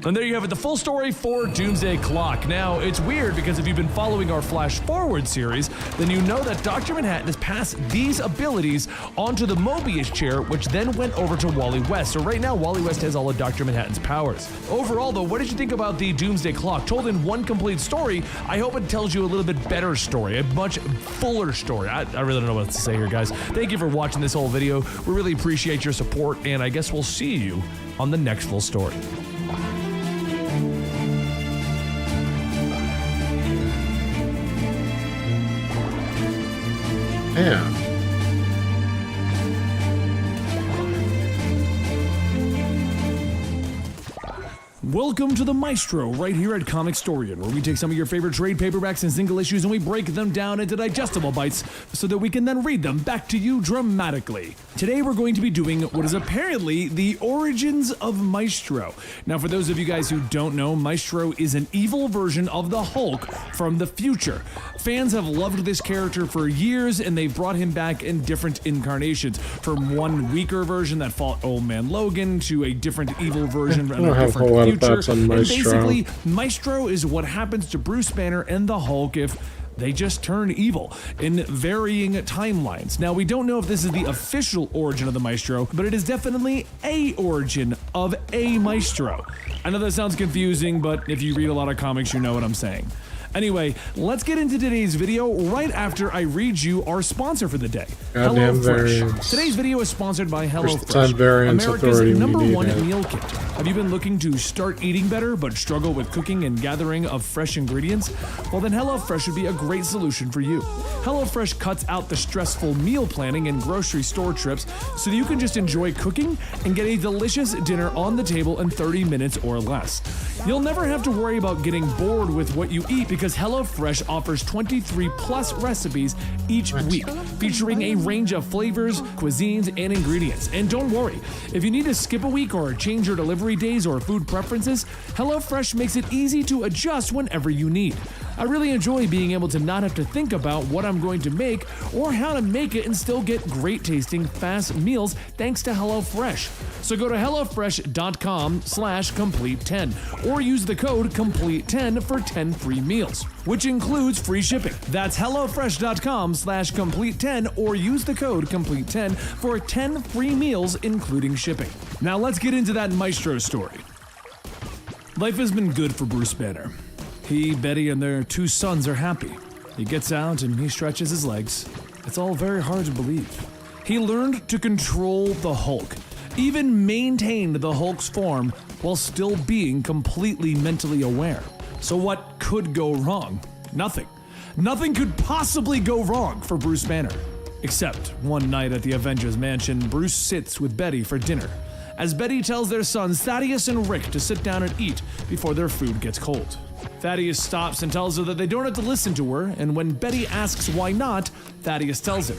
And there you have it, the full story for Doomsday Clock. Now, it's weird because if you've been following our Flash Forward series, then you know that Dr. Manhattan has passed these abilities onto the Mobius chair, which then went over to Wally West. So right now, Wally West has all of Dr. Manhattan's powers. Overall, though, what did you think about the Doomsday Clock? Told in one complete story, I hope it tells you a little bit better story, a much fuller story. I really don't know what to say here, guys. Thank you for watching this whole video. We really appreciate your support, and I guess we'll see you on the next full story. Man. Welcome to the Maestro, right here at Comicstorian, where we take some of your favorite trade paperbacks and single issues and we break them down into digestible bites so that we can then read them back to you dramatically. Today we're going to be doing what is apparently the origins of Maestro. Now, for those of you guys who don't know, Maestro is an evil version of the Hulk from the future. Fans have loved this character for years and they've brought him back in different incarnations, from one weaker version that fought Old Man Logan to a different evil version and a different future. And basically, Maestro is what happens to Bruce Banner and the Hulk if they just turn evil in varying timelines. Now, we don't know if this is the official origin of the Maestro, but it is definitely a origin of a Maestro. I know that sounds confusing, but if you read a lot of comics, you know what I'm saying. Anyway, let's get into today's video right after I read you our sponsor for the day, HelloFresh. Today's video is sponsored by HelloFresh, America's #1 meal kit. Have you been looking to start eating better but struggle with cooking and gathering of fresh ingredients? Well, then HelloFresh would be a great solution for you. HelloFresh cuts out the stressful meal planning and grocery store trips so that you can just enjoy cooking and get a delicious dinner on the table in 30 minutes or less. You'll never have to worry about getting bored with what you eat because HelloFresh offers 23 plus recipes each week, featuring a range of flavors, cuisines, and ingredients. And don't worry, if you need to skip a week or change your delivery days or food preferences, HelloFresh makes it easy to adjust whenever you need. I really enjoy being able to not have to think about what I'm going to make or how to make it and still get great tasting fast meals thanks to HelloFresh. So go to HelloFresh.com/complete10 or use the code complete10 for 10 free meals, which includes free shipping. That's HelloFresh.com/complete10 or use the code complete10 for 10 free meals including shipping. Now let's get into that Maestro story. Life has been good for Bruce Banner. He, Betty, and their 2 sons are happy. He gets out and he stretches his legs. It's all very hard to believe. He learned to control the Hulk, even maintained the Hulk's form while still being completely mentally aware. So what could go wrong? Nothing. Nothing could possibly go wrong for Bruce Banner. Except one night at the Avengers mansion, Bruce sits with Betty for dinner, as Betty tells their sons Thaddeus and Rick to sit down and eat before their food gets cold. Thaddeus stops and tells her that they don't have to listen to her, and when Betty asks why not, Thaddeus tells her,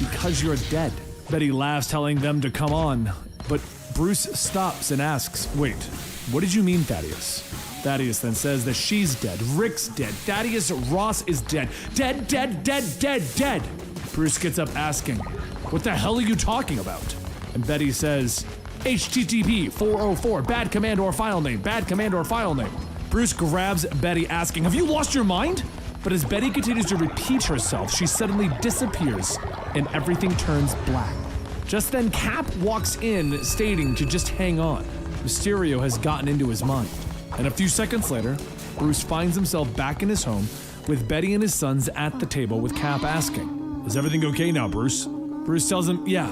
"Because you're dead." Betty laughs, telling them to come on, but Bruce stops and asks, "Wait, what did you mean, Thaddeus?" Thaddeus then says that she's dead, Rick's dead, Thaddeus Ross is dead. Dead, dead, dead, dead, dead. Bruce gets up asking, "What the hell are you talking about?" And Betty says, "HTTP 404, bad command or file name, bad command or file name." Bruce grabs Betty asking, "Have you lost your mind?" But as Betty continues to repeat herself, she suddenly disappears and everything turns black. Just then Cap walks in stating to just hang on. Mysterio has gotten into his mind. And a few seconds later, Bruce finds himself back in his home with Betty and his sons at the table with Cap asking, "Is everything okay now, Bruce?" Bruce tells him, "Yeah.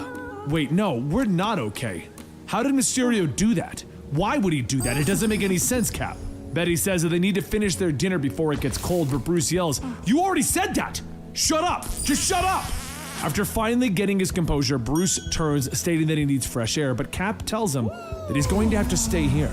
Wait, no, we're not okay. How did Mysterio do that? Why would he do that? It doesn't make any sense, Cap." Betty says that they need to finish their dinner before it gets cold, but Bruce yells, "You already said that! Shut up! Just shut up!" After finally getting his composure, Bruce turns, stating that he needs fresh air, but Cap tells him that he's going to have to stay here.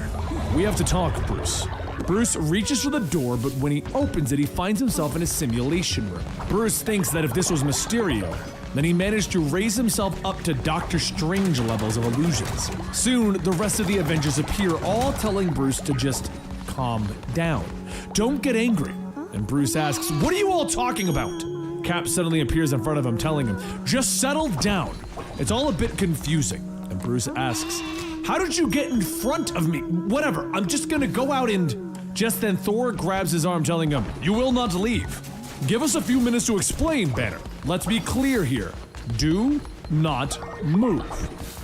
"We have to talk, Bruce." Bruce reaches for the door, but when he opens it, he finds himself in a simulation room. Bruce thinks that if this was Mysterio, then he managed to raise himself up to Doctor Strange levels of illusions. Soon, the rest of the Avengers appear, all telling Bruce to just calm down. Don't get angry. And Bruce asks, "What are you all talking about?" Cap suddenly appears in front of him, telling him, "Just settle down. It's all a bit confusing." And Bruce asks, "How did you get in front of me? Whatever, I'm just gonna go out and..." Just then Thor grabs his arm, telling him, "You will not leave. Give us a few minutes to explain, Banner. Let's be clear here. Do not move."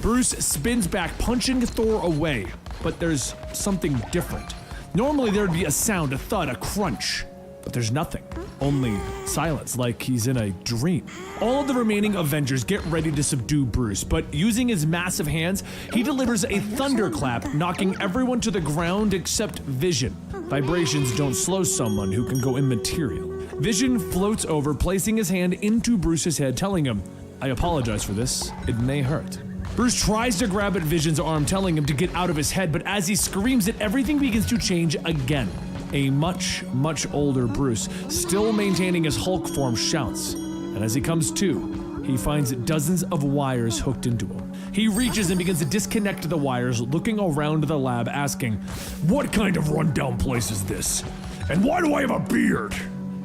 Bruce spins back, punching Thor away, but there's something different. Normally there'd be a sound, a thud, a crunch, but there's nothing. Only silence, like he's in a dream. All of the remaining Avengers get ready to subdue Bruce, but using his massive hands, he delivers a thunderclap, knocking everyone to the ground except Vision. Vibrations don't slow someone who can go immaterial. Vision floats over, placing his hand into Bruce's head, telling him, "I apologize for this. It may hurt." Bruce tries to grab at Vision's arm, telling him to get out of his head, but as he screams it, everything begins to change again. A much, much older Bruce, still maintaining his Hulk form, shouts, and as he comes to, he finds dozens of wires hooked into him. He reaches and begins to disconnect the wires, looking around the lab, asking, "What kind of rundown place is this? And why do I have a beard?"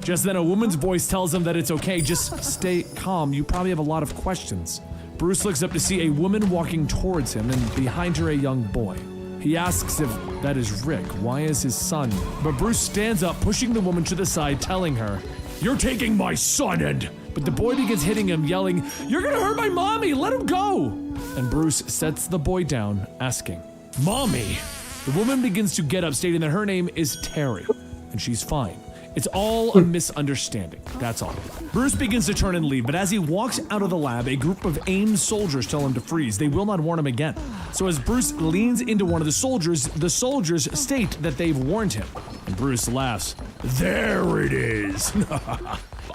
Just then a woman's voice tells him that it's okay, just stay calm, you probably have a lot of questions. Bruce looks up to see a woman walking towards him, and behind her a young boy. He asks if that is Rick, why is his son? But Bruce stands up, pushing the woman to the side, telling her, "You're taking my son and..." But the boy begins hitting him, yelling, "You're gonna hurt my mommy, let him go!" And Bruce sets the boy down, asking, "Mommy?" The woman begins to get up, stating that her name is Terry, and she's fine. It's all a misunderstanding, that's all. Bruce begins to turn and leave, but as he walks out of the lab, a group of AIM soldiers tell him to freeze. They will not warn him again. So as Bruce leans into one of the soldiers state that they've warned him. And Bruce laughs. "There it is!"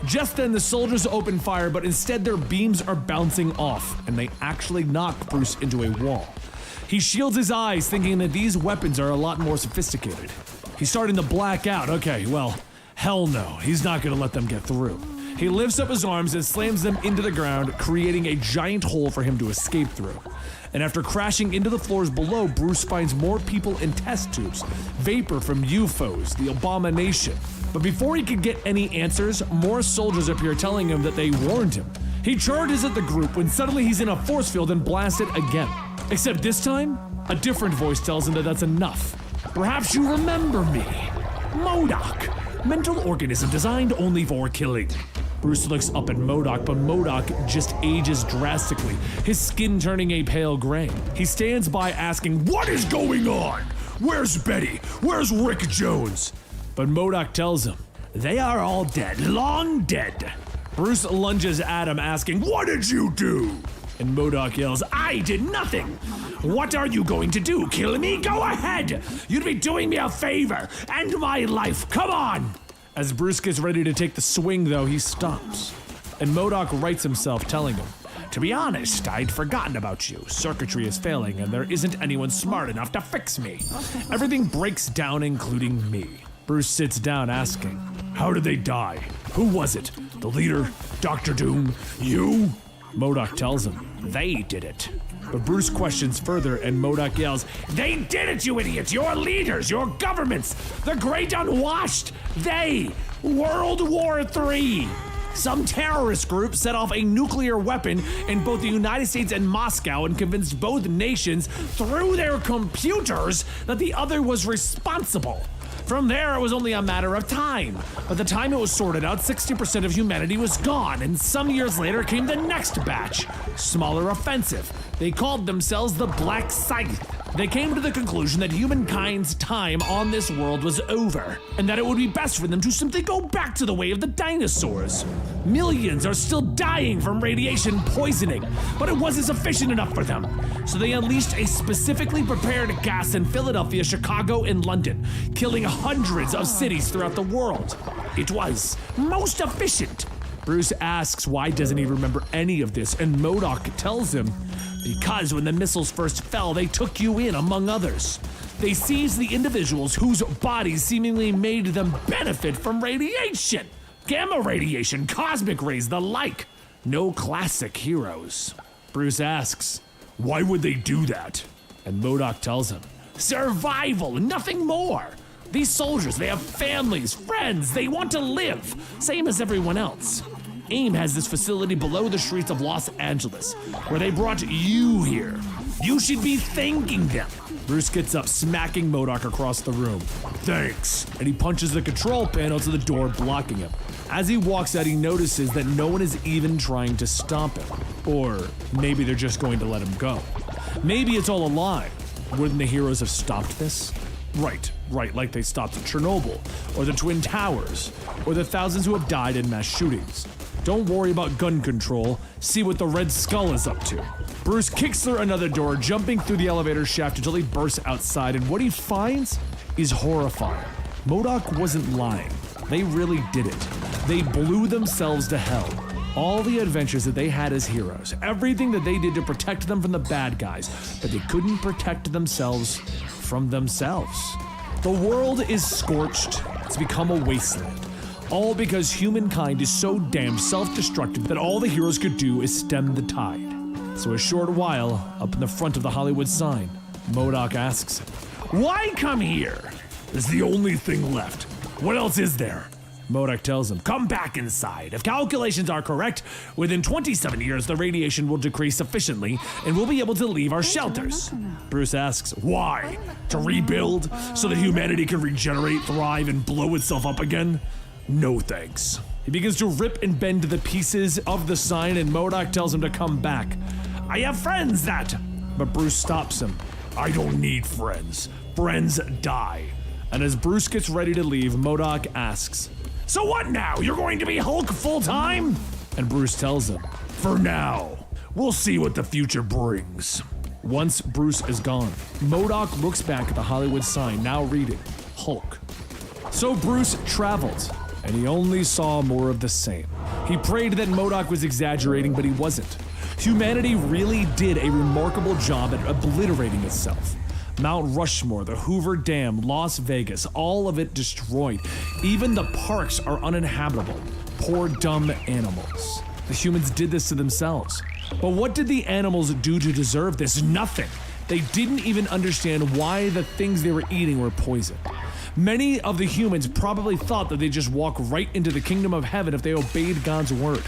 Just then, the soldiers open fire, but instead their beams are bouncing off, and they actually knock Bruce into a wall. He shields his eyes, thinking that these weapons are a lot more sophisticated. He's starting to black out. Okay, well, hell no, he's not gonna let them get through. He lifts up his arms and slams them into the ground, creating a giant hole for him to escape through. And after crashing into the floors below, Bruce finds more people in test tubes, vapor from UFOs, the Abomination. But before he could get any answers, more soldiers appear telling him that they warned him. He charges at the group when suddenly he's in a force field and blasted again. Except this time, a different voice tells him that that's enough. "Perhaps you remember me. MODOK, mental organism designed only for killing." Bruce looks up at MODOK, but MODOK just ages drastically, his skin turning a pale gray. He stands by asking, "What is going on? Where's Betty? Where's Rick Jones?" But MODOK tells him, "They are all dead, long dead." Bruce lunges at him, asking, "What did you do?" And MODOK yells, "I did nothing! What are you going to do? Kill me? Go ahead! You'd be doing me a favor! End my life! Come on!" As Bruce gets ready to take the swing, though, he stops. And MODOK rights himself, telling him, "To be honest, I'd forgotten about you. Circuitry is failing, and there isn't anyone smart enough to fix me. Everything breaks down, including me." Bruce sits down, asking, "How did they die? Who was it? The leader? Dr. Doom? You?" MODOK tells him, "They did it." But Bruce questions further, and MODOK yells, "They did it, you idiots! Your leaders, your governments, the great unwashed! They! World War III! Some terrorist group set off a nuclear weapon in both the United States and Moscow and convinced both nations through their computers that the other was responsible. From there, it was only a matter of time. By the time it was sorted out, 60% of humanity was gone, and some years later came the next batch. Smaller offensive. They called themselves the Black Scythe. They came to the conclusion that humankind's time on this world was over, and that it would be best for them to simply go back to the way of the dinosaurs. Millions are still dying from radiation poisoning, but it wasn't sufficient enough for them. So they unleashed a specifically prepared gas in Philadelphia, Chicago, and London, killing hundreds of cities throughout the world. It was most efficient. Bruce asks why doesn't he remember any of this, and MODOK tells him, "Because when the missiles first fell, they took you in among others. They seized the individuals whose bodies seemingly made them benefit from radiation. Gamma radiation, cosmic rays, the like. No classic heroes." Bruce asks, "Why would they do that?" And MODOK tells him, "Survival, nothing more. These soldiers, they have families, friends, they want to live, same as everyone else. AIM has this facility below the streets of Los Angeles, where they brought you here. You should be thanking them." Bruce gets up, smacking MODOK across the room. "Thanks." And he punches the control panel to the door, blocking him. As he walks out, he notices that no one is even trying to stop him. Or maybe they're just going to let him go. Maybe it's all a lie. Wouldn't the heroes have stopped this? Right, like they stopped Chernobyl, or the Twin Towers, or the thousands who have died in mass shootings. Don't worry about gun control, see what the Red Skull is up to. Bruce kicks through another door, jumping through the elevator shaft until he bursts outside, and what he finds is horrifying. MODOK wasn't lying. They really did it. They blew themselves to hell. All the adventures that they had as heroes, everything that they did to protect them from the bad guys, but they couldn't protect themselves from themselves. The world is scorched. It's become a wasteland. All because humankind is so damn self-destructive that all the heroes could do is stem the tide. So a short while, up in the front of the Hollywood sign, MODOK asks him, "Why come here? It's the only thing left. What else is there?" MODOK tells him, "Come back inside. If calculations are correct, within 27 years the radiation will decrease sufficiently and we'll be able to leave our shelters." Bruce asks, "Why? To rebuild? So that humanity can regenerate, thrive, and blow itself up again?" "No thanks." He begins to rip and bend the pieces of the sign and MODOK tells him to come back. "I have friends that..." But Bruce stops him. "I don't need friends. Friends die." And as Bruce gets ready to leave, MODOK asks, "So what now? You're going to be Hulk full-time?" And Bruce tells him, "For now. We'll see what the future brings." Once Bruce is gone, MODOK looks back at the Hollywood sign, now reading, Hulk. So Bruce traveled, and he only saw more of the same. He prayed that MODOK was exaggerating, but he wasn't. Humanity really did a remarkable job at obliterating itself. Mount Rushmore, the Hoover Dam, Las Vegas, all of it destroyed. Even the parks are uninhabitable. Poor dumb animals. The humans did this to themselves. But what did the animals do to deserve this? Nothing. They didn't even understand why the things they were eating were poison. Many of the humans probably thought that they'd just walk right into the kingdom of heaven if they obeyed God's word.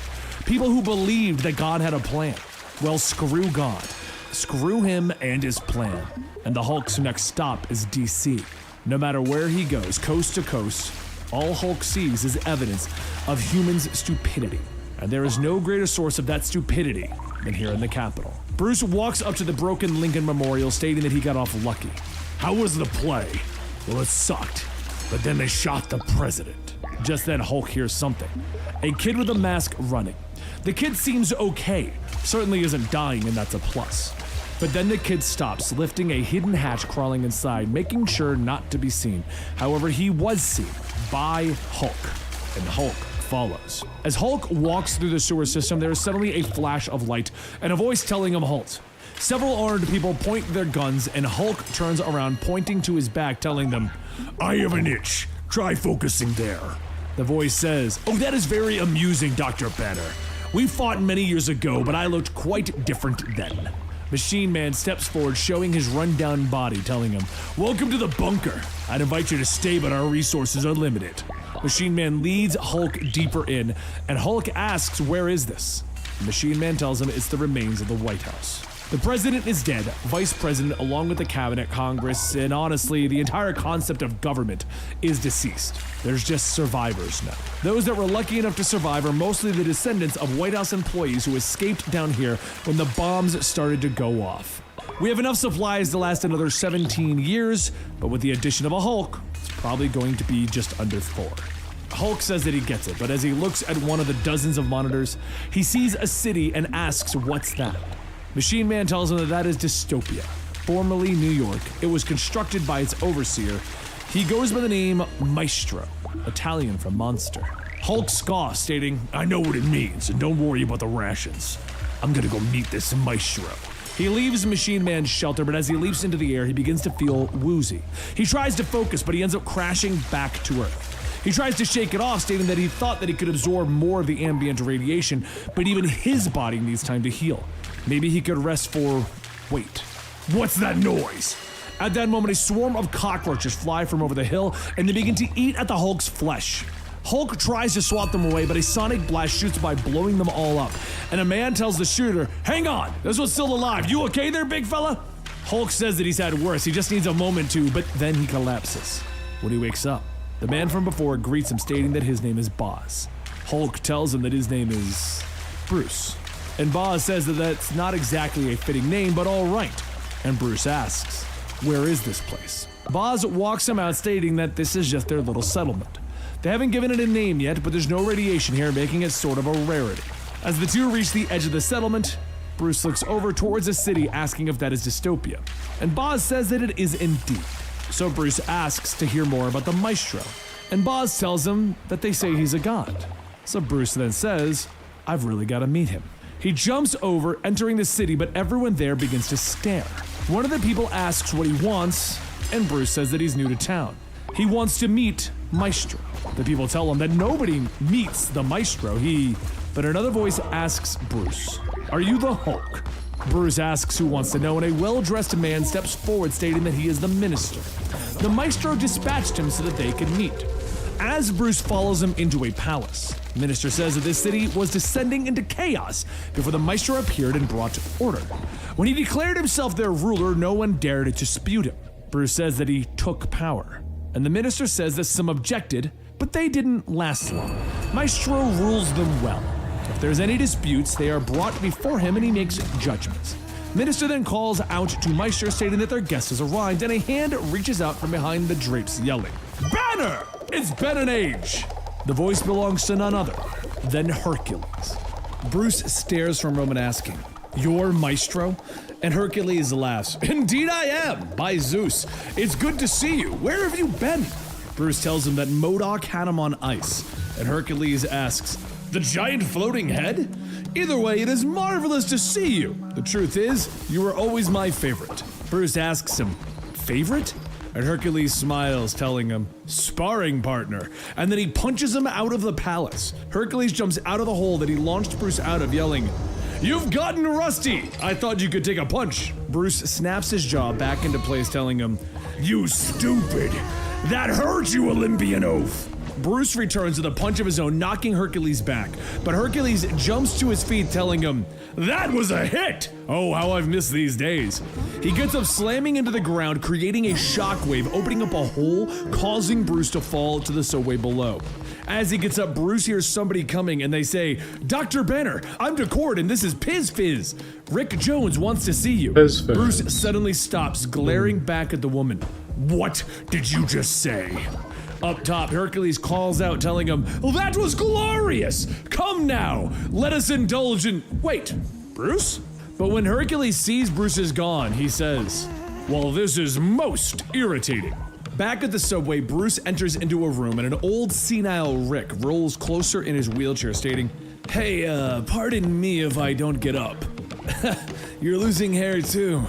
People who believed that God had a plan. Well, screw God. Screw him and his plan. And the Hulk's next stop is DC. No matter where he goes, coast to coast, all Hulk sees is evidence of humans' stupidity. And there is no greater source of that stupidity than here in the Capitol. Bruce walks up to the broken Lincoln Memorial, stating that he got off lucky. "How was the play?" "Well, it sucked. But then they shot the president." Just then Hulk hears something. A kid with a mask running. The kid seems okay. Certainly isn't dying, and that's a plus. But then the kid stops, lifting a hidden hatch, crawling inside, making sure not to be seen. However, he was seen by Hulk, and Hulk follows. As Hulk walks through the sewer system, there is suddenly a flash of light and a voice telling him halt. Several armed people point their guns, and Hulk turns around, pointing to his back, telling them, "I have an itch. Try focusing there." The voice says, "Oh, that is very amusing, Dr. Banner. We fought many years ago, but I looked quite different then." Machine Man steps forward, showing his run-down body, telling him, "Welcome to the bunker. I'd invite you to stay, but our resources are limited." Machine Man leads Hulk deeper in, and Hulk asks, "Where is this?" Machine Man tells him it's the remains of the White House. The president is dead, vice president, along with the cabinet, Congress, and honestly, the entire concept of government is deceased. There's just survivors now. Those that were lucky enough to survive are mostly the descendants of White House employees who escaped down here when the bombs started to go off. We have enough supplies to last another 17 years, but with the addition of a Hulk, it's probably going to be just under 4. Hulk says that he gets it, but as he looks at one of the dozens of monitors, he sees a city and asks, "What's that?" Machine Man tells him that that is Dystopia, formerly New York. It was constructed by its overseer. He goes by the name Maestro, Italian for monster. Hulk scoffs, stating, "I know what it means, and don't worry about the rations. I'm gonna go meet this Maestro." He leaves Machine Man's shelter, but as he leaps into the air, he begins to feel woozy. He tries to focus, but he ends up crashing back to Earth. He tries to shake it off, stating that he thought that he could absorb more of the ambient radiation, but even his body needs time to heal. Maybe he could rest for... wait. What's that noise? At that moment, a swarm of cockroaches fly from over the hill, and they begin to eat at the Hulk's flesh. Hulk tries to swat them away, but a sonic blast shoots by, blowing them all up. And a man tells the shooter, "Hang on, this one's still alive. You okay there, big fella?" Hulk says that he's had worse. He just needs a moment to, but then he collapses. When he wakes up, the man from before greets him, stating that his name is Boz. Hulk tells him that his name is Bruce. And Boz says that that's not exactly a fitting name, but all right. And Bruce asks, "Where is this place?" Boz walks him out, stating that this is just their little settlement. They haven't given it a name yet, but there's no radiation here, making it sort of a rarity. As the two reach the edge of the settlement, Bruce looks over towards the city, asking if that is Dystopia. And Boz says that it is indeed. So Bruce asks to hear more about the Maestro. And Boz tells him that they say he's a god. So Bruce then says, I've really got to meet him. He jumps over, entering the city, but everyone there begins to stare. One of the people asks what he wants, and Bruce says that he's new to town. He wants to meet Maestro. The people tell him that nobody meets the Maestro. But another voice asks Bruce, are you the Hulk? Bruce asks who wants to know, and a well-dressed man steps forward stating that he is the minister. The Maestro dispatched him so that they could meet. As Bruce follows him into a palace, the minister says that this city was descending into chaos before the Maestro appeared and brought order. When he declared himself their ruler, no one dared to dispute him. Bruce says that he took power, and the minister says that some objected, but they didn't last long. Maestro rules them well. If there's any disputes, they are brought before him and he makes judgments. Minister then calls out to Maestro stating that their guest has arrived, and a hand reaches out from behind the drapes yelling, Banner! It's been an age! The voice belongs to none other than Hercules. Bruce stares for a moment asking, You're Maestro? And Hercules laughs, Indeed I am, by Zeus. It's good to see you. Where have you been? Bruce tells him that MODOK had him on ice, and Hercules asks, The giant floating head? Either way, it is marvelous to see you. The truth is, you are always my favorite. Bruce asks him, Favorite? And Hercules smiles, telling him, Sparring partner. And then he punches him out of the palace. Hercules jumps out of the hole that he launched Bruce out of, yelling, You've gotten rusty! I thought you could take a punch. Bruce snaps his jaw back into place, telling him, You stupid! That hurt, you Olympian oaf! Bruce returns with a punch of his own, knocking Hercules back. But Hercules jumps to his feet, telling him, That was a hit! Oh, how I've missed these days. He gets up, slamming into the ground, creating a shockwave, opening up a hole, causing Bruce to fall to the subway below. As he gets up, Bruce hears somebody coming, and they say, Dr. Banner, I'm Decord, and this is Piz Fizz. Rick Jones wants to see you. Piz Fizz. Bruce suddenly stops, glaring back at the woman. What did you just say? Up top, Hercules calls out, telling him, That was glorious! Come now, let us indulge in— Wait, Bruce? But when Hercules sees Bruce is gone, he says, Well, this is most irritating. Back at the subway, Bruce enters into a room, and an old senile Rick rolls closer in his wheelchair, stating, Hey, pardon me if I don't get up. You're losing hair too.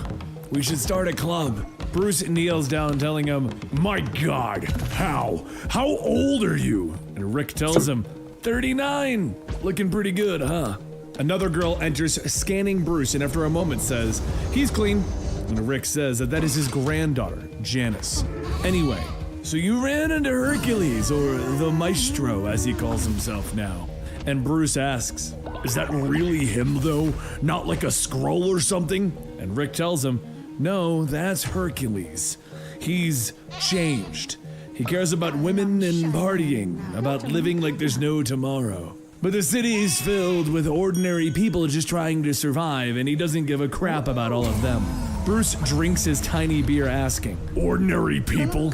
We should start a club. Bruce kneels down, telling him, My God, how? How old are you? And Rick tells him, 39. Looking pretty good, huh? Another girl enters, scanning Bruce, and after a moment says, He's clean. And Rick says that is his granddaughter, Janice. Anyway, so you ran into Hercules, or the Maestro, as he calls himself now. And Bruce asks, Is that really him, though? Not like a Skrull or something? And Rick tells him, No, that's Hercules. He's changed. He cares about women and partying, about living like there's no tomorrow. But the city is filled with ordinary people just trying to survive, and he doesn't give a crap about all of them. Bruce drinks his tiny beer, asking, Ordinary people?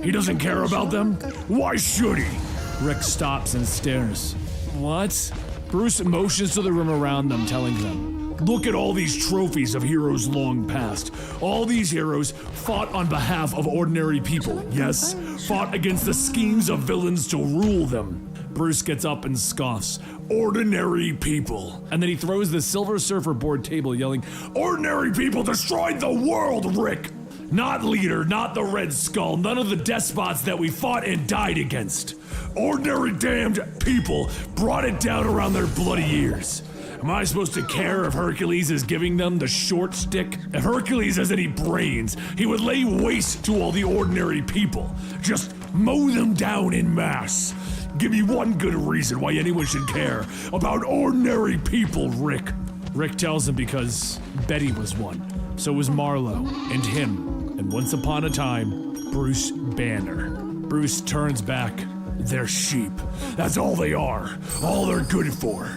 He doesn't care about them? Why should he? Rick stops and stares. What? Bruce motions to the room around them, telling them, Look at all these trophies of heroes long past. All these heroes fought on behalf of ordinary people, yes? Fought against the schemes of villains to rule them. Bruce gets up and scoffs. Ordinary people. And then he throws the Silver Surfer board table, yelling, Ordinary people destroyed the world, Rick! Not Leader, not the Red Skull, none of the despots that we fought and died against. Ordinary damned people brought it down around their bloody ears. Am I supposed to care if Hercules is giving them the short stick? If Hercules has any brains, he would lay waste to all the ordinary people. Just mow them down in mass. Give me one good reason why anyone should care about ordinary people, Rick. Rick tells him because Betty was one. So was Marlowe, and him, and once upon a time, Bruce Banner. Bruce turns back. They're sheep. That's all they are. All they're good for.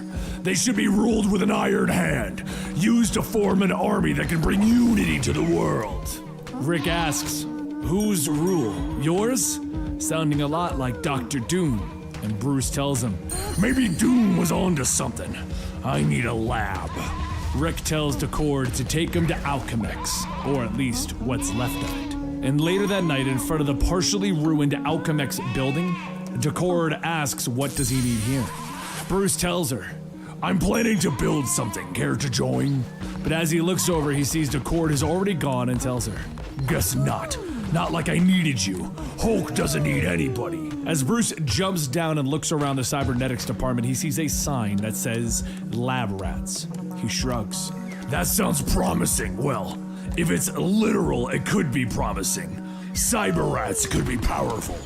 They should be ruled with an iron hand, used to form an army that can bring unity to the world. Rick asks, Whose rule? Yours? Sounding a lot like Dr. Doom. And Bruce tells him, Maybe Doom was onto something. I need a lab. Rick tells Decord to take him to Alchemex, or at least what's left of it. And later that night, in front of the partially ruined Alchemex building, Decord asks what does he need here. Bruce tells her, I'm planning to build something. Care to join? But as he looks over, he sees Decord is already gone and tells her, guess not. Not like I needed you. Hulk doesn't need anybody. As Bruce jumps down and looks around the cybernetics department, he sees a sign that says lab rats. He shrugs. That sounds promising. Well, if it's literal, it could be promising. Cyber rats could be powerful.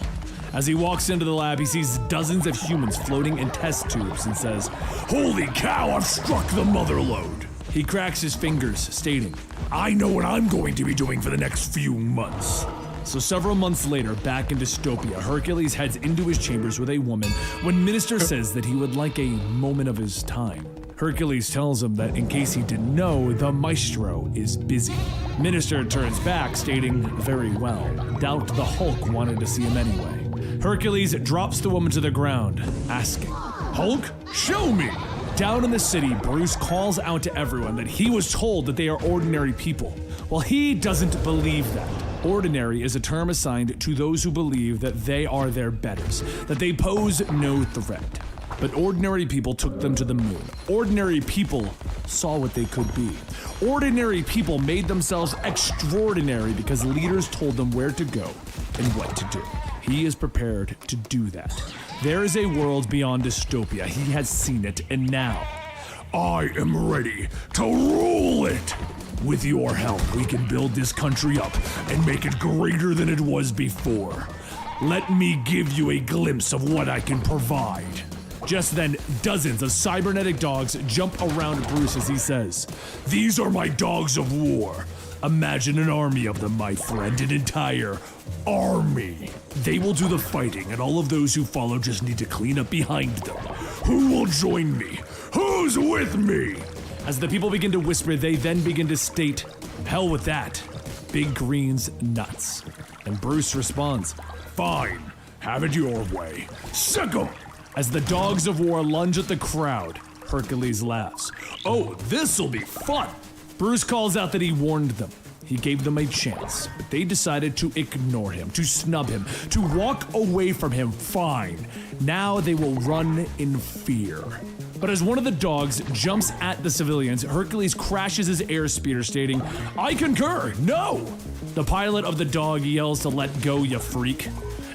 As he walks into the lab, he sees dozens of humans floating in test tubes and says, holy cow, I've struck the mother lode. He cracks his fingers, stating, I know what I'm going to be doing for the next few months. So several months later, back in dystopia, Hercules heads into his chambers with a woman when Minister says that he would like a moment of his time. Hercules tells him that in case he didn't know, the maestro is busy. Minister turns back, stating, very well, doubt the Hulk wanted to see him anyway. Hercules drops the woman to the ground, asking, Hulk, show me! Down in the city, Bruce calls out to everyone that he was told that they are ordinary people. Well, he doesn't believe that. Ordinary is a term assigned to those who believe that they are their betters, that they pose no threat. But ordinary people took them to the moon. Ordinary people saw what they could be. Ordinary people made themselves extraordinary because leaders told them where to go and what to do. He is prepared to do that. There is a world beyond dystopia. He has seen it, and now, I am ready to rule it. With your help, we can build this country up and make it greater than it was before. Let me give you a glimpse of what I can provide. Just then, dozens of cybernetic dogs jump around Bruce as he says, these are my dogs of war. Imagine an army of them, my friend, an entire army. They will do the fighting, and all of those who follow just need to clean up behind them. Who will join me? Who's with me? As the people begin to whisper, they then begin to state, hell with that. Big Green's nuts. And Bruce responds, fine, have it your way. Sick 'em! As the dogs of war lunge at the crowd, Hercules laughs. Oh, this'll be fun! Bruce calls out that he warned them. He gave them a chance, but they decided to ignore him, to snub him, to walk away from him. Fine. Now they will run in fear. But as one of the dogs jumps at the civilians, Hercules crashes his airspeeder, stating, I concur, no! The pilot of the dog yells to let go, you freak.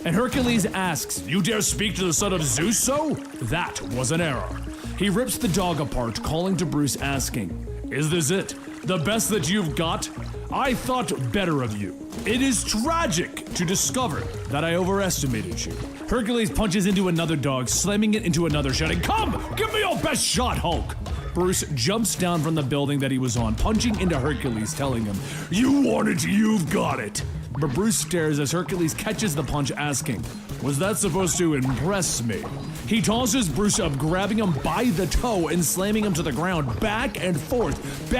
And Hercules asks, you dare speak to the son of Zeus so? That was an error. He rips the dog apart, calling to Bruce, asking, is this it? The best that you've got? I thought better of you. It is tragic to discover that I overestimated you. Hercules punches into another dog, slamming it into another, shouting, come, give me your best shot, Hulk. Bruce jumps down from the building that he was on, punching into Hercules, telling him, you want it, you've got it. But Bruce stares as Hercules catches the punch, asking, was that supposed to impress me? He tosses Bruce up, grabbing him by the toe and slamming him to the ground, back and forth,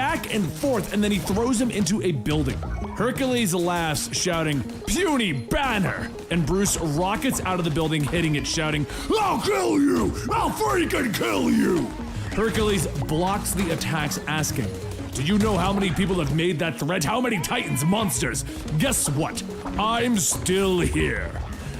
and then he throws him into a building. Hercules laughs, shouting, puny banner! And Bruce rockets out of the building, hitting it, shouting, I'll kill you! I'll freaking kill you! Hercules blocks the attacks, asking, do you know how many people have made that threat? How many titans, monsters? Guess what? I'm still here.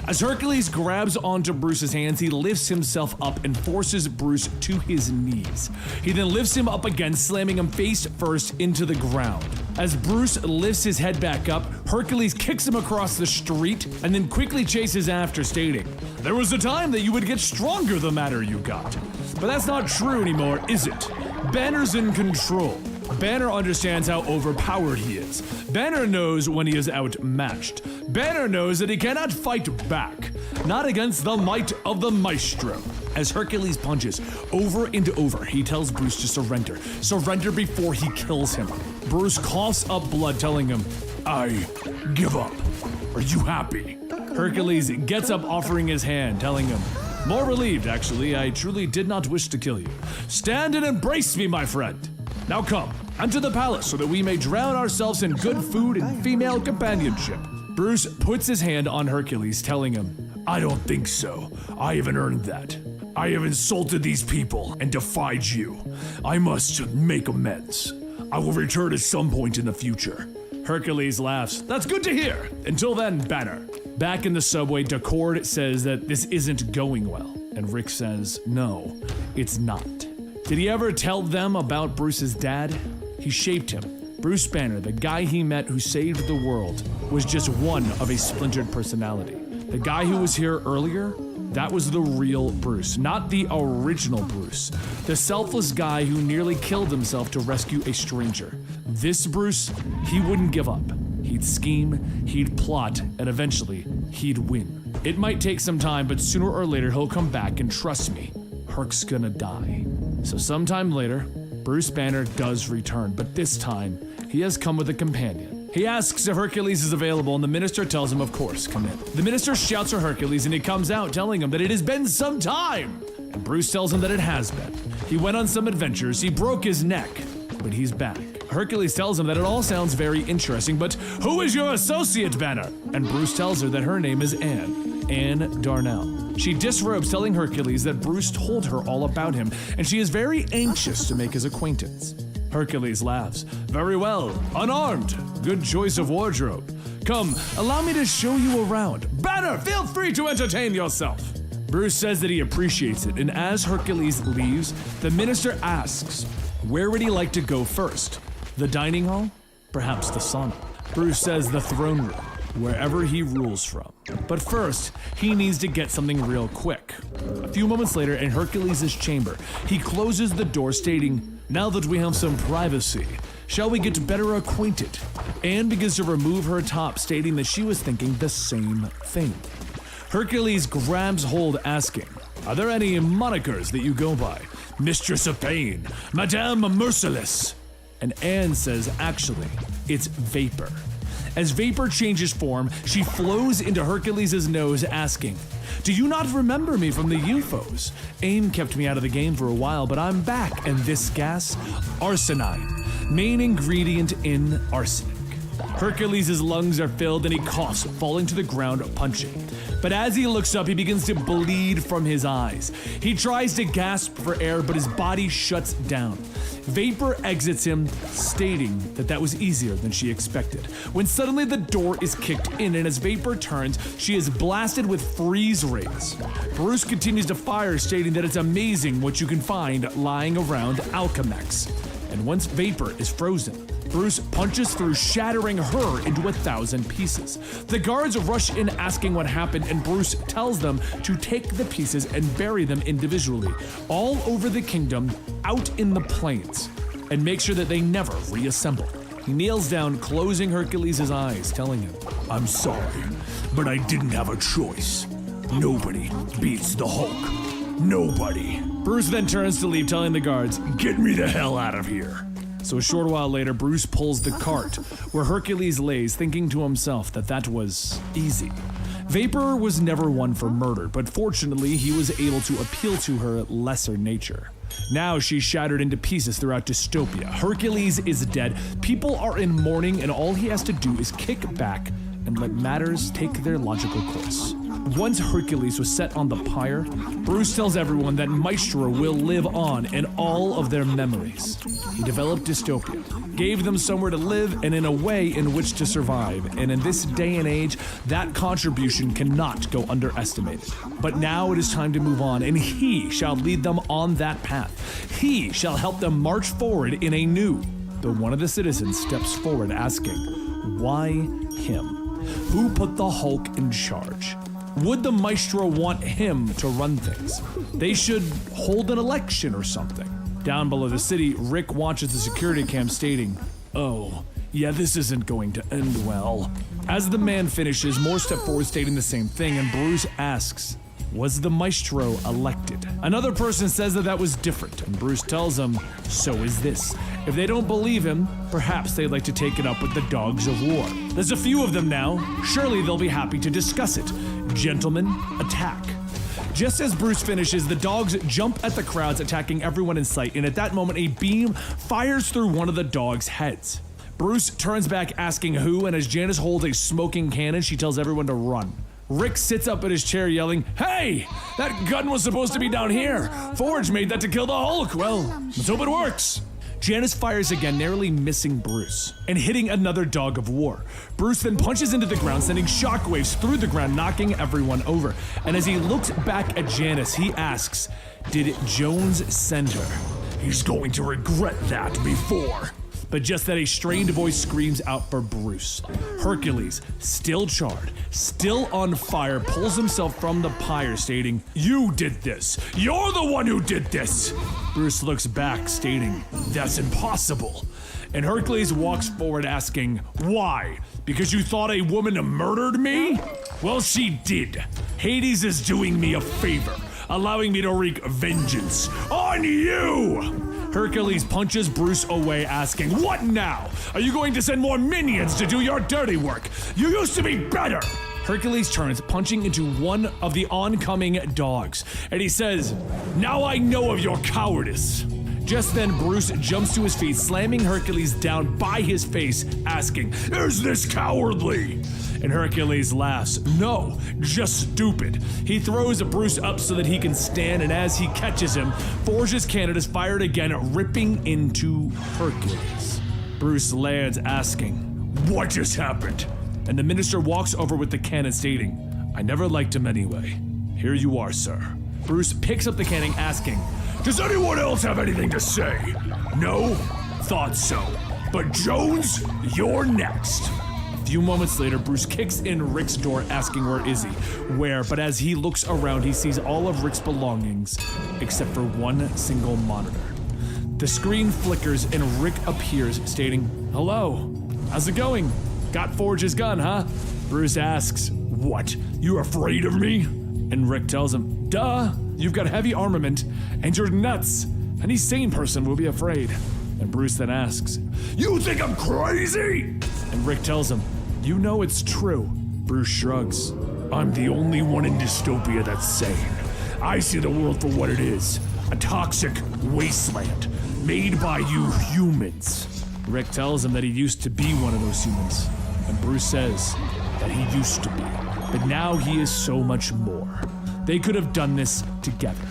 As Hercules grabs onto Bruce's hands, he lifts himself up and forces Bruce to his knees. He then lifts him up again, slamming him face first into the ground. As Bruce lifts his head back up, Hercules kicks him across the street and then quickly chases after, stating, there was a time that you would get stronger the madder you got. But that's not true anymore, is it? Banner's in control. Banner understands how overpowered he is. Banner knows when he is outmatched. Banner knows that he cannot fight back, not against the might of the maestro. As Hercules punches over and over, he tells Bruce to surrender. Surrender before he kills him. Bruce coughs up blood, telling him, I give up. Are you happy? Hercules gets up, offering his hand, telling him, more relieved, actually. I truly did not wish to kill you. Stand and embrace me, my friend. Now come, enter the palace so that we may drown ourselves in good food and female companionship. Bruce puts his hand on Hercules, telling him, I don't think so. I haven't earned that. I have insulted these people and defied you. I must make amends. I will return at some point in the future. Hercules laughs. That's good to hear. Until then, Banner. Back in the subway, Decord says that this isn't going well. And Rick says, no, it's not. Did he ever tell them about Bruce's dad? He shaped him. Bruce Banner, the guy he met who saved the world, was just one of a splintered personality. The guy who was here earlier, that was the real Bruce, not the original Bruce. The selfless guy who nearly killed himself to rescue a stranger. This Bruce, he wouldn't give up. He'd scheme, he'd plot, and eventually, he'd win. It might take some time, but sooner or later he'll come back, and trust me, Herc's gonna die. So sometime later, Bruce Banner does return, but this time, he has come with a companion. He asks if Hercules is available, and the minister tells him, of course, come in. The minister shouts for Hercules, and he comes out telling him that it has been some time. And Bruce tells him that it has been. He went on some adventures, he broke his neck, but he's back. Hercules tells him that it all sounds very interesting, but who is your associate, Banner? And Bruce tells her that her name is Anne Darnell. She disrobes, telling Hercules that Bruce told her all about him, and she is very anxious to make his acquaintance. Hercules laughs. Very well, unarmed. Good choice of wardrobe. Come, allow me to show you around. Banner, feel free to entertain yourself. Bruce says that he appreciates it, and as Hercules leaves, the minister asks, where would he like to go first? The dining hall? Perhaps the sauna. Bruce says the throne room, wherever he rules from. But first, he needs to get something real quick. A few moments later, in Hercules' chamber, he closes the door stating, now that we have some privacy, shall we get better acquainted? Anne begins to remove her top, stating that she was thinking the same thing. Hercules grabs hold, asking, are there any monikers that you go by? Mistress of Pain, Madame Merciless. And Anne says, actually, it's Vapor. As Vapor changes form, she flows into Hercules' nose, asking, do you not remember me from the UFOs? AIM kept me out of the game for a while, but I'm back, and this gas? Arsenide, main ingredient in arsenic. Hercules' lungs are filled and he coughs, falling to the ground, punching. But as he looks up, he begins to bleed from his eyes. He tries to gasp for air, but his body shuts down. Vapor exits him, stating that that was easier than she expected. When suddenly the door is kicked in, and as Vapor turns, she is blasted with freeze rays. Bruce continues to fire, stating that it's amazing what you can find lying around Alchemex. And once Vapor is frozen, Bruce punches through, shattering her into 1,000 pieces. The guards rush in asking what happened, and Bruce tells them to take the pieces and bury them individually, all over the kingdom, out in the plains, and make sure that they never reassemble. He kneels down, closing Hercules' eyes, telling him, I'm sorry, but I didn't have a choice. Nobody beats the Hulk. Nobody. Bruce then turns to leave, telling the guards, get me the hell out of here. So a short while later, Bruce pulls the cart where Hercules lays, thinking to himself that that was easy. Vapor was never one for murder, but fortunately he was able to appeal to her lesser nature. Now she's shattered into pieces throughout dystopia. Hercules is dead, people are in mourning, and all he has to do is kick back and let matters take their logical course. Once Hercules was set on the pyre, Bruce tells everyone that Maestro will live on in all of their memories. He developed dystopia, gave them somewhere to live and in a way in which to survive, and in this day and age, that contribution cannot go underestimated. But now it is time to move on, and he shall lead them on that path. He shall help them march forward in a new, though one of the citizens steps forward asking, why him? Who put the Hulk in charge? Would the Maestro want him to run things? They should hold an election or something. Down below the city, Rick watches the security cam, stating, oh, yeah, this isn't going to end well. As the man finishes, more step forward stating the same thing, and Bruce asks, was the Maestro elected? Another person says that that was different, and Bruce tells them, so is this. If they don't believe him, perhaps they'd like to take it up with the dogs of war. There's a few of them now. Surely they'll be happy to discuss it. Gentlemen, attack. Just as Bruce finishes, the dogs jump at the crowds, attacking everyone in sight, and at that moment, a beam fires through one of the dogs' heads. Bruce turns back asking who, and as Janice holds a smoking cannon, she tells everyone to run. Rick sits up in his chair yelling, hey, that gun was supposed to be down here. Forge made that to kill the Hulk. Well, let's hope it works. Janice fires again, narrowly missing Bruce and hitting another dog of war. Bruce then punches into the ground, sending shockwaves through the ground, knocking everyone over. And as he looks back at Janice, he asks, "Did Jones send her?" "He's going to regret that before." But just then a strained voice screams out for Bruce. Hercules, still charred, still on fire, pulls himself from the pyre, stating, "You did this! You're the one who did this!" Bruce looks back, stating, "That's impossible." And Hercules walks forward asking, "Why? Because you thought a woman murdered me? Well, she did. Hades is doing me a favor, allowing me to wreak vengeance on you!" Hercules punches Bruce away, asking, "What now? Are you going to send more minions to do your dirty work? You used to be better!" Hercules turns, punching into one of the oncoming dogs, and he says, "Now I know of your cowardice." Just then, Bruce jumps to his feet, slamming Hercules down by his face, asking, "Is this cowardly?" And Hercules laughs. "No, just stupid." He throws Bruce up so that he can stand, and as he catches him, Forge's cannon is fired again, ripping into Hercules. Bruce lands, asking, "What just happened?" And the minister walks over with the cannon, stating, "I never liked him anyway. Here you are, sir." Bruce picks up the cannon, asking, "Does anyone else have anything to say?" "No? Thought so. But Jones, you're next." A few moments later, Bruce kicks in Rick's door, asking where is he? Where, but as he looks around, he sees all of Rick's belongings, except for one single monitor. The screen flickers and Rick appears, stating, "Hello, how's it going? Got Forge's gun, huh?" Bruce asks, "What, you're afraid of me?" And Rick tells him, "Duh, you've got heavy armament, and you're nuts. Any sane person will be afraid." And Bruce then asks, "You think I'm crazy?" And Rick tells him, "You know it's true." Bruce shrugs. "I'm the only one in dystopia that's sane. I see the world for what it is, a toxic wasteland made by you humans." Rick tells him that he used to be one of those humans. And Bruce says that he used to be, but now he is so much more. They could have done this together.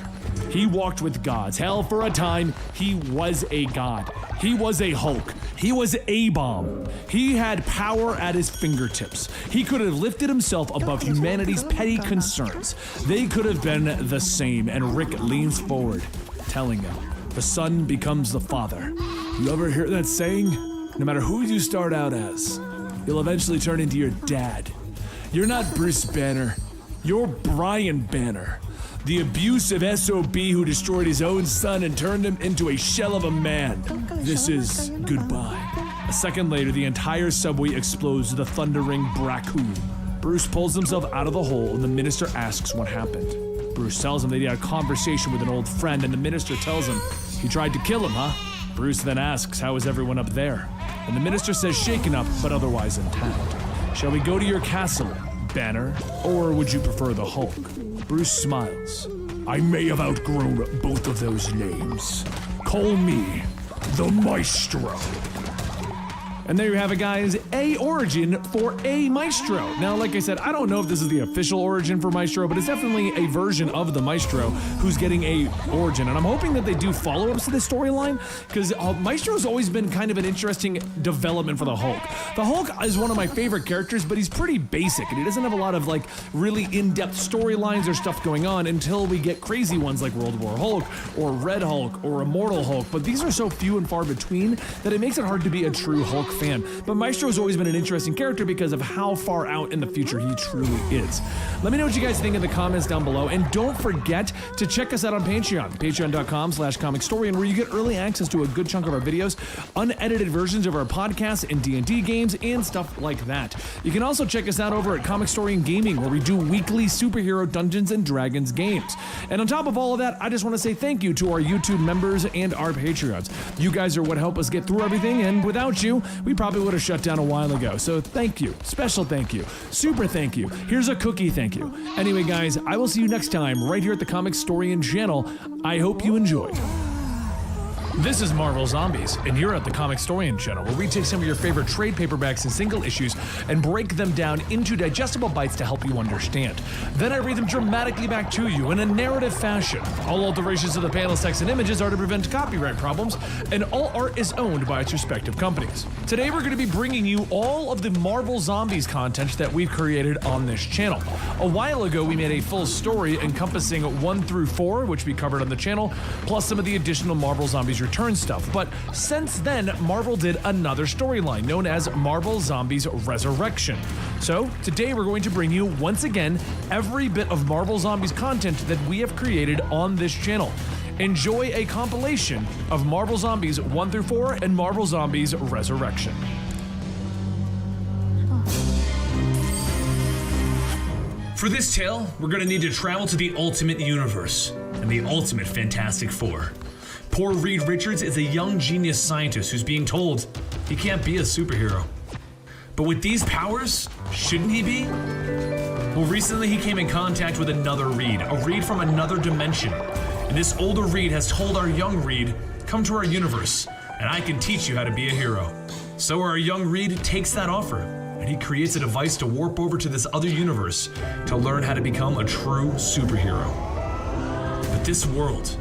He walked with gods. Hell, for a time, he was a god. He was a Hulk. He was A-bomb. He had power at his fingertips. He could have lifted himself above humanity's petty concerns. They could have been the same, and Rick leans forward, telling him, "The son becomes the father." You ever hear that saying? No matter who you start out as, you'll eventually turn into your dad. You're not Bruce Banner. You're Brian Banner, the abusive SOB who destroyed his own son and turned him into a shell of a man. This is goodbye. A second later, the entire subway explodes with a thundering bracoon. Bruce pulls himself out of the hole, and the minister asks what happened. Bruce tells him that he had a conversation with an old friend, and the minister tells him, "He tried to kill him, huh?" Bruce then asks, "How is everyone up there?" And the minister says, "Shaken up, but otherwise intact." "Shall we go to your castle, Banner, or would you prefer the Hulk?" Bruce smiles. "I may have outgrown both of those names. Call me the Maestro." And there you have it, guys, a origin for a Maestro. Now, like I said, I don't know if this is the official origin for Maestro, but it's definitely a version of the Maestro who's getting a origin. And I'm hoping that they do follow-ups to this storyline, because Maestro's always been kind of an interesting development for the Hulk. The Hulk is one of my favorite characters, but he's pretty basic, and he doesn't have a lot of, like, really in-depth storylines or stuff going on until we get crazy ones like World War Hulk, or Red Hulk, or Immortal Hulk. But these are so few and far between that it makes it hard to be a true Hulk fan. But Maestro's always been an interesting character because of how far out in the future he truly is. Let me know what you guys think in the comments down below, and don't forget to check us out on Patreon, patreon.com/Comicstorian, where you get early access to a good chunk of our videos, unedited versions of our podcasts and D&D games, and stuff like that. You can also check us out over at Comicstorian Gaming, where we do weekly superhero Dungeons and Dragons games. And on top of all of that, I just want to say thank you to our YouTube members and our Patreons. You guys are what help us get through everything, and without you, we probably would have shut down a while ago. So thank you. Special thank you. Super thank you. Here's a cookie thank you. Anyway, guys, I will see you next time right here at the Comicstorian channel. I hope you enjoyed. This is Marvel Zombies, and you're at the Comicstorian channel, where we take some of your favorite trade paperbacks and single issues and break them down into digestible bites to help you understand. Then I read them dramatically back to you in a narrative fashion. All alterations of the panels, text, and images are to prevent copyright problems, and all art is owned by its respective companies. Today we're going to be bringing you all of the Marvel Zombies content that we've created on this channel. A while ago we made a full story encompassing 1 through 4, which we covered on the channel, plus some of the additional Marvel Zombies Return stuff. But since then, Marvel did another storyline known as Marvel Zombies Resurrection. So today we're going to bring you, once again, every bit of Marvel Zombies content that we have created on this channel. Enjoy a compilation of Marvel Zombies 1 through 4 and Marvel Zombies Resurrection. For this tale, we're going to need to travel to the Ultimate Universe and the Ultimate Fantastic Four. Poor Reed Richards is a young genius scientist who's being told he can't be a superhero. But with these powers, shouldn't he be? Well, recently he came in contact with another Reed, a Reed from another dimension. And this older Reed has told our young Reed, come to our universe, and I can teach you how to be a hero. So our young Reed takes that offer, and he creates a device to warp over to this other universe to learn how to become a true superhero. But this world,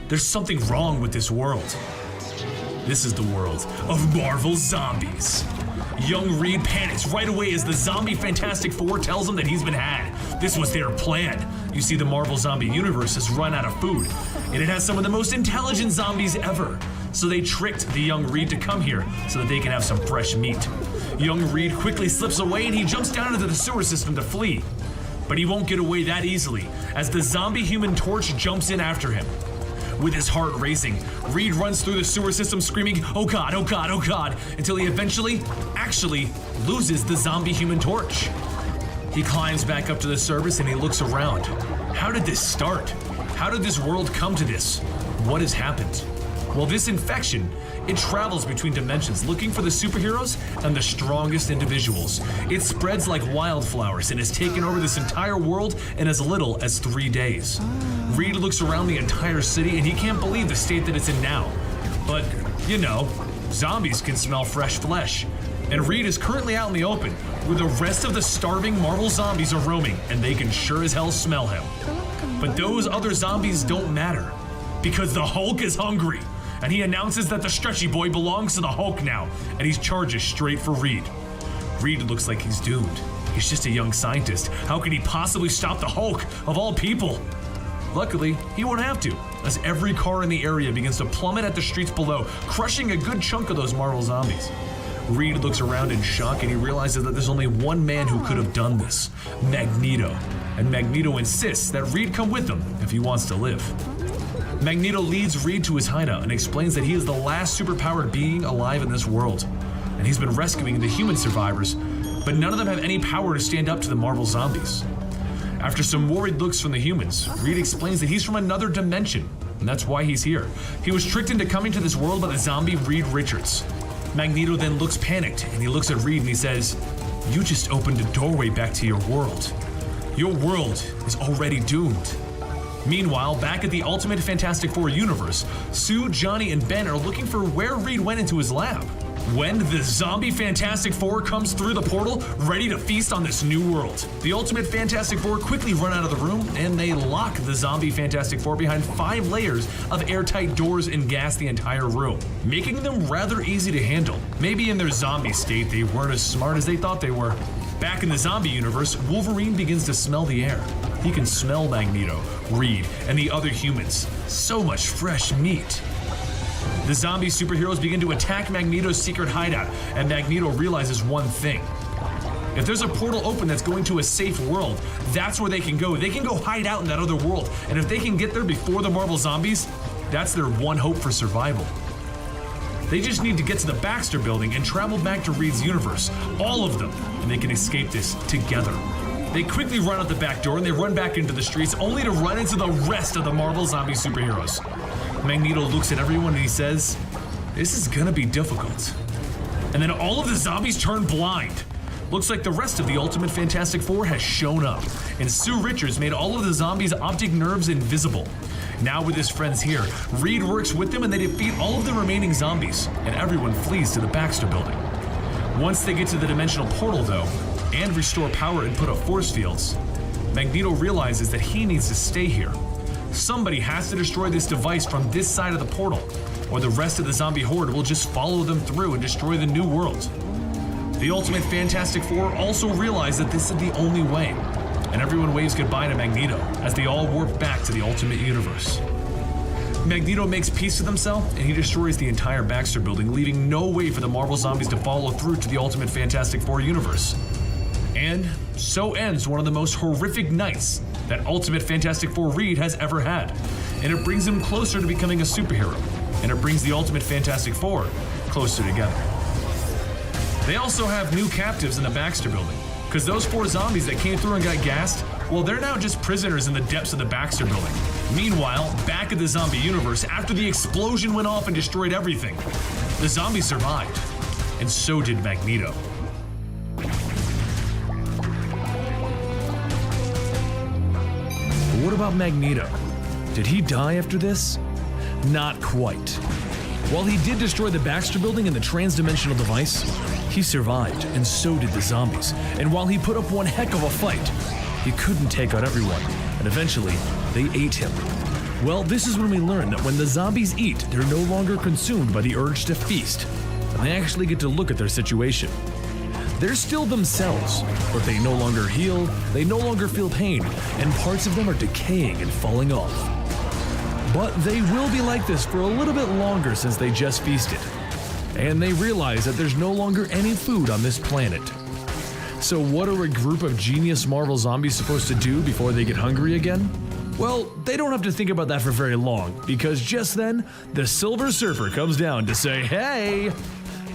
there's something wrong with this world. This is the world of Marvel Zombies. Young Reed panics right away as the zombie Fantastic Four tells him that he's been had. This was their plan. You see, the Marvel Zombie universe has run out of food, and it has some of the most intelligent zombies ever. So they tricked the young Reed to come here so that they can have some fresh meat. Young Reed quickly slips away and he jumps down into the sewer system to flee. But he won't get away that easily as the zombie Human Torch jumps in after him. With his heart racing, Reed runs through the sewer system screaming, "Oh God, oh God, oh God," until he eventually, actually, loses the zombie Human Torch. He climbs back up to the surface and he looks around. How did this start? How did this world come to this? What has happened? Well, this infection, it travels between dimensions looking for the superheroes and the strongest individuals. It spreads like wildflowers and has taken over this entire world in as little as 3 days. Reed looks around the entire city and he can't believe the state that it's in now. But, you know, zombies can smell fresh flesh. And Reed is currently out in the open, where the rest of the starving Marvel Zombies are roaming, and they can sure as hell smell him. But those other zombies don't matter, because the Hulk is hungry. And he announces that the stretchy boy belongs to the Hulk now, and he charges straight for Reed. Reed looks like he's doomed. He's just a young scientist. How can he possibly stop the Hulk, of all people? Luckily, he won't have to, as every car in the area begins to plummet at the streets below, crushing a good chunk of those Marvel Zombies. Reed looks around in shock and he realizes that there's only one man who could have done this, Magneto. And Magneto insists that Reed come with him if he wants to live. Magneto leads Reed to his hideout and explains that he is the last superpowered being alive in this world. And he's been rescuing the human survivors, but none of them have any power to stand up to the Marvel Zombies. After some worried looks from the humans, Reed explains that he's from another dimension, and that's why he's here. He was tricked into coming to this world by the zombie Reed Richards. Magneto then looks panicked, and he looks at Reed and he says, "You just opened a doorway back to your world. Your world is already doomed." Meanwhile, back at the Ultimate Fantastic Four universe, Sue, Johnny, and Ben are looking for where Reed went into his lab. When the zombie Fantastic Four comes through the portal, ready to feast on this new world. The Ultimate Fantastic Four quickly run out of the room, and they lock the zombie Fantastic Four behind 5 layers of airtight doors and gas the entire room, making them rather easy to handle. Maybe in their zombie state, they weren't as smart as they thought they were. Back in the zombie universe, Wolverine begins to smell the air. He can smell Magneto, Reed, and the other humans. So much fresh meat. The zombie superheroes begin to attack Magneto's secret hideout, and Magneto realizes one thing. If there's a portal open that's going to a safe world, that's where they can go. They can go hide out in that other world, and if they can get there before the Marvel Zombies, that's their one hope for survival. They just need to get to the Baxter building and travel back to Reed's universe, all of them, and they can escape this together. They quickly run out the back door and they run back into the streets, only to run into the rest of the Marvel Zombie superheroes. Magneto looks at everyone and he says, "This is gonna be difficult." And then all of the zombies turn blind. Looks like the rest of the Ultimate Fantastic Four has shown up, and Sue Richards made all of the zombies' optic nerves invisible. Now with his friends here, Reed works with them and they defeat all of the remaining zombies, and everyone flees to the Baxter Building. Once they get to the dimensional portal though, and restore power and put up force fields, Magneto realizes that he needs to stay here. Somebody has to destroy this device from this side of the portal, or the rest of the zombie horde will just follow them through and destroy the new world. The Ultimate Fantastic Four also realize that this is the only way, and everyone waves goodbye to Magneto as they all warp back to the Ultimate Universe. Magneto makes peace with himself and he destroys the entire Baxter Building, leaving no way for the Marvel zombies to follow through to the Ultimate Fantastic Four universe. And so ends one of the most horrific nights that Ultimate Fantastic Four Reed has ever had. And it brings him closer to becoming a superhero, and it brings the Ultimate Fantastic Four closer together. They also have new captives in the Baxter Building, because those 4 zombies that came through and got gassed, well, they're now just prisoners in the depths of the Baxter Building. Meanwhile, back at the zombie universe, after the explosion went off and destroyed everything, the zombies survived, and so did Magneto. But what about Magneto? Did he die after this? Not quite. While he did destroy the Baxter Building and the transdimensional device, he survived, and so did the zombies. And while he put up one heck of a fight, he couldn't take out everyone, and eventually, they ate him. Well, this is when we learn that when the zombies eat, they're no longer consumed by the urge to feast, and they actually get to look at their situation. They're still themselves, but they no longer heal, they no longer feel pain, and parts of them are decaying and falling off. But they will be like this for a little bit longer since they just feasted. And they realize that there's no longer any food on this planet. So what are a group of genius Marvel zombies supposed to do before they get hungry again? Well, they don't have to think about that for very long, because just then, the Silver Surfer comes down to say, hey!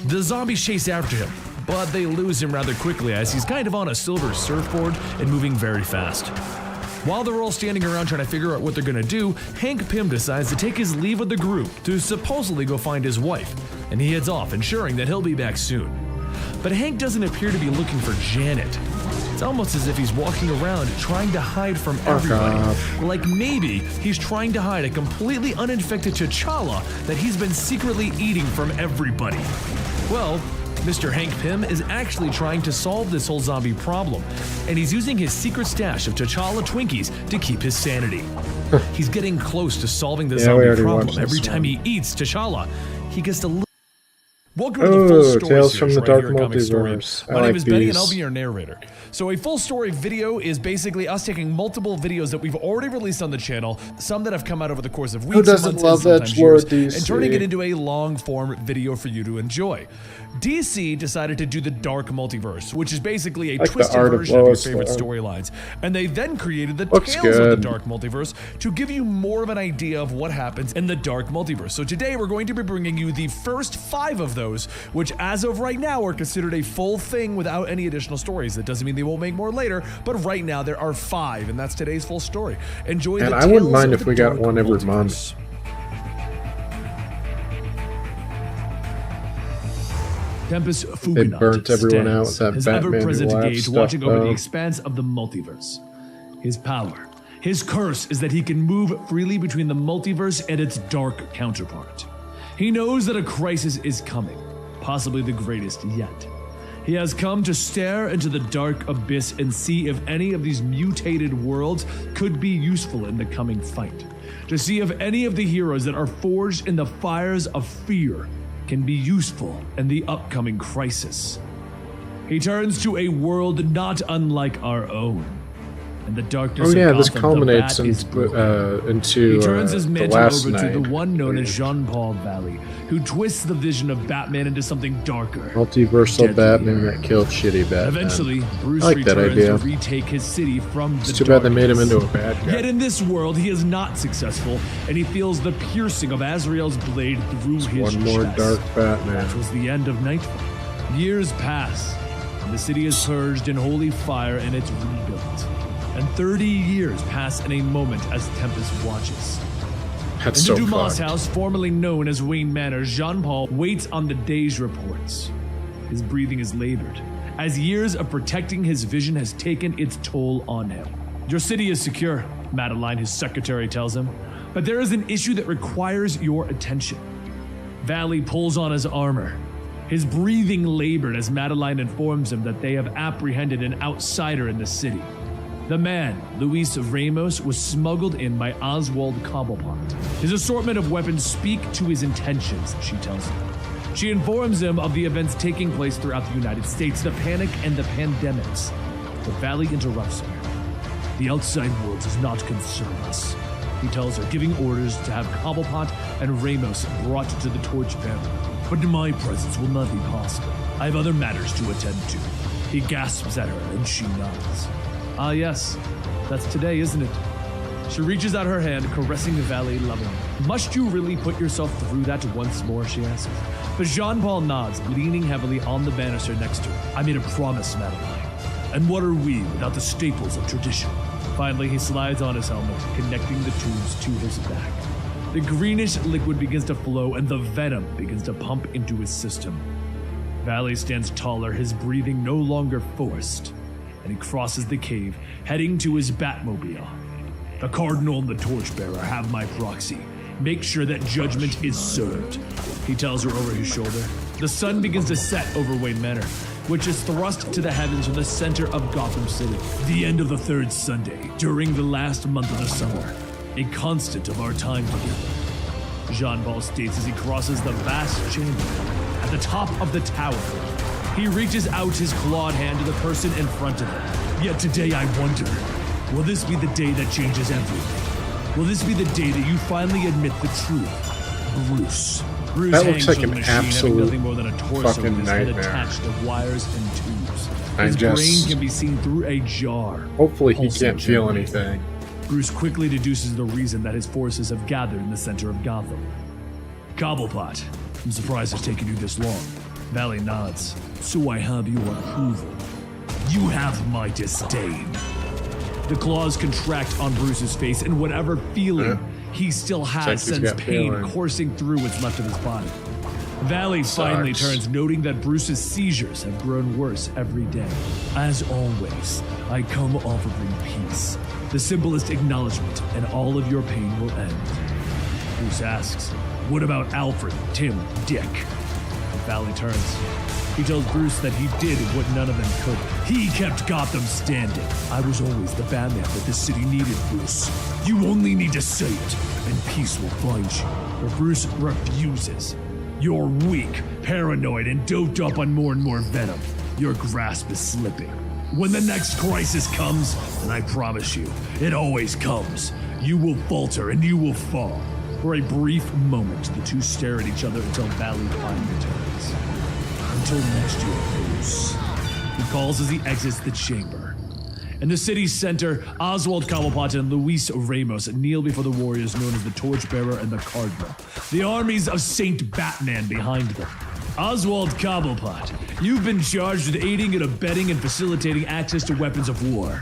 The zombies chase after him, but they lose him rather quickly as he's kind of on a silver surfboard and moving very fast. While they're all standing around trying to figure out what they're gonna do, Hank Pym decides to take his leave of the group to supposedly go find his wife, and he heads off, ensuring that he'll be back soon. But Hank doesn't appear to be looking for Janet. It's almost as if he's walking around trying to hide from everybody. Like maybe he's trying to hide a completely uninfected T'Challa that he's been secretly eating from everybody. Well, Mr. Hank Pym is actually trying to solve this whole zombie problem, and he's using his secret stash of T'Challa Twinkies to keep his sanity. He's getting close to solving the zombie problem. Every time he eats T'Challa, he gets to live. Welcome to the full story Tales from the right Dark here at Comicstorian. Multiverse. My name is Benny and I'll be your narrator. So a full story video is basically us taking multiple videos that we've already released on the channel, some that have come out over the course of weeks, Who doesn't months, love and sometimes Edgelord years, DC? and turning it into a long form video for you to enjoy. DC decided to do the Dark Multiverse, which is basically a twisted version of your favorite storylines. And they then created the Tales of the Dark Multiverse to give you more of an idea of what happens in the Dark Multiverse. So today we're going to be bringing you the first 5 of those, which as of right now are considered a full thing without any additional stories. That doesn't mean they won't make more later, but right now there are 5, and that's today's full story. Enjoy the Tales of the Dark Multiverse. And I wouldn't mind if we got one every month. Tempest Fuganot burnt everyone out with that his Batman ever-present Who gauge stuff, watching over though. the expanse of the multiverse. His power, his curse is that he can move freely between the multiverse and its dark counterpart. He knows that a crisis is coming, possibly the greatest yet. He has come to stare into the dark abyss and see if any of these mutated worlds could be useful in the coming fight. To see if any of the heroes that are forged in the fires of fear can be useful in the upcoming crisis. He turns to a world not unlike our own, and the darkness of Gotham, this culminates into he turns his the mantle last over night. to the one known as Jean-Paul Valley, who twists the vision of Batman into something darker. Multiversal Batman that killed shitty Batman. Eventually, Bruce I like that returns idea. to retake his city from It's the too bad they made him darkness. into a bad guy. Yet in this world, he is not successful, and he feels the piercing of Azrael's blade through his One more chest. dark Batman. That was the end of Nightfall. Years pass, and the city is purged in holy fire, and it's rebuilt. And 30 years pass in a moment as Tempest watches. That's In so the Dumas fucked. house, formerly known as Wayne Manor, Jean-Paul waits on the day's reports. His breathing is labored, as years of protecting his vision has taken its toll on him. Your city is secure, Madeline, his secretary, tells him, but there is an issue that requires your attention. Valley pulls on his armor. His breathing labored as Madeline informs him that they have apprehended an outsider in the city. The man, Luis Ramos, was smuggled in by Oswald Cobblepot. His assortment of weapons speak to his intentions, she tells him. She informs him of the events taking place throughout the United States, the panic and the pandemics. But Valley interrupts her. The outside world does not concern us, he tells her, giving orders to have Cobblepot and Ramos brought to the Torchbearer. But my presence will not be possible. I have other matters to attend to. He gasps at her and she nods. Ah yes, that's today, isn't it? She reaches out her hand, caressing the Valley lovingly. Must you really put yourself through that once more, she asks. But Jean-Paul nods, leaning heavily on the banister next to her. I made a promise, Madeline. And what are we without the staples of tradition? Finally, he slides on his helmet, connecting the tubes to his back. The greenish liquid begins to flow and the venom begins to pump into his system. Valley stands taller, his breathing no longer forced, and he crosses the cave, heading to his Batmobile. The Cardinal and the Torchbearer have my proxy. Make sure that judgment is served, he tells her over his shoulder. The sun begins to set over Wayne Manor, which is thrust to the heavens from the center of Gotham City. The end of the third Sunday, during the last month of the summer, a constant of our time together, Jean-Paul states as he crosses the vast chamber at the top of the tower. He reaches out his clawed hand to the person in front of him. Yet today I wonder, will this be the day that changes everything? Will this be the day that you finally admit the truth? Bruce. Bruce That hangs looks like from the an machine, having absolute nothing more than a torso fucking with his head nightmare. attached to wires and tubes. I His just- brain can be seen through a jar. Hopefully he pulsing can't feel gently. anything. Bruce quickly deduces the reason that his forces have gathered in the center of Gotham. Cobblepot, I'm surprised it's taken you this long. Valley nods. So I have your approval. You have my disdain. The claws contract on Bruce's face, and whatever feeling he still has Like he's sends got pain feeling. coursing through what's left of his body. Valley finally Sucks. turns, noting that Bruce's seizures have grown worse every day. As always, I come offering peace. The simplest acknowledgement, and all of your pain will end. Bruce asks, what about Alfred, Tim, Dick? Valley turns. He tells Bruce that he did what none of them could. He kept Gotham standing. I was always the Batman that the city needed, Bruce. You only need to say it, and peace will find you. But Bruce refuses. You're weak, paranoid, and doped up on more and more venom. Your grasp is slipping. When the next crisis comes, and I promise you, it always comes, you will falter and you will fall. For a brief moment, the two stare at each other until Valley finally turns. Until next year, Bruce. He calls as he exits the chamber. In the city's center, Oswald Cobblepot and Luis Ramos kneel before the warriors known as the Torchbearer and the Cardinal, the armies of Saint Batman behind them. Oswald Cobblepot, you've been charged with aiding and abetting and facilitating access to weapons of war.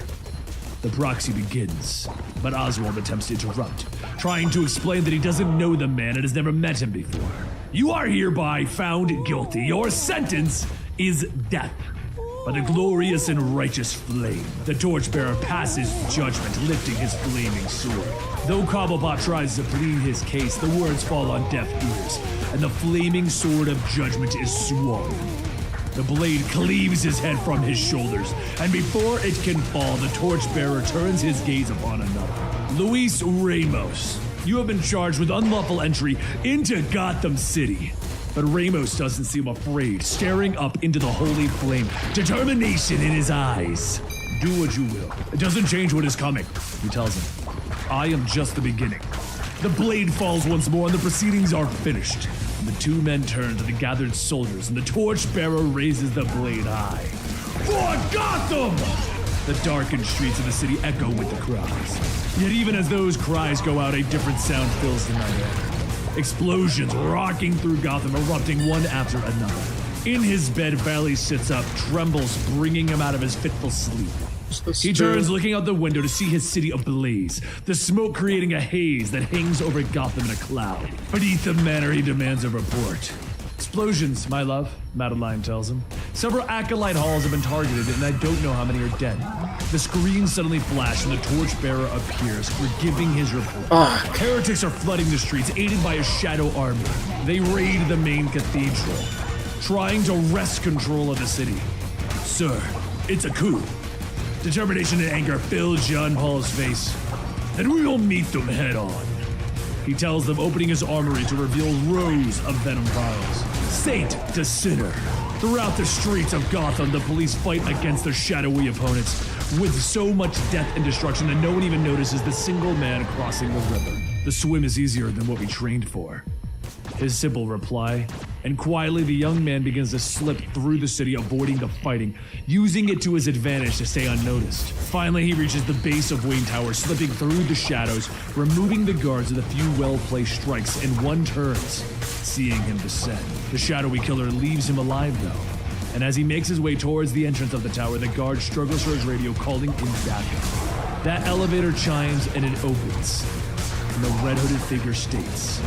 The proxy begins, but Oswald attempts to interrupt, trying to explain that he doesn't know the man and has never met him before. You are hereby found guilty. Your sentence is death. By the glorious and righteous flame, the Torchbearer passes judgment, lifting his flaming sword. Though Cobblepot tries to plead his case, the words fall on deaf ears, and the flaming sword of judgment is swung. The blade cleaves his head from his shoulders, and before it can fall, the Torchbearer turns his gaze upon another. Luis Ramos, you have been charged with unlawful entry into Gotham City. But Ramos doesn't seem afraid, staring up into the holy flame, determination in his eyes. Do what you will. It doesn't change what is coming, he tells him. I am just the beginning. The blade falls once more and the proceedings are finished. And the two men turn to the gathered soldiers and the Torchbearer raises the blade high. For Gotham! The darkened streets of the city echo with the cries. Yet even as those cries go out, a different sound fills the night air. Explosions rocking through Gotham, erupting one after another. In his bed, Valley sits up, trembles, bringing him out of his fitful sleep. He turns, looking out the window to see his city ablaze, the smoke creating a haze that hangs over Gotham in a cloud. Beneath the manor, he demands a report. Explosions, my love, Madeline tells him. Several acolyte halls have been targeted, and I don't know how many are dead. The screen suddenly flashes, and the torchbearer appears, giving his report. Heretics are flooding the streets, aided by a shadow army. They raid the main cathedral, trying to wrest control of the city. Sir, it's a coup. Determination and anger fill Jean Paul's face, and we will meet them head on. He tells them, opening his armory to reveal rows of venom vials. Saint to sinner. Throughout the streets of Gotham, the police fight against their shadowy opponents with so much death and destruction that no one even notices the single man crossing the river. The swim is easier than what we trained for. His simple reply, and quietly the young man begins to slip through the city, avoiding the fighting, using it to his advantage to stay unnoticed. Finally, he reaches the base of Wayne Tower, slipping through the shadows, removing the guards with a few well-placed strikes, and one turns, seeing him descend. The shadowy killer leaves him alive, though, and as he makes his way towards the entrance of the tower, the guard struggles for his radio, calling in backup. That elevator chimes, and it opens, and the red-hooded figure states,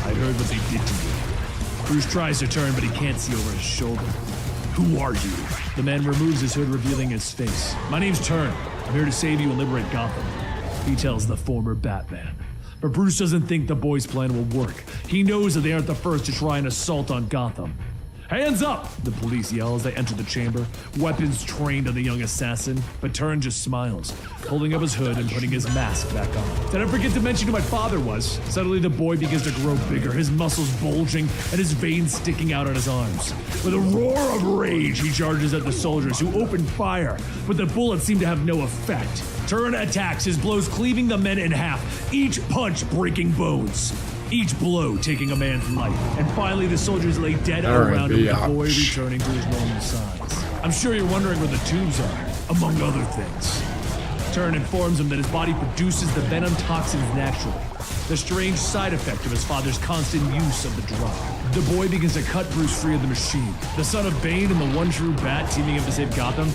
"I heard what they did to you." Bruce tries to turn, but he can't see over his shoulder. "Who are you?" The man removes his hood, revealing his face. "My name's Turn. I'm here to save you and liberate Gotham," he tells the former Batman. But Bruce doesn't think the boys' plan will work. He knows that they aren't the first to try an assault on Gotham. "Hands up!" the police yell as they enter the chamber, weapons trained on the young assassin, but Turn just smiles, pulling up his hood and putting his mask back on. "Did I forget to mention who my father was?" Suddenly the boy begins to grow bigger, his muscles bulging and his veins sticking out on his arms. With a roar of rage, he charges at the soldiers, who open fire, but the bullets seem to have no effect. Turn attacks, his blows cleaving the men in half, each punch breaking bones. Each blow taking a man's life. And finally, the soldiers lay dead around him, with the boy returning to his normal size. "I'm sure you're wondering where the tubes are, among other things." Turn informs him that his body produces the venom toxins naturally, the strange side effect of his father's constant use of the drug. The boy begins to cut Bruce free of the machine. The son of Bane and the one true bat teaming up to save Gotham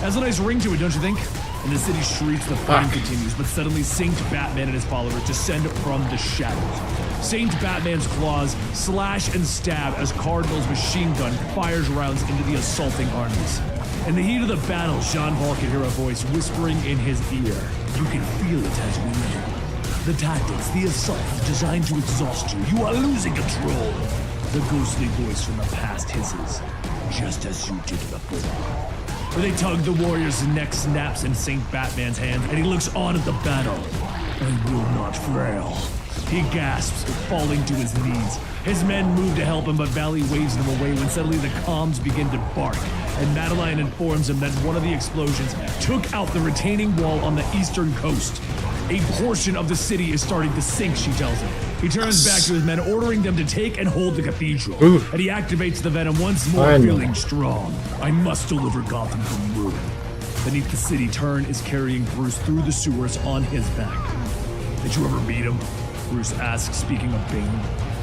has a nice ring to it, don't you think? And the city shrieks, the fighting continues, but suddenly Saint Batman and his followers descend from the shadows. Saint Batman's claws slash and stab as Cardinal's machine gun fires rounds into the assaulting armies. In the heat of the battle, Jean Paul can hear a voice whispering in his ear. "You can feel it as we know. The tactics, the assault, designed to exhaust you. You are losing control." The ghostly voice from the past hisses, "Just as you did before." Where they tug, the warrior's neck snaps in Saint Batman's hand, and he looks on at the battle. "I will not fail," he gasps, falling to his knees. His men move to help him, but Valley waves them away when suddenly the comms begin to bark, and Madeline informs him that one of the explosions took out the retaining wall on the eastern coast. A portion of the city is starting to sink, she tells him. He turns back to his men, ordering them to take and hold the cathedral. And he activates the venom once more, feeling strong. "I must deliver Gotham from ruin." Beneath the city, Turn is carrying Bruce through the sewers on his back. "Did you ever meet him?" Bruce asks, speaking of Bane.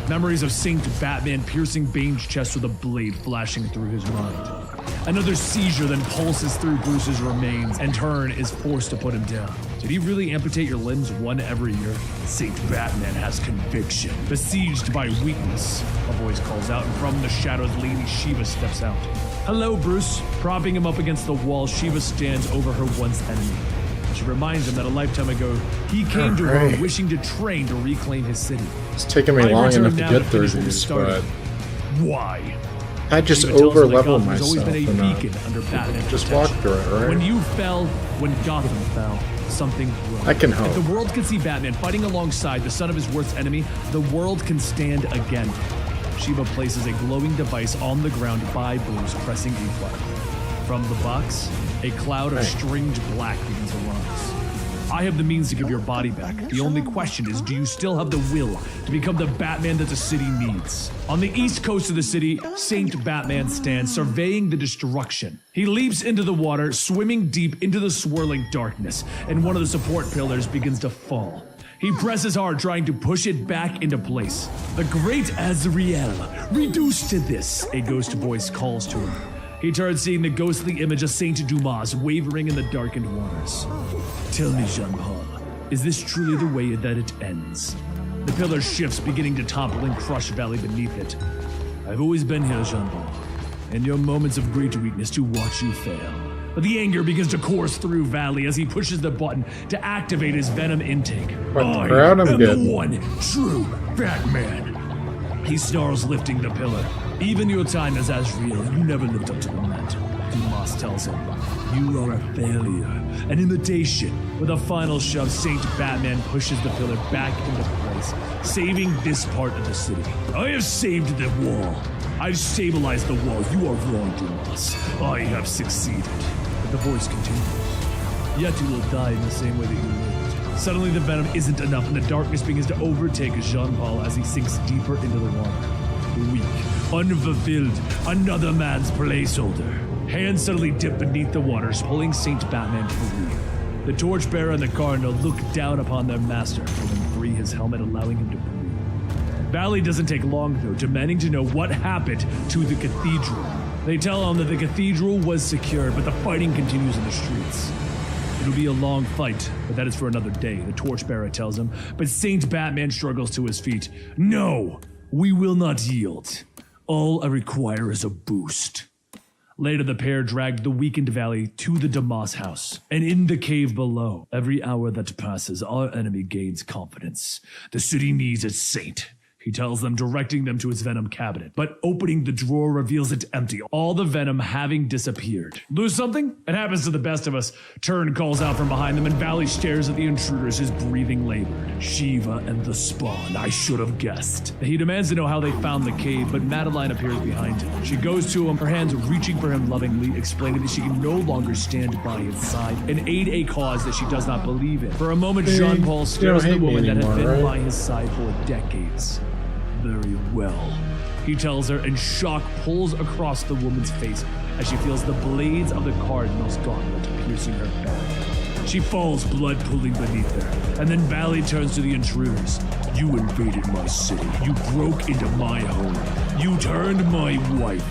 Memories of Saint Batman piercing Bane's chest with a blade flashing through his mind. Another seizure then pulses through Bruce's remains, and Turn is forced to put him down. Did he really amputate your limbs one every year? Saint Batman has conviction. Besieged by weakness, a voice calls out, and from the shadows, Lady Shiva steps out. "Hello, Bruce." Propping him up against the wall, Shiva stands over her once enemy. She reminds him that a lifetime ago, he came to her wishing to train to reclaim his city. It's taken me long enough to get through these, but... Why? I just over-leveled myself always been a beacon under Batman just walk through it, right? When you fell, when Gotham fell, something broke. I can hope. If the world can see Batman fighting alongside the son of his worst enemy, the world can stand again. Shiva places a glowing device on the ground by Bruce, pressing a button. From the box, a cloud of strange black begins to rise. "I have the means to give your body back. The only question is, do you still have the will to become the Batman that the city needs?" On the east coast of the city, Saint Batman stands, surveying the destruction. He leaps into the water, swimming deep into the swirling darkness, and one of the support pillars begins to fall. He presses hard, trying to push it back into place. "The great Azrael, reduced to this," a ghost voice calls to him. He turns, seeing the ghostly image of Saint Dumas wavering in the darkened waters. "Tell me, Jean-Paul, is this truly the way that it ends?" The pillar shifts, beginning to topple and crush Valley beneath it. I've always been here, Jean-Paul. In your moments of great weakness to watch you fail. But the anger begins to course through Valley as he pushes the button to activate his venom intake. What crowd I'm getting. The one true Batman. He snarls, lifting the pillar. Even your time as Azrael, you never lived up to the mantle. Dumas tells him, you are a failure, an imitation. With a final shove, Saint Batman pushes the pillar back into place, saving this part of the city. I have saved the wall. I've stabilized the wall. You are wrong, Dumas. I have succeeded. But the voice continues. Yet you will die in the same way that you lived. Suddenly the venom isn't enough, and the darkness begins to overtake Jean-Paul as he sinks deeper into the water. Weak, unfulfilled, another man's placeholder. Hands suddenly dip beneath the waters, pulling Saint Batman free. The Torchbearer and the Cardinal look down upon their master, pulling free his helmet, allowing him to breathe. Valley doesn't take long, though, demanding to know what happened to the cathedral. They tell him that the cathedral was secured, but the fighting continues in the streets. It'll be a long fight, but that is for another day, the Torchbearer tells him, but Saint Batman struggles to his feet. No, we will not yield. All I require is a boost. Later, the pair dragged the weakened Valley to the Dumas house, and in the cave below, every hour that passes, our enemy gains confidence. The city needs its saint. He tells them, directing them to his venom cabinet, but opening the drawer reveals it empty, all the venom having disappeared. Lose something? It happens to the best of us. Turn calls out from behind them, and Valley stares at the intruders, his breathing labored. Shiva and the Spawn, I should have guessed. He demands to know how they found the cave, but Madeline appears behind him. She goes to him, her hands reaching for him lovingly, explaining that she can no longer stand by his side and aid a cause that she does not believe in. For a moment, Jean-Paul stares at the woman that had been by his side for decades. Very well, he tells her, and shock pulls across the woman's face as she feels the blades of the Cardinal's gauntlet piercing her back. She falls, blood pooling beneath her, and then Valley turns to the intruders. You invaded my city. You broke into my home. You turned my wife.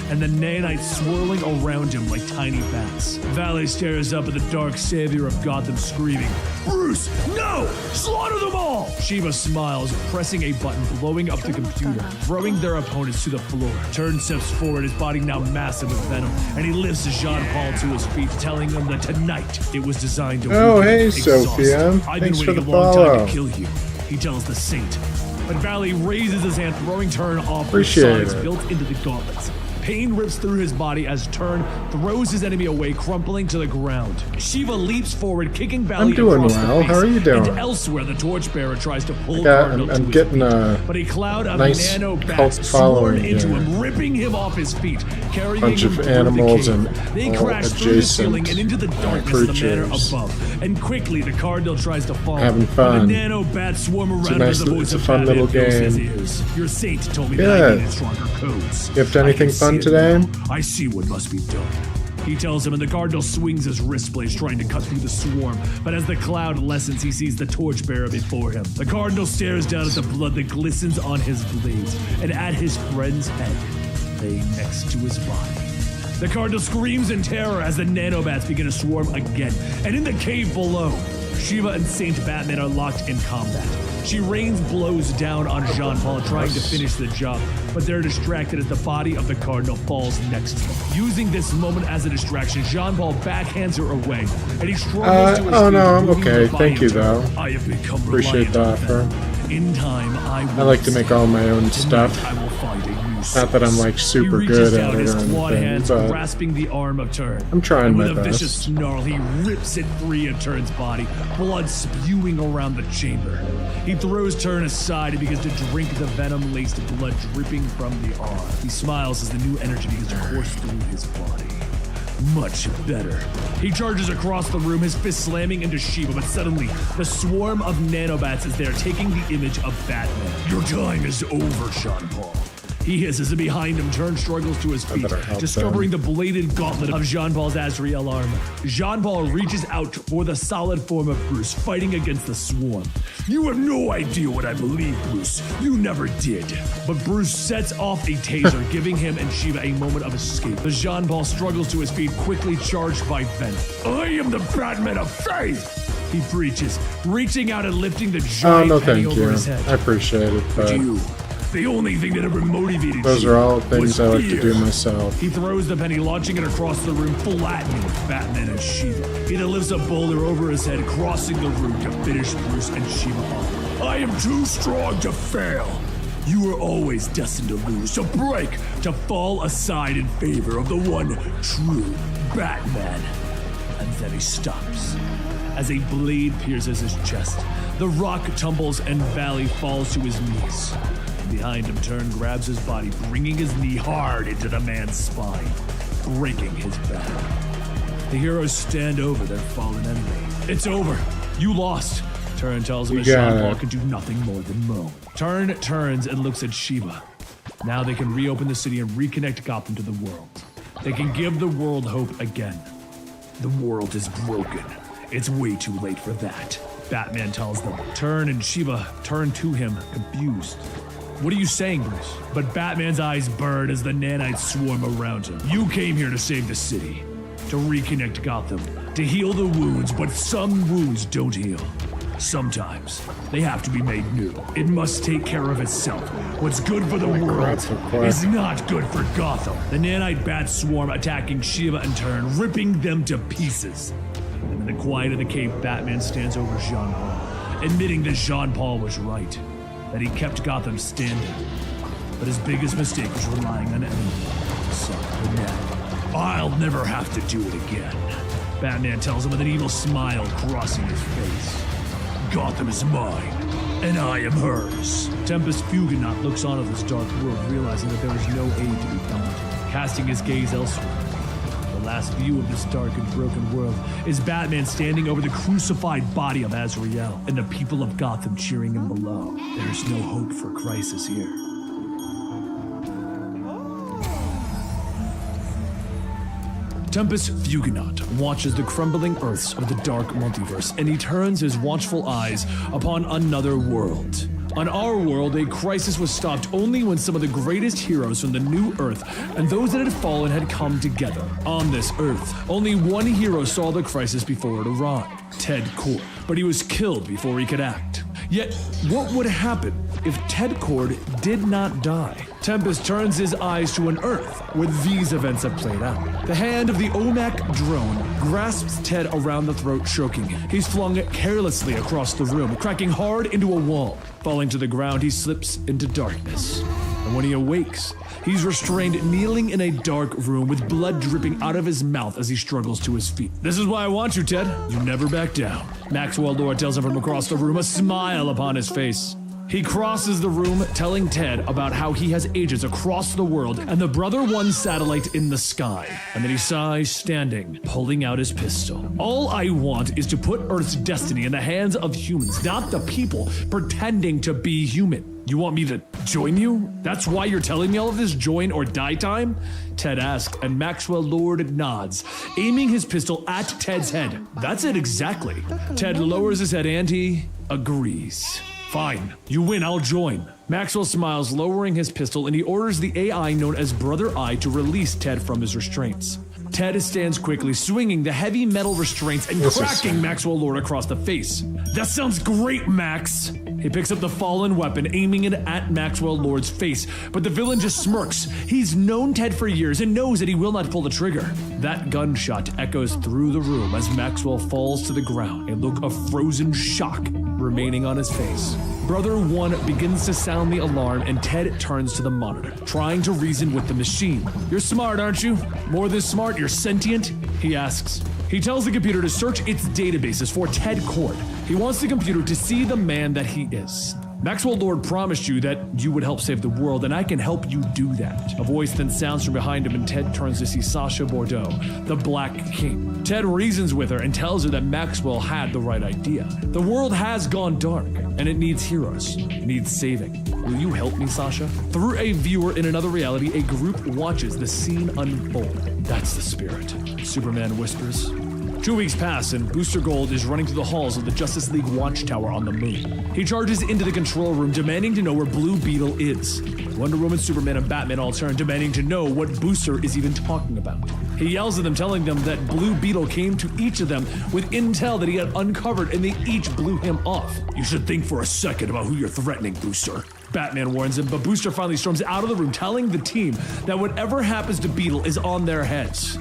And the nanites swirling around him like tiny bats. Valley stares up at the dark savior of Gotham, screaming, Bruce, no! Slaughter them all! Shiva smiles, pressing a button, blowing up the computer, throwing their opponents to the floor. Turn steps forward, his body now massive with venom, and he lifts Jean-Paul to his feet, telling them that tonight it was designed to hey, exhaust. Sophia. I've Thanks been for waiting the a long follow. time to kill you, he tells the Saint. But Valley raises his hand, throwing Turn off the Appreciate sides it. built into the gauntlets. Pain rips through his body as Turn throws his enemy away, crumpling to the ground. Shiva leaps forward, kicking Valley I'm doing across well. the face. How are you doing? And elsewhere, the Torchbearer tries to pull Yeah, Cardinal I'm to getting his feet. a But a cloud of nice nano cult bats swarm following into here. him, ripping him off his feet, carrying Bunch him of through animals the cave. and They all crash through the ceiling adjacent and into the darkness of the manor creatures. above. And quickly, the Cardinal tries to follow. Having But fun. the nano bats swarm around nice with the li- voice it's a of fun Batman little fills his game. ears. Your Saint told me that Yeah. I needed stronger codes. You up to I anything can fun see it today? now. I see what must be done. He tells him, and the Cardinal swings his wrist blades, trying to cut through the swarm. But as the cloud lessens, he sees the Torchbearer before him. The Cardinal stares down at the blood that glistens on his blades, and at his friend's head, laying next to his body. The Cardinal screams in terror as the nanobats begin to swarm again. And in the cave below, Shiva and Saint Batman are locked in combat. She rains blows down on Jean-Paul, trying to finish the job, but they're distracted as the body of the Cardinal falls next to them. Using this moment as a distraction, Jean-Paul backhands her away, and he struggles to his oh feet, no, I'm moving okay. the body Thank you, of Turn. though. I have become Appreciate reliant on the offer. them. In time, I I like to make all my own Tonight, stuff. I will find a new Not that I'm source. like super He reaches good out at his it or clawed anything, hands, but grasping the arm of Turn. I'm trying and my with a best. vicious snarl, he rips it free of Turn's body, blood spewing around the chamber. He throws Turn aside and begins to drink the venom-laced blood dripping from the arm. He smiles as the new energy begins to course through his body. Much better. He charges across the room, his fist slamming into Shiva, but suddenly, the swarm of nanobats is there, taking the image of Batman. Your time is over, Jean-Paul. He hisses, and behind him, Turn struggles to his feet, better help discovering the bladed gauntlet of Jean-Paul's Azrael armor. Jean-Paul reaches out for the solid form of Bruce, fighting against the swarm. You have no idea what I believe, Bruce. You never did. But Bruce sets off a taser, giving him and Shiva a moment of escape. As Jean-Paul struggles to his feet, quickly charged by Venom. I am the Batman of faith! He preaches, reaching out and lifting the Oh giant no, penny thank over you. his head. I appreciate it, but You, The only thing that ever motivated Those Shiva are all things was I like to fear. do myself. He throws the penny, launching it across the room, flattening Batman and Shiva. He then lifts a boulder over his head, crossing the room to finish Bruce and Shiva off. I am too strong to fail. You are always destined to lose, to break, to fall aside in favor of the one true Batman. And then he stops. As a blade pierces his chest, the rock tumbles and Valley falls to his knees. Behind him, Turn grabs his body, bringing his knee hard into the man's spine, breaking his back. The heroes stand over their fallen enemy. It's over. You lost. Turn tells him that Sean Paul can do nothing more than moan. Turn turns and looks at Shiva. Now they can reopen the city and reconnect Gotham to the world. They can give the world hope again. The world is broken. It's way too late for that, Batman tells them. Turn and Shiva turn to him, confused. What are you saying, Bruce? But Batman's eyes burn as the nanites swarm around him. You came here to save the city, to reconnect Gotham, to heal the wounds, but some wounds don't heal. Sometimes they have to be made new. It must take care of itself. What's good for the world is not good for Gotham. The nanite bats swarm, attacking Shiva and Turn, ripping them to pieces. And in the quiet of the cave, Batman stands over Jean Paul, admitting that Jean Paul was right, that he kept Gotham standing. But his biggest mistake was relying on anyone to solve the net. I'll never have to do it again, Batman tells him with an evil smile crossing his face. Gotham is mine, and I am hers. Tempest Fuginot looks on at this dark world, realizing that there is no aid to be found. Casting his gaze elsewhere, the last view of this dark and broken world is Batman standing over the crucified body of Azrael, and the people of Gotham cheering him below. There is no hope for crisis here. Tempest Fuginot watches the crumbling earths of the dark multiverse, and he turns his watchful eyes upon another world. On our world, a crisis was stopped only when some of the greatest heroes from the new Earth and those that had fallen had come together. On this Earth, only one hero saw the crisis before it arrived, Ted Kord, but he was killed before he could act. Yet, what would happen if Ted Kord did not die? Tempest turns his eyes to an Earth where these events have played out. The hand of the OMAC drone grasps Ted around the throat, choking him. He's flung carelessly across the room, cracking hard into a wall. Falling to the ground, he slips into darkness. And when he awakes, he's restrained, kneeling in a dark room with blood dripping out of his mouth as he struggles to his feet. This is why I want you, Ted. You never back down. Maxwell Lord tells him from across the room, a smile upon his face. He crosses the room, telling Ted about how he has agents across the world and the Brother One satellite in the sky. And then he sighs, standing, pulling out his pistol. All I want is to put Earth's destiny in the hands of humans, not the people pretending to be human. You want me to join you? That's why you're telling me all of this join or die time? Ted asks, and Maxwell Lord nods, aiming his pistol at Ted's head. That's it exactly. Ted lowers his head and he agrees. Fine, you win, I'll join. Maxwell smiles, lowering his pistol, and he orders the AI known as Brother Eye to release Ted from his restraints. Ted stands quickly, swinging the heavy metal restraints and cracking Maxwell Lord across the face. That sounds great, Max! He picks up the fallen weapon, aiming it at Maxwell Lord's face, but the villain just smirks. He's known Ted for years and knows that he will not pull the trigger. That gunshot echoes through the room as Maxwell falls to the ground, a look of frozen shock remaining on his face. Brother One begins to sound the alarm, and Ted turns to the monitor, trying to reason with the machine. You're smart, aren't you? More than smart, you're sentient? He asks. He tells the computer to search its databases for Ted Kord. He wants the computer to see the man that he is. Maxwell Lord promised you that you would help save the world, and I can help you do that. A voice then sounds from behind him, and Ted turns to see Sasha Bordeaux, the Black King. Ted reasons with her and tells her that Maxwell had the right idea. The world has gone dark, and it needs heroes. It needs saving. Will you help me, Sasha? Through a viewer in another reality, a group watches the scene unfold. That's the spirit, Superman whispers. 2 weeks pass, and Booster Gold is running through the halls of the Justice League Watchtower on the moon. He charges into the control room, demanding to know where Blue Beetle is. Wonder Woman, Superman, and Batman all turn, demanding to know what Booster is even talking about. He yells at them, telling them that Blue Beetle came to each of them with intel that he had uncovered, and they each blew him off. You should think for a second about who you're threatening, Booster. Batman warns him, but Booster finally storms out of the room, telling the team that whatever happens to Beetle is on their heads.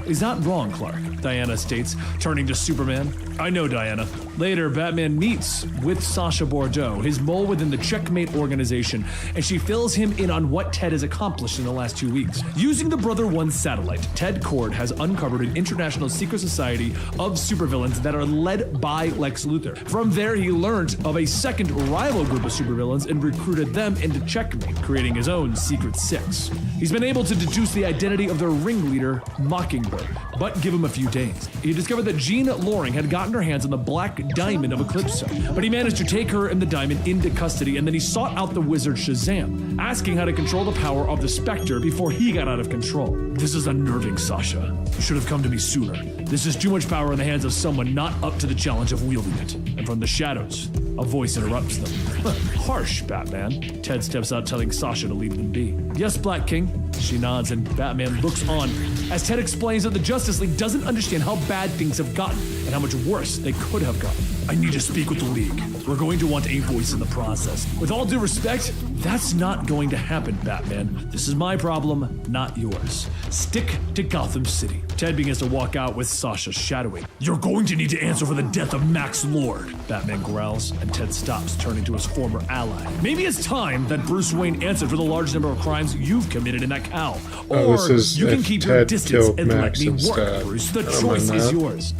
He's not wrong, Clark, Diana states, turning to Superman. I know, Diana. Later, Batman meets with Sasha Bordeaux, his mole within the Checkmate organization, and she fills him in on what Ted has accomplished in the last 2 weeks. Using the Brother One satellite, Ted Kord has uncovered an international secret society of supervillains that are led by Lex Luthor. From there, he learned of a second rival group of supervillains and recruited them into Checkmate, creating his own Secret Six. He's been able to deduce the identity of their ringleader, Mockingbird, but give him a few days. He discovered that Jean Loring had gotten her hands on the Black Diamond of Eclipso, but he managed to take her and the diamond into custody, and then he sought out the wizard Shazam, asking how to control the power of the Spectre before he got out of control. This is unnerving, Sasha. You should have come to me sooner. This is too much power in the hands of someone not up to the challenge of wielding it. And from the shadows, a voice interrupts them. Harsh, Batman. Ted steps out, telling Sasha to leave them be. Yes, Black King. She nods, and Batman looks on as Ted explains that the Justice League doesn't understand how bad things have gotten and how much worse they could have gotten. I need to speak with the League. We're going to want a voice in the process. With all due respect, that's not going to happen, Batman. This is my problem, not yours. Stick to Gotham City. Ted begins to walk out with Sasha shadowing. You're going to need to answer for the death of Max Lord, Batman growls, and Ted stops, turning to his former ally. Maybe it's time that Bruce Wayne answered for the large number of crimes you've committed in that cowl. Or you can keep your distance and let me work, Bruce. The choice is yours.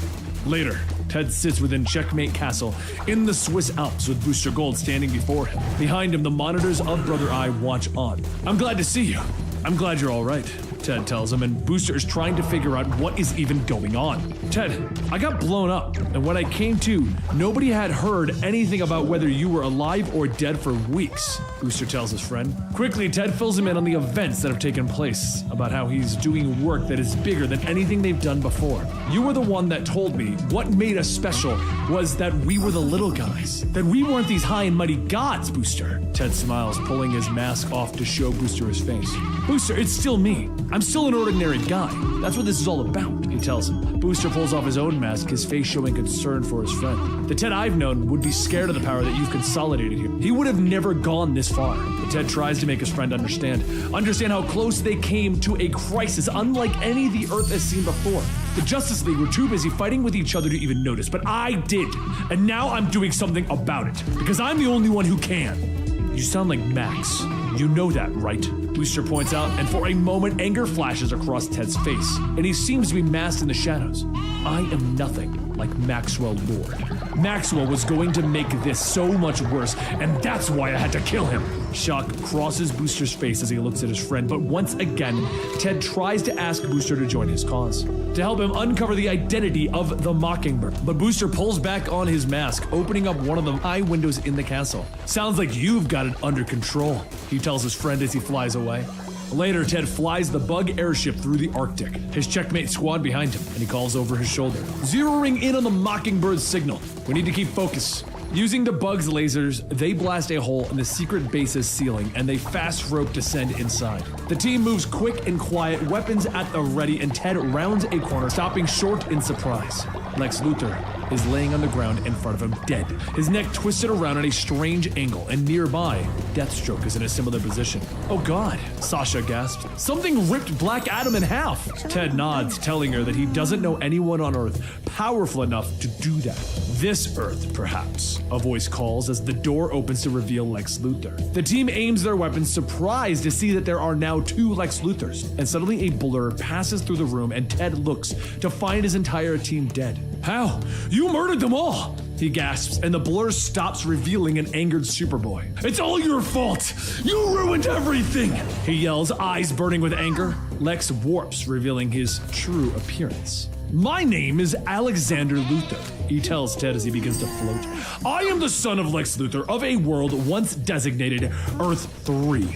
Later, Ted sits within Checkmate Castle in the Swiss Alps with Booster Gold standing before him. Behind him, the monitors of Brother Eye watch on. I'm glad to see you. I'm glad you're all right, Ted tells him, and Booster is trying to figure out what is even going on. Ted, I got blown up, and when I came to, nobody had heard anything about whether you were alive or dead for weeks, Booster tells his friend. Quickly, Ted fills him in on the events that have taken place, about how he's doing work that is bigger than anything they've done before. You were the one that told me what made us special was that we were the little guys, that we weren't these high and mighty gods, Booster. Ted smiles, pulling his mask off to show Booster his face. Booster, it's still me. I'm still an ordinary guy. That's what this is all about, he tells him. Booster pulls off his own mask, his face showing concern for his friend. The Ted I've known would be scared of the power that you've consolidated here. He would have never gone this far. But Ted tries to make his friend understand how close they came to a crisis unlike any the Earth has seen before. The Justice League were too busy fighting with each other to even notice, but I did. And now I'm doing something about it, because I'm the only one who can. You sound like Max. You know that, right? Booster points out, and for a moment, anger flashes across Ted's face, and he seems to be masked in the shadows. I am nothing like Maxwell Lord. Maxwell was going to make this so much worse, and that's why I had to kill him. Shock crosses Booster's face as he looks at his friend, but once again, Ted tries to ask Booster to join his cause, to help him uncover the identity of the Mockingbird. But Booster pulls back on his mask, opening up one of the high windows in the castle. Sounds like you've got it under control, he tells his friend as he flies away. Later, Ted flies the bug airship through the Arctic, his Checkmate squad behind him, and he calls over his shoulder, zeroing in on the Mockingbird's signal. We need to keep focus. Using the bug's lasers, they blast a hole in the secret base's ceiling, and they fast rope descend inside. The team moves quick and quiet, weapons at the ready, and Ted rounds a corner, stopping short in surprise. Lex Luthor is laying on the ground in front of him, dead. His neck twisted around at a strange angle, and nearby, Deathstroke is in a similar position. Oh God, Sasha gasps. Something ripped Black Adam in half. Ted nods, telling her that he doesn't know anyone on Earth powerful enough to do that. This Earth, perhaps, a voice calls as the door opens to reveal Lex Luthor. The team aims their weapons, surprised to see that there are now two Lex Luthors, and suddenly a blur passes through the room and Ted looks to find his entire team dead. How? You murdered them all! He gasps, and the blur stops, revealing an angered Superboy. It's all your fault! You ruined everything! He yells, eyes burning with anger. Lex warps, revealing his true appearance. My name is Alexander Luthor, he tells Ted as he begins to float. I am the son of Lex Luthor of a world once designated Earth 3.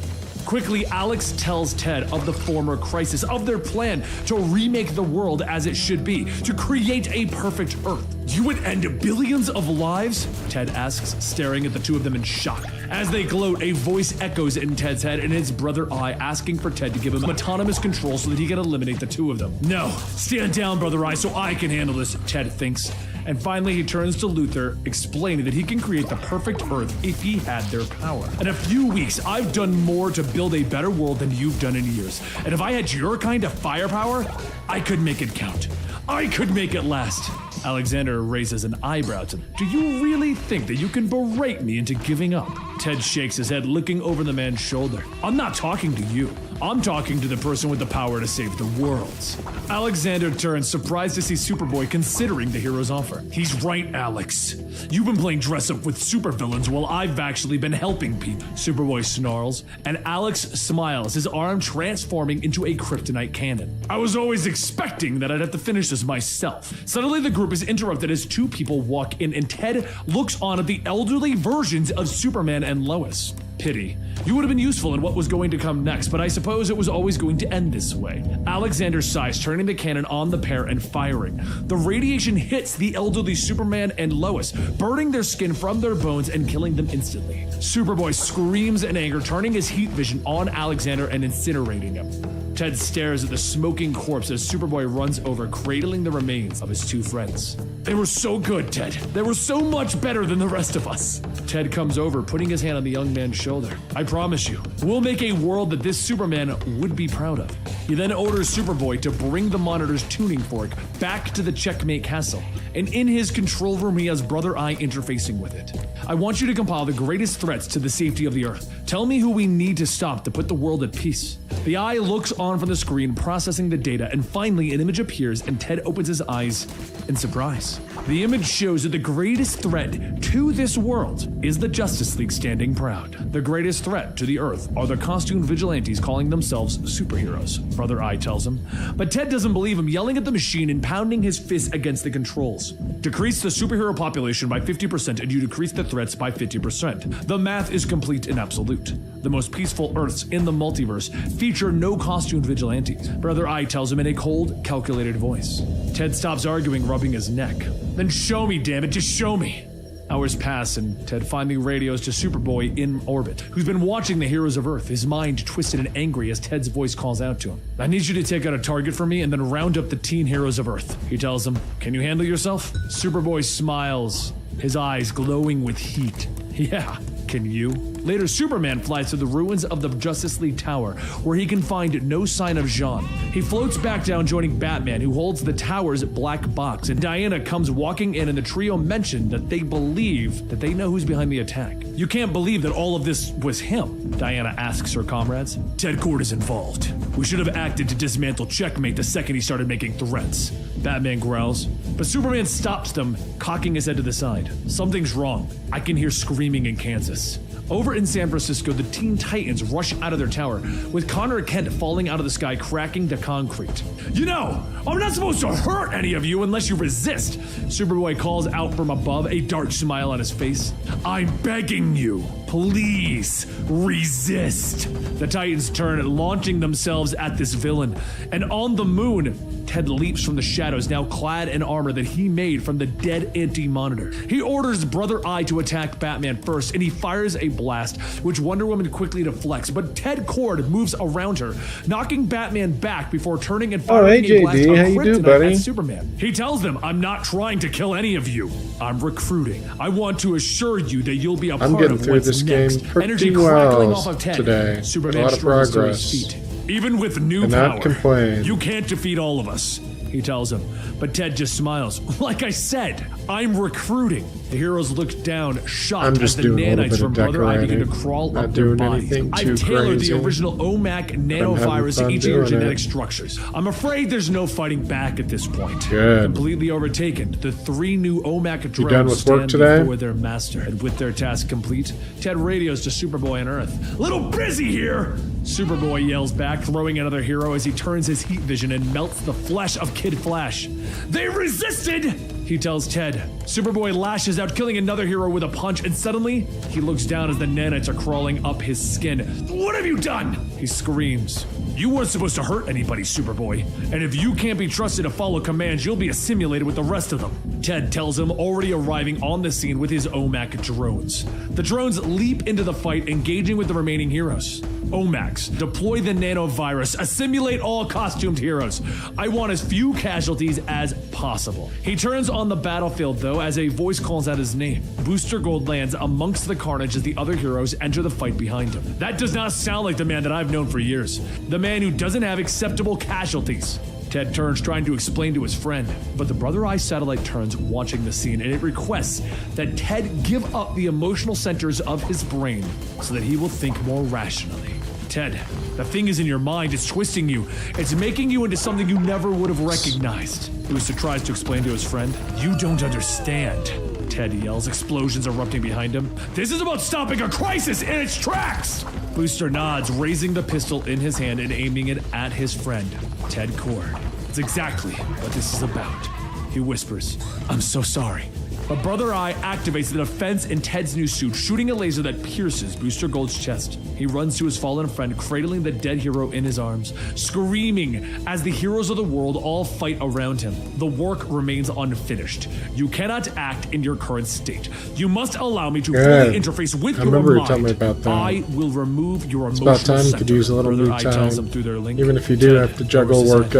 Quickly, Alex tells Ted of the former crisis, of their plan to remake the world as it should be, to create a perfect Earth. You would end billions of lives? Ted asks, staring at the two of them in shock. As they gloat, a voice echoes in Ted's head and his brother Eye asking for Ted to give him autonomous control so that he can eliminate the two of them. No, stand down, brother Eye, so I can handle this, Ted thinks. And finally, he turns to Luther, explaining that he can create the perfect Earth if he had their power. In a few weeks, I've done more to build a better world than you've done in years. And if I had your kind of firepower, I could make it count. I could make it last. Alexander raises an eyebrow to them. Do you really think that you can berate me into giving up? Ted shakes his head, looking over the man's shoulder. I'm not talking to you. I'm talking to the person with the power to save the worlds. Alexander turns, surprised to see Superboy considering the hero's offer. He's right, Alex. You've been playing dress up with supervillains while I've actually been helping people. Superboy snarls, and Alex smiles, his arm transforming into a kryptonite cannon. I was always expecting that I'd have to finish this myself. Suddenly, the group is interrupted as two people walk in, and Ted looks on at the elderly versions of Superman and Lois. Pity. You would have been useful in what was going to come next, but I suppose it was always going to end this way. Alexander sighs, turning the cannon on the pair and firing. The radiation hits the elderly Superman and Lois, burning their skin from their bones and killing them instantly. Superboy screams in anger, turning his heat vision on Alexander and incinerating him. Ted stares at the smoking corpse as Superboy runs over, cradling the remains of his two friends. They were so good, Ted. They were so much better than the rest of us. Ted comes over, putting his hand on the young man's shoulder. I promise you, we'll make a world that this Superman would be proud of. He then orders Superboy to bring the Monitor's tuning fork back to the Checkmate Castle, and in his control room he has Brother Eye interfacing with it. I want you to compile the greatest threats to the safety of the Earth. Tell me who we need to stop to put the world at peace. The Eye looks on from the screen, processing the data, and finally an image appears and Ted opens his eyes in surprise. The image shows that the greatest threat to this world is the Justice League standing proud. The greatest threat to the Earth are the costumed vigilantes calling themselves superheroes, Brother Eye tells him. But Ted doesn't believe him, yelling at the machine and pounding his fist against the controls. Decrease the superhero population by 50% and you decrease the threats by 50%. The math is complete and absolute. The most peaceful Earths in the multiverse feature no costumed vigilantes, Brother Eye tells him in a cold, calculated voice. Ted stops arguing, rubbing his neck. Then show me, damn it, just show me. Hours pass and Ted finally radios to Superboy in orbit, who's been watching the heroes of Earth, his mind twisted and angry as Ted's voice calls out to him. I need you to take out a target for me and then round up the teen heroes of Earth, he tells him. Can you handle yourself? Superboy smiles, his eyes glowing with heat. Yeah, can you? Later, Superman flies to the ruins of the Justice League Tower, where he can find no sign of Jean. He floats back down, joining Batman, who holds the tower's black box, and Diana comes walking in, and the trio mention that they believe that they know who's behind the attack. You can't believe that all of this was him, Diana asks her comrades. Ted Kord is involved. We should have acted to dismantle Checkmate the second he started making threats, Batman growls. But Superman stops them, cocking his head to the side. Something's wrong. I can hear screaming in Kansas. Over in San Francisco, the Teen Titans rush out of their tower, with Connor Kent falling out of the sky, cracking the concrete. You know, I'm not supposed to hurt any of you unless you resist, Superboy calls out from above, a dark smile on his face. I'm begging you, please resist. The Titans turn, launching themselves at this villain, and on the moon, Ted leaps from the shadows, now clad in armor that he made from the dead Anti-Monitor. He orders Brother Eye to attack Batman first, and he fires a blast, which Wonder Woman quickly deflects, but Ted Kord moves around her, knocking Batman back before turning and firing a blast of kryptonite at Superman. He tells them, I'm not trying to kill any of you. I'm recruiting. I want to assure you that you'll be a part of what's this next. Game Energy crackling off of Ted. Today. Superman struggles to his feet. Even with new power, you can't defeat all of us, he tells him. But Ted just smiles. Like I said, I'm recruiting. The heroes look down, shocked, as the nanites from Brother Eye begin to crawl up their bodies. I've tailored the original OMAC nanovirus to each of your genetic structures. I'm afraid there's no fighting back at this point. Completely overtaken, the three new OMAC drones stand before their master. And with their task complete, Ted radios to Superboy on Earth. Little busy here! Superboy yells back, throwing another hero as he turns his heat vision and melts the flesh of Kid Flash. They resisted! he tells Ted. Superboy lashes out, killing another hero with a punch, and suddenly, he looks down as the nanites are crawling up his skin. What have you done? He screams. You weren't supposed to hurt anybody, Superboy. And if you can't be trusted to follow commands, you'll be assimilated with the rest of them. Ted tells him, already arriving on the scene with his OMAC drones. The drones leap into the fight, engaging with the remaining heroes. OMACs, deploy the nanovirus, assimilate all costumed heroes. I want as few casualties as possible. He turns on the battlefield, though, as a voice calls out his name. Booster Gold lands amongst the carnage as the other heroes enter the fight behind him. That does not sound like the man that I've known for years. The man who doesn't have acceptable casualties. Ted turns, trying to explain to his friend, but the Brother Eye satellite turns, watching the scene, and it requests that Ted give up the emotional centers of his brain so that he will think more rationally. Ted, the thing is in your mind, it's twisting you. It's making you into something you never would have recognized. Booster tries to explain to his friend. You don't understand. Ted yells, explosions erupting behind him. This is about stopping a crisis in its tracks! Booster nods, raising the pistol in his hand and aiming it at his friend, Ted Cord. It's exactly what this is about. He whispers, I'm so sorry. But Brother Eye activates the defense in Ted's new suit, shooting a laser that pierces Booster Gold's chest. He runs to his fallen friend, cradling the dead hero in his arms, screaming as the heroes of the world all fight around him. The work remains unfinished. You cannot act in your current state. You must allow me to fully interface with your mind. I remember you telling me about that. I will remove your it's emotional about time you could use a little Brother new Eye time. tells him through their link. Even if you do Ted, have to juggle work,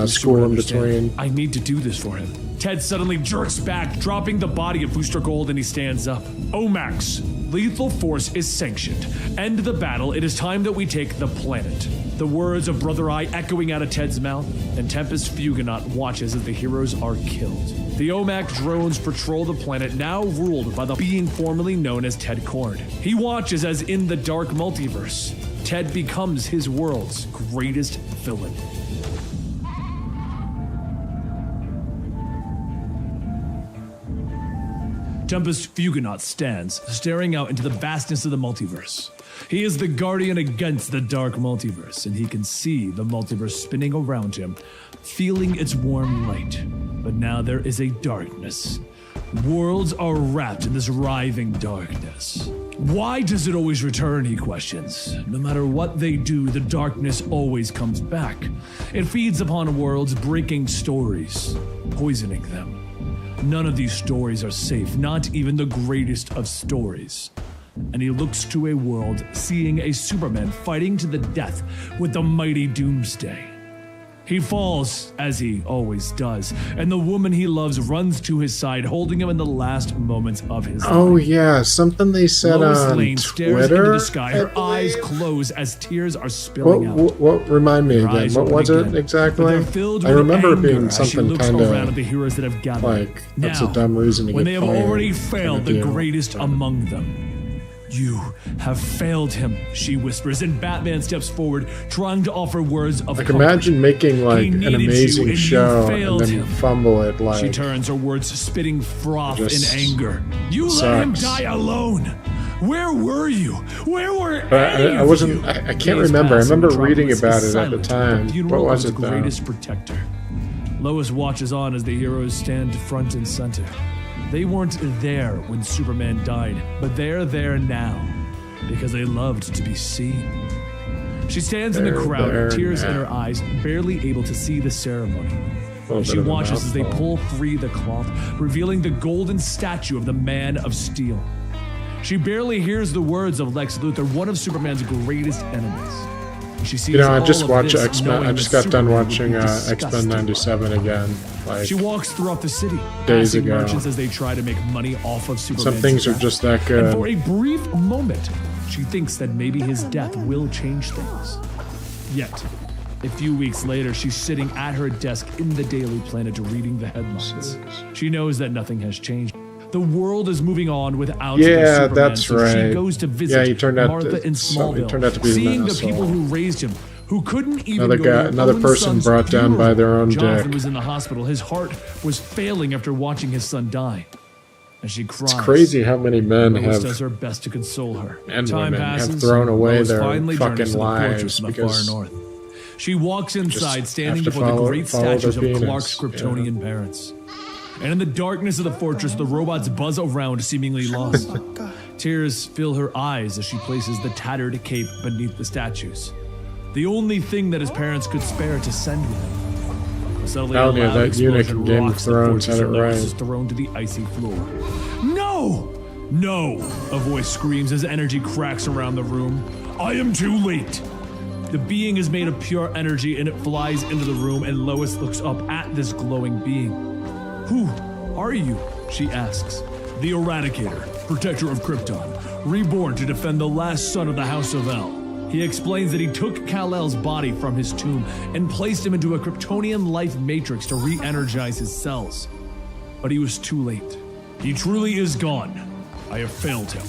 school in between. I need to do this for him. Ted suddenly jerks back, dropping the body of Booster Gold, and he stands up. OMAX, lethal force is sanctioned. End the battle. It is time that we take the planet. The words of Brother Eye echoing out of Ted's mouth, and Tempest Fugonaut watches as the heroes are killed. The OMAC drones patrol the planet, now ruled by the being formerly known as Ted Cord. He watches as in the dark multiverse, Ted becomes his world's greatest villain. Tempest Fugonaut stands, staring out into the vastness of the multiverse. He is the guardian against the dark multiverse, and he can see the multiverse spinning around him, feeling its warm light. But now there is a darkness. Worlds are wrapped in this writhing darkness. Why does it always return, he questions. No matter what they do, the darkness always comes back. It feeds upon worlds, breaking stories, poisoning them. None of these stories are safe, not even the greatest of stories. And he looks to a world, seeing a Superman fighting to the death with the mighty Doomsday. He falls, as he always does, and the woman he loves runs to his side, holding him in the last moments of his life. Oh yeah, something they said Lois on Lane Twitter. stares into the sky, her eyes close as tears are spilling out. What remind me Her again? eyes What open was again, it exactly? but they're filled I with remember it anger being as she something looks kind around at of the heroes that have gathered. like that's Now, a dumb reason to when get they have fired already kind failed of the deal. greatest among them. You have failed him, she whispers, and Batman steps forward, trying to offer words of Like comfort. imagine making like He an needed you, amazing and you show and failed then you him. fumble it like She turns, her words spitting froth Just in anger. You let him sucks. die alone. Where were you? Where were But any I of wasn't. you? I can't Days remember. I pass and remember reading Metropolis is about it at the silent, time. funeral What was of it its though? greatest protector. Lois watches on as the heroes stand front and center. They weren't there when Superman died, but they're there now because they loved to be seen. She stands in the They're crowd, there tears in now. her eyes, barely able to see the ceremony. Little She bit of a watches as they mouthful. pull free the cloth, revealing the golden statue of the Man of Steel. She barely hears the words of Lex Luthor, one of Superman's greatest enemies. She sees You know, I all just of watched this, X-Men. knowing I just that got done Superman would watching be X-Men disgusted. '97 again. Like She walks throughout the city, Days passing ago. merchants as they try to make money off of Superman's some things are death. just that And for good. a brief moment, she thinks that maybe his death will change things. Yet, a few weeks later, she's sitting at her desk in the Daily Planet reading the headlines. She knows that nothing has changed. The world is moving on without the Yeah, Superman, that's so right. she goes to visit Yeah, he turned out Martha to- in so he Smallville, turned out to be an seeing the asshole. people who raised him, who couldn't even Another go guy- to their another own person son's brought down by their own Jonathan dick. was in the hospital. His heart was failing after watching his son die. And she cries. It's crazy how many men Lois have does her best to console her. and Time women have passes, thrown away Lois their finally fucking turns to the portraits lives from the because far north. She walks inside, just standing have to before the great follow their statues of penis, Clark's yeah. Kryptonian parents. And in the darkness of the fortress, the robots buzz around, seemingly lost. Tears fill her eyes as she places the tattered cape beneath the statues. The only thing that his parents could spare to send with him. Suddenly, a loud that eunuch in explosion Game of rocks the Thrones fortress had it and Lois right. is thrown to the icy floor. No! No! A voice screams as energy cracks around the room. I am too late! The being is made of pure energy and it flies into the room, and Lois looks up at this glowing being. Who are you? She asks. The Eradicator, protector of Krypton, reborn to defend the last son of the House of El. He explains that he took Kal-El's body from his tomb and placed him into a Kryptonian life matrix to re-energize his cells. But he was too late. He truly is gone. I have failed him,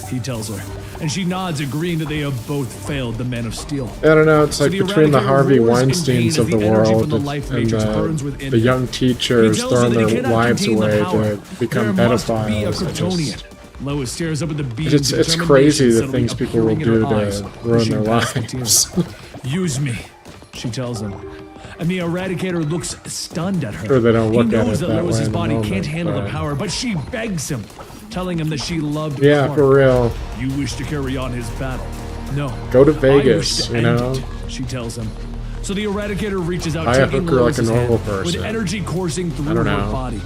he tells her, and she nods, agreeing that they have both failed the Man of Steel. I don't know, it's like the between the Eradicator Harvey roars in Weinsteins pain of the as the energy world from the and life matrix burns within the him. young teachers He tells her throwing that he their cannot lives contain the away power. to become There must be a pedophiles. Kryptonian. Lois stares up at the beam. It's crazy the things people will do to ruin their lives. Use me, she tells him. And the Eradicator looks stunned at her. Sure, they don't look he at knows it that that Lois's way in the body moment, can't handle the but- power, but she begs him, telling him that she loved Yeah, Clark. for real. You wish to carry on his battle. No. Go to I wish Vegas, to you end know? it, she tells him. So the Eradicator reaches out, Buy a taking hooker like Lois's a normal hand, with person. energy coursing through I don't her know. body.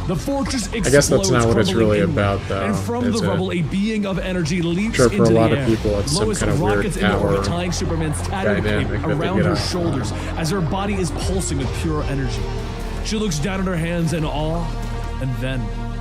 The fortress explodes, I guess that's not what it's crumbling really inward, about, though. And from It's the rubble, a being of energy leaps sure, for into a lot the of air. people, it's some Lois kind of weird rockets into power orbit, tying Superman's tattered dynamic cape that they around get her off. shoulders as her body is pulsing with pure energy. She looks down at her hands in awe, and then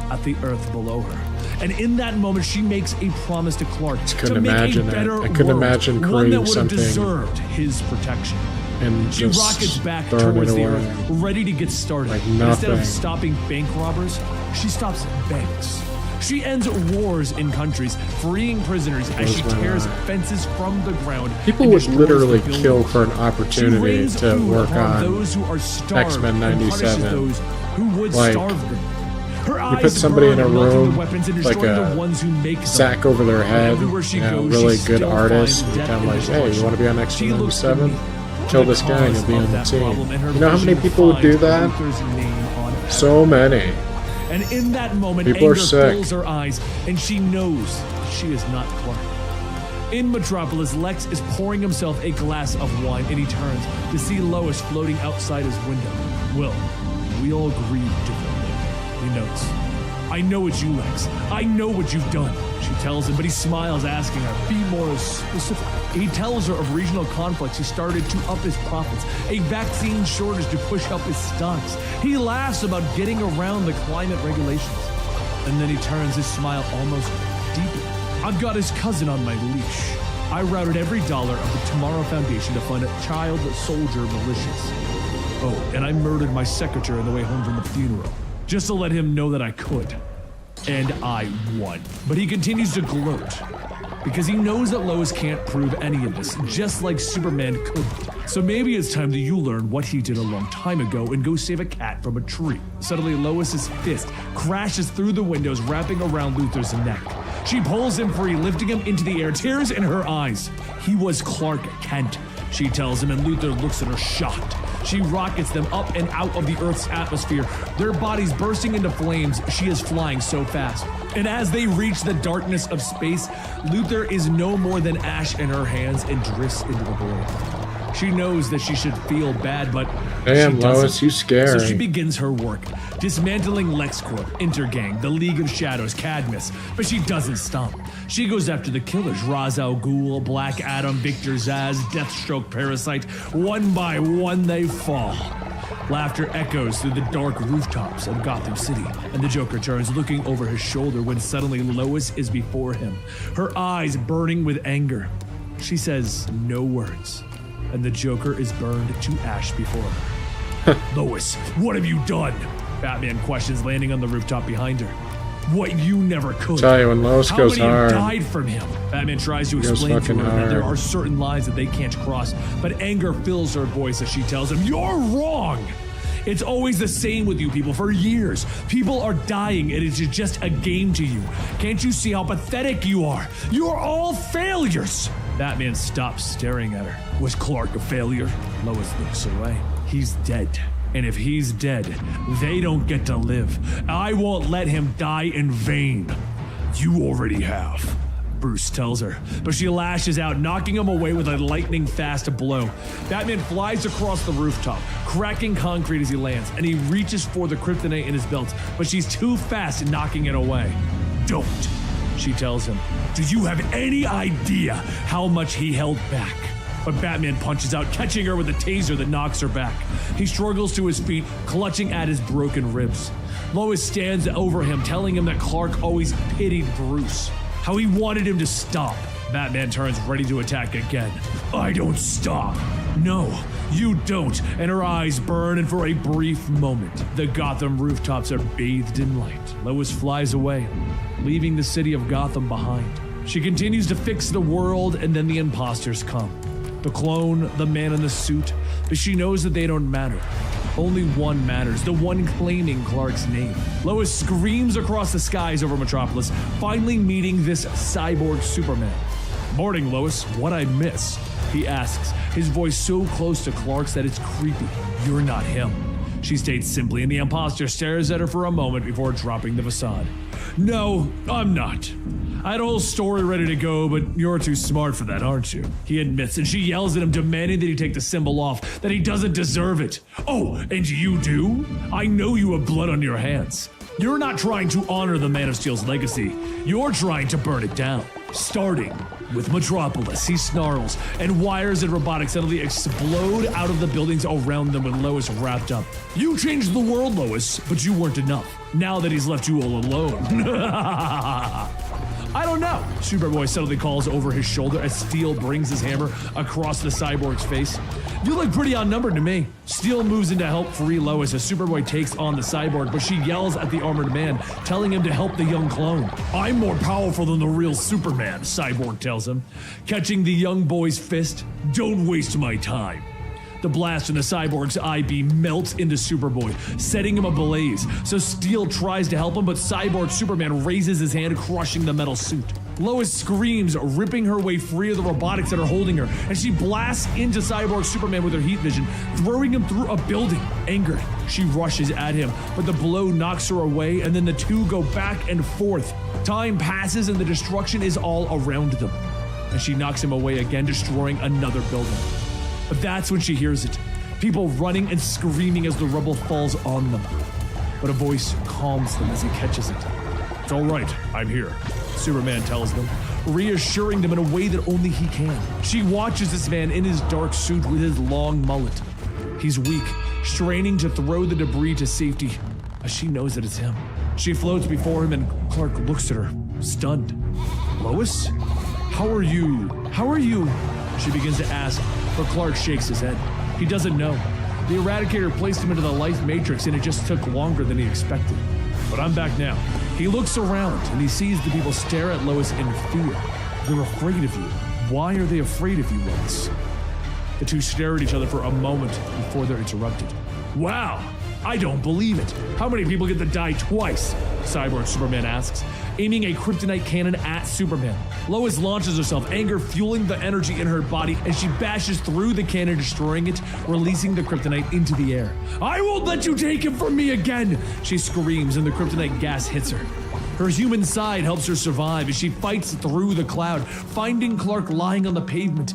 at the earth below her. And in that moment, she makes a promise to Clark couldn't to make imagine a it. better I couldn't world, imagine one that creating would have something deserved his protection. And She just rockets back throwing towards it the away. earth, ready to get started. Like And instead of nothing. stopping bank robbers, she stops banks. She ends wars in countries, freeing prisoners as she Blows my tears mind. fences from the ground. People and would destroys literally the kill buildings. for an She opportunity rains to food work upon on those who are starved X-Men and punishes 97. those who would Like, starve them. Her you eyes put somebody in burn, a melting room, the weapons and like destroying a the ones who make them. sack over their head, Everywhere she you know, goes, really she good still artist, finds and death I'm and like, hey, destruction. you want to be on She X-Men looks 97? beneath Kill the this guy and cause you'll be of on the that team. problem, and her You know how many vision people would do finds that? Luther's name on it. So many. And in that moment, People are anger sick. fills her eyes, and she knows that she is not Clark. In Metropolis, Lex is pouring himself a glass of wine, and he turns to see Lois floating outside his window. Well, we all grieve differently, he notes. I know it's you, Lex. I know what you've done, she tells him, but he smiles, asking her, be more specific. He tells her of regional conflicts he started to up his profits, a vaccine shortage to push up his stocks. He laughs about getting around the climate regulations. And then he turns, his smile almost deeper. I've got his cousin on my leash. I routed every dollar of the Tomorrow Foundation to fund a child soldier militias. Oh, and I murdered my secretary on the way home from the funeral, just to let him know that I could. And I won. But he continues to gloat, because he knows that Lois can't prove any of this, just like Superman couldn't. So maybe it's time that you learn what he did a long time ago and go save a cat from a tree. Suddenly, Lois's fist crashes through the windows, wrapping around Luther's neck. She pulls him free, lifting him into the air, tears in her eyes. He was Clark Kent, she tells him, and Luther looks at her shocked. She rockets them up and out of the Earth's atmosphere, their bodies bursting into flames. She is flying so fast. And as they reach the darkness of space, Luther is no more than ash in her hands and drifts into the void. She knows that she should feel bad, but Damn, she doesn't. Lois, you scary. So she begins her work, dismantling LexCorp, Intergang, the League of Shadows, Cadmus. But she doesn't stop. She goes after the killers, Ra's al Ghul, Black Adam, Victor Zsasz, Deathstroke, Parasite. One by one they fall. Laughter echoes through the dark rooftops of Gotham City, and the Joker turns, looking over his shoulder when suddenly Lois is before him, her eyes burning with anger. She says no words, and the Joker is burned to ash before her. Lois, what have you done? Batman questions, landing on the rooftop behind her. What you never could. Tell you, when Lois How goes many have hard, died from him? Batman tries to Goes explain to fucking her that there hard. are certain lines that they can't cross, but anger fills her voice as she tells him, "You're wrong! It's always the same with you people for years. People are dying and it's just a game to you. Can't you see how pathetic you are? You're all failures!" Batman stops staring at her. Was Clark a failure? Lois looks away. He's dead. And if he's dead, they don't get to live. I won't let him die in vain. You already have, Bruce tells her, but she lashes out, knocking him away with a lightning-fast blow. Batman flies across the rooftop, cracking concrete as he lands, and he reaches for the kryptonite in his belt, but she's too fast, knocking it away. Don't, she tells him. Do you have any idea how much he held back? But Batman punches out, catching her with a taser that knocks her back. He struggles to his feet, clutching at his broken ribs. Lois stands over him, telling him that Clark always pitied Bruce, how he wanted him to stop. Batman turns, ready to attack again. I don't stop. No, you don't. And her eyes burn, and for a brief moment, the Gotham rooftops are bathed in light. Lois flies away, leaving the city of Gotham behind. She continues to fix the world, and then the imposters come. The clone, the man in the suit, but she knows that they don't matter. Only one matters, the one claiming Clark's name. Lois screams across the skies over Metropolis, finally meeting this cyborg Superman. Morning, Lois, what'd I miss? He asks, his voice so close to Clark's that it's creepy. You're not him, she states simply, and the imposter stares at her for a moment before dropping the facade. No, I'm not. I had a whole story ready to go, but you're too smart for that, aren't you? He admits, and she yells at him, demanding that he take the symbol off, that he doesn't deserve it. Oh, and you do? I know you have blood on your hands. You're not trying to honor the Man of Steel's legacy. You're trying to burn it down. Starting with Metropolis, he snarls, and wires and robotics suddenly explode out of the buildings around them with Lois wrapped up. You changed the world, Lois, but you weren't enough. Now that he's left you all alone. I don't know, Superboy suddenly calls over his shoulder as Steel brings his hammer across the cyborg's face. You look pretty outnumbered to me. Steel moves in to help free Lois as Superboy takes on the cyborg, but she yells at the armored man, telling him to help the young clone. I'm more powerful than the real Superman, Cyborg tells him, catching the young boy's fist. Don't waste my time. The blast in the cyborg's eye beam melts into Superboy, setting him ablaze. So Steel tries to help him, but cyborg Superman raises his hand, crushing the metal suit. Lois screams, ripping her way free of the robotics that are holding her, and she blasts into cyborg Superman with her heat vision, throwing him through a building. Angered, she rushes at him, but the blow knocks her away, and then the two go back and forth. Time passes, and the destruction is all around them. And she knocks him away again, destroying another building. But that's when she hears it. People running and screaming as the rubble falls on them. But a voice calms them as he catches it. It's all right, I'm here, Superman tells them, reassuring them in a way that only he can. She watches this man in his dark suit with his long mullet. He's weak, straining to throw the debris to safety, as she knows that it's him. She floats before him and Clark looks at her, stunned. Lois? How are you? She begins to ask, but Clark shakes his head. He doesn't know. The Eradicator placed him into the life matrix and it just took longer than he expected. But I'm back now. He looks around and he sees the people stare at Lois in fear. They're afraid of you. Why are they afraid of you, Lois? The two stare at each other for a moment before they're interrupted. Wow, I don't believe it. How many people get to die twice? Cyborg Superman asks, aiming a kryptonite cannon at Superman. Lois launches herself, anger fueling the energy in her body, and she bashes through the cannon, destroying it, releasing the kryptonite into the air. I won't let you take him from me again! She screams, and the kryptonite gas hits her. Her human side helps her survive as she fights through the cloud, finding Clark lying on the pavement.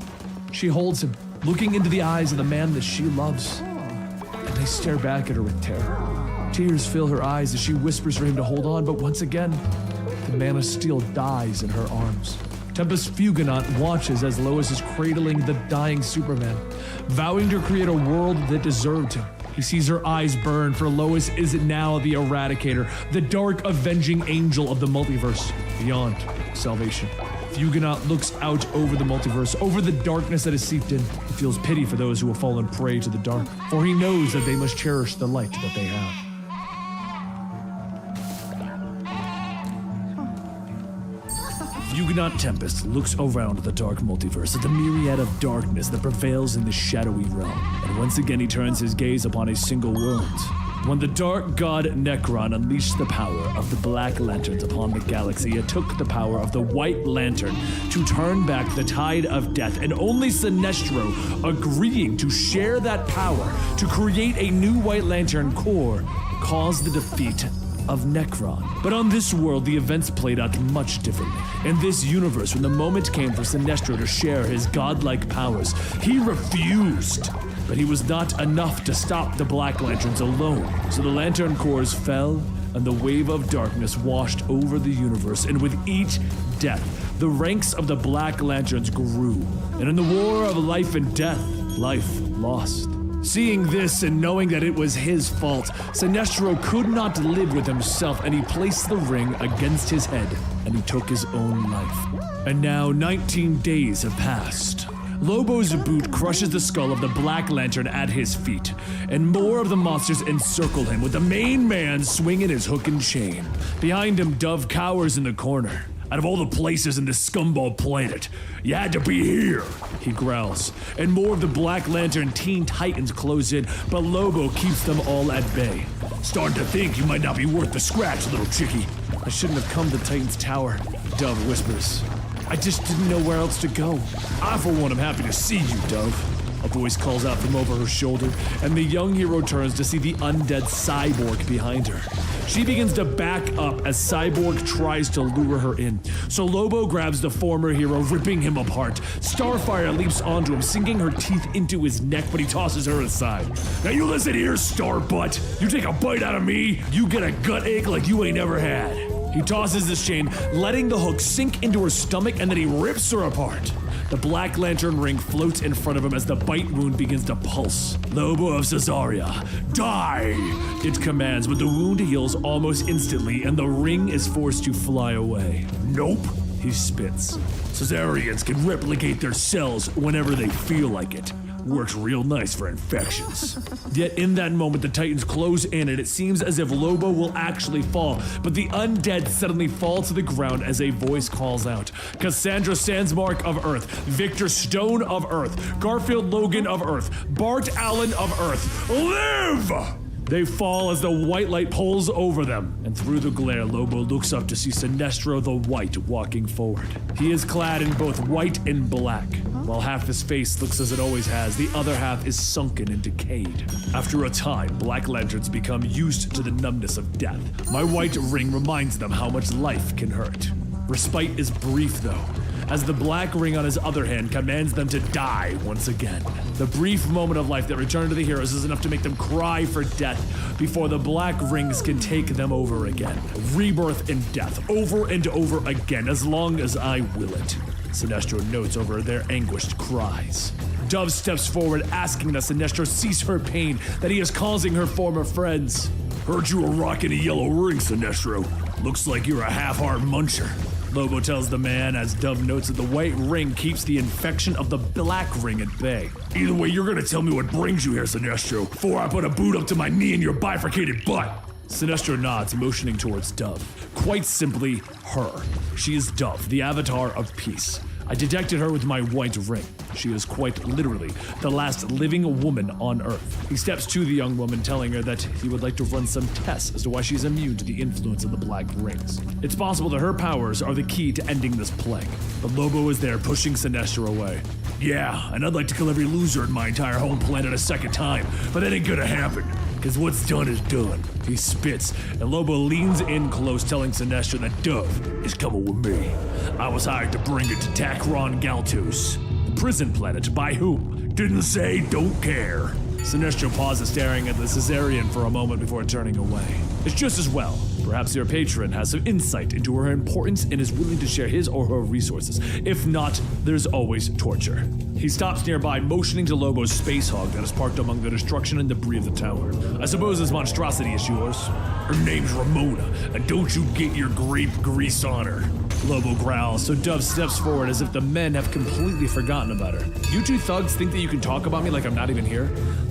She holds him, looking into the eyes of the man that she loves, and they stare back at her with terror. Tears fill her eyes as she whispers for him to hold on, but once again, the Man of Steel dies in her arms. Tempest Fugonaut watches as Lois is cradling the dying Superman, vowing to create a world that deserved him. He sees her eyes burn, for Lois is now the Eradicator, the dark avenging angel of the multiverse, beyond salvation. Fugonaut looks out over the multiverse, over the darkness that has seeped in. He feels pity for those who have fallen prey to the dark, for he knows that they must cherish the light that they have. Fugonaut Tempest looks around the dark multiverse at the myriad of darkness that prevails in the shadowy realm, and once again he turns his gaze upon a single world, When the dark god Necron unleashed the power of the Black Lanterns upon the galaxy, it took the power of the White Lantern to turn back the tide of death, and only Sinestro agreeing to share that power to create a new White Lantern Corps caused the defeat of Necron. But on this world, the events played out much differently. In this universe, when the moment came for Sinestro to share his godlike powers, he refused. But he was not enough to stop the Black Lanterns alone. So the Lantern Corps fell, and the wave of darkness washed over the universe, and with each death, the ranks of the Black Lanterns grew. And in the war of life and death, life lost. Seeing this and knowing that it was his fault, Sinestro could not live with himself, and he placed the ring against his head, and he took his own life. And now 19 days have passed. Lobo's boot crushes the skull of the Black Lantern at his feet, and more of the monsters encircle him, with the main man swinging his hook and chain. Behind him, Dove cowers in the corner. Out of all the places in this scumball planet, you had to be here, he growls. And more of the Black Lantern Teen Titans close in, but Lobo keeps them all at bay. Starting to think you might not be worth the scratch, little chickie. I shouldn't have come to Titan's Tower, Dove whispers. I just didn't know where else to go. I, for one, am happy to see you, Dove. A voice calls out from over her shoulder, and the young hero turns to see the undead Cyborg behind her. She begins to back up as Cyborg tries to lure her in. So Lobo grabs the former hero, ripping him apart. Starfire leaps onto him, sinking her teeth into his neck, but he tosses her aside. Now you listen here, Starbutt. You take a bite out of me, you get a gut ache like you ain't never had. He tosses his chain, letting the hook sink into her stomach, and then he rips her apart. The Black Lantern ring floats in front of him as the bite wound begins to pulse. Lobo of Caesarea, die! It commands, but the wound heals almost instantly, and the ring is forced to fly away. Nope, he spits. Caesarians can replicate their cells whenever they feel like it. Works real nice for infections. Yet in that moment, the Titans close in, and it seems as if Lobo will actually fall, but the undead suddenly fall to the ground as a voice calls out. Cassandra Sandsmark of Earth, Victor Stone of Earth, Garfield Logan of Earth, Bart Allen of Earth, live! They fall as the white light pulls over them, and through the glare, Lobo looks up to see Sinestro the White walking forward. He is clad in both white and black. While half his face looks as it always has, the other half is sunken and decayed. After a time, Black Lanterns become used to the numbness of death. My white ring reminds them how much life can hurt. Respite is brief, though, as the black ring on his other hand commands them to die once again. The brief moment of life that returned to the heroes is enough to make them cry for death before the black rings can take them over again. Rebirth and death, over and over again, as long as I will it. Sinestro notes over their anguished cries. Dove steps forward, asking that Sinestro cease her pain that he is causing her former friends. Heard you were rocking a yellow ring, Sinestro. Looks like you're a half-heart muncher. Lobo tells the man as Dove notes that the white ring keeps the infection of the black ring at bay. Either way, you're gonna tell me what brings you here, Sinestro, before I put a boot up to my knee in your bifurcated butt. Sinestro nods, motioning towards Dove. Quite simply, her. She is Dove, the avatar of peace. I detected her with my white ring. She is quite literally the last living woman on Earth. He steps to the young woman, telling her that he would like to run some tests as to why she's immune to the influence of the black rings. It's possible that her powers are the key to ending this plague. But Lobo is there, pushing Sinestro away. Yeah, and I'd like to kill every loser in my entire home planet a second time, but that ain't gonna happen. Cause what's done is done. He spits, and Lobo leans in close, telling Sinestro that Dove is coming with me. I was hired to bring it to Takron Galtos. The prison planet, by whom? Didn't say, don't care. Sinestro pauses, staring at the Caesarian for a moment before turning away. It's just as well. Perhaps your patron has some insight into her importance and is willing to share his or her resources. If not, there's always torture. He stops nearby, motioning to Lobo's space hog that is parked among the destruction and debris of the tower. I suppose this monstrosity is yours? Her name's Ramona, and don't you get your grape grease on her. Lobo growls, so Dove steps forward as if the men have completely forgotten about her. You two thugs think that you can talk about me like I'm not even here?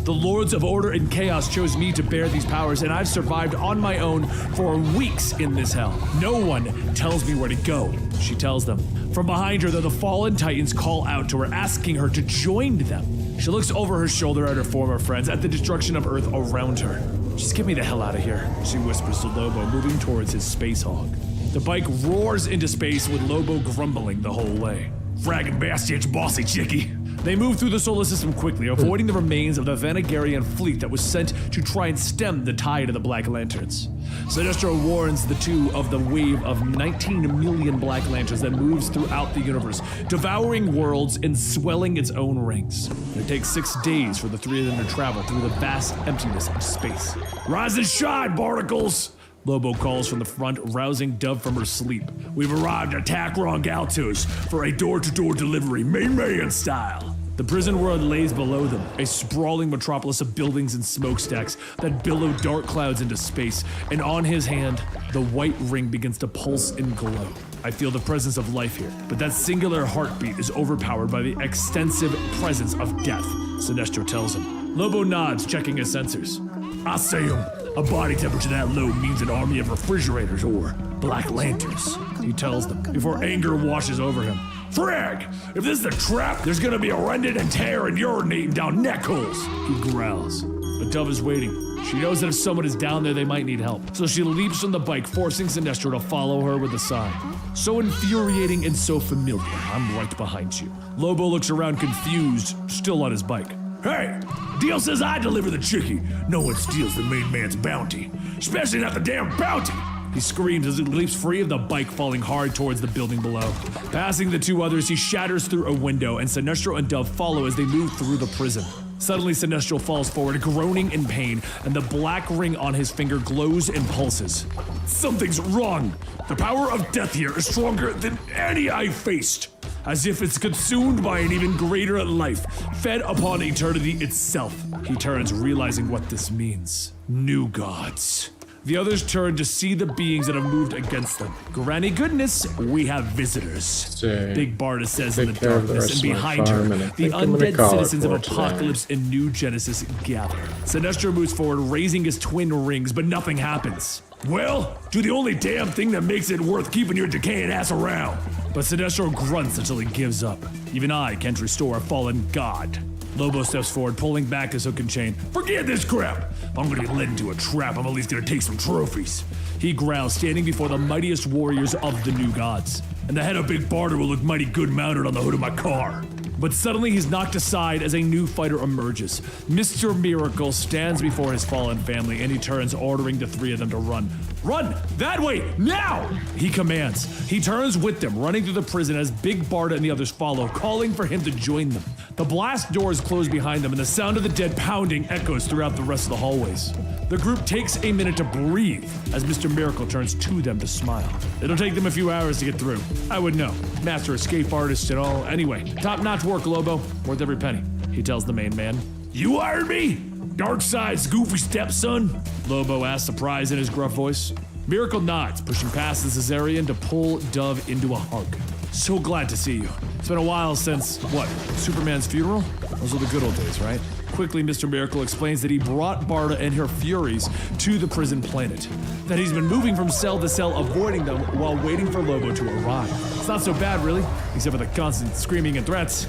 The Lords of Order and Chaos chose me to bear these powers, and I've survived on my own for weeks in this hell. No one tells me where to go, she tells them. From behind her, though, the fallen Titans call out to her, asking her to join them. She looks over her shoulder at her former friends, at the destruction of Earth around her. Just get me the hell out of here, she whispers to Lobo, moving towards his space hog. The bike roars into space with Lobo grumbling the whole way. Fraggin' bastard, bossy chickie. They move through the solar system quickly, avoiding the remains of the Vanagarian fleet that was sent to try and stem the tide of the Black Lanterns. Sinestro warns the two of the wave of 19 million Black Lanterns that moves throughout the universe, devouring worlds and swelling its own ranks. It takes 6 days for the three of them to travel through the vast emptiness of space. Rise and shine, barnacles! Lobo calls from the front, rousing Dove from her sleep. We've arrived at Takron Galtos for a door-to-door delivery, May style. The prison world lays below them, a sprawling metropolis of buildings and smokestacks that billow dark clouds into space, and on his hand, the white ring begins to pulse and glow. I feel the presence of life here, but that singular heartbeat is overpowered by the extensive presence of death, Sinestro tells him. Lobo nods, checking his sensors. I say a body temperature that low means an army of refrigerators or Black Lanterns, he tells them, before anger washes over him. Frag! If this is a trap, there's gonna be a rending and tear and urinating down neck holes, he growls. But Dove is waiting. She knows that if someone is down there, they might need help. So she leaps from the bike, forcing Sinestro to follow her with a sign. So infuriating and so familiar, I'm right behind you. Lobo looks around confused, still on his bike. Hey, deal says I deliver the chickie. No one steals the main man's bounty, especially not the damn bounty. He screams as he leaps free of the bike, falling hard towards the building below. Passing the two others, he shatters through a window, and Sinestro and Dove follow as they move through the prison. Suddenly, Sinestro falls forward, groaning in pain, and the black ring on his finger glows and pulses. Something's wrong. The power of death here is stronger than any I've faced. As if it's consumed by an even greater life, fed upon eternity itself. He turns, realizing what this means. New gods. The others turn to see the beings that have moved against them. Granny goodness, we have visitors. Big Barda says in the darkness, and behind her, the undead citizens of Apocalypse and New Genesis gather. Sinestro moves forward, raising his twin rings, but nothing happens. Well, do the only damn thing that makes it worth keeping your decaying ass around. But Sinestro grunts until he gives up. Even I can't restore a fallen god. Lobo steps forward, pulling back his hook and chain. Forget this crap! If I'm gonna be led into a trap, I'm at least gonna take some trophies. He growls, standing before the mightiest warriors of the new gods. And the head of Big Barter will look mighty good mounted on the hood of my car. But suddenly he's knocked aside as a new fighter emerges. Mr. Miracle stands before his fallen family, and he turns, ordering the three of them to run. Run! That way! Now! He commands. He turns with them, running through the prison as Big Barda and the others follow, calling for him to join them. The blast doors close behind them, and the sound of the dead pounding echoes throughout the rest of the hallways. The group takes a minute to breathe as Mr. Miracle turns to them to smile. It'll take them a few hours to get through. I would know. Master escape artist and all. Anyway, top-notch work, Lobo. Worth every penny, he tells the main man. You hired me? Darkseid's goofy stepson? Lobo asks, surprise in his gruff voice. Miracle nods, pushing past the Caesarian to pull Dove into a hug. So glad to see you. It's been a while since, what, Superman's funeral? Those are the good old days, right? Quickly, Mr. Miracle explains that he brought Barda and her Furies to the prison planet. That he's been moving from cell to cell, avoiding them while waiting for Lobo to arrive. It's not so bad, really, except for the constant screaming and threats.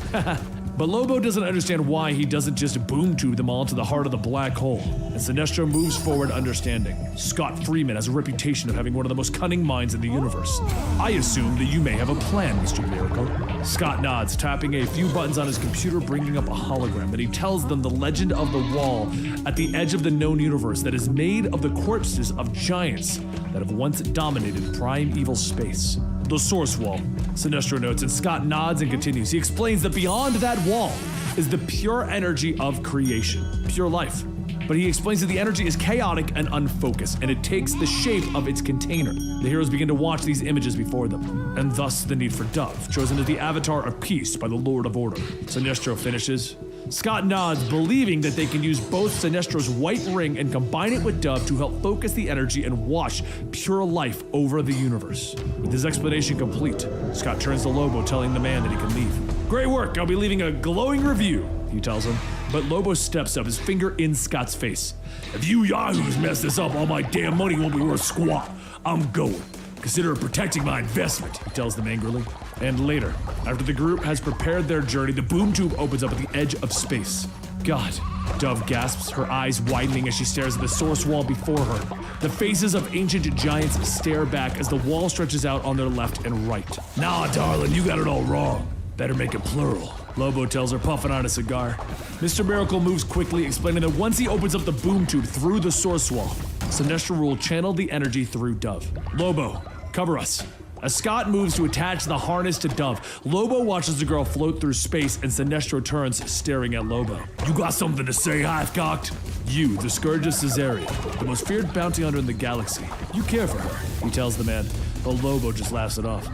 But Lobo doesn't understand why he doesn't just boom tube them all to the heart of the black hole. And Sinestro moves forward, understanding. Scott Freeman has a reputation of having one of the most cunning minds in the universe. I assume that you may have a plan, Mr. Miracle. Scott nods, tapping a few buttons on his computer, bringing up a hologram that he tells them the legend of the wall at the edge of the known universe that is made of the corpses of giants that have once dominated primeval space. The source wall, Sinestro notes, and Scott nods and continues. He explains that beyond that wall is the pure energy of creation, pure life. But he explains that the energy is chaotic and unfocused, and it takes the shape of its container. The heroes begin to watch these images before them, and thus the need for Dove, chosen as the avatar of peace by the Lord of Order. Sinestro finishes. Scott nods, believing that they can use both Sinestro's white ring and combine it with Dove to help focus the energy and wash pure life over the universe. With his explanation complete, Scott turns to Lobo, telling the man that he can leave. Great work, I'll be leaving a glowing review, he tells him. But Lobo steps up, his finger in Scott's face. If you yahoos mess this up, all my damn money won't be worth squat. I'm going. Consider protecting my investment, he tells them angrily. And later, after the group has prepared their journey, the boom tube opens up at the edge of space. God, Dove gasps, her eyes widening as she stares at the source wall before her. The faces of ancient giants stare back as the wall stretches out on their left and right. Nah, darling, you got it all wrong. Better make it plural, Lobo tells her, puffing on a cigar. Mr. Miracle moves quickly, explaining that once he opens up the boom tube through the source wall, Sinestro will channel the energy through Dove. Lobo, cover us. As Scott moves to attach the harness to Dove, Lobo watches the girl float through space and Sinestro turns, staring at Lobo. You got something to say, half-cocked? You, the Scourge of Caesarea, the most feared bounty hunter in the galaxy. You care for her, he tells the man, but Lobo just laughs it off.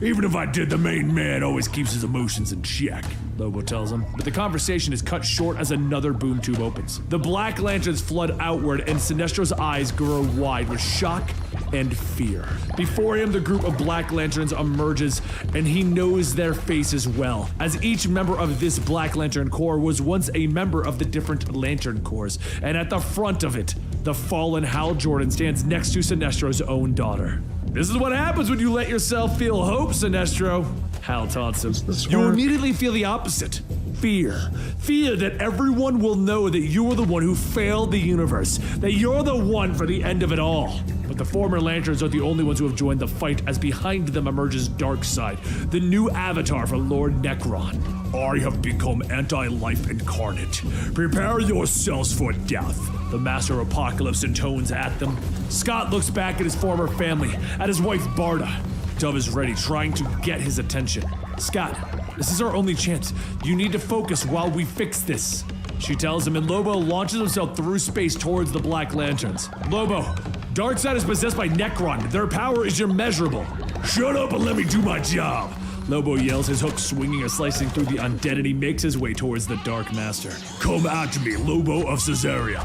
Even if I did, the main man always keeps his emotions in check, Lobo tells him. But the conversation is cut short as another boom tube opens. The black lanterns flood outward and Sinestro's eyes grow wide with shock and fear. Before him, the group of Black Lanterns emerges, and he knows their faces well, as each member of this Black Lantern Corps was once a member of the different Lantern Corps, and at the front of it, the fallen Hal Jordan stands next to Sinestro's own daughter. This is what happens when you let yourself feel hope, Sinestro, Hal taunts him. You immediately feel the opposite. Fear. Fear that everyone will know that you are the one who failed the universe, that you're the one for the end of it all. But the former Lanterns are the only ones who have joined the fight, as behind them emerges Darkseid, the new avatar for Lord Necron. I have become anti-life incarnate. Prepare yourselves for death, the Master Apocalypse intones at them. Scott looks back at his former family, at his wife Barda. Dove is ready, trying to get his attention. Scott, this is our only chance. You need to focus while we fix this, she tells him, and Lobo launches himself through space towards the Black Lanterns. Lobo, Darkseid is possessed by Necron. Their power is immeasurable. Shut up and let me do my job, Lobo yells, his hook swinging and slicing through the undead, and he makes his way towards the Dark Master. Come at me, Lobo of Caesarea.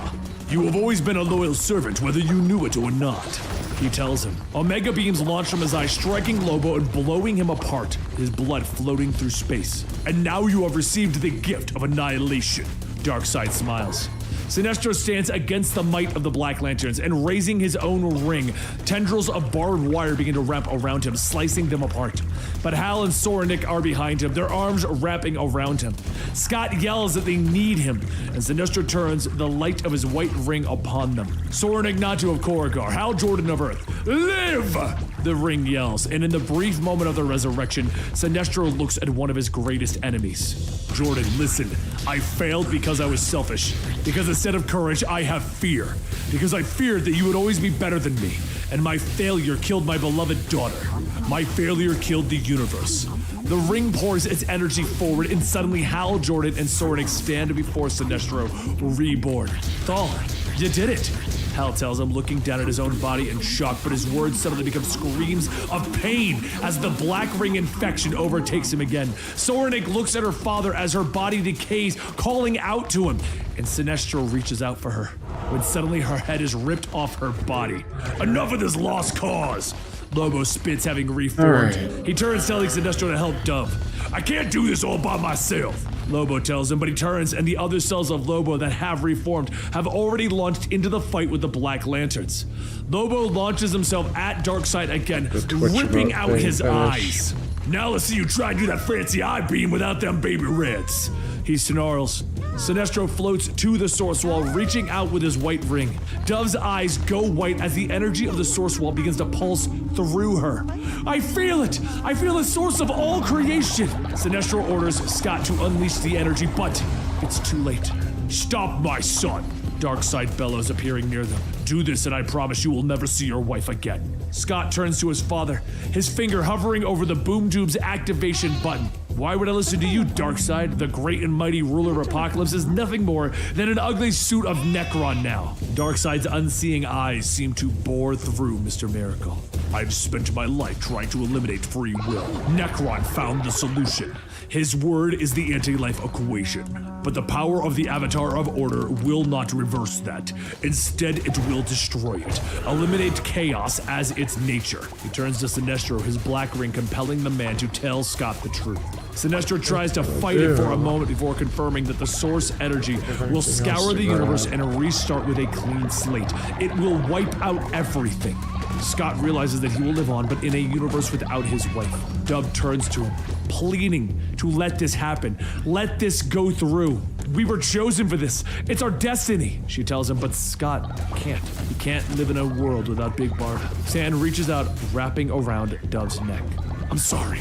You have always been a loyal servant, whether you knew it or not, he tells him. Omega beams launch from his eyes, striking Lobo and blowing him apart, his blood floating through space. And now you have received the gift of annihilation, Darkseid smiles. Sinestro stands against the might of the Black Lanterns, and raising his own ring, tendrils of barbed wire begin to wrap around him, slicing them apart. But Hal and Soranik are behind him, their arms wrapping around him. Scott yells that they need him, and Sinestro turns the light of his white ring upon them. Soranik Natu of Korakar, Hal Jordan of Earth, live! The ring yells, and in the brief moment of the resurrection, Sinestro looks at one of his greatest enemies. Jordan, listen, I failed because I was selfish. Because instead of courage, I have fear. Because I feared that you would always be better than me. And my failure killed my beloved daughter. My failure killed the universe. The ring pours its energy forward, and suddenly Hal Jordan and Soranik stand before Sinestro, reborn. Thal, you did it, Hal tells him, looking down at his own body in shock, but his words suddenly become screams of pain as the black ring infection overtakes him again. Soranik looks at her father as her body decays, calling out to him, and Sinestro reaches out for her, when suddenly her head is ripped off her body. Enough of this lost cause! Lobo spits, having reformed. Right. He turns, telling Sinestro to help Dove. I can't do this all by myself, Lobo tells him, but he turns, and the other cells of Lobo that have reformed have already launched into the fight with the Black Lanterns. Lobo launches himself at Darkseid again, ripping out his eyes. Now let's see you try to do that fancy eye beam without them baby reds, he snarls. Sinestro floats to the source wall, reaching out with his white ring. Dove's eyes go white as the energy of the source wall begins to pulse through her. I feel it! I feel the source of all creation! Sinestro orders Scott to unleash the energy, but it's too late. Stop my son! Darkseid bellows, appearing near them. Do this and I promise you will never see your wife again. Scott turns to his father, his finger hovering over the boom tube's activation button. Why would I listen to you, Darkseid? The great and mighty ruler of Apocalypse is nothing more than an ugly suit of Necron now. Darkseid's unseeing eyes seem to bore through Mr. Miracle. I've spent my life trying to eliminate free will. Necron found the solution. His word is the anti-life equation. But the power of the Avatar of Order will not reverse that. Instead, it will destroy it. Eliminate chaos as its nature. He turns to Sinestro, his black ring compelling the man to tell Scott the truth. Sinestro tries to fight it for a moment before confirming that the source energy will scour the universe and restart with a clean slate. It will wipe out everything. Scott realizes that he will live on, but in a universe without his wife. Dove turns to him, pleading to let this happen. Let this go through. We were chosen for this. It's our destiny. She tells him, but Scott can't. He can't live in a world without Big Barb. Stan reaches out, wrapping around Dove's neck. I'm sorry,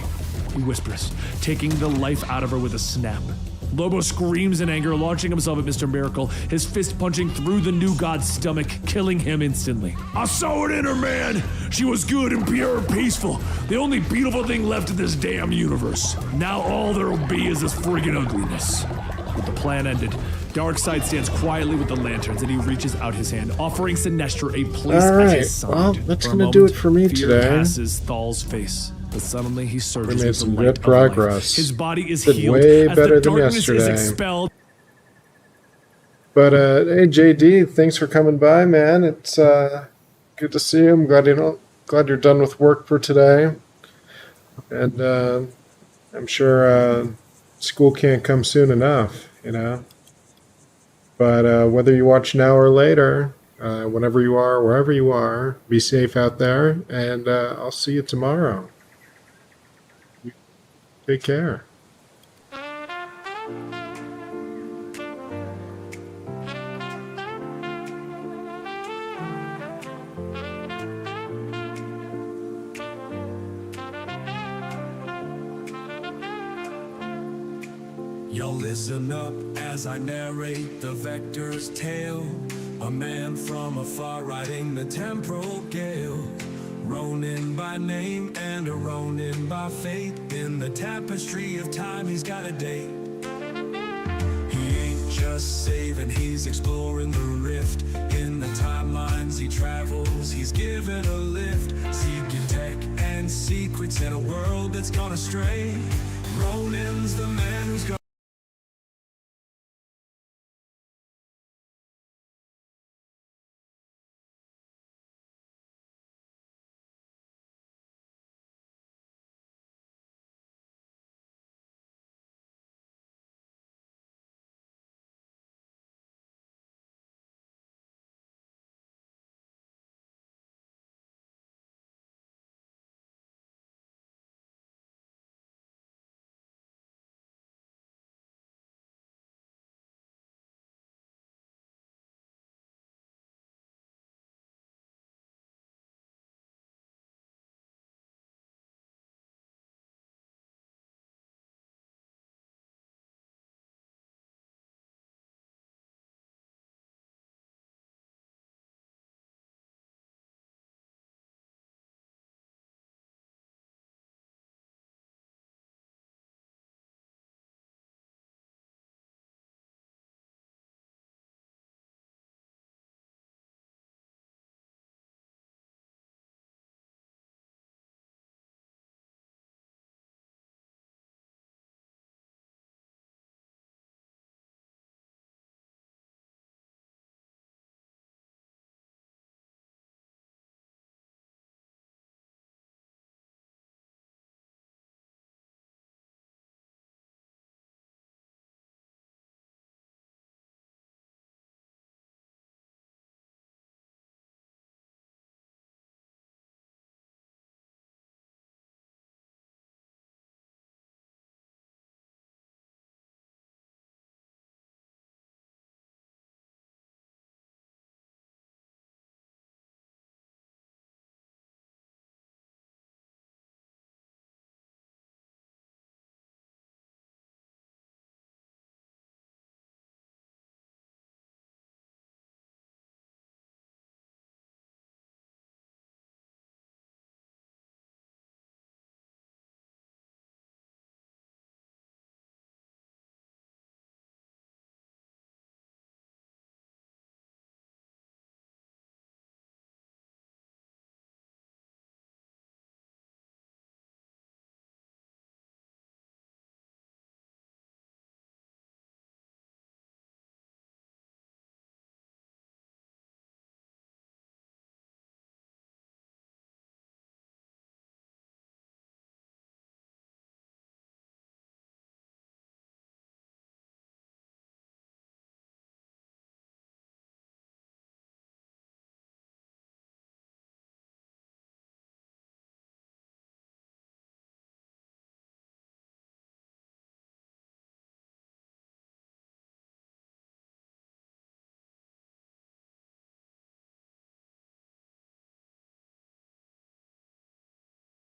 he whispers, taking the life out of her with a snap. Lobo screams in anger, launching himself at Mr. Miracle, his fist punching through the new god's stomach, killing him instantly. I saw it in her, man! She was good and pure and peaceful. The only beautiful thing left in this damn universe. Now all there'll be is this friggin' ugliness. With the plan ended, Darkseid stands quietly with the lanterns and he reaches out his hand, offering Sinestro a place at his side. Well, that's gonna do it for me fear today. passes Thal's face. But suddenly he surges We made with some the light good of life. progress. His body is Did healed way as better the than darkness is yesterday. expelled. But hey, JD, thanks for coming by, man. It's good to see you. I'm glad you're done with work for today. And I'm sure school can't come soon enough, you know. But whether you watch now or later, whenever you are, wherever you are, be safe out there, and I'll see you tomorrow. Take care. Y'all listen up as I narrate the Vector's tale. A man from afar riding the temporal gale. Ronin by name and a Ronin by fate. In the tapestry of time he's got a date. He ain't just saving, he's exploring the rift. In the timelines he travels, he's given a lift. Seeking tech and secrets in a world that's gone astray. Ronin's the man who's gonna